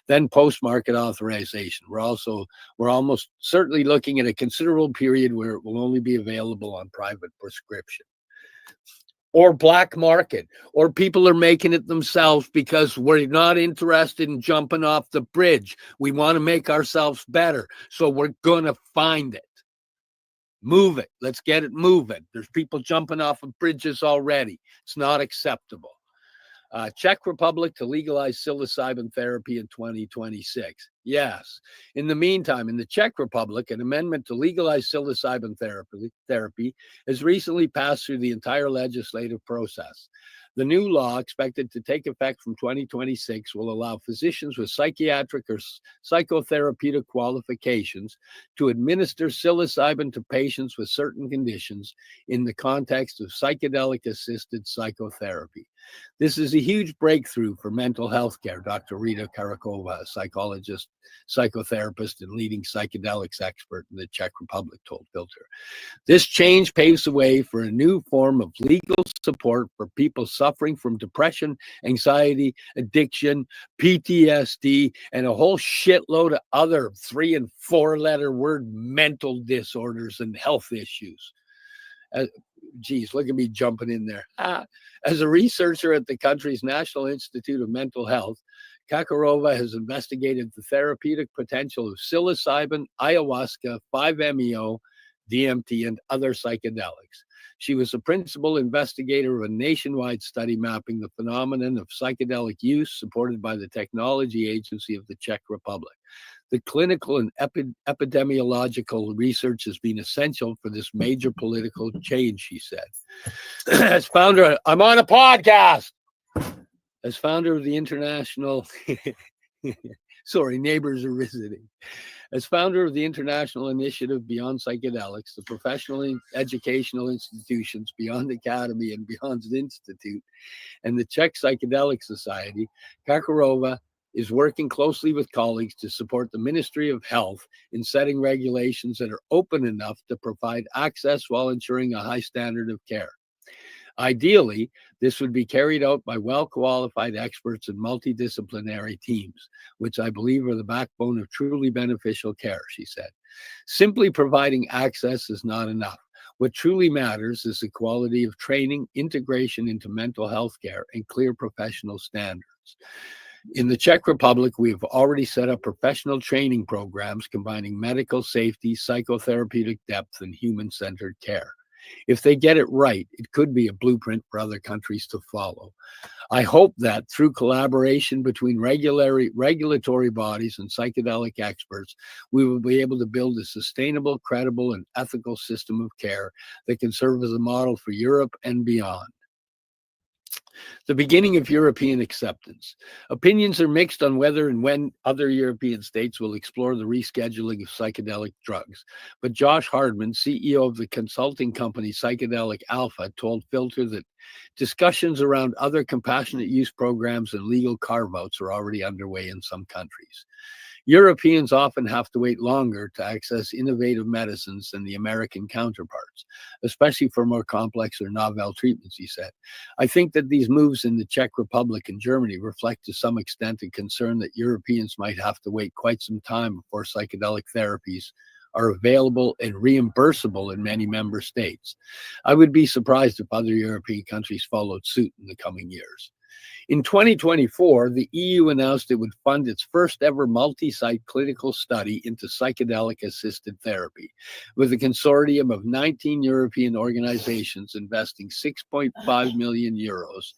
Then post-market authorization. We're almost certainly looking at a considerable period where it will only be available on private prescription. Or black market, or people are making it themselves because we're not interested in jumping off the bridge. We want to make ourselves better, so we're going to find it. Move it. Let's get it moving. There's people jumping off of bridges already. It's not acceptable. Czech Republic to legalize psilocybin therapy in 2026. Yes. In the meantime, in the Czech Republic, an amendment to legalize psilocybin therapy has recently passed through the entire legislative process. The new law, expected to take effect from 2026, will allow physicians with psychiatric or psychotherapeutic qualifications to administer psilocybin to patients with certain conditions in the context of psychedelic-assisted psychotherapy. This is a huge breakthrough for mental health care, Dr. Rita Karakova, a psychologist, psychotherapist, and leading psychedelics expert in the Czech Republic, told Filter. This change paves the way for a new form of legal support for people suffering from depression, anxiety, addiction, PTSD, and a whole shitload of other 3- and 4-letter word mental disorders and health issues. Geez, look at me jumping in there. As a researcher at the country's National Institute of Mental Health, Kakarova has investigated the therapeutic potential of psilocybin, ayahuasca, 5-MeO, DMT, and other psychedelics. She was the principal investigator of a nationwide study mapping the phenomenon of psychedelic use supported by the Technology Agency of the Czech Republic. The clinical and epidemiological research has been essential for this major political change, she said. As founder, I'm on a podcast. As founder of the international, sorry, neighbors are visiting. As founder of the International Initiative Beyond Psychedelics, the professional and educational institutions Beyond Academy and Beyond Institute, and the Czech Psychedelic Society, Kakarova is working closely with colleagues to support the Ministry of Health in setting regulations that are open enough to provide access while ensuring a high standard of care. Ideally, this would be carried out by well-qualified experts and multidisciplinary teams, which I believe are the backbone of truly beneficial care, she said. Simply providing access is not enough. What truly matters is the quality of training, integration into mental health care, and clear professional standards. In the Czech Republic, we have already set up professional training programs combining medical safety, psychotherapeutic depth, and human-centered care. If they get it right, it could be a blueprint for other countries to follow. I hope that through collaboration between regulatory bodies and psychedelic experts, we will be able to build a sustainable, credible, and ethical system of care that can serve as a model for Europe and beyond. The beginning of European acceptance. Opinions are mixed on whether and when other European states will explore the rescheduling of psychedelic drugs. But Josh Hardman, CEO of the consulting company Psychedelic Alpha, told Filter that discussions around other compassionate use programs and legal carve-outs are already underway in some countries. Europeans often have to wait longer to access innovative medicines than the American counterparts, especially for more complex or novel treatments, he said. I think that these moves in the Czech Republic and Germany reflect to some extent a concern that Europeans might have to wait quite some time before psychedelic therapies are available and reimbursable in many member states. I would be surprised if other European countries followed suit in the coming years. In 2024, the EU announced it would fund its first ever multi-site clinical study into psychedelic-assisted therapy, with a consortium of 19 European organizations investing 6.5 million euros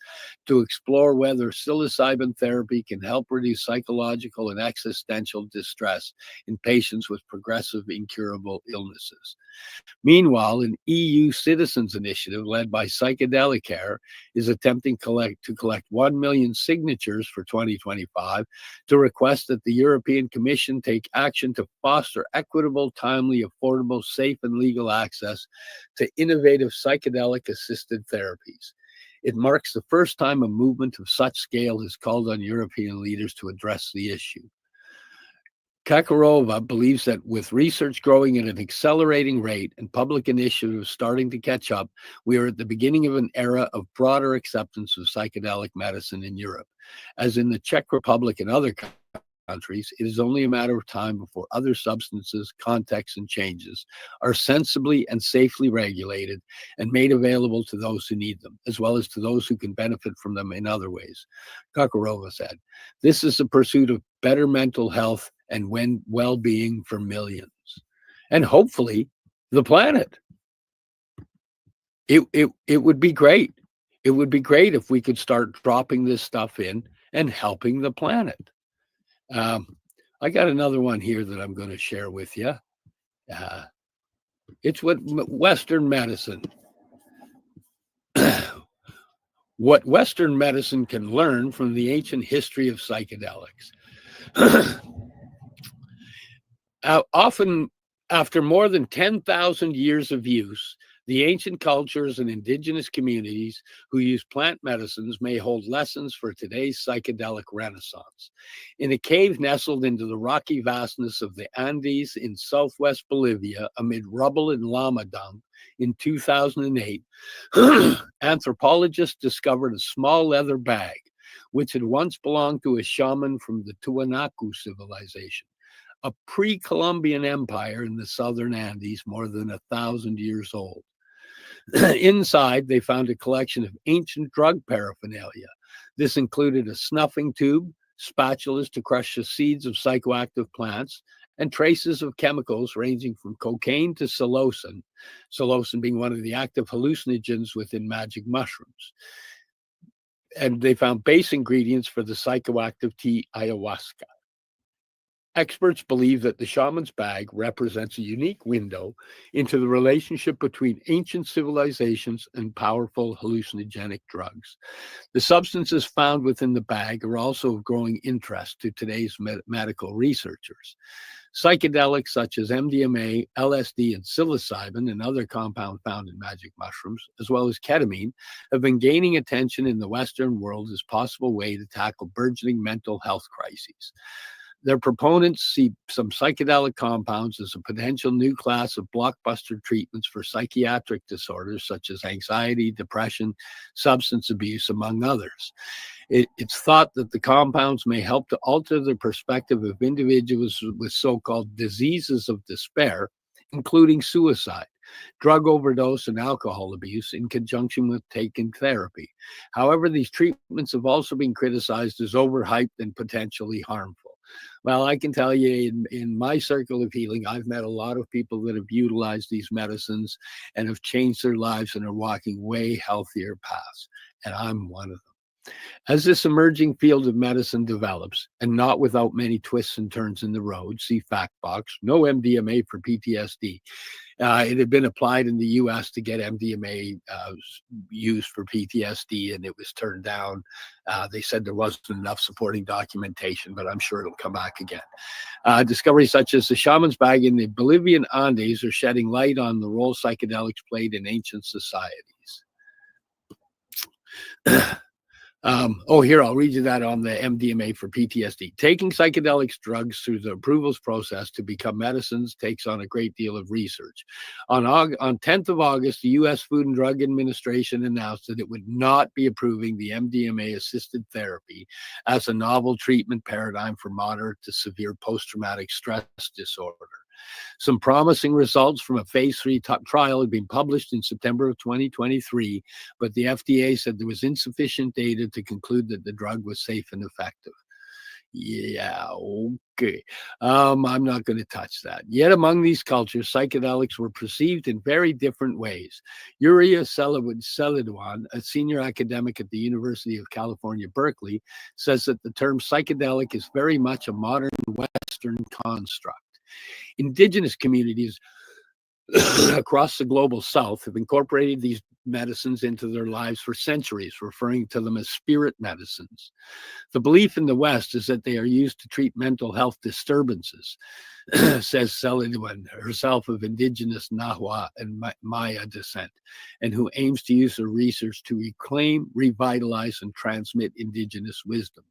to explore whether psilocybin therapy can help reduce psychological and existential distress in patients with progressive incurable illnesses. Meanwhile, an EU citizens initiative led by Psychedelic Care is attempting to collect 1 million signatures for 2025 to request that the European Commission take action to foster equitable, timely, affordable, safe, and legal access to innovative psychedelic-assisted therapies. It marks the first time a movement of such scale has called on European leaders to address the issue. Kakarova believes that with research growing at an accelerating rate and public initiatives starting to catch up, we are at the beginning of an era of broader acceptance of psychedelic medicine in Europe. As in the Czech Republic and other countries, it is only a matter of time before other substances, contexts, and changes are sensibly and safely regulated and made available to those who need them, as well as to those who can benefit from them in other ways. Kakarova said, "This is the pursuit of better mental health and well-being for millions, and hopefully the planet." It would be great. It would be great if we could start dropping this stuff in and helping the planet. I got another one here that I'm going to share with you. It's what Western medicine, what Western medicine can learn from the ancient history of psychedelics. Often, after more than 10,000 years of use, the ancient cultures and indigenous communities who use plant medicines may hold lessons for today's psychedelic renaissance. In a cave nestled into the rocky vastness of the Andes in southwest Bolivia, amid rubble and llama dung, in 2008, anthropologists discovered a small leather bag, which had once belonged to a shaman from the Tiwanaku civilization, a pre-Columbian empire in the southern Andes, more than 1,000 years old. Inside, they found a collection of ancient drug paraphernalia. This included a snuffing tube, spatulas to crush the seeds of psychoactive plants, and traces of chemicals ranging from cocaine to psilocin, psilocin being one of the active hallucinogens within magic mushrooms. And they found base ingredients for the psychoactive tea ayahuasca. Experts believe that the shaman's bag represents a unique window into the relationship between ancient civilizations and powerful hallucinogenic drugs. The substances found within the bag are also of growing interest to today's medical researchers. Psychedelics such as MDMA, LSD, and psilocybin, and other compounds found in magic mushrooms, as well as ketamine, have been gaining attention in the Western world as possible way to tackle burgeoning mental health crises. Their proponents see some psychedelic compounds as a potential new class of blockbuster treatments for psychiatric disorders such as anxiety, depression, substance abuse, among others. It's thought that the compounds may help to alter the perspective of individuals with so-called diseases of despair, including suicide, drug overdose, and alcohol abuse in conjunction with taking therapy. However, these treatments have also been criticized as overhyped and potentially harmful. Well, I can tell you in my circle of healing, I've met a lot of people that have utilized these medicines and have changed their lives and are walking way healthier paths. And I'm one of them. As this emerging field of medicine develops, and not without many twists and turns in the road, see fact box, no MDMA for PTSD. It had been applied in the U.S. to get MDMA used for PTSD, and it was turned down. They said there wasn't enough supporting documentation, but I'm sure it'll come back again. Discoveries such as the shaman's bag in the Bolivian Andes are shedding light on the role psychedelics played in ancient societies. Here, I'll read you that on the MDMA for PTSD. Taking psychedelics drugs through the approvals process to become medicines takes on a great deal of research. On 10th of August, the U.S. Food and Drug Administration announced that it would not be approving the MDMA-assisted therapy as a novel treatment paradigm for moderate to severe post-traumatic stress disorder. Some promising results from a phase 3 trial had been published in September of 2023, but the FDA said there was insufficient data to conclude that the drug was safe and effective. Yeah, okay. I'm not going to touch that. Yet among these cultures, psychedelics were perceived in very different ways. Uriah Seladwan, a senior academic at the University of California, Berkeley, says that the term psychedelic is very much a modern Western construct. Indigenous communities across the global South have incorporated these medicines into their lives for centuries, referring to them as spirit medicines. The belief in the West is that they are used to treat mental health disturbances, says Seladwan, herself of indigenous Nahua and Maya descent, and who aims to use her research to reclaim, revitalize, and transmit indigenous wisdom.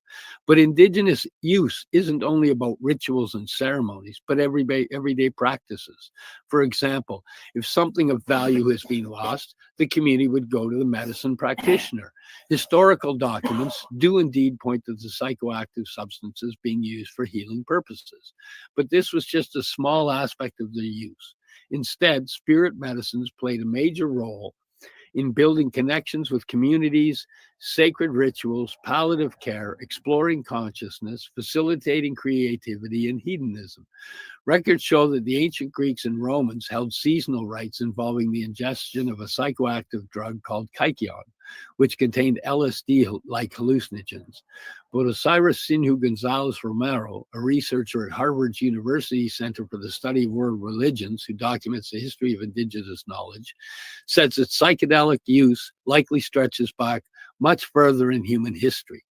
But indigenous use isn't only about rituals and ceremonies, but everyday practices. For example, if something of value has been lost, the community would go to the medicine practitioner. Historical documents do indeed point to the psychoactive substances being used for healing purposes, but this was just a small aspect of their use. Instead, spirit medicines played a major role in building connections with communities, sacred rituals, palliative care, exploring consciousness, facilitating creativity, and hedonism. Records show that the ancient Greeks and Romans held seasonal rites involving the ingestion of a psychoactive drug called kykeon, which contained LSD-like hallucinogens. But Osiris Sinhu Gonzalez Romero, a researcher at Harvard's University Center for the Study of World Religions, who documents the history of indigenous knowledge, says that psychedelic use likely stretches back much further in human history.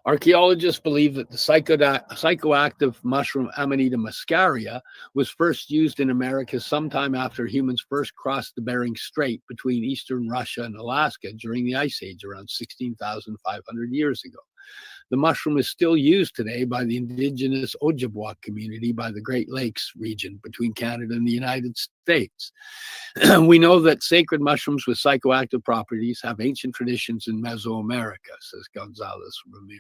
Archaeologists believe that the psychoactive mushroom Amanita muscaria was first used in America sometime after humans first crossed the Bering Strait between eastern Russia and Alaska during the Ice Age around 16,500 years ago. The mushroom is still used today by the indigenous Ojibwa community by the Great Lakes region between Canada and the United States. We know that sacred mushrooms with psychoactive properties have ancient traditions in Mesoamerica, says Gonzalez Romero.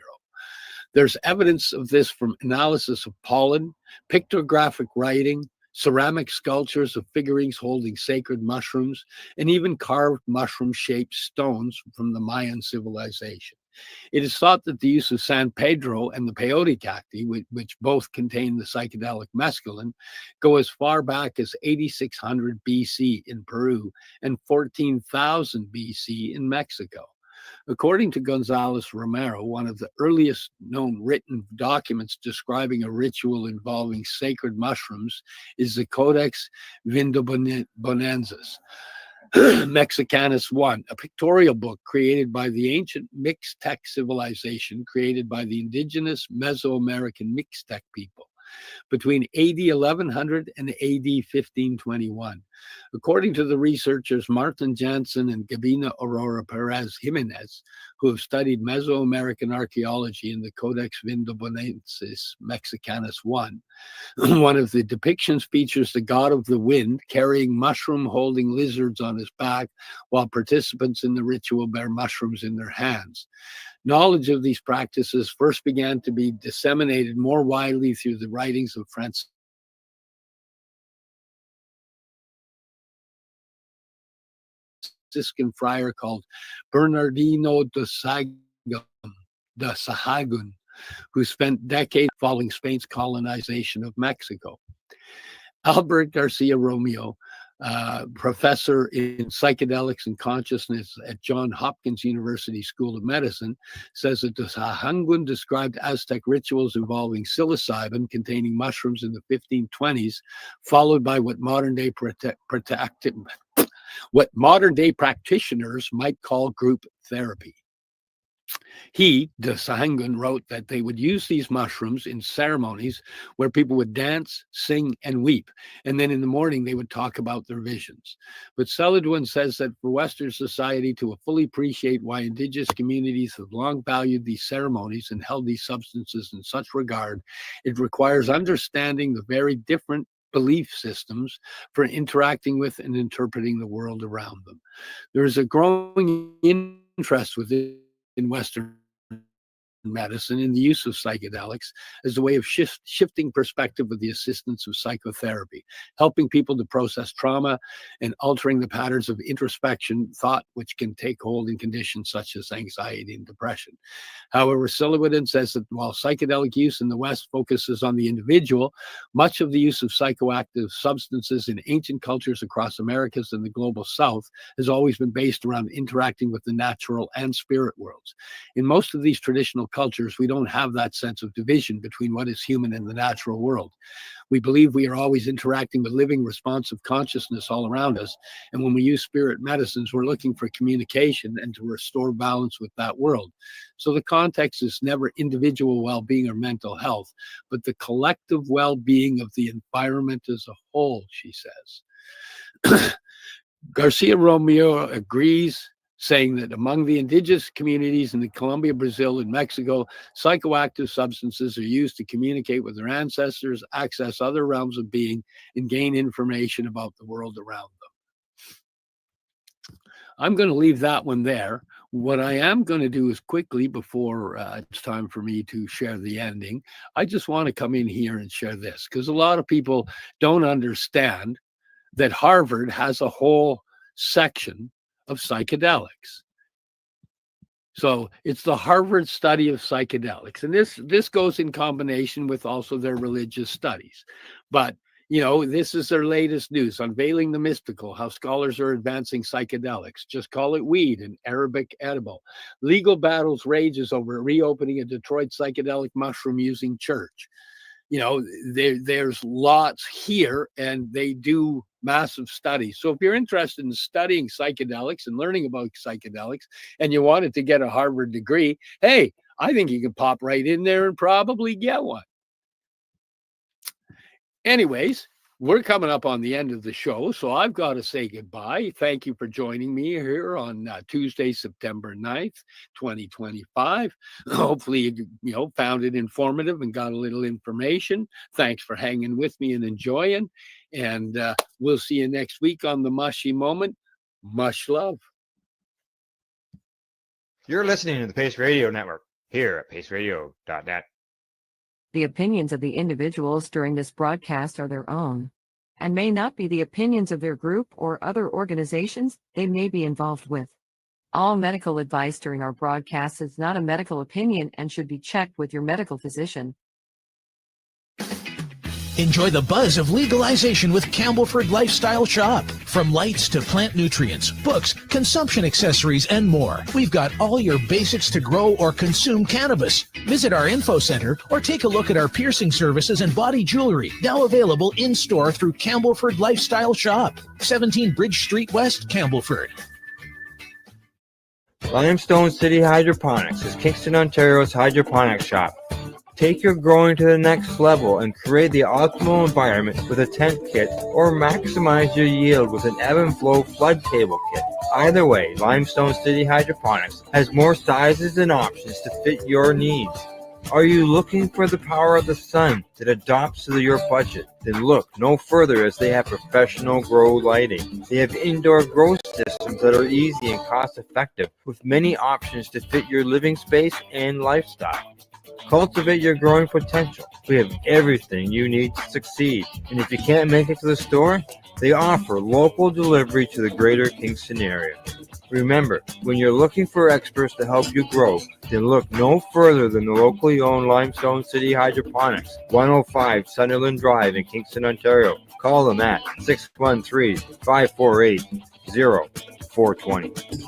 There's evidence of this from analysis of pollen, pictographic writing, ceramic sculptures of figurines holding sacred mushrooms, and even carved mushroom-shaped stones from the Mayan civilization. It is thought that the use of San Pedro and the peyote cacti, which both contain the psychedelic mescaline, go as far back as 8600 BC in Peru and 14,000 BC in Mexico. According to Gonzalez Romero, one of the earliest known written documents describing a ritual involving sacred mushrooms is the Codex Vindobonensis Mexicanus I, a pictorial book created by the ancient Mixtec civilization created by the indigenous Mesoamerican Mixtec people between AD 1100 and AD 1521. According to the researchers Martin Jansen and Gabina Aurora Perez Jimenez, who have studied Mesoamerican archaeology in the Codex Vindobonensis Mexicanus I, one of the depictions features the god of the wind carrying mushroom-holding lizards on his back, while participants in the ritual bear mushrooms in their hands. Knowledge of these practices first began to be disseminated more widely through the writings of Franciscan friar called Bernardino de Sahagún, who spent decades following Spain's colonization of Mexico. Albert Garcia Romeo, professor in psychedelics and consciousness at Johns Hopkins University School of Medicine, says that the Sahagún described Aztec rituals involving psilocybin containing mushrooms in the 1520s, followed by what modern day practitioners might call group therapy. He, de Sahagún, wrote that they would use these mushrooms in ceremonies where people would dance, sing, and weep. And then in the morning, they would talk about their visions. But Celadwin says that for Western society to fully appreciate why indigenous communities have long valued these ceremonies and held these substances in such regard, it requires understanding the very different belief systems for interacting with and interpreting the world around them. There is a growing interest within Western medicine in the use of psychedelics as a way of shifting perspective with the assistance of psychotherapy, helping people to process trauma and altering the patterns of introspection thought which can take hold in conditions such as anxiety and depression. However, Celadwin says that while psychedelic use in the West focuses on the individual, much of the use of psychoactive substances in ancient cultures across Americas and the global South has always been based around interacting with the natural and spirit worlds. In most of these traditional cultures, we don't have that sense of division between what is human and the natural world. We believe we are always interacting with living, responsive consciousness all around us. And when we use spirit medicines, we're looking for communication and to restore balance with that world. So the context is never individual well-being or mental health, but the collective well-being of the environment as a whole, she says. Garcia Romeo agrees, saying that among the indigenous communities in the Colombia, Brazil, and Mexico, psychoactive substances are used to communicate with their ancestors, access other realms of being, and gain information about the world around them. I'm going to leave that one there. What I am going to do is quickly, before it's time for me to share the ending, I just want to come in here and share this, because a lot of people don't understand that Harvard has a whole section of psychedelics. So it's the Harvard study of psychedelics. And this goes in combination with also their religious studies. But, you know, this is their latest news, unveiling the mystical, how scholars are advancing psychedelics. Just call it weed, an Arabic edible. Legal battles rages over reopening a Detroit psychedelic mushroom using church. You know, there's lots here, and they do massive studies. So if you're interested in studying psychedelics and learning about psychedelics, and you wanted to get a Harvard degree, hey, I think you could pop right in there and probably get one. Anyways, we're coming up on the end of the show, so I've got to say goodbye. Thank you for joining me here on Tuesday, September 9th, 2025. Hopefully, you found it informative and got a little information. Thanks for hanging with me and enjoying. And we'll see you next week on The Mushy Moment. Much love. You're listening to the Pace Radio Network here at paceradio.net. The opinions of the individuals during this broadcast are their own and may not be the opinions of their group or other organizations they may be involved with. All medical advice during our broadcast is not a medical opinion and should be checked with your medical physician. Enjoy the buzz of legalization with Campbellford Lifestyle Shop. From lights to plant nutrients, books, consumption accessories, and more. We've got all your basics to grow or consume cannabis. Visit our info center or take a look at our piercing services and body jewelry, now available in-store through Campbellford Lifestyle Shop. 17 Bridge Street West, Campbellford. Limestone City Hydroponics is Kingston, Ontario's hydroponics shop. Take your growing to the next level and create the optimal environment with a tent kit, or maximize your yield with an ebb and flow flood table kit. Either way, Limestone City Hydroponics has more sizes and options to fit your needs. Are you looking for the power of the sun that adapts to your budget? Then look no further, as they have professional grow lighting. They have indoor grow systems that are easy and cost effective, with many options to fit your living space and lifestyle. Cultivate your growing potential. We have everything you need to succeed. And if you can't make it to the store, they offer local delivery to the greater Kingston area. Remember, when you're looking for experts to help you grow, then look no further than the locally owned Limestone City Hydroponics, 105 Sunderland Drive in Kingston, Ontario. Call them at 613-548-0420.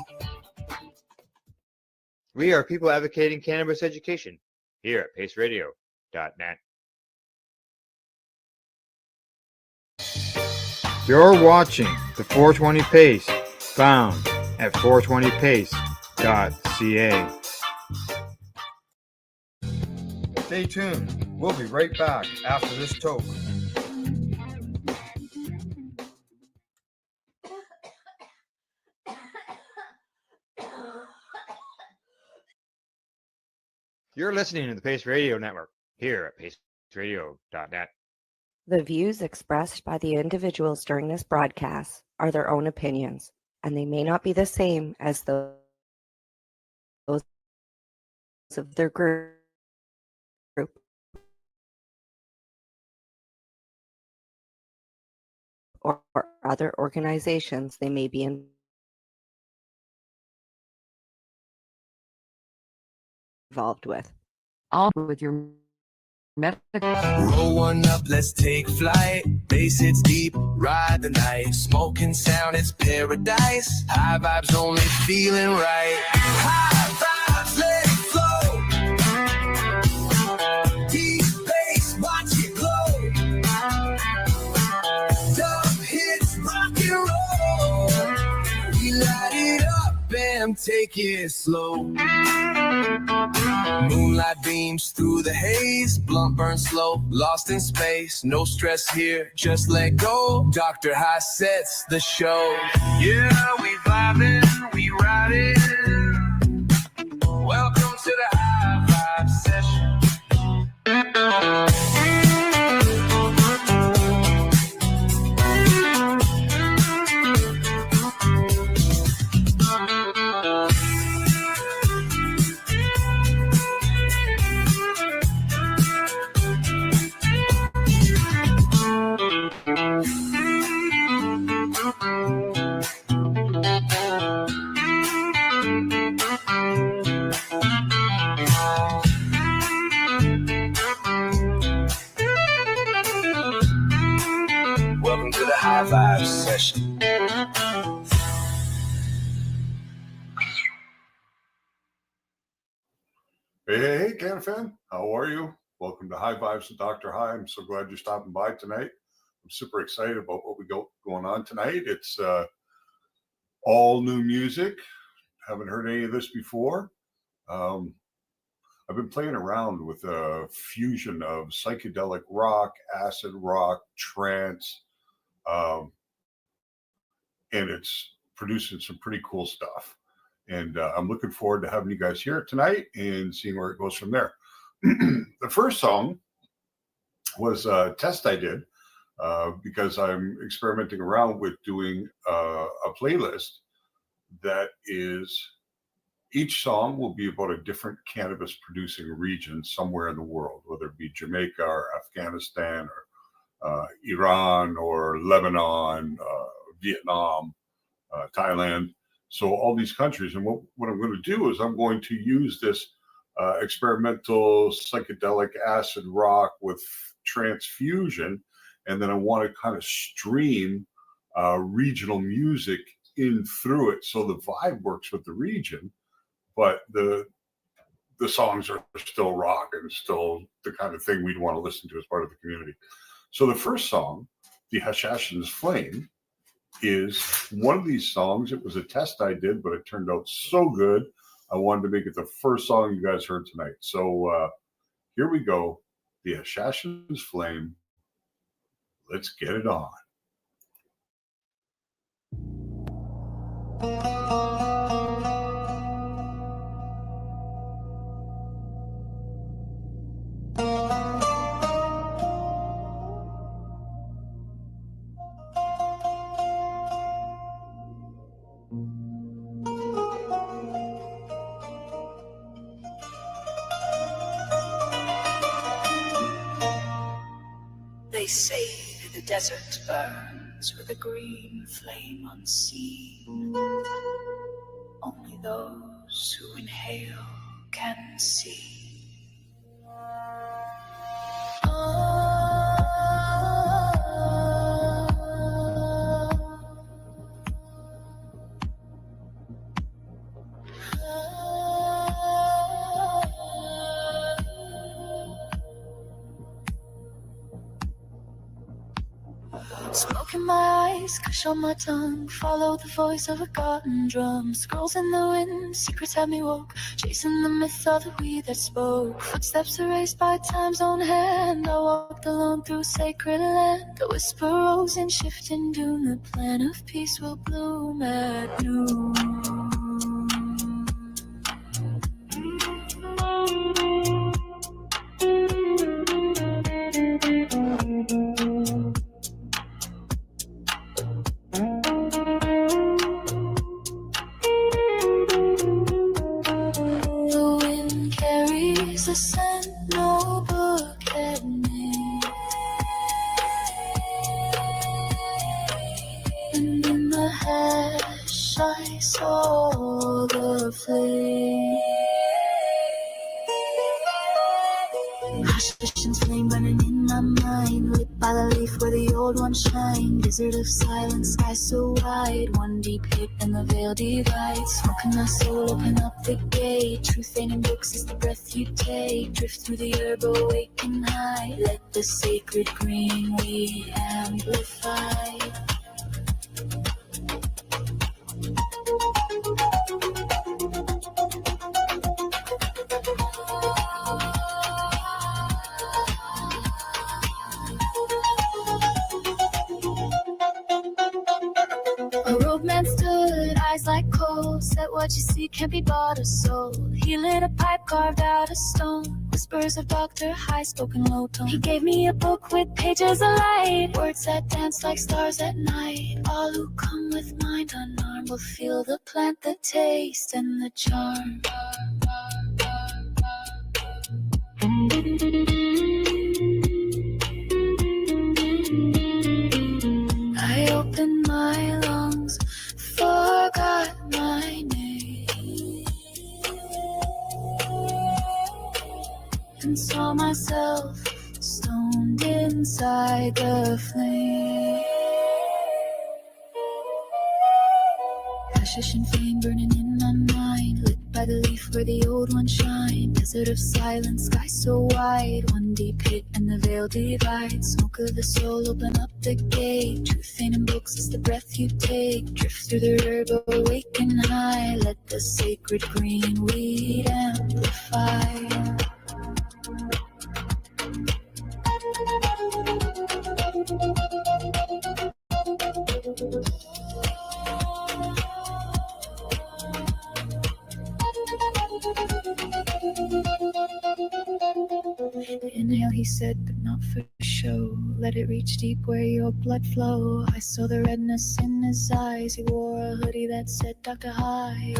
We are people advocating cannabis education here at paceradio.net. You're watching the 420 Pace, found at 420pace.ca. Stay tuned. We'll be right back after this toke. You're listening to the Pace Radio Network here at paceradio.net. The views expressed by the individuals during this broadcast are their own opinions, and they may not be the same as those of their group or other organizations they may be involved with. All with your medical. Roll one up, let's take flight. Bass hits deep, ride the night. Smoking sound, it's paradise. High vibes, only feeling right. High vibes, let it flow. Deep bass, watch it glow. Dub hits, rock and roll. We light it up and take it slow. Moonlight beams through the haze, blunt burn slow, lost in space, no stress here, just let go. Dr. High sets the show. Yeah, we vibing, we riding. Welcome to the High Vibe Session. Welcome to the High Vibe Session. Hey, CanFan, how are you? Welcome to High Vibes with Dr. High. I'm so glad you're stopping by tonight. I'm super excited about what we got going on tonight. It's all new music. Haven't heard any of this before. I've been playing around with a fusion of psychedelic rock, acid rock, trance, and it's producing some pretty cool stuff. And I'm looking forward to having you guys here tonight and seeing where it goes from there. The first song was a test I did because I'm experimenting around with doing a playlist that is, each song will be about a different cannabis producing region somewhere in the world, whether it be Jamaica or Afghanistan or Iran or Lebanon, Vietnam, Thailand. So all these countries. And what I'm going to do is I'm going to use this experimental psychedelic acid rock with transfusion, and then I want to kind of stream regional music in through it, so the vibe works with the region, but the songs are still rock and still the kind of thing we'd want to listen to as part of the community. So the first song, The Hashashin's Flame, is one of these songs. It was a test I did, but it turned out so good, I wanted to make it the first song you guys heard tonight. So here we go, The Hashashin's Flame. Let's get it on. They say the desert burns with a green flame unseen. Only those who inhale can see. Smoke in my eyes, kush on my tongue. Follow the voice of a garden drum. Scrolls in the wind, secrets have me woke. Chasing the myth of the we that spoke. Footsteps erased by time's own hand. I walked alone through sacred land. The whisper rose in shifting doom. The plan of peace will bloom at noon. The scent, no book had me. And in the hash I saw the flame. Hashashin's flame burning in my mind, lit by the leaf where the old ones shine. Desert of silence, sky so wide, one deep hit and the veil divides. Smoke in my soul, open up the gate. Truth ain't in books, it's the breath you take. Drift through the herb, awaken high. Let the sacred green we amplify. A robe man stood, eyes like coal. Said what you see can't be bought or sold. He lit a pipe carved out of stone. Whispers of Dr. High spoken low tone. He gave me a book with pages of light. Words that dance like stars at night. All who come with mind unarmed will feel the plant, the taste, and the charm. I opened my lungs, forgot my name, and saw myself stoned inside the flame. Hashish and flame burning in my mind, lit by the leaf where the old ones shine. Desert of silence, sky so wide, one deep hit and the veil divides. Smoke of the soul, open up the gate. Truth ain't in books, it's the breath you take. Drift through the herb, awaken high. Let the sacred green weed amplify. Inhale, he said, but not for show. Let it reach deep where your blood flow. I saw the redness in his eyes. He wore a hoodie that said Dr. High.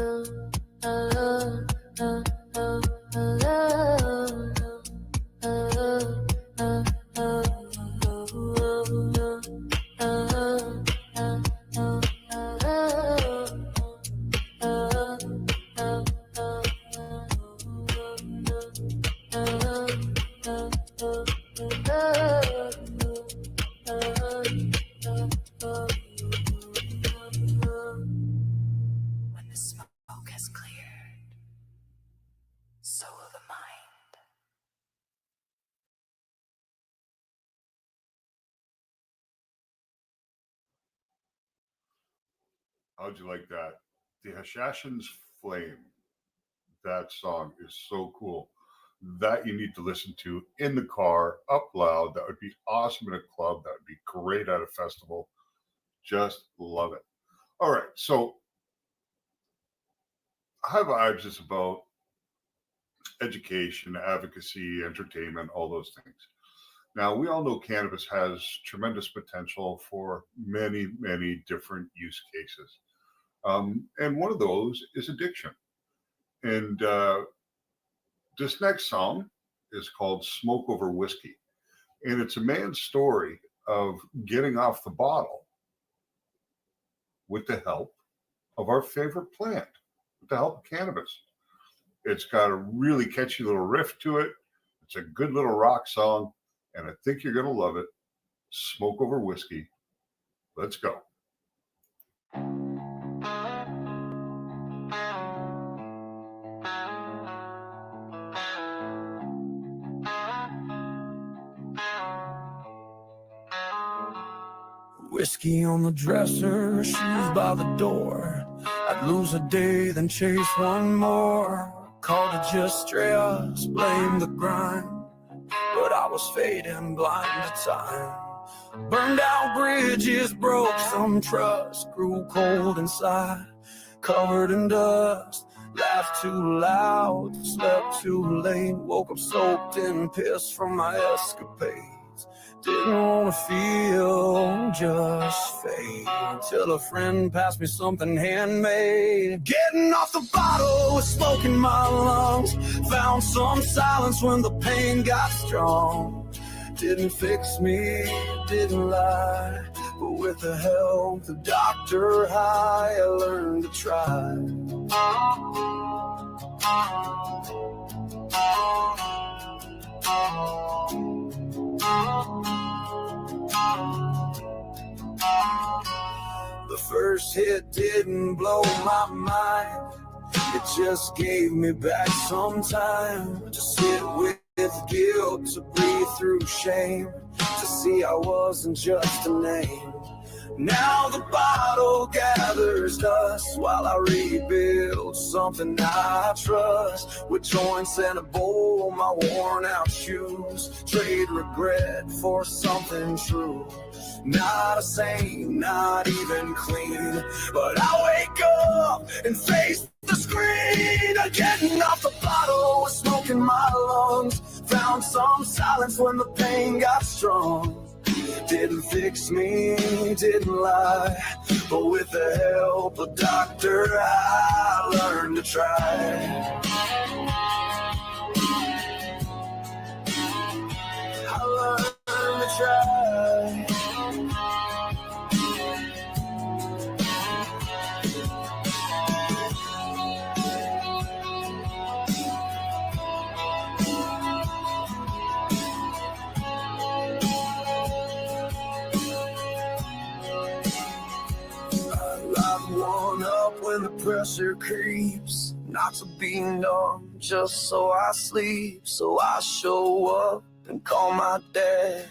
How'd you like that? The Hashashin's Flame. That song is so cool. That you need to listen to in the car, up loud. That would be awesome in a club. That would be great at a festival. Just love it. All right. So High Vibes is about education, advocacy, entertainment, all those things. Now, we all know cannabis has tremendous potential for many, many different use cases. And one of those is addiction. And this next song is called Smoke Over Whiskey. And it's a man's story of getting off the bottle with the help of our favorite plant, with the help of cannabis. It's got a really catchy little riff to it. It's a good little rock song, and I think you're going to love it. Smoke Over Whiskey. Let's go. Whiskey on the dresser, shoes by the door. I'd lose a day, then chase one more. Called it just stress, blame the grind. But I was fading blind to time. Burned out bridges, broke some trust. Grew cold inside, covered in dust. Laughed too loud, slept too late. Woke up soaked in piss from my escapades. Didn't wanna feel, just fade. Till a friend passed me something handmade. Getting off the bottle with smoke in my lungs. Found some silence when the pain got strong. Didn't fix me, didn't lie. But with the help of the doctor high, I learned to try. The first hit didn't blow my mind. It just gave me back some time to sit with guilt, to breathe through shame, to see I wasn't just a name. Now the bottle gathers dust while I rebuild something I trust. With joints and a bowl, my worn out shoes. Trade regret for something true. Not a saint, not even clean. But I wake up and face the screen. Getting off the bottle with smoke in my lungs. Found some silence when the pain got strong. Didn't fix me, didn't lie. But with the help of doctor, I learned to try. I learned to try. One up when the pressure creeps, not to be numb, just so I sleep. So I show up and call my dad,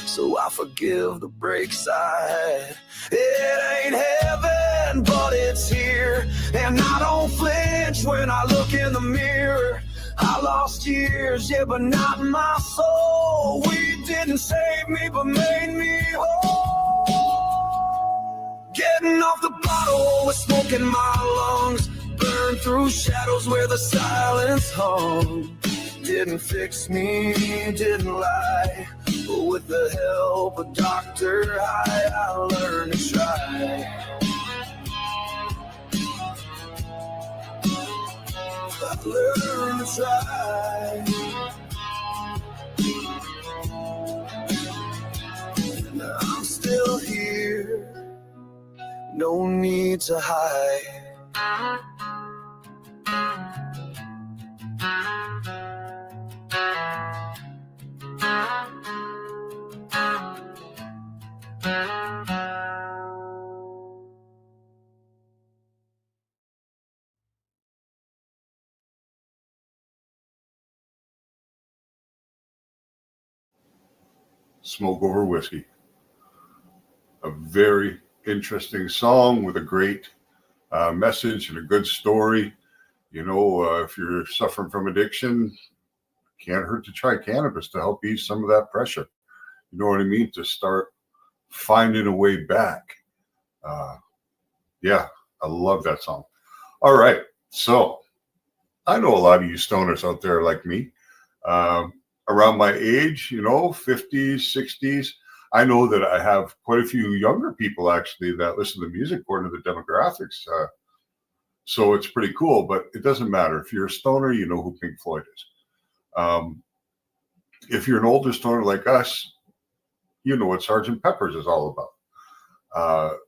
so I forgive the breaks I had. It ain't heaven, but it's here, and I don't flinch when I look in the mirror. I lost years, yeah, but not my soul. Weed didn't save me, but made me whole. Getting off the bottle with smoke in my lungs. Burn through shadows where the silence hung. Didn't fix me, didn't lie. But with the help of doctor, I learned to try. I learned to try. Now I'm still here. No need to hide. Smoke Over Whiskey. A very interesting song with a great message and a good story. You know, if you're suffering from addiction, can't hurt to try cannabis to help ease some of that pressure. You know what I mean? To start finding a way back. Yeah, I love that song. All right. So I know a lot of you stoners out there like me, around my age, you know, 50s, 60s. I know that I have quite a few younger people actually that listen to music according to the demographics. So it's pretty cool, but it doesn't matter. If you're a stoner, you know who Pink Floyd is. If you're an older stoner like us, you know what Sgt. Pepper's is all about.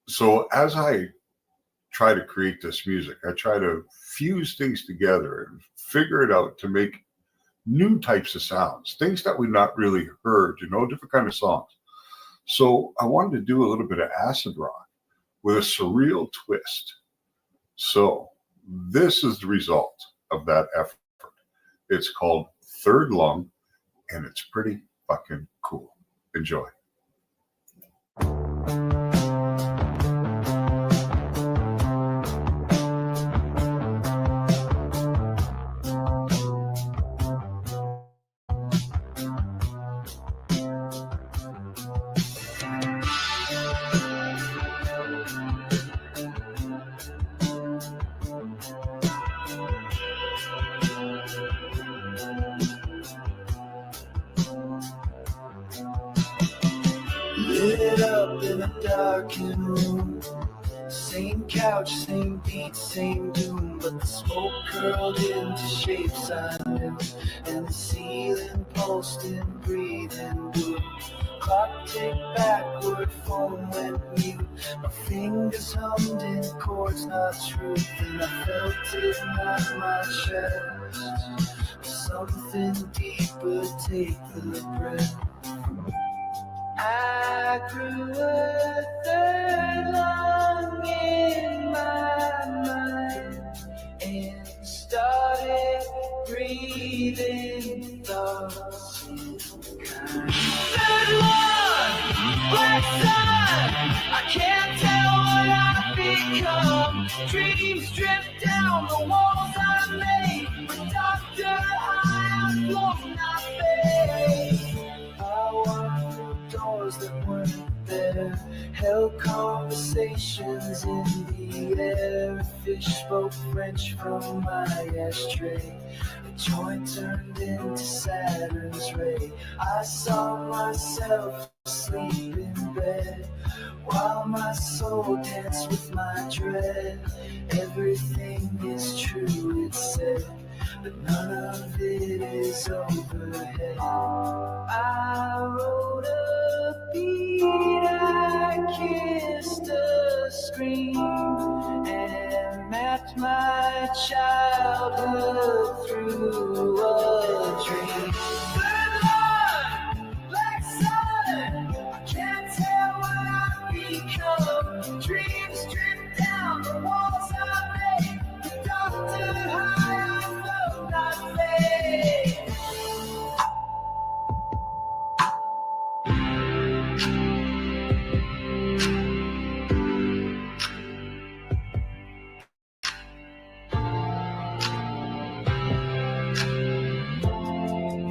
So as I try to create this music, I try to fuse things together and figure it out to make new types of sounds, things that we've not really heard, you know, different kind of songs. So I wanted to do a little bit of acid rock with a surreal twist. So this is the result of that effort. It's called Third Lung, and it's pretty fucking cool. Enjoy. Lit up in a darkened room. Same couch, same beat, same doom. But the smoke curled into shapes I knew. And the ceiling pulsing, breathing blue. Clock ticked backward, phone went mute. My fingers hummed in chords, not truth. And I felt it knock my chest. Something deeper, take the breath. I grew a third lung in my mind and started breathing thoughts in kind. Third lung, black sun, I can't tell what I've become. Dreams drift down the walls I made, but Dr. I've blown my face. I walked through doors that weren't there, held conversations in the air. A fish spoke French from my ashtray. A joint turned into Saturn's ray. I saw myself asleep in bed, while my soul danced with my dread. Everything is true, it said, but none of it is overhead. I wrote a beat, I kissed a scream, and mapped my childhood through a dream. Third line, like sun, I can't tell what I've become. Dreams drift down the walls I made, the doctor high, I float, not fade.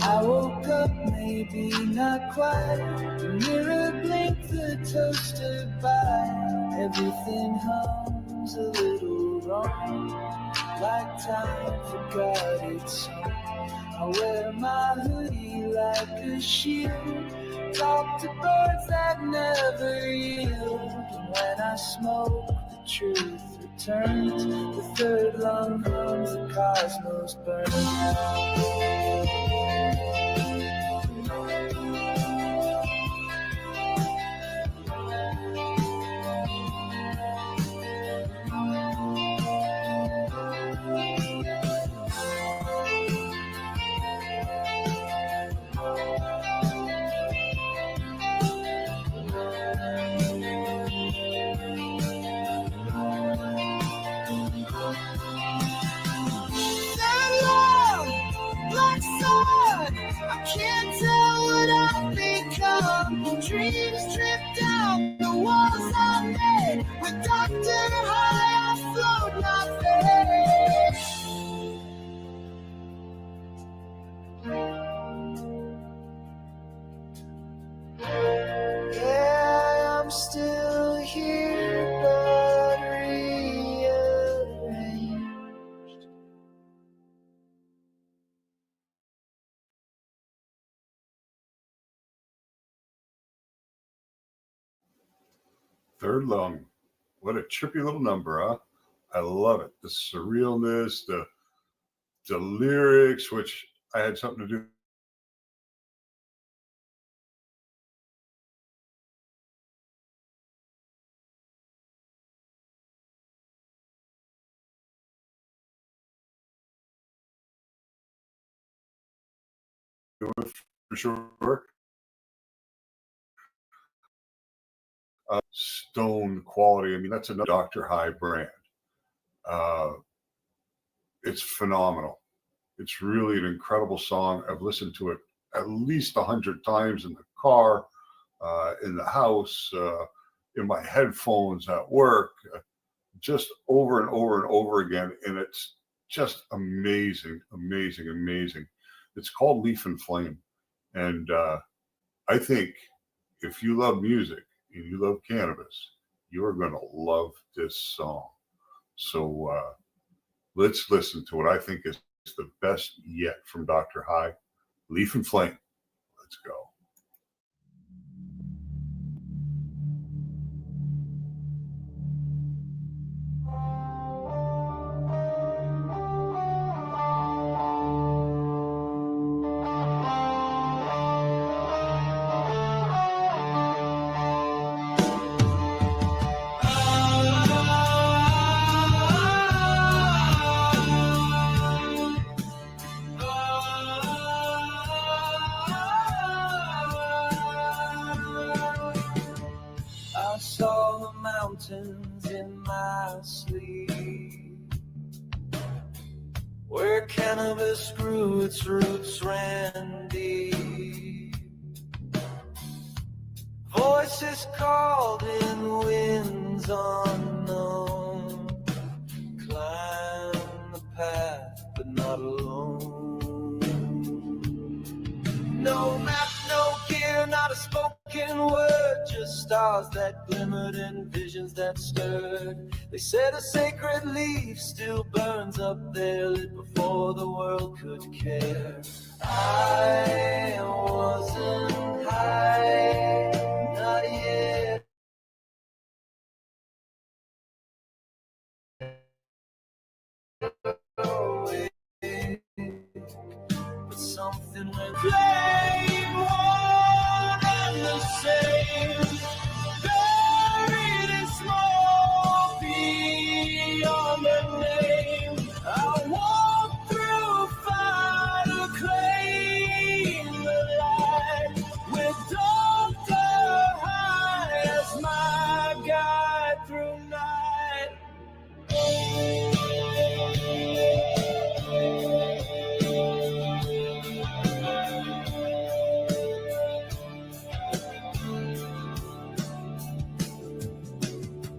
I woke up, maybe not quite. The mirror blinked, the toaster by. Everything hums a little wrong, like time forgot its song. I wear my hoodie like a shield, talk to birds that never yield. And when I smoke, the truth returns. The third lung hums, the cosmos burns. That love, like sun. Third Lung. What a trippy little number, huh? I love it. The surrealness, the lyrics, which I had something to do with for sure. Stone quality. I mean, that's another Dr. High brand. It's phenomenal. It's really an incredible song. I've listened to it at least 100 times in the car, in the house, in my headphones at work, just over and over and over again. And it's just amazing, amazing, amazing. It's called Leaf and Flame. And I think if you love music and you love cannabis, you're going to love this song. So let's listen to what I think is the best yet from Dr. High, Leaf and Flame. Let's go. I saw the mountains in my sleep, where cannabis grew, its roots ran deep. Voices called in winds unknown, climb the path but not alone. No map, no gear, not a spoken word, just stars that glimmered and visions that stirred. They said a sacred leaf still burns up there, lit before the world could care. I wasn't high, not yet. But something went flame, one and the same, buried in smoke beyond the name. I walked through fire to claim the light, with Dr. High as my guide through night.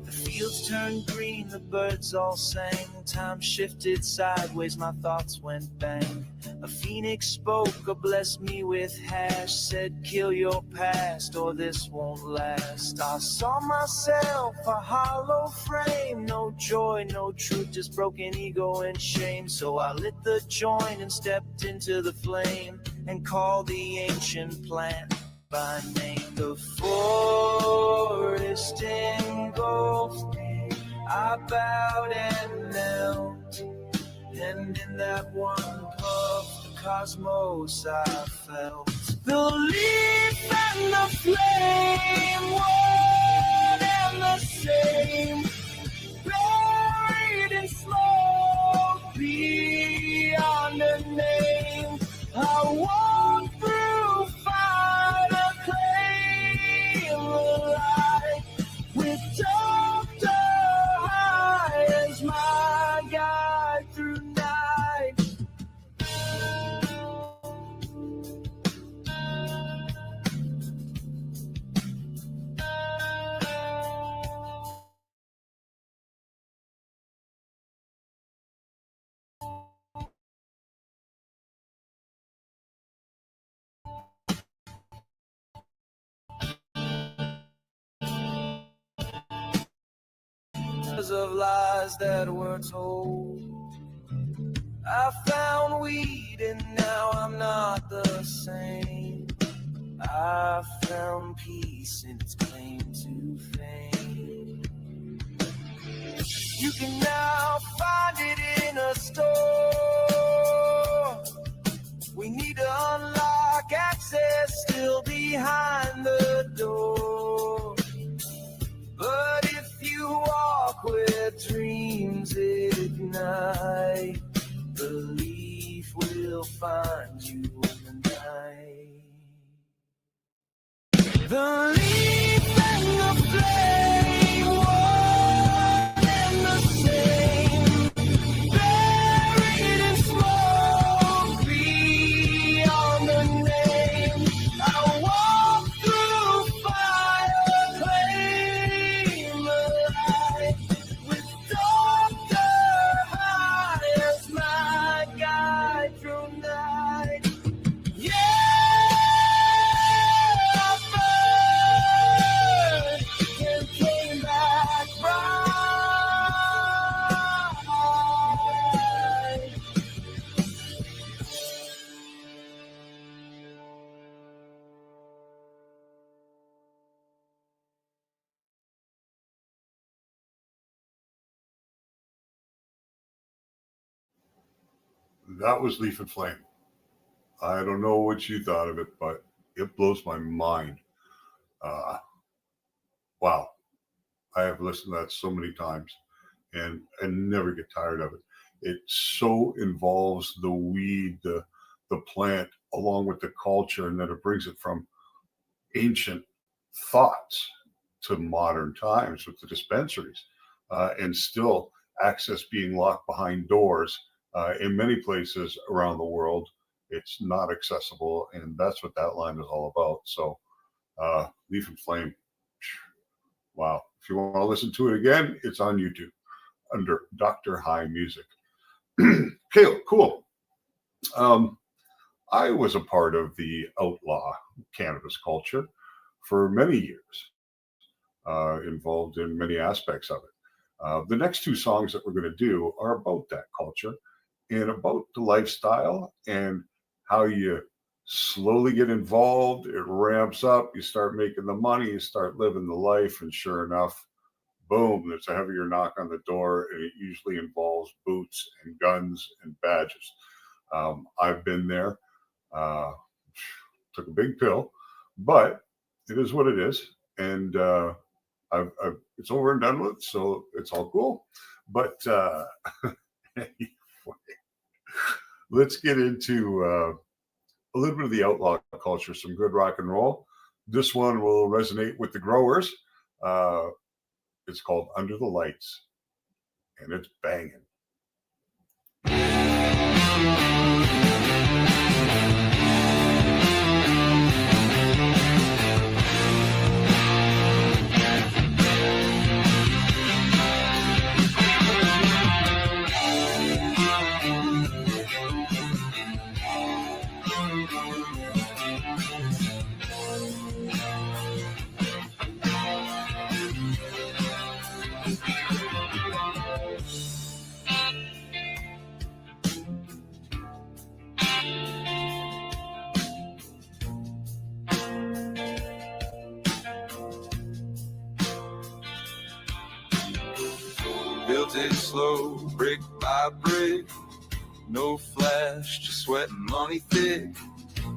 The fields turned green, the birds all sang. Time shifted sideways, my thoughts went bang. A phoenix spoke or blessed me with hash, said kill your past or this won't last. I saw myself a hollow frame, no joy, no truth, just broken ego and shame. So I lit the joint and stepped into the flame, and called the ancient plant by name. The forest engulfed me, I bowed and knelt, and in that one puff, the cosmos I felt. The leaf and the flame, one and the same, buried in smoke beyond a name. I walked through fire to claim the light, with Dr. High as my guide through night. Of lies that were told, I found weed and now I'm not the same. I found peace in its claim to fame. You can now find it in a store. We need to unlock access still behind the door. But if you walk where dreams ignite, belief will find you in the night. The leaf and the flame, one and the same, buried in smoke beyond the name. I walk through fire, claim the light, with Dr. High as my guide through night. Yeah! That was Leaf and Flame. I don't know what you thought of it, but it blows my mind. Wow. I have listened to that so many times and never get tired of it. It so involves the weed, the plant, along with the culture, and then it brings it from ancient thoughts to modern times with the dispensaries, and still access being locked behind doors. In many places around the world, it's not accessible, and that's what that line is all about. So, Leaf and Flame, wow. If you want to listen to it again, it's on YouTube under Dr. High Music. Okay, cool. I was a part of the outlaw cannabis culture for many years, involved in many aspects of it. The next two songs that we're going to do are about that culture and about the lifestyle and how you slowly get involved. It ramps up. You start making the money. You start living the life. And sure enough, boom, there's a heavier knock on the door. And it usually involves boots and guns and badges. I've been there. Took a big pill, but it is what it is. And it's over and done with, so it's all cool. But anyway, let's get into a little bit of the outlaw culture, some good rock and roll. This one will resonate with the growers. It's called Under the Lights, and it's banging. Built it slow, brick by brick. No flash, just sweat and money thick.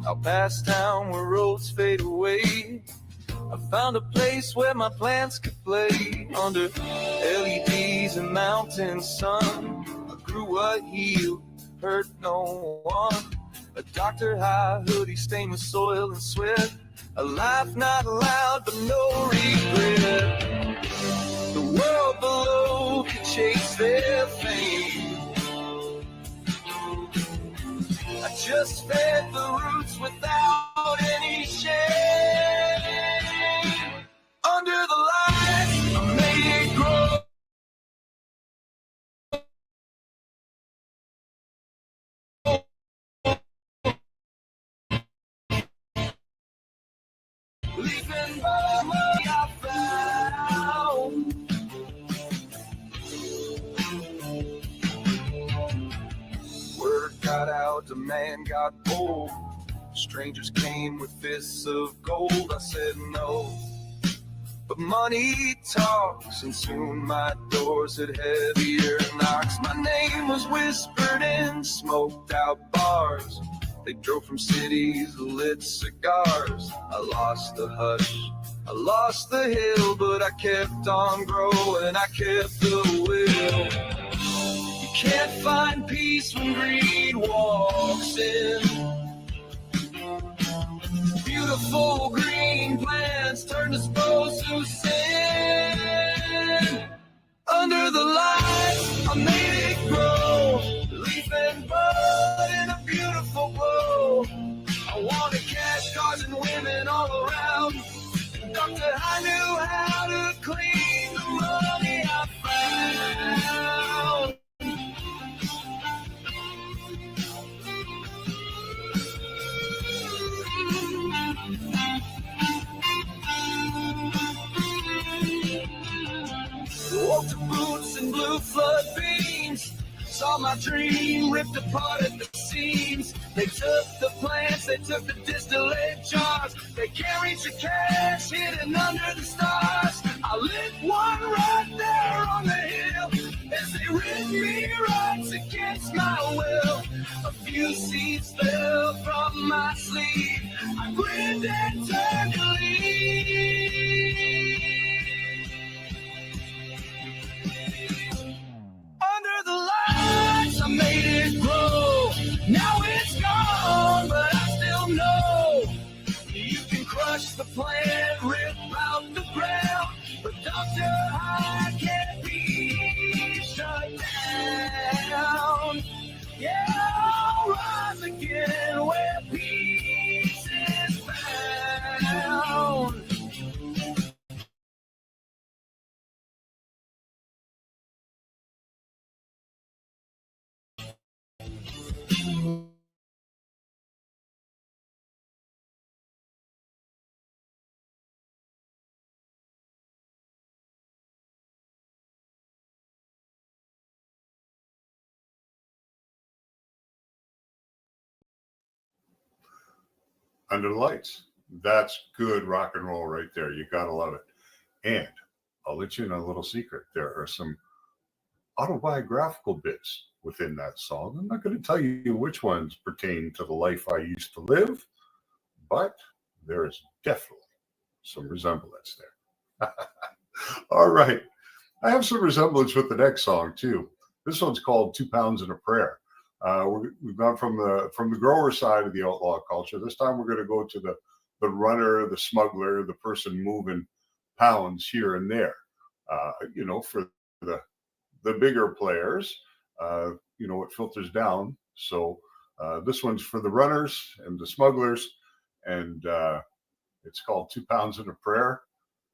Out past town where roads fade away, I found a place where my plants could play. Under LEDs and mountain sun, I grew what healed, hurt no one. A Dr. High hoodie stained with soil and sweat. A life not allowed but no regret. The world below could chase their fame. I just fed the roots without any shame. Under the lights, I made it grow. Leaving by money I found. Word got out, demand got bold. Strangers came with fists of gold. I said no, but money talks, and soon my doors had heavier knocks. My name was whispered in smoked out bars. They drove from cities, lit cigars. I lost the hush, I lost the hill, but I kept on growing, I kept the will. You can't find peace when greed walks in. Beautiful green plants turn to spoils to sin. Under the lights, I made it grow. Leaf and bud in a beautiful glow. I wanted cash, cars, and women all around. Doctor, I knew how to clean the money I found. Walked to boots and blue flood beams. Saw my dream ripped apart at the seams. They took the plants, they took the distillate jars. They can't reach the cash hidden under the stars. I lit one right there on the hill as they ripped me rights against my will. A few seeds fell from my sleeve. I grinned and turned to leave. Under the lights, I made it grow. Now it's gone, but I still know you can crush the plant, rip out the ground, but Dr. I can't be shut down. Yeah, I'll rise again where peace is found. Under the Lights. That's good rock and roll right there. You got to love it. And I'll let you in a little secret. There are some autobiographical bits within that song. I'm not going to tell you which ones pertain to the life I used to live, but there is definitely some resemblance there. All right. I have some resemblance with the next song, too. This one's called 2 Pounds and a Prayer. We've gone from the grower side of the outlaw culture. This time we're going to go to the runner, the smuggler, the person moving pounds here and there. For the bigger players, it filters down. So this one's for the runners and the smugglers, and it's called 2 Pounds and a Prayer.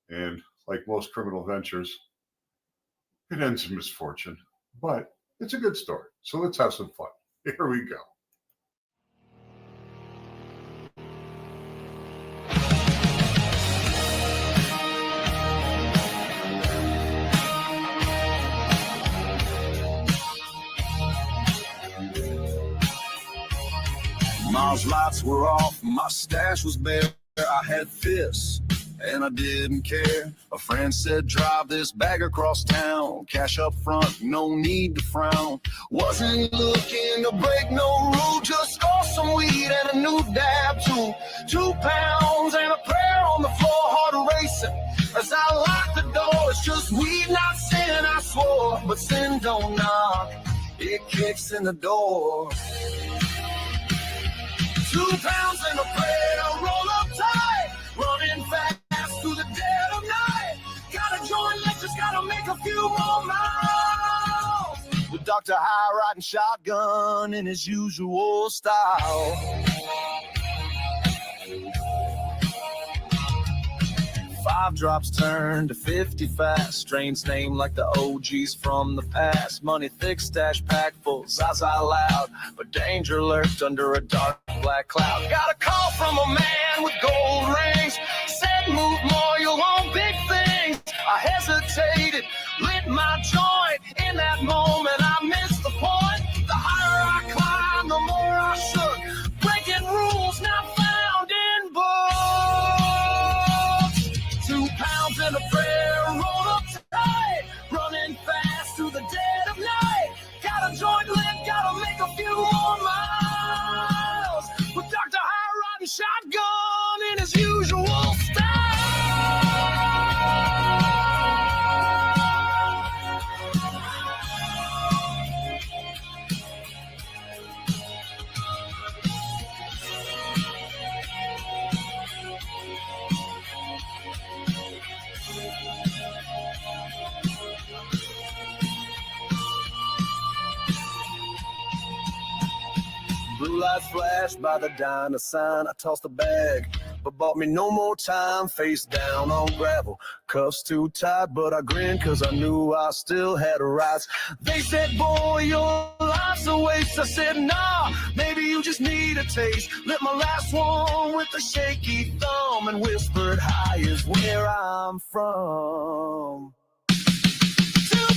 And like most criminal ventures, it ends in misfortune, but it's a good story. So let's have some fun. Here we go. Miles lights were off, my stash was bare. I had fists, and I didn't care. A friend said, drive this bag across town. Cash up front, no need to frown. Wasn't looking to break no rule, just score some weed and a new dab too. 2 pounds and a prayer on the floor, heart racing. As I lock the door, it's just weed, not sin, I swore. But sin don't knock, it kicks in the door. 2 pounds and a prayer, roll up tight, running fast through the dead of night. Gotta join, let's just gotta make a few more miles. With Dr. High riding shotgun in his usual style. 5 drops turned to 50 fast. Strains named like the OGs from the past. Money thick, stash packed full, Zaza loud. But danger lurked under a dark black cloud. Got a call from a man with gold rings. Said move more, you'll want big things. I hesitated, lit my joint. In that moment I missed the point. The higher I climbed, the more I shook. Breaking rules not found in books. 2 pounds and a prayer. Blue lights flashed by the diner sign. I tossed the bag, but bought me no more time. Face down on gravel, cuffs too tight, but I grinned cause I knew I still had rights. They said, boy, your life's a waste. I said, nah, maybe you just need a taste. Lit my last one with a shaky thumb and whispered, high is where I'm from. 2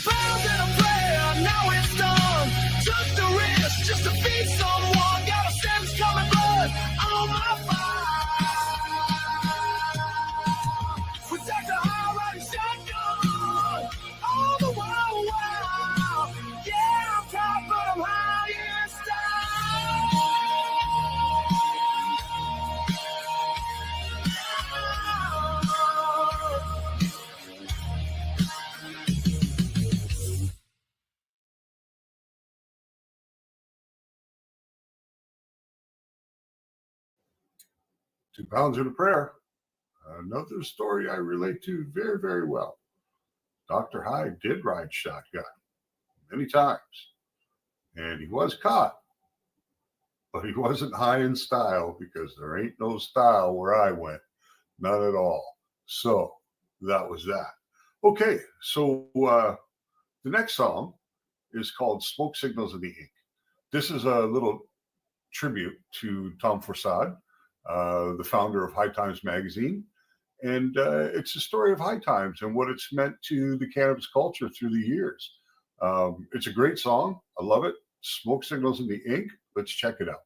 pounds and a prayer, now it's done. Took the risk just to feed someone. Got a sentence coming blood on my fire. Protect the high riding shotgun. All the while, wow. Yeah, I'm proud, but I'm high in style. 2 pounds and a prayer. Another story I relate to very, very well. Dr. Hyde did ride shotgun many times, and he was caught, but he wasn't high in style because there ain't no style where I went, none at all. So that was that. Okay, so the next song is called Smoke Signals in the Ink. This is a little tribute to Tom Forsad, the founder of High Times magazine. And it's a story of High Times and what it's meant to the cannabis culture through the years. It's a great song. I love it. Smoke Signals in the Ink. Let's check it out.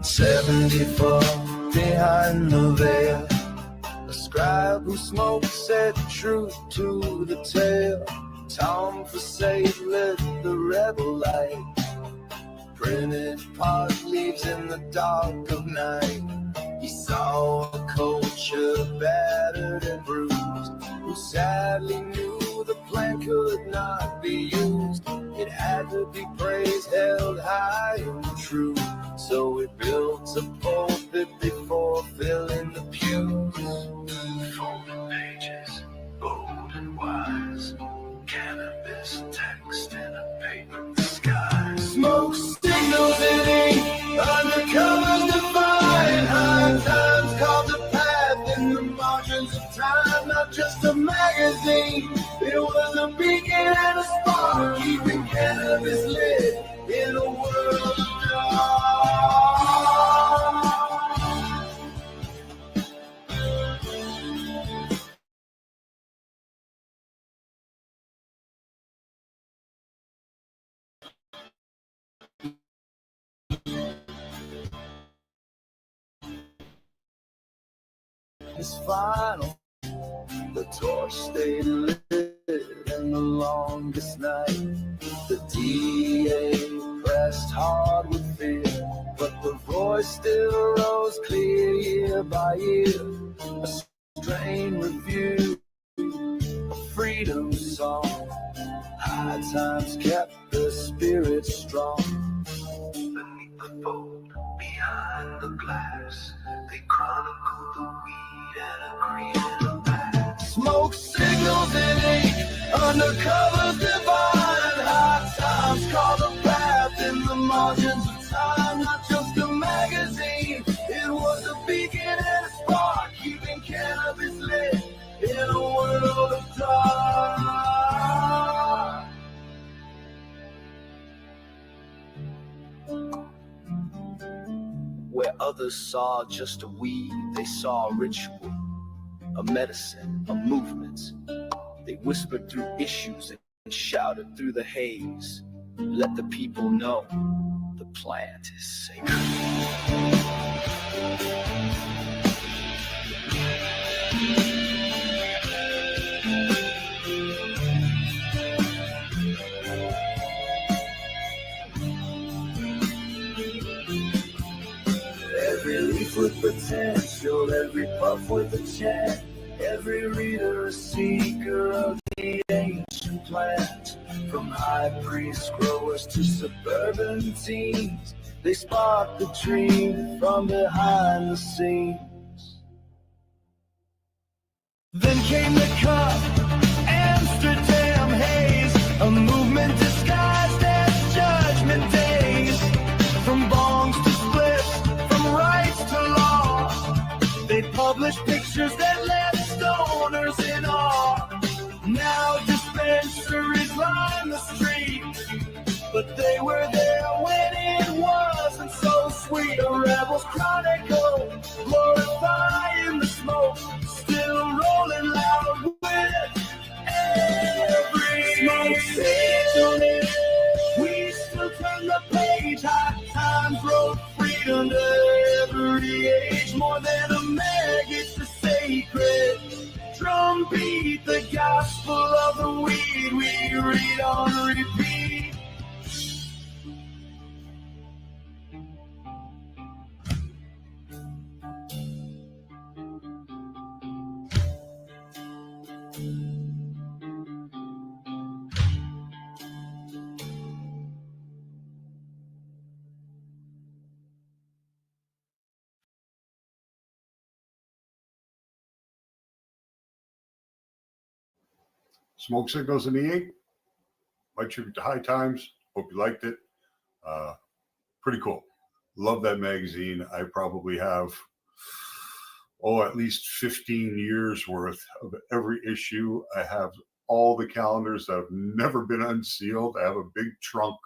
'74, behind the veil, a scribe who smoked said truth to the tale. Tom Forsade lit the rebel light, printed pot leaves in the dark of night. He saw a culture battered and bruised, who sadly knew the plan could not be used. It had to be praised, held high and true. So it built a pulpit before filling the pews. Folded pages, bold and wise, cannabis text in a paper disguise. Smoke signals in ink, undercover divine. High Times called the path in the margins of time. Not just a magazine, it was a beacon and a spark, keeping cannabis lit in a world of dark. It's final. The torch stayed lit in the longest night. The DA pressed hard with fear, but the voice still rose clear year by year. A strain review, a freedom song. High Times kept the spirit strong. Beneath the fold, behind the glass, they chronicled the weed and a green and a black. Smoke signals in ink, undercover divine. High Times called the path in the margins of time. Not just a magazine, it was a beacon and a spark, keeping cannabis lit in a world of dark. Where others saw just a weed, they saw a ritual, a medicine, a movement. They whispered through issues and shouted through the haze. Let the people know the plant is sacred. Every leaf life with potential, every puff with a chant, every reader a seeker of the ancient plant. From high priest growers to suburban teens, they spark the dream from behind the scenes. Then came the cup, Amsterdam haze, a movement disguised as judgment days. From bongs to splits, from rights to law, they published pictures that left stoners in awe. Now dispensaries line the street, but they were there when it wasn't so sweet. A rebel's chronicle, glorifying the smoke, still rolling loud with every smoke signal. We still turn the page, high times wrote freedom to every age. More than a mag, it's the sacred drum beat, the gospel of the weed we read on repeat. Smoke Signals in the Ink. My tribute to High Times. Hope you liked it. Pretty cool. Love that magazine. I probably have, at least 15 years worth of every issue. I have all the calendars that have never been unsealed. I have a big trunk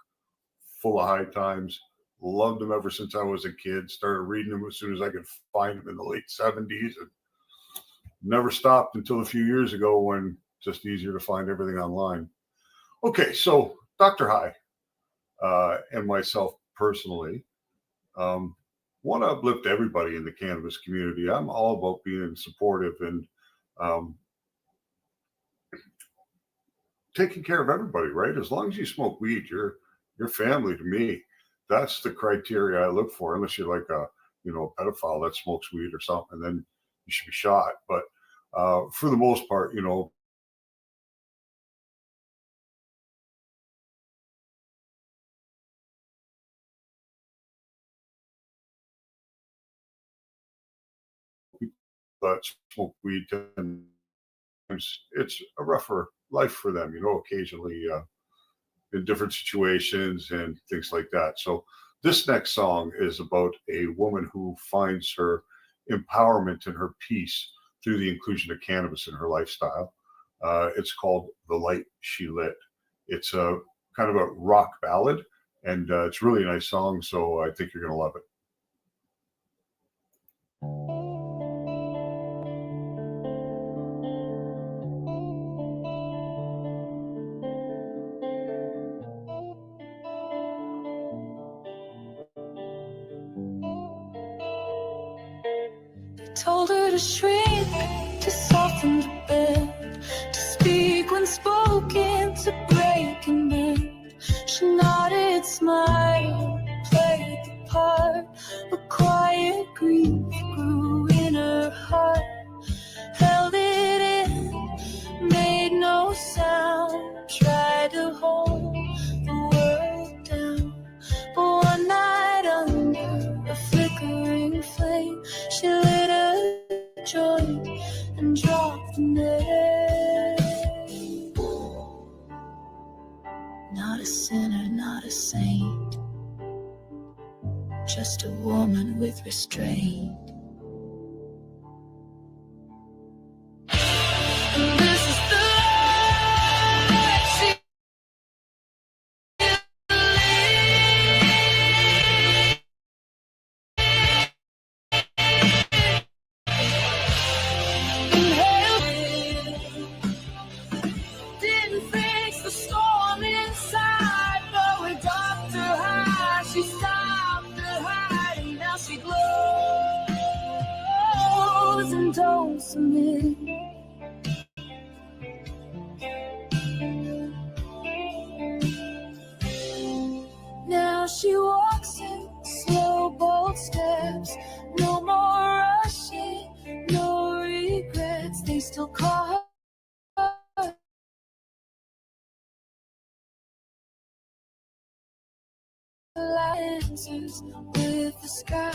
full of High Times. Loved them ever since I was a kid. Started reading them as soon as I could find them in the late 70s. And never stopped until a few years ago when just easier to find everything online. Okay, so Dr. High and myself personally want to uplift everybody in the cannabis community. I'm all about being supportive and taking care of everybody, right? As long as you smoke weed, you're family to me. That's the criteria I look for, unless you're like a pedophile that smokes weed or something, then you should be shot. But for the most part, that smoke weed, and it's a rougher life for them, occasionally in different situations and things like that. So this next song is about a woman who finds her empowerment and her peace through the inclusion of cannabis in her lifestyle. It's called The Light She Lit. It's a kind of a rock ballad, and it's really a nice song, so I think you're going to love it. Told her to shrink, to soften the bed, to speak when spoken, to break and bend. She nodded, smiled, played the part, but quiet grief grew in her heart. Held it in, made no sound, tried to hold the world down. But one night under a flickering flame, she lit a joint and dropped the name. Not a sinner, not a saint, just a woman with restraint. And this is the life she didn't fix the storm inside, but with Dr. High, she stopped the hiding. Now she glows and don't submit. Now she walks in slow, bold steps, No more rushing, no regrets. They still call her answers with the sky.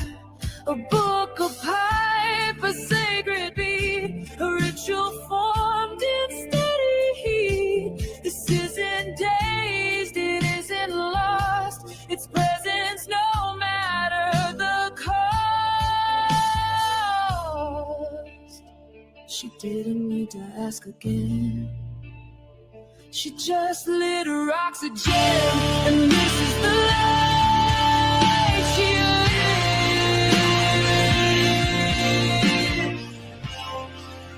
A book, a pipe, a sacred beat, a ritual formed in steady heat. This isn't dazed, it isn't lost. It's presence no matter the cost. She didn't need to ask again. She just lit her oxygen, and this is the life she lived.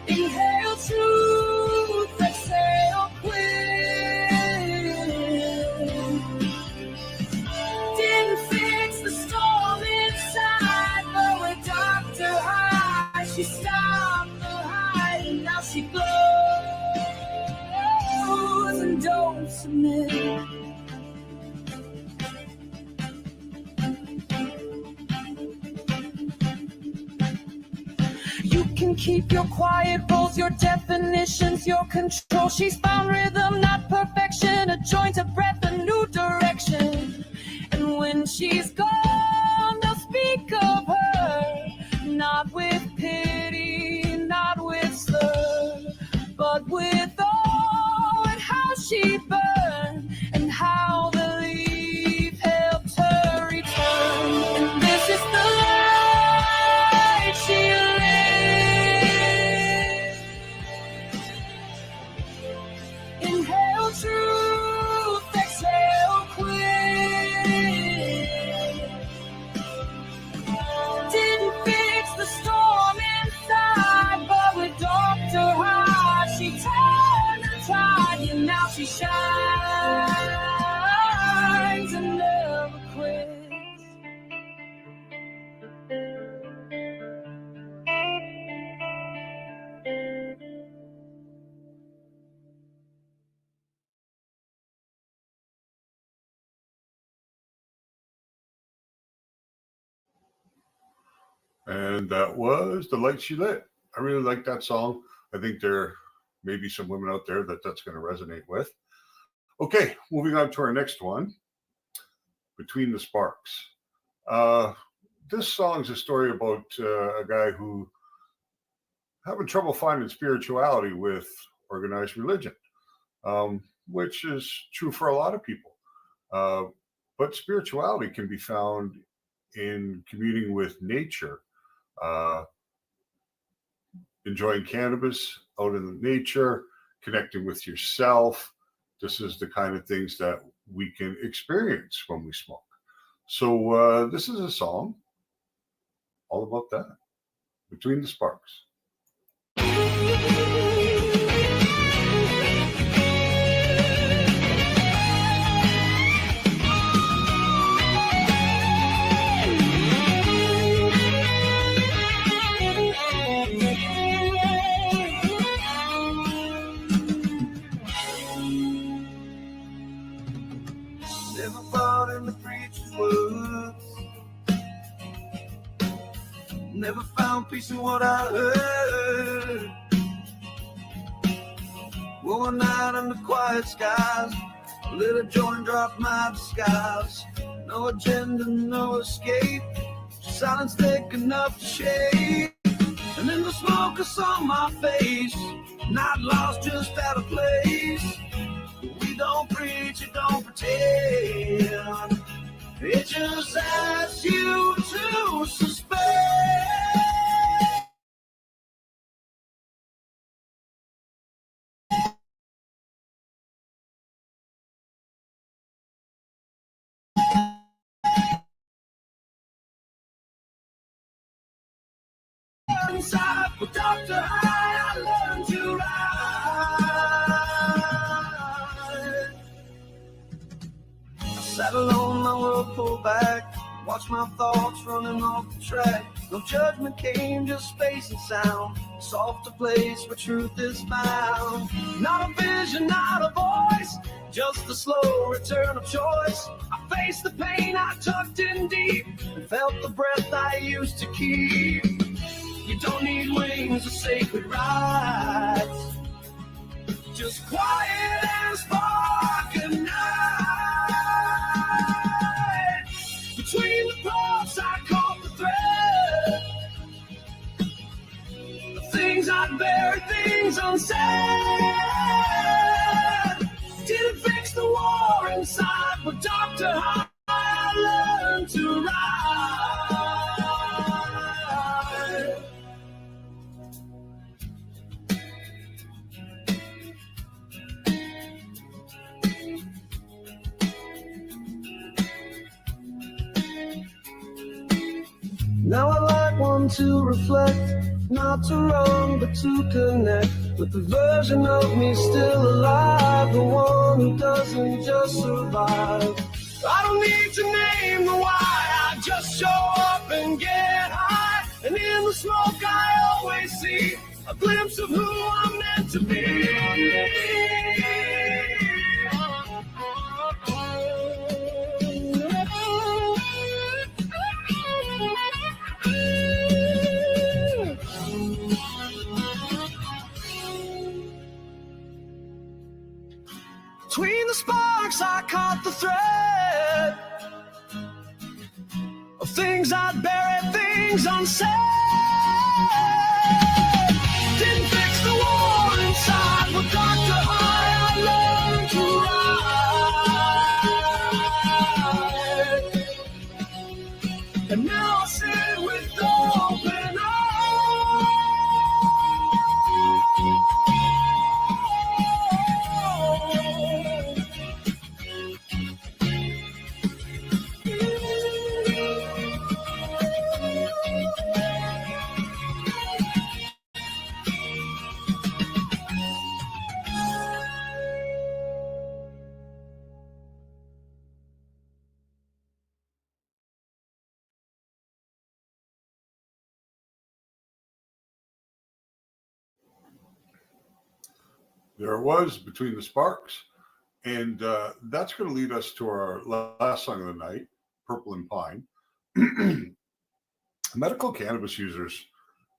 Inhale truth, exhale quit. Didn't fix the storm inside, but with Dr. High, she stopped the hide, and now she glows. And don't submit. You can keep your quiet roles, your definitions, your control. She's found rhythm, not perfection, a joint, a breath, a new direction. And when she's gone, they'll speak of her, not with pity, not with slur, but with how she burned and how the leaf helped her return. And this is the light she lived. Inhale truth, exhale quit. Didn't fix the storm inside, but with Dr. High, she turned the tide, and now she shines and never quits. And that was The Light She Lit. I really like that song. I think there may be some women out there that's going to resonate with. Okay, moving on to our next one, Between the Sparks. This song is a story about a guy who having trouble finding spirituality with organized religion, which is true for a lot of people. But spirituality can be found in communing with nature, enjoying cannabis out in nature, connecting with yourself. This is the kind of things that we can experience when we smoke. So this is a song all about that, Between the Sparks. Never fought in the preacher's woods. Never found peace in what I heard. One night under quiet skies, lit a joint, dropped my disguise. No agenda, no escape, silence thick enough to shake. And in the smoke I saw my face, not lost, just out of place. We don't preach, it don't pretend. It just asks you to suspend. Inside with Dr. High, I learned to ride. I sat alone, my world pulled back, watched my thoughts running off the track. No judgment came, just space and sound. Soft a place where truth is found. Not a vision, not a voice, just the slow return of choice. I faced the pain, I tucked in deep, and felt the breath I used to keep. You don't need wings or sacred rites, just quiet and spark a night. Between the parts I caught the thread, the things I'd buried, things unsaid. Didn't fix the war inside, but Dr. How I learned to ride. Now I like one to reflect, not to run, but to connect with the version of me still alive, the one who doesn't just survive. I don't need to name the why, I just show up and get high. And in the smoke I always see a glimpse of who I'm meant to be. Between the sparks I caught the thread of things I'd buried, things unsaid. Didn't fix the war inside, but Dr. High I learned to ride. And now I sit with open eyes. There it was, Between the Sparks. And that's going to lead us to our last song of the night, Purple and Pine. Medical cannabis users,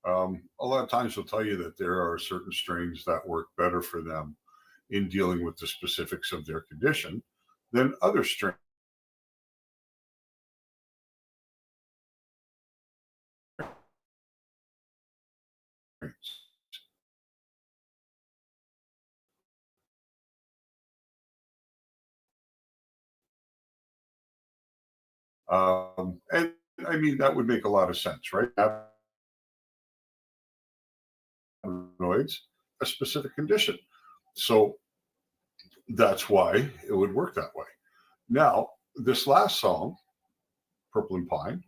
a lot of times will tell you that there are certain strains that work better for them in dealing with the specifics of their condition than other strains. And I mean, that would make a lot of sense, right? Cannabinoids, a specific condition. So that's why it would work that way. Now, this last song, Purple and Pine,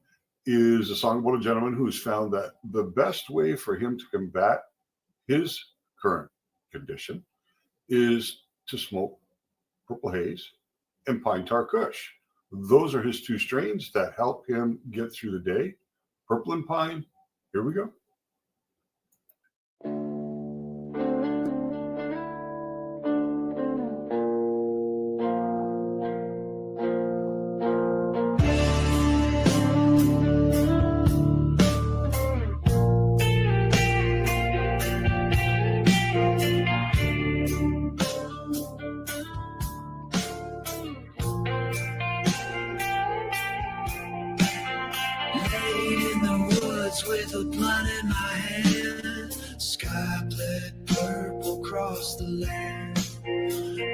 is a song about a gentleman who's found that the best way for him to combat his current condition is to smoke Purple Haze and Pine Tar Kush. Those are his two strains that help him get through the day. Purple and Pine, here we go. With a blunt in my hand, sky bled purple across the land.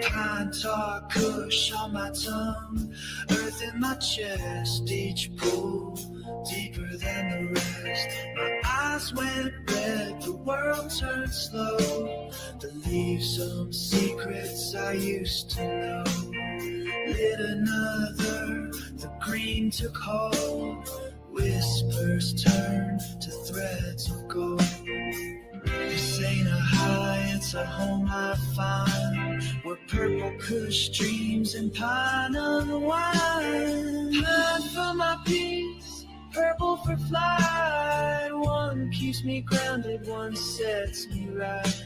Pine tar kush on my tongue, earth in my chest, each pull deeper than the rest. My eyes went red, the world turned slow, to leave some secrets I used to know. Lit another, the green took hold, whispers turn to threads of gold. This ain't a high, it's a home I find, where purple kush dreams and pine unwind. Pine for my peace, purple for flight. One keeps me grounded, one sets me right.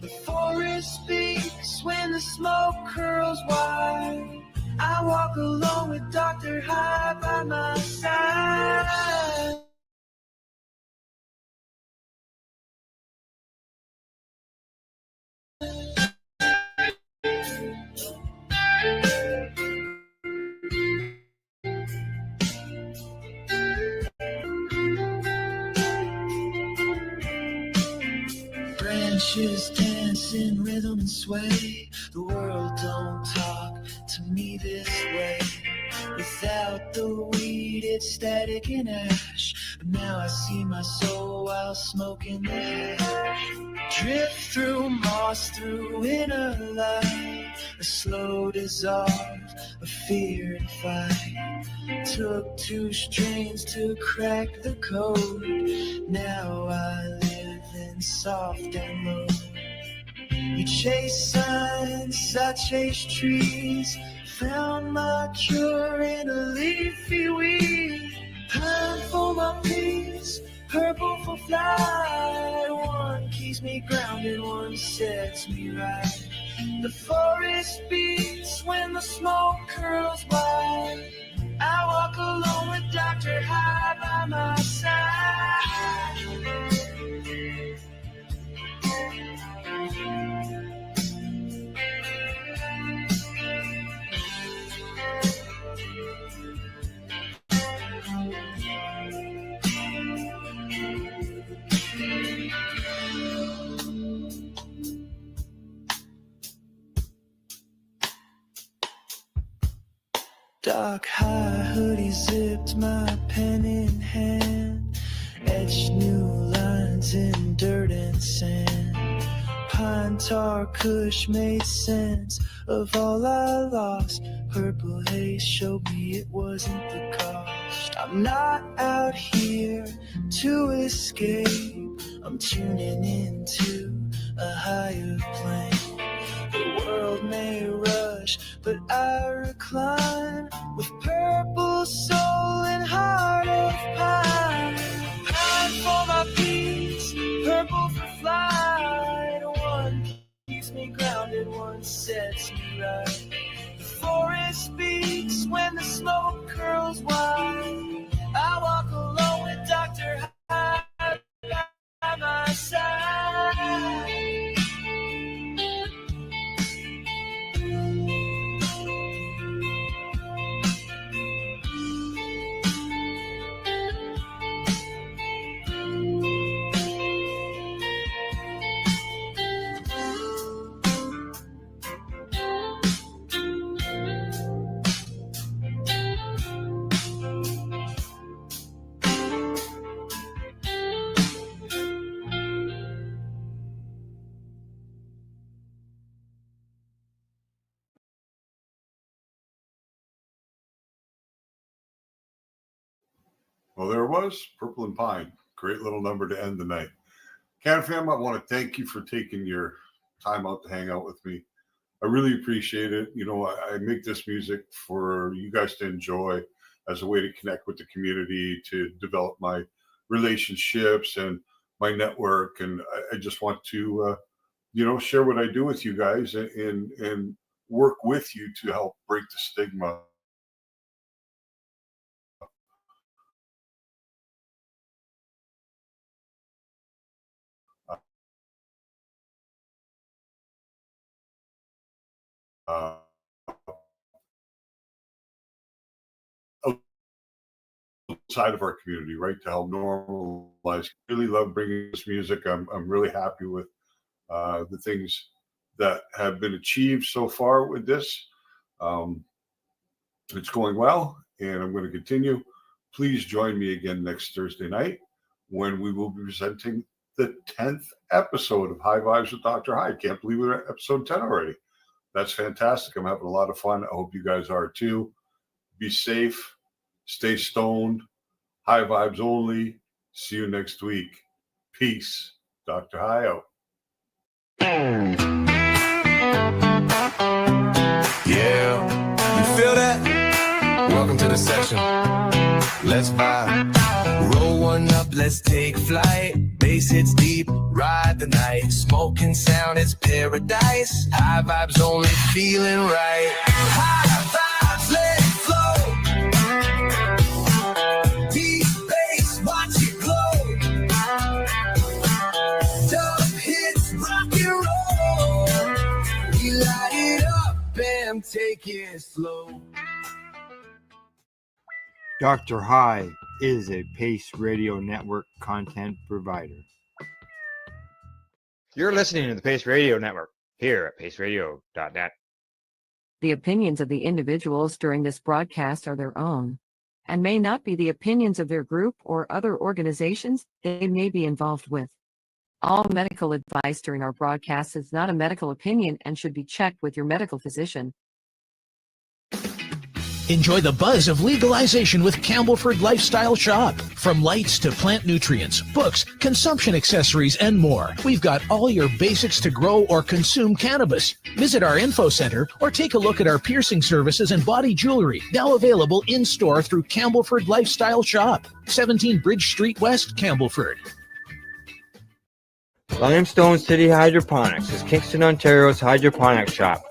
The forest speaks when the smoke curls wide. I walk alone with Dr. High by my side. Branches dance in rhythm and sway. The world don't talk to me this way. Without the weed, it's static and ash. But now I see my soul while smoking the hash. Drift through moss, through inner light. A slow dissolve of fear and fight. Took 2 strains to crack the code. Now I live in soft and low. You chase signs, I chase trees. Found my cure in a leafy weed. Pine for my peace, purple for flight. One keeps me grounded, one sets me right. The forest beats when the smoke curls wide. I walk alone with Dr. High by my side. Dark high hoodie zipped, my pen in hand. Etched new lines in dirt and sand. Pine tar kush made sense of all I lost. Purple haze showed me it wasn't the cost. I'm not out here to escape. I'm tuning into a higher plane. The world may rush, but I recline with purple soul and heart of pine. Pine for my peace, purple for flight. One keeps me grounded, one sets me right. The forest speaks when the smoke curls wide. I walk alone with Dr. High by my side. Well, there it was, Purple and Pine. Great little number to end the night. Can fam, I want to thank you for taking your time out to hang out with me. I really appreciate it. You know, I make this music for you guys to enjoy as a way to connect with the community, to develop my relationships and my network. And I just want to, you know, share what I do with you guys and work with you to help break the stigma outside of our community, right? To help normalize. Really love bringing this music. I'm really happy with the things that have been achieved so far with this. It's going well, and I'm going to continue. Please join me again next Thursday night when we will be presenting the 10th episode of High Vibes with Dr. High. Can't believe we're at episode 10 already. That's fantastic. I'm having a lot of fun. I hope you guys are too. Be safe, stay stoned, high vibes only. See you next week. Peace. Dr. High out. Yeah, you feel that? Welcome to the session. Let's vibe. Roll one up, let's take flight. Bass hits deep, ride the night. Smoking sound, it's paradise. High vibes only, feeling right. High vibes. take it slow. Dr. High is a Pace Radio Network content provider. You're listening to the Pace Radio Network here at paceradio.net. The opinions of the individuals during this broadcast are their own and may not be the opinions of their group or other organizations they may be involved with. All medical advice during our broadcast is not a medical opinion and should be checked with your medical physician. Enjoy the buzz of legalization with Campbellford Lifestyle Shop. From lights to plant nutrients, books, consumption accessories, and more, we've got all your basics to grow or consume cannabis. Visit our info center or take a look at our piercing services and body jewelry, now available in-store through Campbellford Lifestyle Shop, 17 Bridge Street West, Campbellford. Limestone City Hydroponics is Kingston, Ontario's hydroponics shop.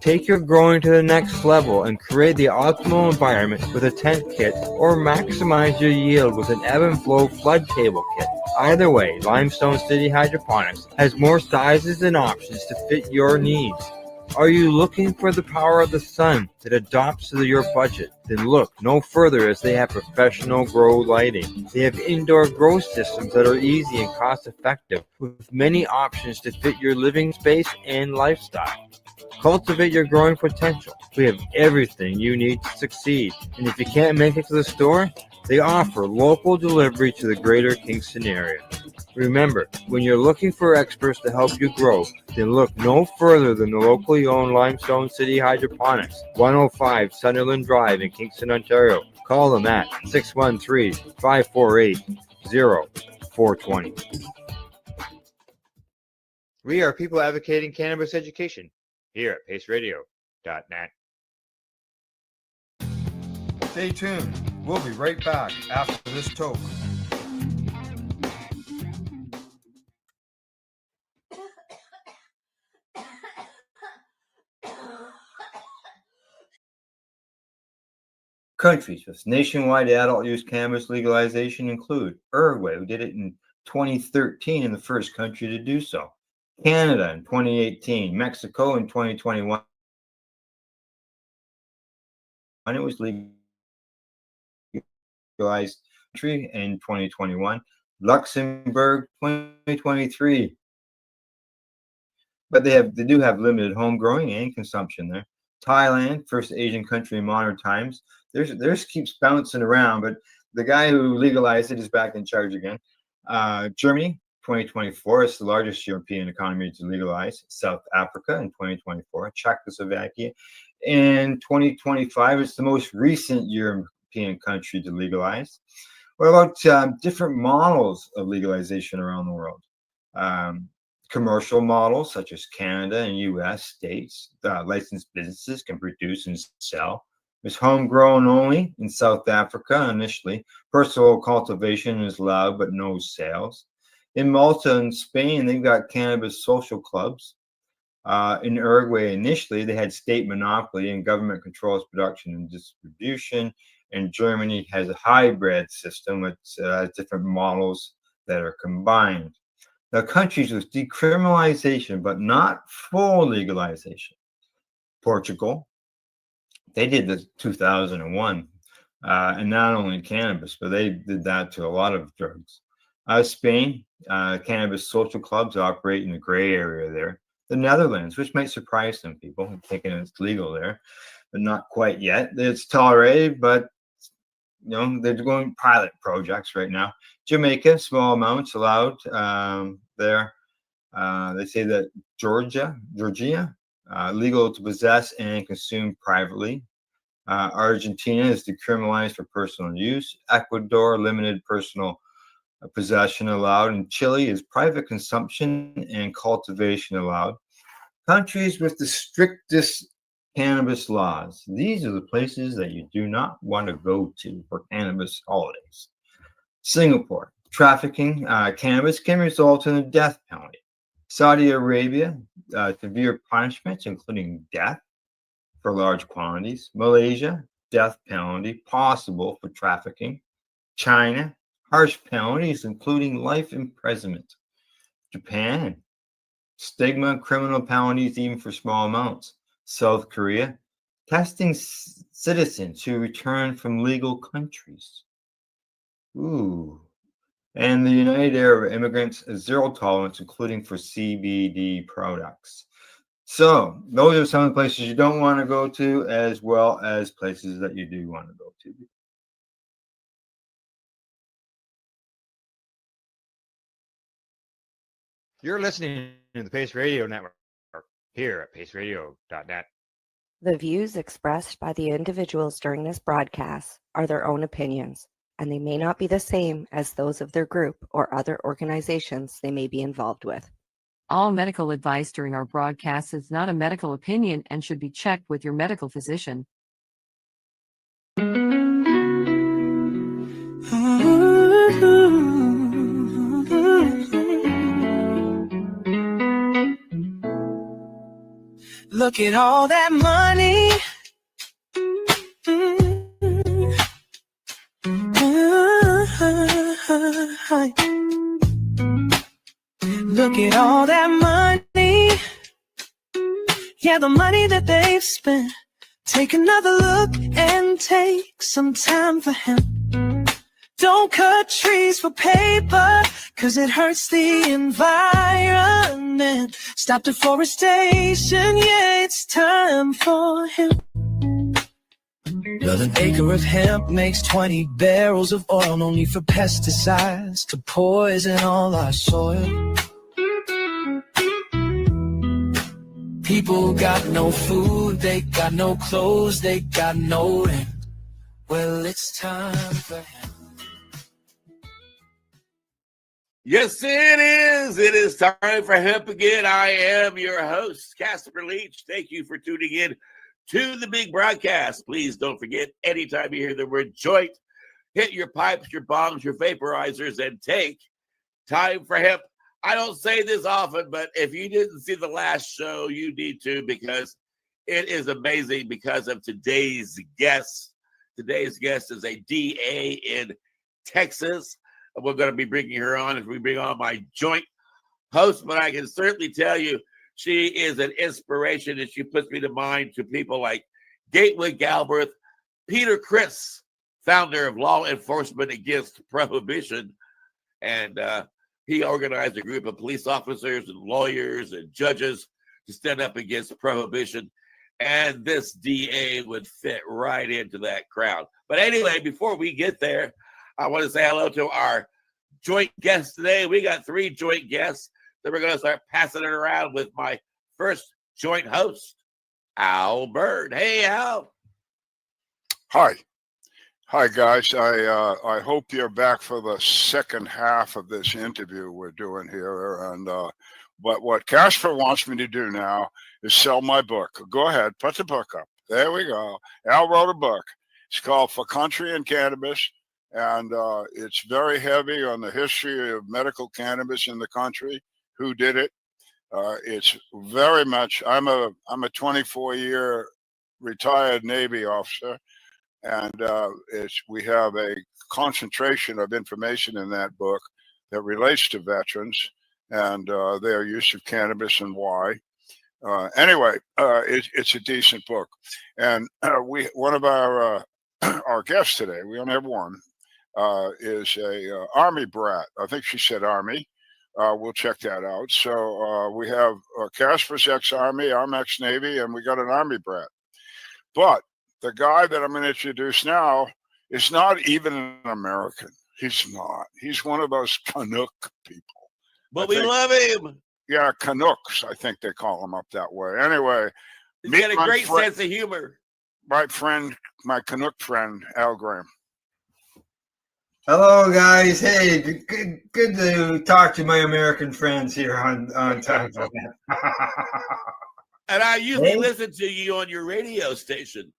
Take your growing to the next level and create the optimal environment with a tent kit, or maximize your yield with an ebb and flow flood table kit. Either way, Limestone City Hydroponics has more sizes and options to fit your needs. Are you looking for the power of the sun that adapts to your budget? Then look no further, as they have professional grow lighting. They have indoor grow systems that are easy and cost effective, with many options to fit your living space and lifestyle. Cultivate your growing potential. We have everything you need to succeed. And if you can't make it to the store, they offer local delivery to the greater Kingston area. Remember, when you're looking for experts to help you grow, then look no further than the locally owned Limestone City Hydroponics, 105 Sunderland Drive in Kingston, Ontario. Call them at 613-548-0420. We are people advocating cannabis education here at paceradio.net. Stay tuned. We'll be right back after this toke. Countries with nationwide adult use cannabis legalization include Uruguay, who did it in 2013 and the first country to do so. Canada in 2018, Mexico in 2021. And it was legalized country in 2021. Luxembourg 2023. But they do have limited home growing and consumption there. Thailand, first Asian country in modern times. Theirs keeps bouncing around, but the guy who legalized it is back in charge again. Germany, 2024, is the largest European economy to legalize. South Africa in 2024, Czechoslovakia in 2025 is the most recent European country to legalize. What about different models of legalization around the world? Commercial models such as Canada and U.S. states, licensed businesses can produce and sell. There's homegrown only in South Africa initially. Personal cultivation is allowed, but no sales. In Malta and Spain, they've got cannabis social clubs. In Uruguay, initially, they had state monopoly and government controls production and distribution. And Germany has a hybrid system with different models that are combined. Now, countries with decriminalization, but not full legalization. Portugal, they did this 2001, and not only cannabis, but they did that to a lot of drugs. Spain, cannabis social clubs operate in the gray area there. The Netherlands, which might surprise some people, thinking it's legal there, but not quite yet. It's tolerated, but they're doing pilot projects right now. Jamaica, small amounts allowed there. They say that Georgia, legal to possess and consume privately. Argentina is decriminalized for personal use. Ecuador, limited personal possession allowed. And Chile is private consumption and cultivation allowed. Countries with the strictest cannabis laws. These are the places that you do not want to go to for cannabis holidays. Singapore, trafficking cannabis can result in a death penalty. Saudi Arabia, severe punishments, including death for large quantities. Malaysia, death penalty possible for trafficking. China, harsh penalties, including life imprisonment. Japan, stigma, criminal penalties even for small amounts. South Korea, testing citizens who return from legal countries. Ooh. And the United Arab Immigrants Zero Tolerance, including for CBD products. So those are some of the places you don't want to go to, as well as places that you do want to go to. You're listening to the Pace Radio Network here at paceradio.net. The views expressed by the individuals during this broadcast are their own opinions, and they may not be the same as those of their group or other organizations they may be involved with. All medical advice during our broadcast is not a medical opinion and should be checked with your medical physician. Look at all that money. Look at all that money. Yeah, the money that they've spent. Take another look and take some time for him. Don't cut trees for paper, 'cause it hurts the environment. Stop deforestation, yeah, it's time for him. Well, an acre of hemp makes 20 barrels of oil. No need for pesticides to poison all our soil. People got no food, they got no clothes, they got no rent. Well, it's time for hemp. Yes, it is. It is time for hemp again. I am your host, Casper Leach. Thank you for tuning in to the big broadcast. Please don't forget, anytime you hear the word joint, hit your pipes, your bongs, your vaporizers, and take time for hemp. I don't say this often, but if you didn't see the last show, you need to, because it is amazing because of today's guest. Today's guest is a DA in Texas. We're going to be bringing her on as we bring on my joint host, but I can certainly tell you she is an inspiration, and she puts me to mind to people like Gatewood Galbraith, Peter Criss, founder of Law Enforcement Against Prohibition, and he organized a group of police officers and lawyers and judges to stand up against prohibition, and this DA would fit right into that crowd. But anyway, before we get there, I want to say hello to our joint guests today. We got 3 joint guests that we're going to start passing it around with my first joint host, Al Bird. Hey, Al. Hi. Hi, guys. I hope you're back for the second half of this interview we're doing here. And but what Casper wants me to do now is sell my book. Go ahead, put the book up. There we go. Al wrote a book. It's called For Country and Cannabis. And it's very heavy on the history of medical cannabis in the country, who did it. It's very much, I'm a 24-year retired Navy officer, and we have a concentration of information in that book that relates to veterans and their use of cannabis and why. Anyway, it's a decent book. And one of our guests today, we only have one, is a Army brat. I think she said Army. We'll check that out. So we have Casper's ex-Army, I'm ex-Navy, and we got an Army brat. But the guy that I'm going to introduce now is not even an American. He's not. He's one of those Canuck people. But we love him. Yeah, Canucks, I think they call them up that way. Anyway. He's got a great sense of humor. My friend, my Canuck friend, Al Graham. Hello, guys. Hey, good to talk to my American friends here on time. And I usually listen to you on your radio station.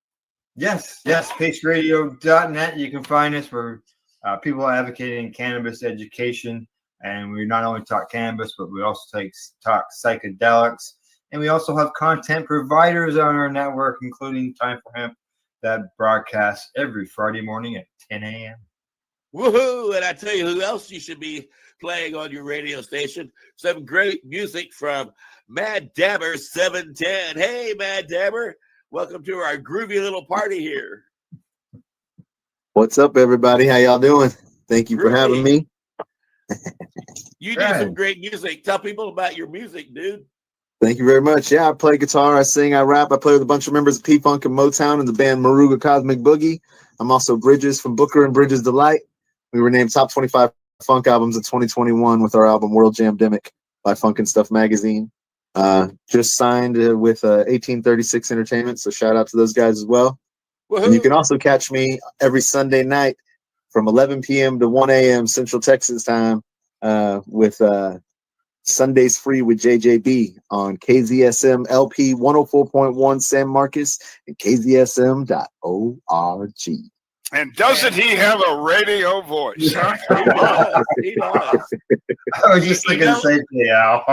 Yes, paceradio.net. You can find us. We're people advocating cannabis education, and we not only talk cannabis, but we also talk psychedelics, and we also have content providers on our network, including Time for Hemp, that broadcasts every Friday morning at 10 a.m. Woohoo! And I tell you who else you should be playing on your radio station. Some great music from Mad Dabber 710. Hey, Mad Dabber, Welcome to our groovy little party here. What's up, everybody? How y'all doing? Thank you for having me. You do some great music. Tell people about your music, dude. Thank you very much. Yeah, I play guitar, I sing, I rap. I play with a bunch of members of P-Funk and Motown and the band Maruga Cosmic Boogie. I'm also Bridges from Booker and Bridges Delight. We were named Top 25 Funk Albums of 2021 with our album World Jamdemic by Funk and Stuff Magazine. Just signed with 1836 Entertainment, so shout out to those guys as well. Woo-hoo. And you can also catch me every Sunday night from 11 p.m. to 1 a.m. Central Texas time with Sundays Free with JJB on KZSM LP 104.1 San Marcos and KZSM.org. And doesn't he have a radio voice? Huh? He does. I was just thinking the same thing, Al.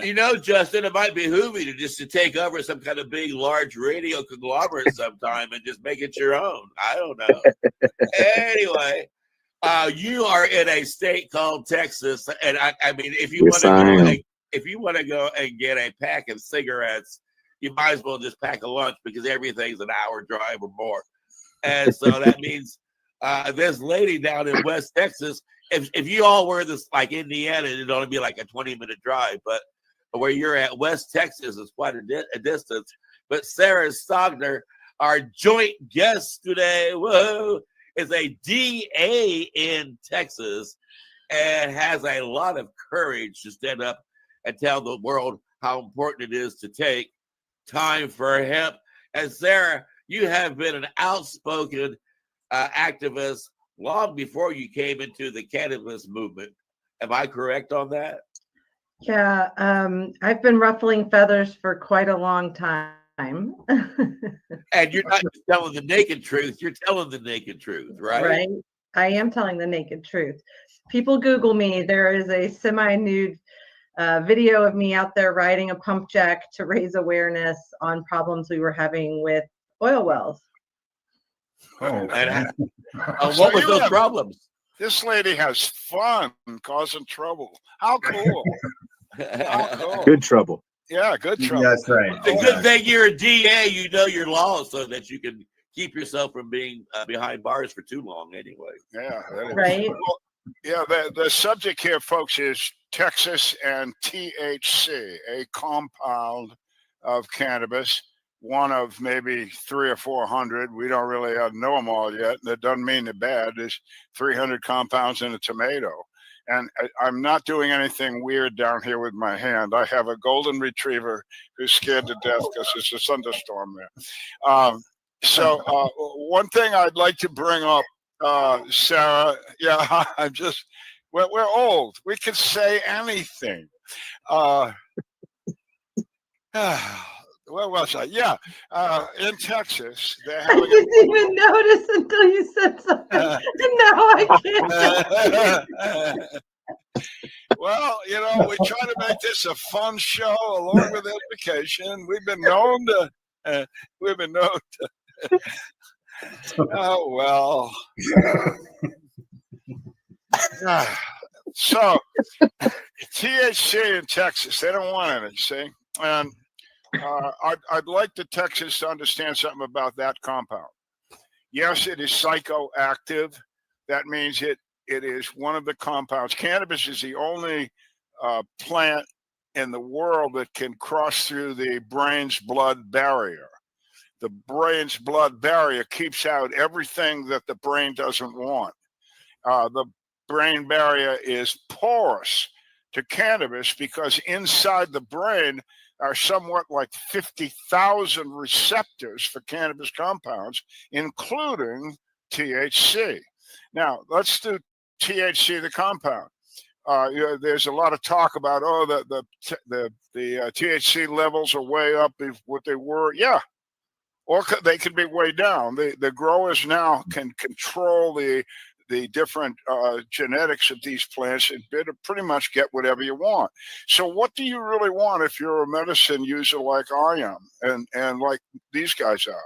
You know, Justin, it might behoove you to take over some kind of big, large radio conglomerate sometime and just make it your own. I don't know. Anyway, you are in a state called Texas, and I mean, if you want to go and get a pack of cigarettes, you might as well just pack a lunch because everything's an hour drive or more. And so that means this lady down in West Texas, if you all were this like Indiana, it'd only be like a 20-minute drive, but where you're at, West Texas is quite a distance. But Sarah Stogner, our joint guest today, whoa, is a DA in Texas and has a lot of courage to stand up and tell the world how important it is to take time for hemp. And Sarah, you have been an outspoken activist long before you came into the cannabis movement. Am I correct on that? Yeah, I've been ruffling feathers for quite a long time. And you're not just telling the naked truth, you're telling the naked truth, right? Right. I am telling the naked truth. People Google me. There is a semi-nude video of me out there riding a pump jack to raise awareness on problems we were having with oil wells. Oh, and So what was you those have- problems? This lady has fun causing trouble. How cool. How cool. Good trouble. Yeah, good trouble. That's right. The good thing you're a DA, you know your laws so that you can keep yourself from being behind bars for too long anyway. Yeah. that is- Right. Well, yeah, the subject here, folks, is Texas and THC, a compound of cannabis, one of maybe 300 or 400. We don't really know them all yet. That doesn't mean they're bad. There's 300 compounds in a tomato. And I'm not doing anything weird down here with my hand. I have a golden retriever who's scared to death because there's a thunderstorm there. So one thing I'd like to bring up, Sarah, yeah, we're old. We can say anything. Where was I? Yeah, in Texas, they're I having didn't even notice until you said something. And now I can't. Well, you know, we try to make this a fun show along with education. We've been known to. Oh well. So THC in Texas, they don't want any. See, and I'd like the Texas to understand something about that compound. Yes, it is psychoactive. That means it is one of the compounds. Cannabis is the only plant in the world that can cross through the brain's blood barrier. The brain's blood barrier keeps out everything that the brain doesn't want. The brain barrier is porous to cannabis because inside the brain are somewhat like 50,000 receptors for cannabis compounds, including THC. Now, let's do THC, the compound. There's a lot of talk about, the THC levels are way up with what they were. Yeah, or they can be way down. The growers now can control the different genetics of these plants and pretty much get whatever you want. So what do you really want if you're a medicine user like I am and like these guys are?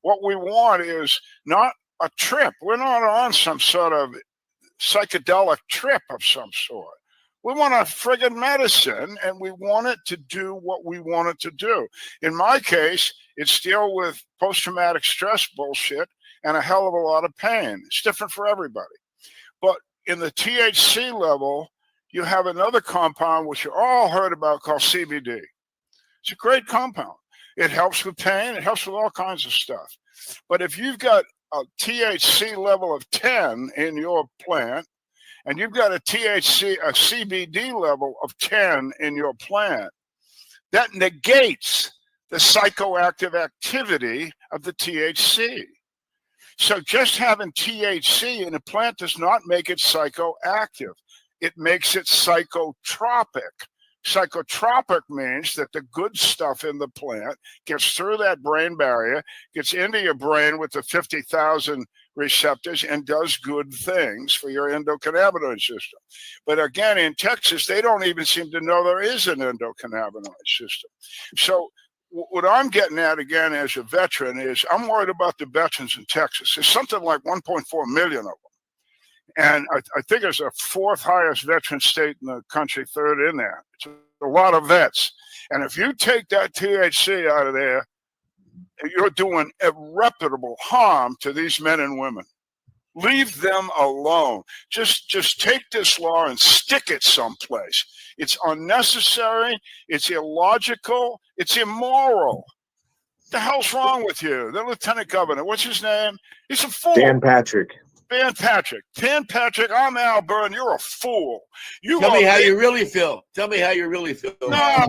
What we want is not a trip. We're not on some sort of psychedelic trip of some sort. We want a friggin' medicine, and we want it to do what we want it to do. In my case, it's deal with post-traumatic stress bullshit and a hell of a lot of pain. It's different for everybody. But in the THC level, you have another compound, which you all heard about, called CBD. It's a great compound. It helps with pain. It helps with all kinds of stuff. But if you've got a THC level of 10 in your plant, and you've got a CBD level of 10 in your plant, that negates the psychoactive activity of the THC. So just having THC in a plant does not make it psychoactive. It makes it psychotropic. Psychotropic means that the good stuff in the plant gets through that brain barrier, gets into your brain with the 50,000 receptors, and does good things for your endocannabinoid system. But again, in Texas, they don't even seem to know there is an endocannabinoid system. So what I'm getting at again as a veteran is I'm worried about the veterans in Texas. There's something like 1.4 million of them. And I think it's the fourth highest veteran state in the country, third in there. It's a lot of vets. And if you take that THC out of there, you're doing irreparable harm to these men and women. Leave them alone. Just take this law and stick it someplace. It's unnecessary. It's illogical. It's immoral. What the hell's wrong with you? The lieutenant governor, what's his name? He's a fool. Dan Patrick. Dan Patrick, I'm Al Byrne. You're a fool. Tell me how you really feel. Tell me how you really feel. No,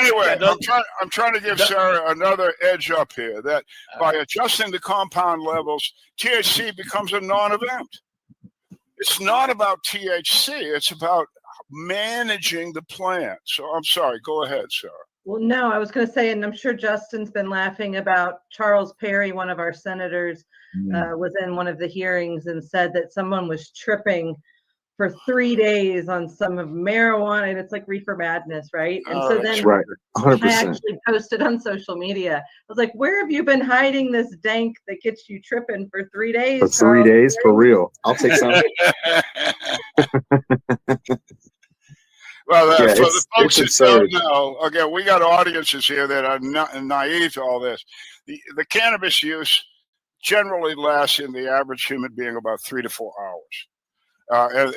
anyway, I'm trying to give Sarah another edge up here. That by adjusting the compound levels, THC becomes a non-event. It's not about THC. It's about managing the plant. So I'm sorry. Go ahead, Sarah. Well, no, I was going to say, and I'm sure Justin's been laughing about Charles Perry, one of our senators, was in one of the hearings and said that someone was tripping for 3 days on some of marijuana, and it's like reefer madness, right? And so then right. 100%. I actually posted on social media. I was like, where have you been hiding this dank that gets you tripping for 3 days? For 3 days, for real. I'll take some. Well, Yeah, for the folks that don't absurd. know, again, we got audiences here that are not naive to all this. The cannabis use generally lasts in the average human being about 3 to 4 hours.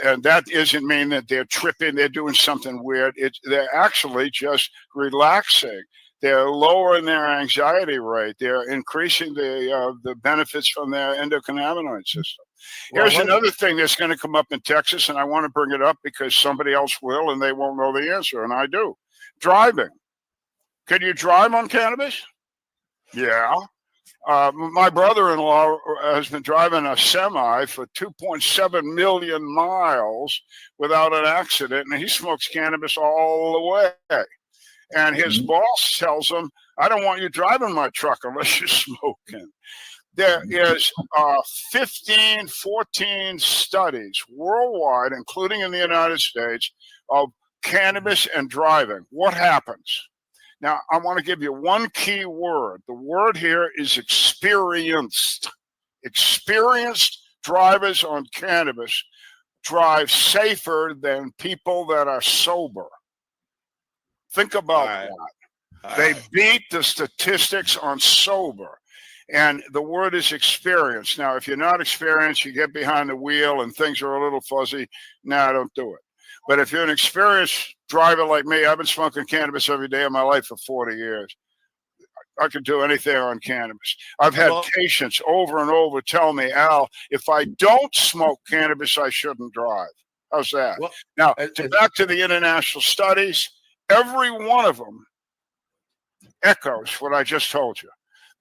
And that doesn't mean that they're tripping, they're doing something weird. They're actually just relaxing. They're lowering their anxiety rate. They're increasing the benefits from their endocannabinoid system. Here's another thing that's going to come up in Texas, and I want to bring it up because somebody else will, and they won't know the answer, and I do. Driving. Can you drive on cannabis? Yeah. My brother-in-law has been driving a semi for 2.7 million miles without an accident, and he smokes cannabis all the way. And his boss tells him, I don't want you driving my truck unless you're smoking. There is 14 studies worldwide, including in the United States, of cannabis and driving. What happens? Now, I want to give you one key word. The word here is experienced. Experienced drivers on cannabis drive safer than people that are sober. Think about that. They beat the statistics on sober. And the word is experience. Now, if you're not experienced, you get behind the wheel and things are a little fuzzy. No, don't do it. But if you're an experienced driver like me, I've been smoking cannabis every day of my life for 40 years. I could do anything on cannabis. I've had patients over and over tell me, Al, if I don't smoke cannabis, I shouldn't drive. How's that? Now, back to the international studies, every one of them echoes what I just told you.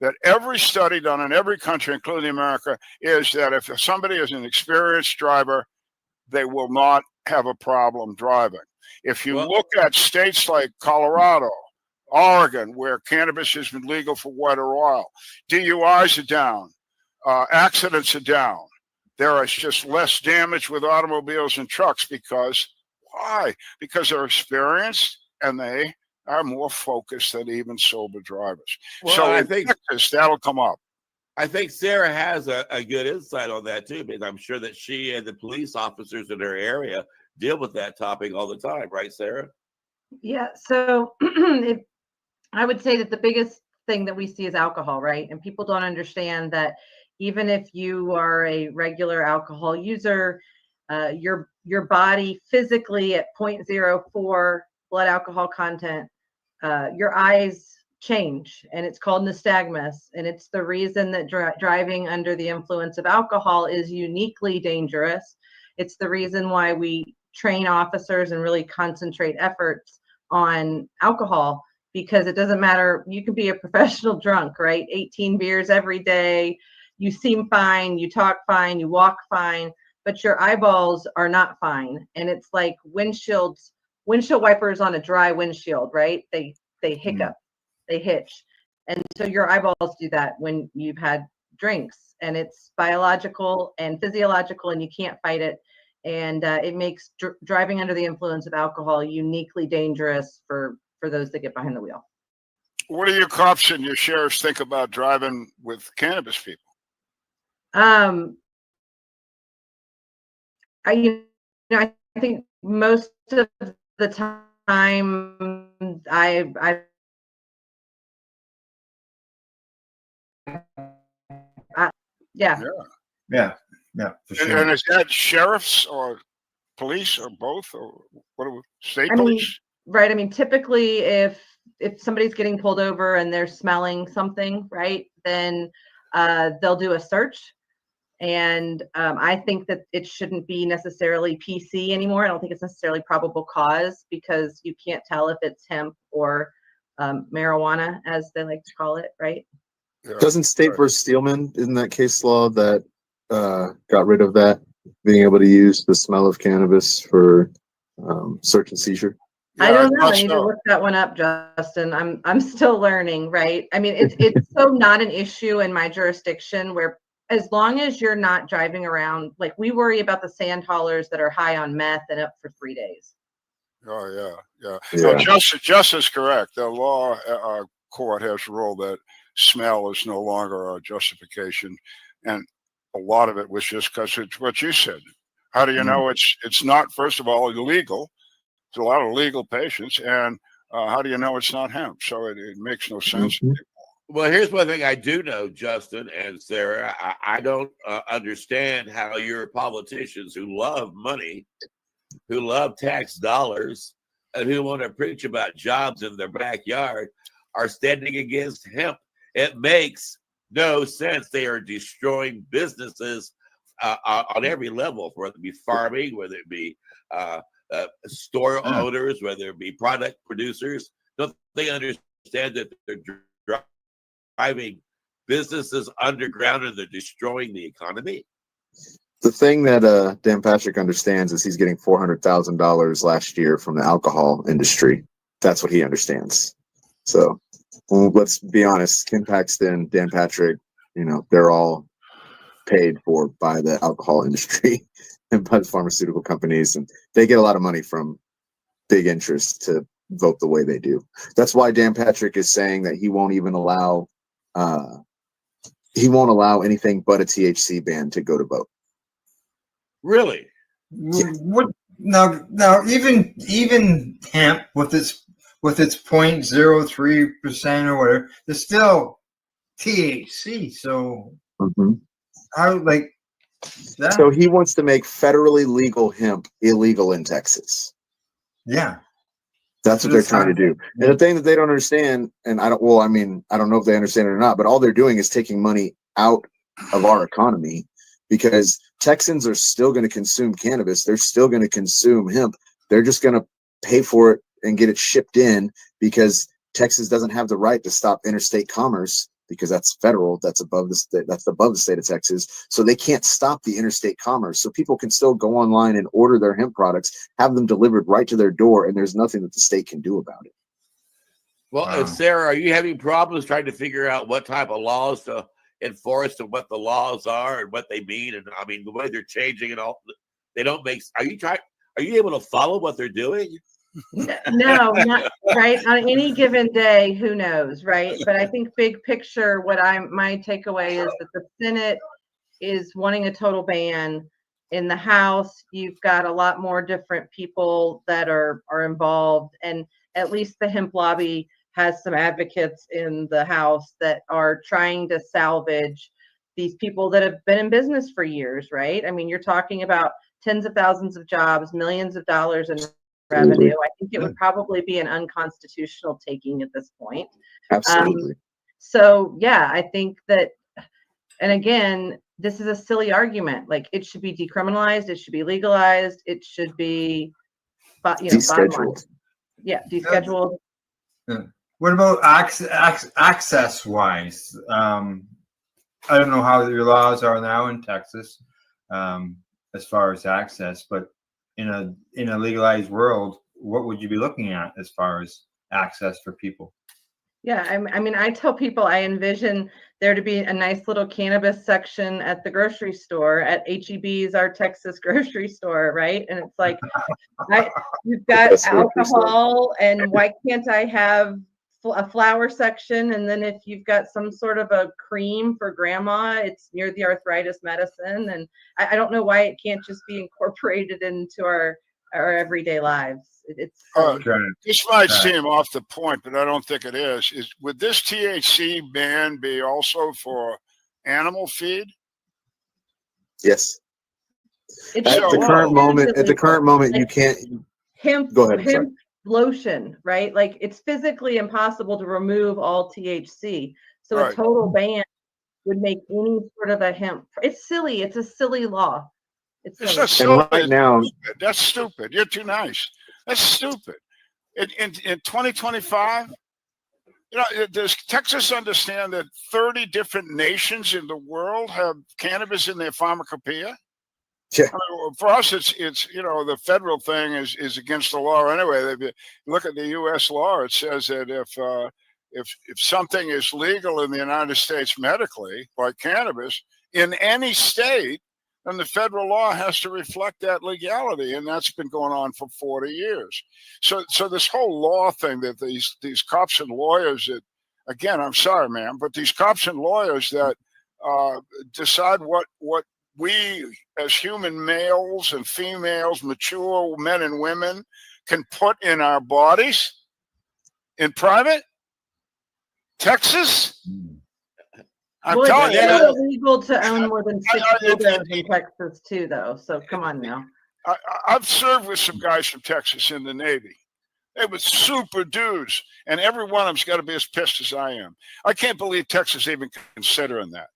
That every study done in every country, including America, is that if somebody is an experienced driver, they will not have a problem driving. If you look at states like Colorado, Oregon, where cannabis has been legal for quite a while, DUIs are down, accidents are down. There is just less damage with automobiles and trucks because, why? Because they're experienced and they are more focused than even sober drivers. Well, so I in think Texas, that'll come up. I think Sarah has a good insight on that too, because I'm sure that she and the police officers in her area deal with that topic all the time, right, Sarah? Yeah. So I would say that the biggest thing that we see is alcohol, right? And people don't understand that even if you are a regular alcohol user, your body physically at 0.04 blood alcohol content, your eyes change, and it's called nystagmus, and it's the reason that driving under the influence of alcohol is uniquely dangerous. It's the reason why we train officers and really concentrate efforts on alcohol, because it doesn't matter. You can be a professional drunk, right? 18 beers every day. You seem fine, you talk fine, you walk fine, but your eyeballs are not fine. And it's like windshield wipers on a dry windshield, right? They hiccup, they hitch. And so your eyeballs do that when you've had drinks, and it's biological and physiological, and you can't fight it. And it makes driving under the influence of alcohol uniquely dangerous for those that get behind the wheel. What do your cops and your sheriffs think about driving with cannabis people? I think most of the time I yeah. For sure. And is that sheriffs or police or both, or what? State I mean, police? right. I mean, typically if somebody's getting pulled over and they're smelling something, right, then they'll do a search. And I think that it shouldn't be necessarily PC anymore. I don't think it's necessarily probable cause, because you can't tell if it's hemp or marijuana, as they like to call it, right? Doesn't State versus Steelman, isn't that case law that got rid of that, being able to use the smell of cannabis for search and seizure? I don't know. I need to look that one up, Justin. I'm still learning, right? I mean, it's so not an issue in my jurisdiction, where as long as you're not driving around, like we worry about the sand haulers that are high on meth and up for 3 days. Oh yeah. No, just is correct. The law court has ruled that smell is no longer a justification, and a lot of it was just because it's what you said. How do you know it's not? First of all, illegal. There's a lot of legal patients, and how do you know it's not hemp? So it makes no sense. Well, here's one thing I do know, Justin and Sarah. I don't understand how your politicians who love money, who love tax dollars, and who want to preach about jobs in their backyard are standing against hemp. It makes no sense. They are destroying businesses on every level, whether it be farming, whether it be store owners, whether it be product producers. Don't they understand that they're driving businesses underground and they're destroying the economy? The thing that Dan Patrick understands is he's getting $400,000 last year from the alcohol industry. That's what he understands. So let's be honest, Kim Paxton, Dan Patrick, they're all paid for by the alcohol industry and by the pharmaceutical companies, and they get a lot of money from big interests to vote the way they do. That's why Dan Patrick is saying that he won't even allow anything but a THC ban to go to vote. Really? What? Now, even hemp with its 0.03% or whatever, there's still THC. So how like that? So he wants to make federally legal hemp illegal in Texas. Yeah. That's what they're trying to do. And the thing that they don't understand, and I don't know if they understand it or not, but all they're doing is taking money out of our economy, because Texans are still going to consume cannabis. They're still going to consume hemp. They're just going to pay for it and get it shipped in, because Texas doesn't have the right to stop interstate commerce, because that's federal. That's above the state. That's above the state of Texas. So they can't stop the interstate commerce. So people can still go online and order their hemp products, have them delivered right to their door, and there's nothing that the state can do about it. Well, Sarah, are you having problems trying to figure out what type of laws to enforce and what the laws are and what they mean? And I mean, the way they're changing and all, they don't make. Are you able to follow what they're doing? No, not right. On any given day, who knows, right? But I think big picture, my takeaway is that the Senate is wanting a total ban. in the House, you've got a lot more different people that are involved, and at least the hemp lobby has some advocates in the House that are trying to salvage these people that have been in business for years, right? I mean, you're talking about tens of thousands of jobs, millions of dollars in revenue. I think it would probably be an unconstitutional taking at this point. Absolutely. So yeah, I think that, and again, this is a silly argument. Like, it should be decriminalized, it should be legalized, it should be, bottom line. Descheduled. Yeah, descheduled. Yeah. What about access wise? I don't know how your laws are now in Texas, as far as access, but in a legalized world, what would you be looking at as far as access for people? Yeah, I mean, I tell people I envision there to be a nice little cannabis section at the grocery store, at HEB's, our Texas grocery store, right? And it's like, you've got alcohol, and why can't I have a flower section? And then if you've got some sort of a cream for grandma, it's near the arthritis medicine. And I don't know why it can't just be incorporated into our everyday lives. It's this might seem off the point, but I don't think it is. Would this THC ban be also for animal feed? Yes. At the current moment, you can't. Hemp, Go ahead. hemp lotion, right? Like, it's physically impossible to remove all THC. So a total ban would make any sort of a hemp. It's silly. It's a silly law. It's silly. And right now, That's stupid. You're too nice. That's stupid. In 2025, does Texas understand that 30 different nations in the world have cannabis in their pharmacopoeia? Yeah. I mean, for us, it's the federal thing is against the law anyway. If you look at the U.S. law, it says that if something is legal in the United States medically, like cannabis, in any state, then the federal law has to reflect that legality, and that's been going on for 40 years. So this whole law thing that these cops and lawyers that, again, I'm sorry, ma'am, but these cops and lawyers that decide what we as human males and females, mature men and women, can put in our bodies in private. Texas? I'm telling you. It's illegal to own more than 6 dildos in Texas too, though. So come on now. I've served with some guys from Texas in the Navy. They were super dudes, and every one of them's got to be as pissed as I am. I can't believe Texas even considering that.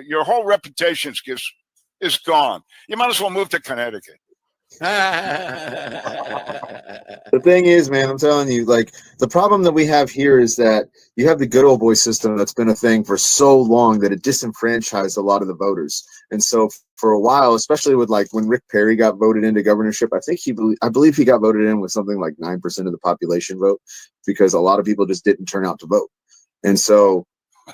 Your whole reputation is gone. You might as well move to Connecticut. The thing is, man, I'm telling you, like, the problem that we have here is that you have the good old boy system that's been a thing for so long that it disenfranchised a lot of the voters. And so for a while, especially with like when Rick Perry got voted into governorship, I believe he got voted in with something like 9% of the population vote, because a lot of people just didn't turn out to vote. And so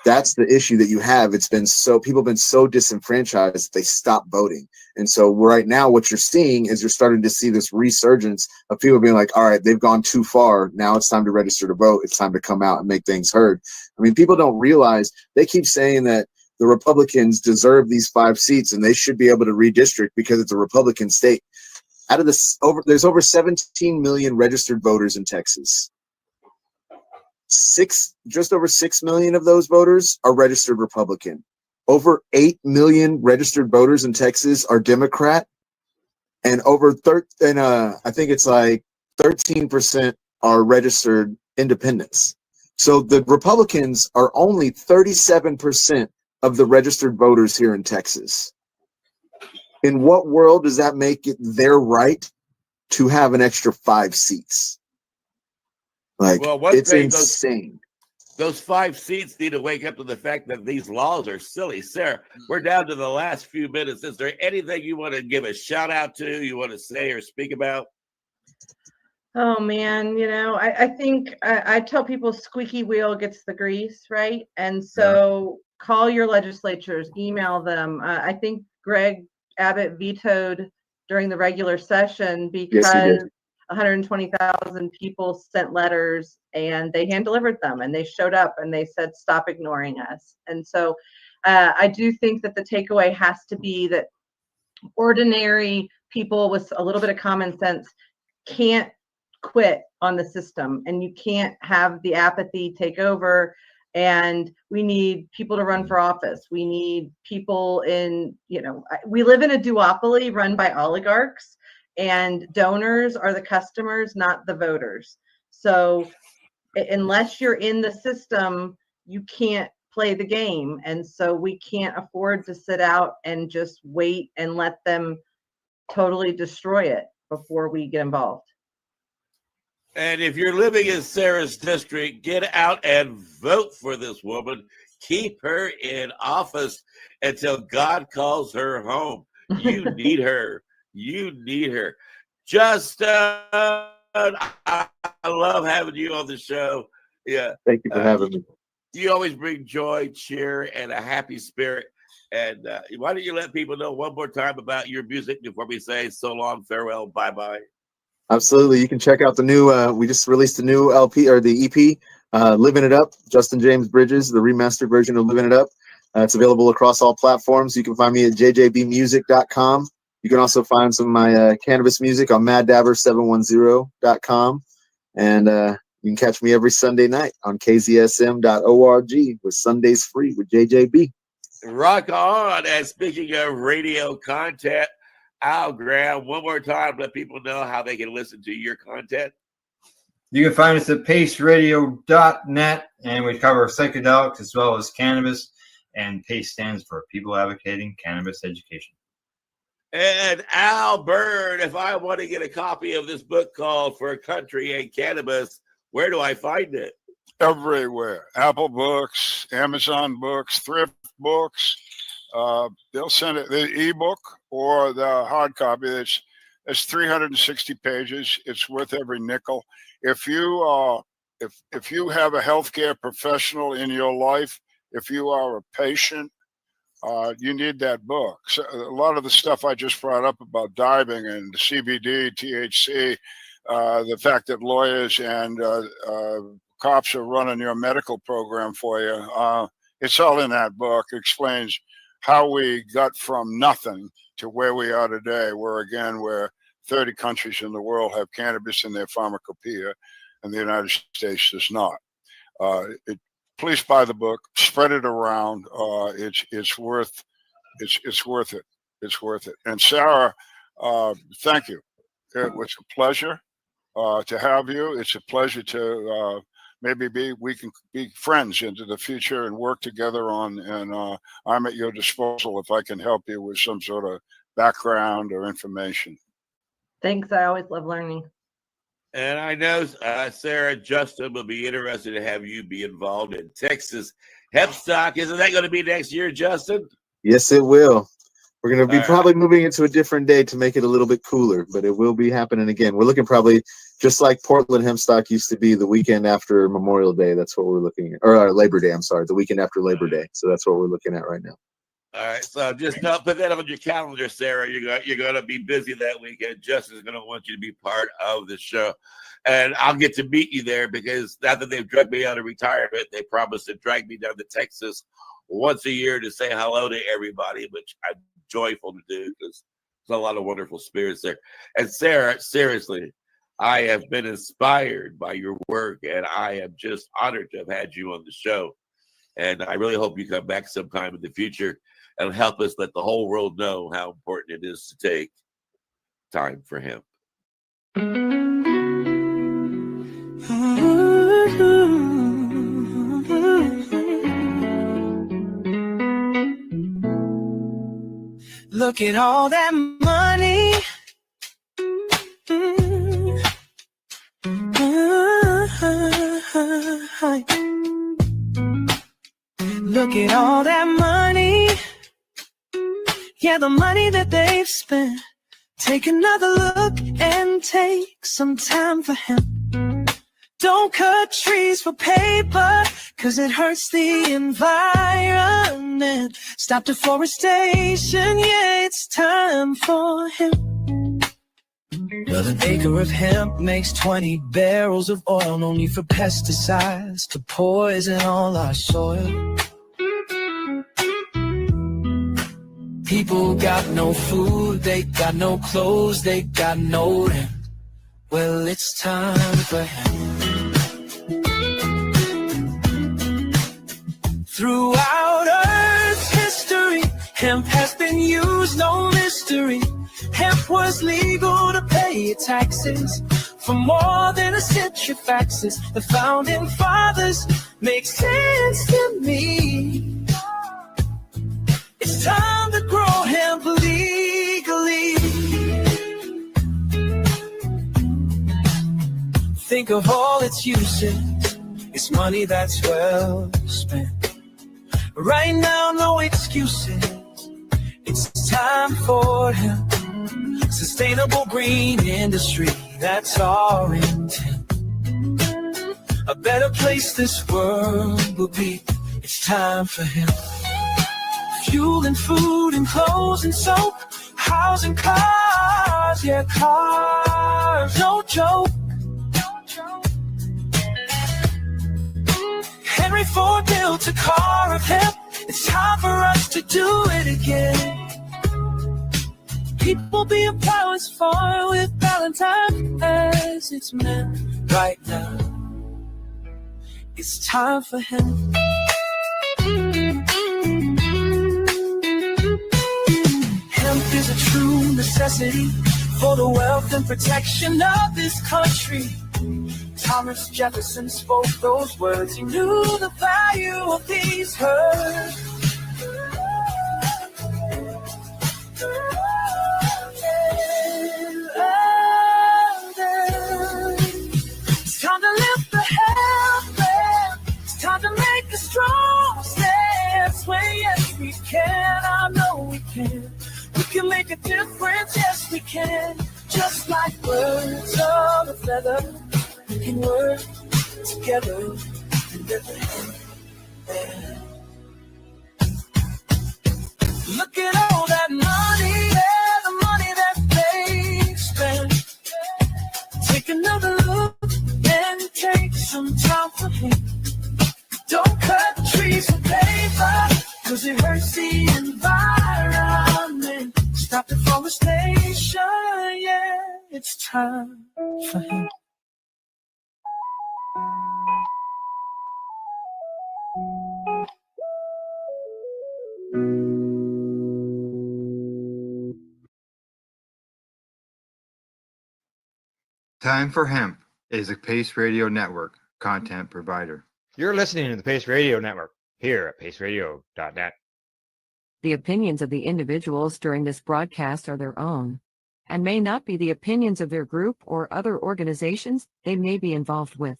that's the issue that you have. People have been so disenfranchised that they stopped voting. And so right now what you're seeing is you're starting to see this resurgence of people being like, all right, they've gone too far. Now it's time to register to vote. It's time to come out and make things heard. I mean, people don't realize, they keep saying that the Republicans deserve these 5 seats and they should be able to redistrict because it's a Republican state. Out of this, there's over 17 million registered voters in Texas. Just over 6 million of those voters are registered Republican. Over 8 million registered voters in Texas are Democrat, and I think it's like 13% are registered independents. So the Republicans are only 37% of the registered voters here in Texas. In what world does that make it their right to have an extra 5 seats? Like, it's insane. Those 5 seats need to wake up to the fact that these laws are silly. Sarah, we're down to the last few minutes. Is there anything you want to give a shout out to, you want to say or speak about? Oh man, I think I tell people squeaky wheel gets the grease, right? And so call your legislatures, email them. I think Greg Abbott vetoed during the regular session because 120,000 people sent letters and they hand delivered them, and they showed up and they said, stop ignoring us. And so I do think that the takeaway has to be that ordinary people with a little bit of common sense can't quit on the system, and you can't have the apathy take over. And we need people to run for office. We need people in, we live in a duopoly run by oligarchs, and donors are the customers, not the voters. So unless you're in the system, you can't play the game. And so we can't afford to sit out and just wait and let them totally destroy it before we get involved. And if you're living in Sarah's district, get out and vote for this woman. Keep her in office until God calls her home. You need her. You need her. Justin, I love having you on the show. Yeah. Thank you for having me. You always bring joy, cheer, and a happy spirit. And why don't you let people know one more time about your music before we say so long, farewell, bye-bye? Absolutely. You can check out the new, we just released a new LP or the EP, Living It Up, Justin James Bridges, the remastered version of Living It Up. It's available across all platforms. You can find me at jjbmusic.com. You can also find some of my cannabis music on maddabber710.com. And you can catch me every Sunday night on kzsm.org with Sundays Free with JJB. Rock on. And speaking of radio content, Al Graham, one more time, let people know how they can listen to your content. You can find us at paceradio.net, and we cover psychedelics as well as cannabis, and PACE stands for People Advocating Cannabis Education. And Al Byrne, if I want to get a copy of this book called For Country and Cannabis, where do I find it? Everywhere. Apple Books, Amazon Books, Thrift Books. They'll send it the ebook or the hard copy. It's 360 pages. It's worth every nickel. If you if you have a healthcare professional in your life, if you are a patient, you need that book. So a lot of the stuff I just brought up about diving and CBD, THC, the fact that lawyers and cops are running your medical program for you, it's all in that book. It explains how we got from nothing to where we are today, where 30 countries in the world have cannabis in their pharmacopoeia, and the United States does not. Please buy the book, spread it around. It's worth it. It's worth it. And Sarah, thank you. It was a pleasure to have you. It's a pleasure to maybe we can be friends into the future and work together on. And I'm at your disposal if I can help you with some sort of background or information. Thanks. I always love learning. And I know, Sarah, Justin will be interested to have you be involved in Texas Hempstock. Isn't that going to be next year, Justin? Yes, it will. We're going to be All probably moving it to a different day to make it a little bit cooler, but it will be happening again. We're looking probably just like Portland Hempstock used to be, the weekend after Memorial Day. That's what we're looking at. Or Labor Day, I'm sorry, the weekend after Labor Day. So that's what we're looking at right now. All right, so just don't put that on your calendar, Sarah. You're going to be busy that weekend. Justin's going to want you to be part of the show. And I'll get to meet you there because now that they've dragged me out of retirement, they promised to drag me down to Texas once a year to say hello to everybody, which I'm joyful to do because there's a lot of wonderful spirits there. And Sarah, seriously, I have been inspired by your work, and I am just honored to have had you on the show. And I really hope you come back sometime in the future and help us let the whole world know how important it is to take time for him. Look at all that money. Look at all that money. Yeah, the money that they've spent. Take another look and take some time for him. Don't cut trees for paper, 'cause it hurts the environment. Stop deforestation, yeah, it's time for him. Well, an acre of hemp makes 20 barrels of oil, no need for pesticides to poison all our soil. People got no food, they got no clothes, they got no rent. Well, it's time for hemp. Throughout Earth's history, hemp has been used, no mystery. Hemp was legal to pay taxes for more than a century. Faxes, the founding fathers make sense to me. It's time to grow hemp legally. Think of all its uses. It's money that's well spent. Right now, no excuses. It's time for hemp. Sustainable green industry, that's our intent. A better place this world will be. It's time for hemp. Fuel and food and clothes and soap, housing, cars, yeah, cars, no joke. Henry Ford built a car of hemp. It's time for us to do it again. People being balanced far with Valentine as it's meant right now. It's time for hemp. Hemp is a true necessity for the wealth and protection of this country. Thomas Jefferson spoke those words. He knew the value of these herbs. It's time to lift the hemp. It's time to make a strong step. Well, yes, we can. I know we can. We can make a difference. Yes, we can. Just like birds of a feather, we can work together and lift the hemp. Look at all that money, yeah, the money that they spend. Take another look and take some time for him. Don't cut trees for paper, cause it hurts the environment. Stop deforestation, yeah, it's time for him. Time for Hemp is a Pace Radio Network content provider. You're listening to the Pace Radio Network here at paceradio.net. The opinions of the individuals during this broadcast are their own and may not be the opinions of their group or other organizations they may be involved with.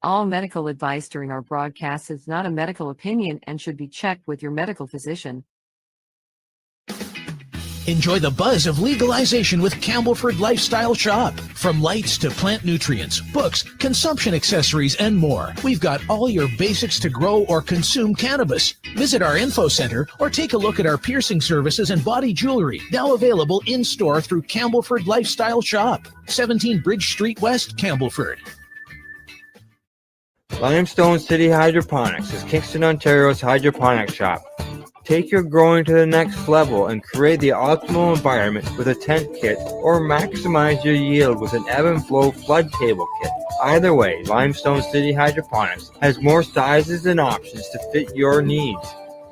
All medical advice during our broadcast is not a medical opinion and should be checked with your medical physician. Enjoy the buzz of legalization with Campbellford Lifestyle Shop. From lights to plant nutrients, books, consumption accessories, and more, we've got all your basics to grow or consume cannabis. Visit our info center or take a look at our piercing services and body jewelry, now available in-store through Campbellford Lifestyle Shop, 17 Bridge Street West, Campbellford. Limestone City Hydroponics is Kingston, Ontario's hydroponic shop. Take your growing to the next level and create the optimal environment with a tent kit, or maximize your yield with an ebb and flow flood table kit. Either way, Limestone City Hydroponics has more sizes and options to fit your needs.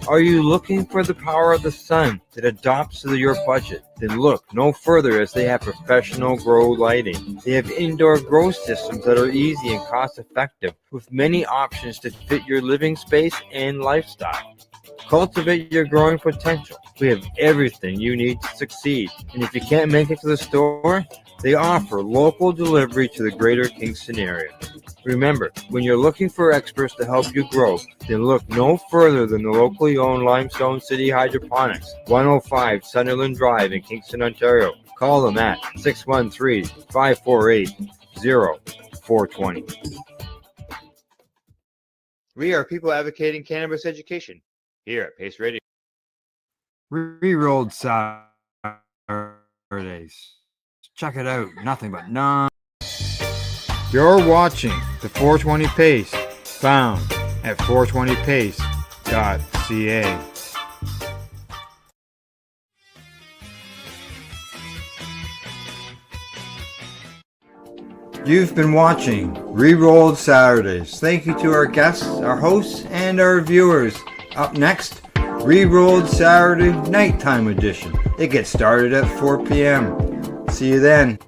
Are you looking for the power of the sun that adapts to your budget? Then look no further, as they have professional grow lighting. They have indoor grow systems that are easy and cost effective, with many options to fit your living space and lifestyle. Cultivate your growing potential. We have everything you need to succeed. And if you can't make it to the store, they offer local delivery to the greater Kingston area. Remember, when you're looking for experts to help you grow, then look no further than the locally owned Limestone City Hydroponics, 105 Sunderland Drive in Kingston, Ontario. Call them at 613-548-0420. We are people advocating cannabis education here at Pace Radio. Re-rolled Saturdays. Check it out. Nothing but none. You're watching the 420 Pace, found at 420pace.ca. You've been watching Rerolled Saturdays. Thank you to our guests, our hosts, and our viewers. Up next, Rerolled Saturday Nighttime Edition. It gets started at 4 p.m. See you then.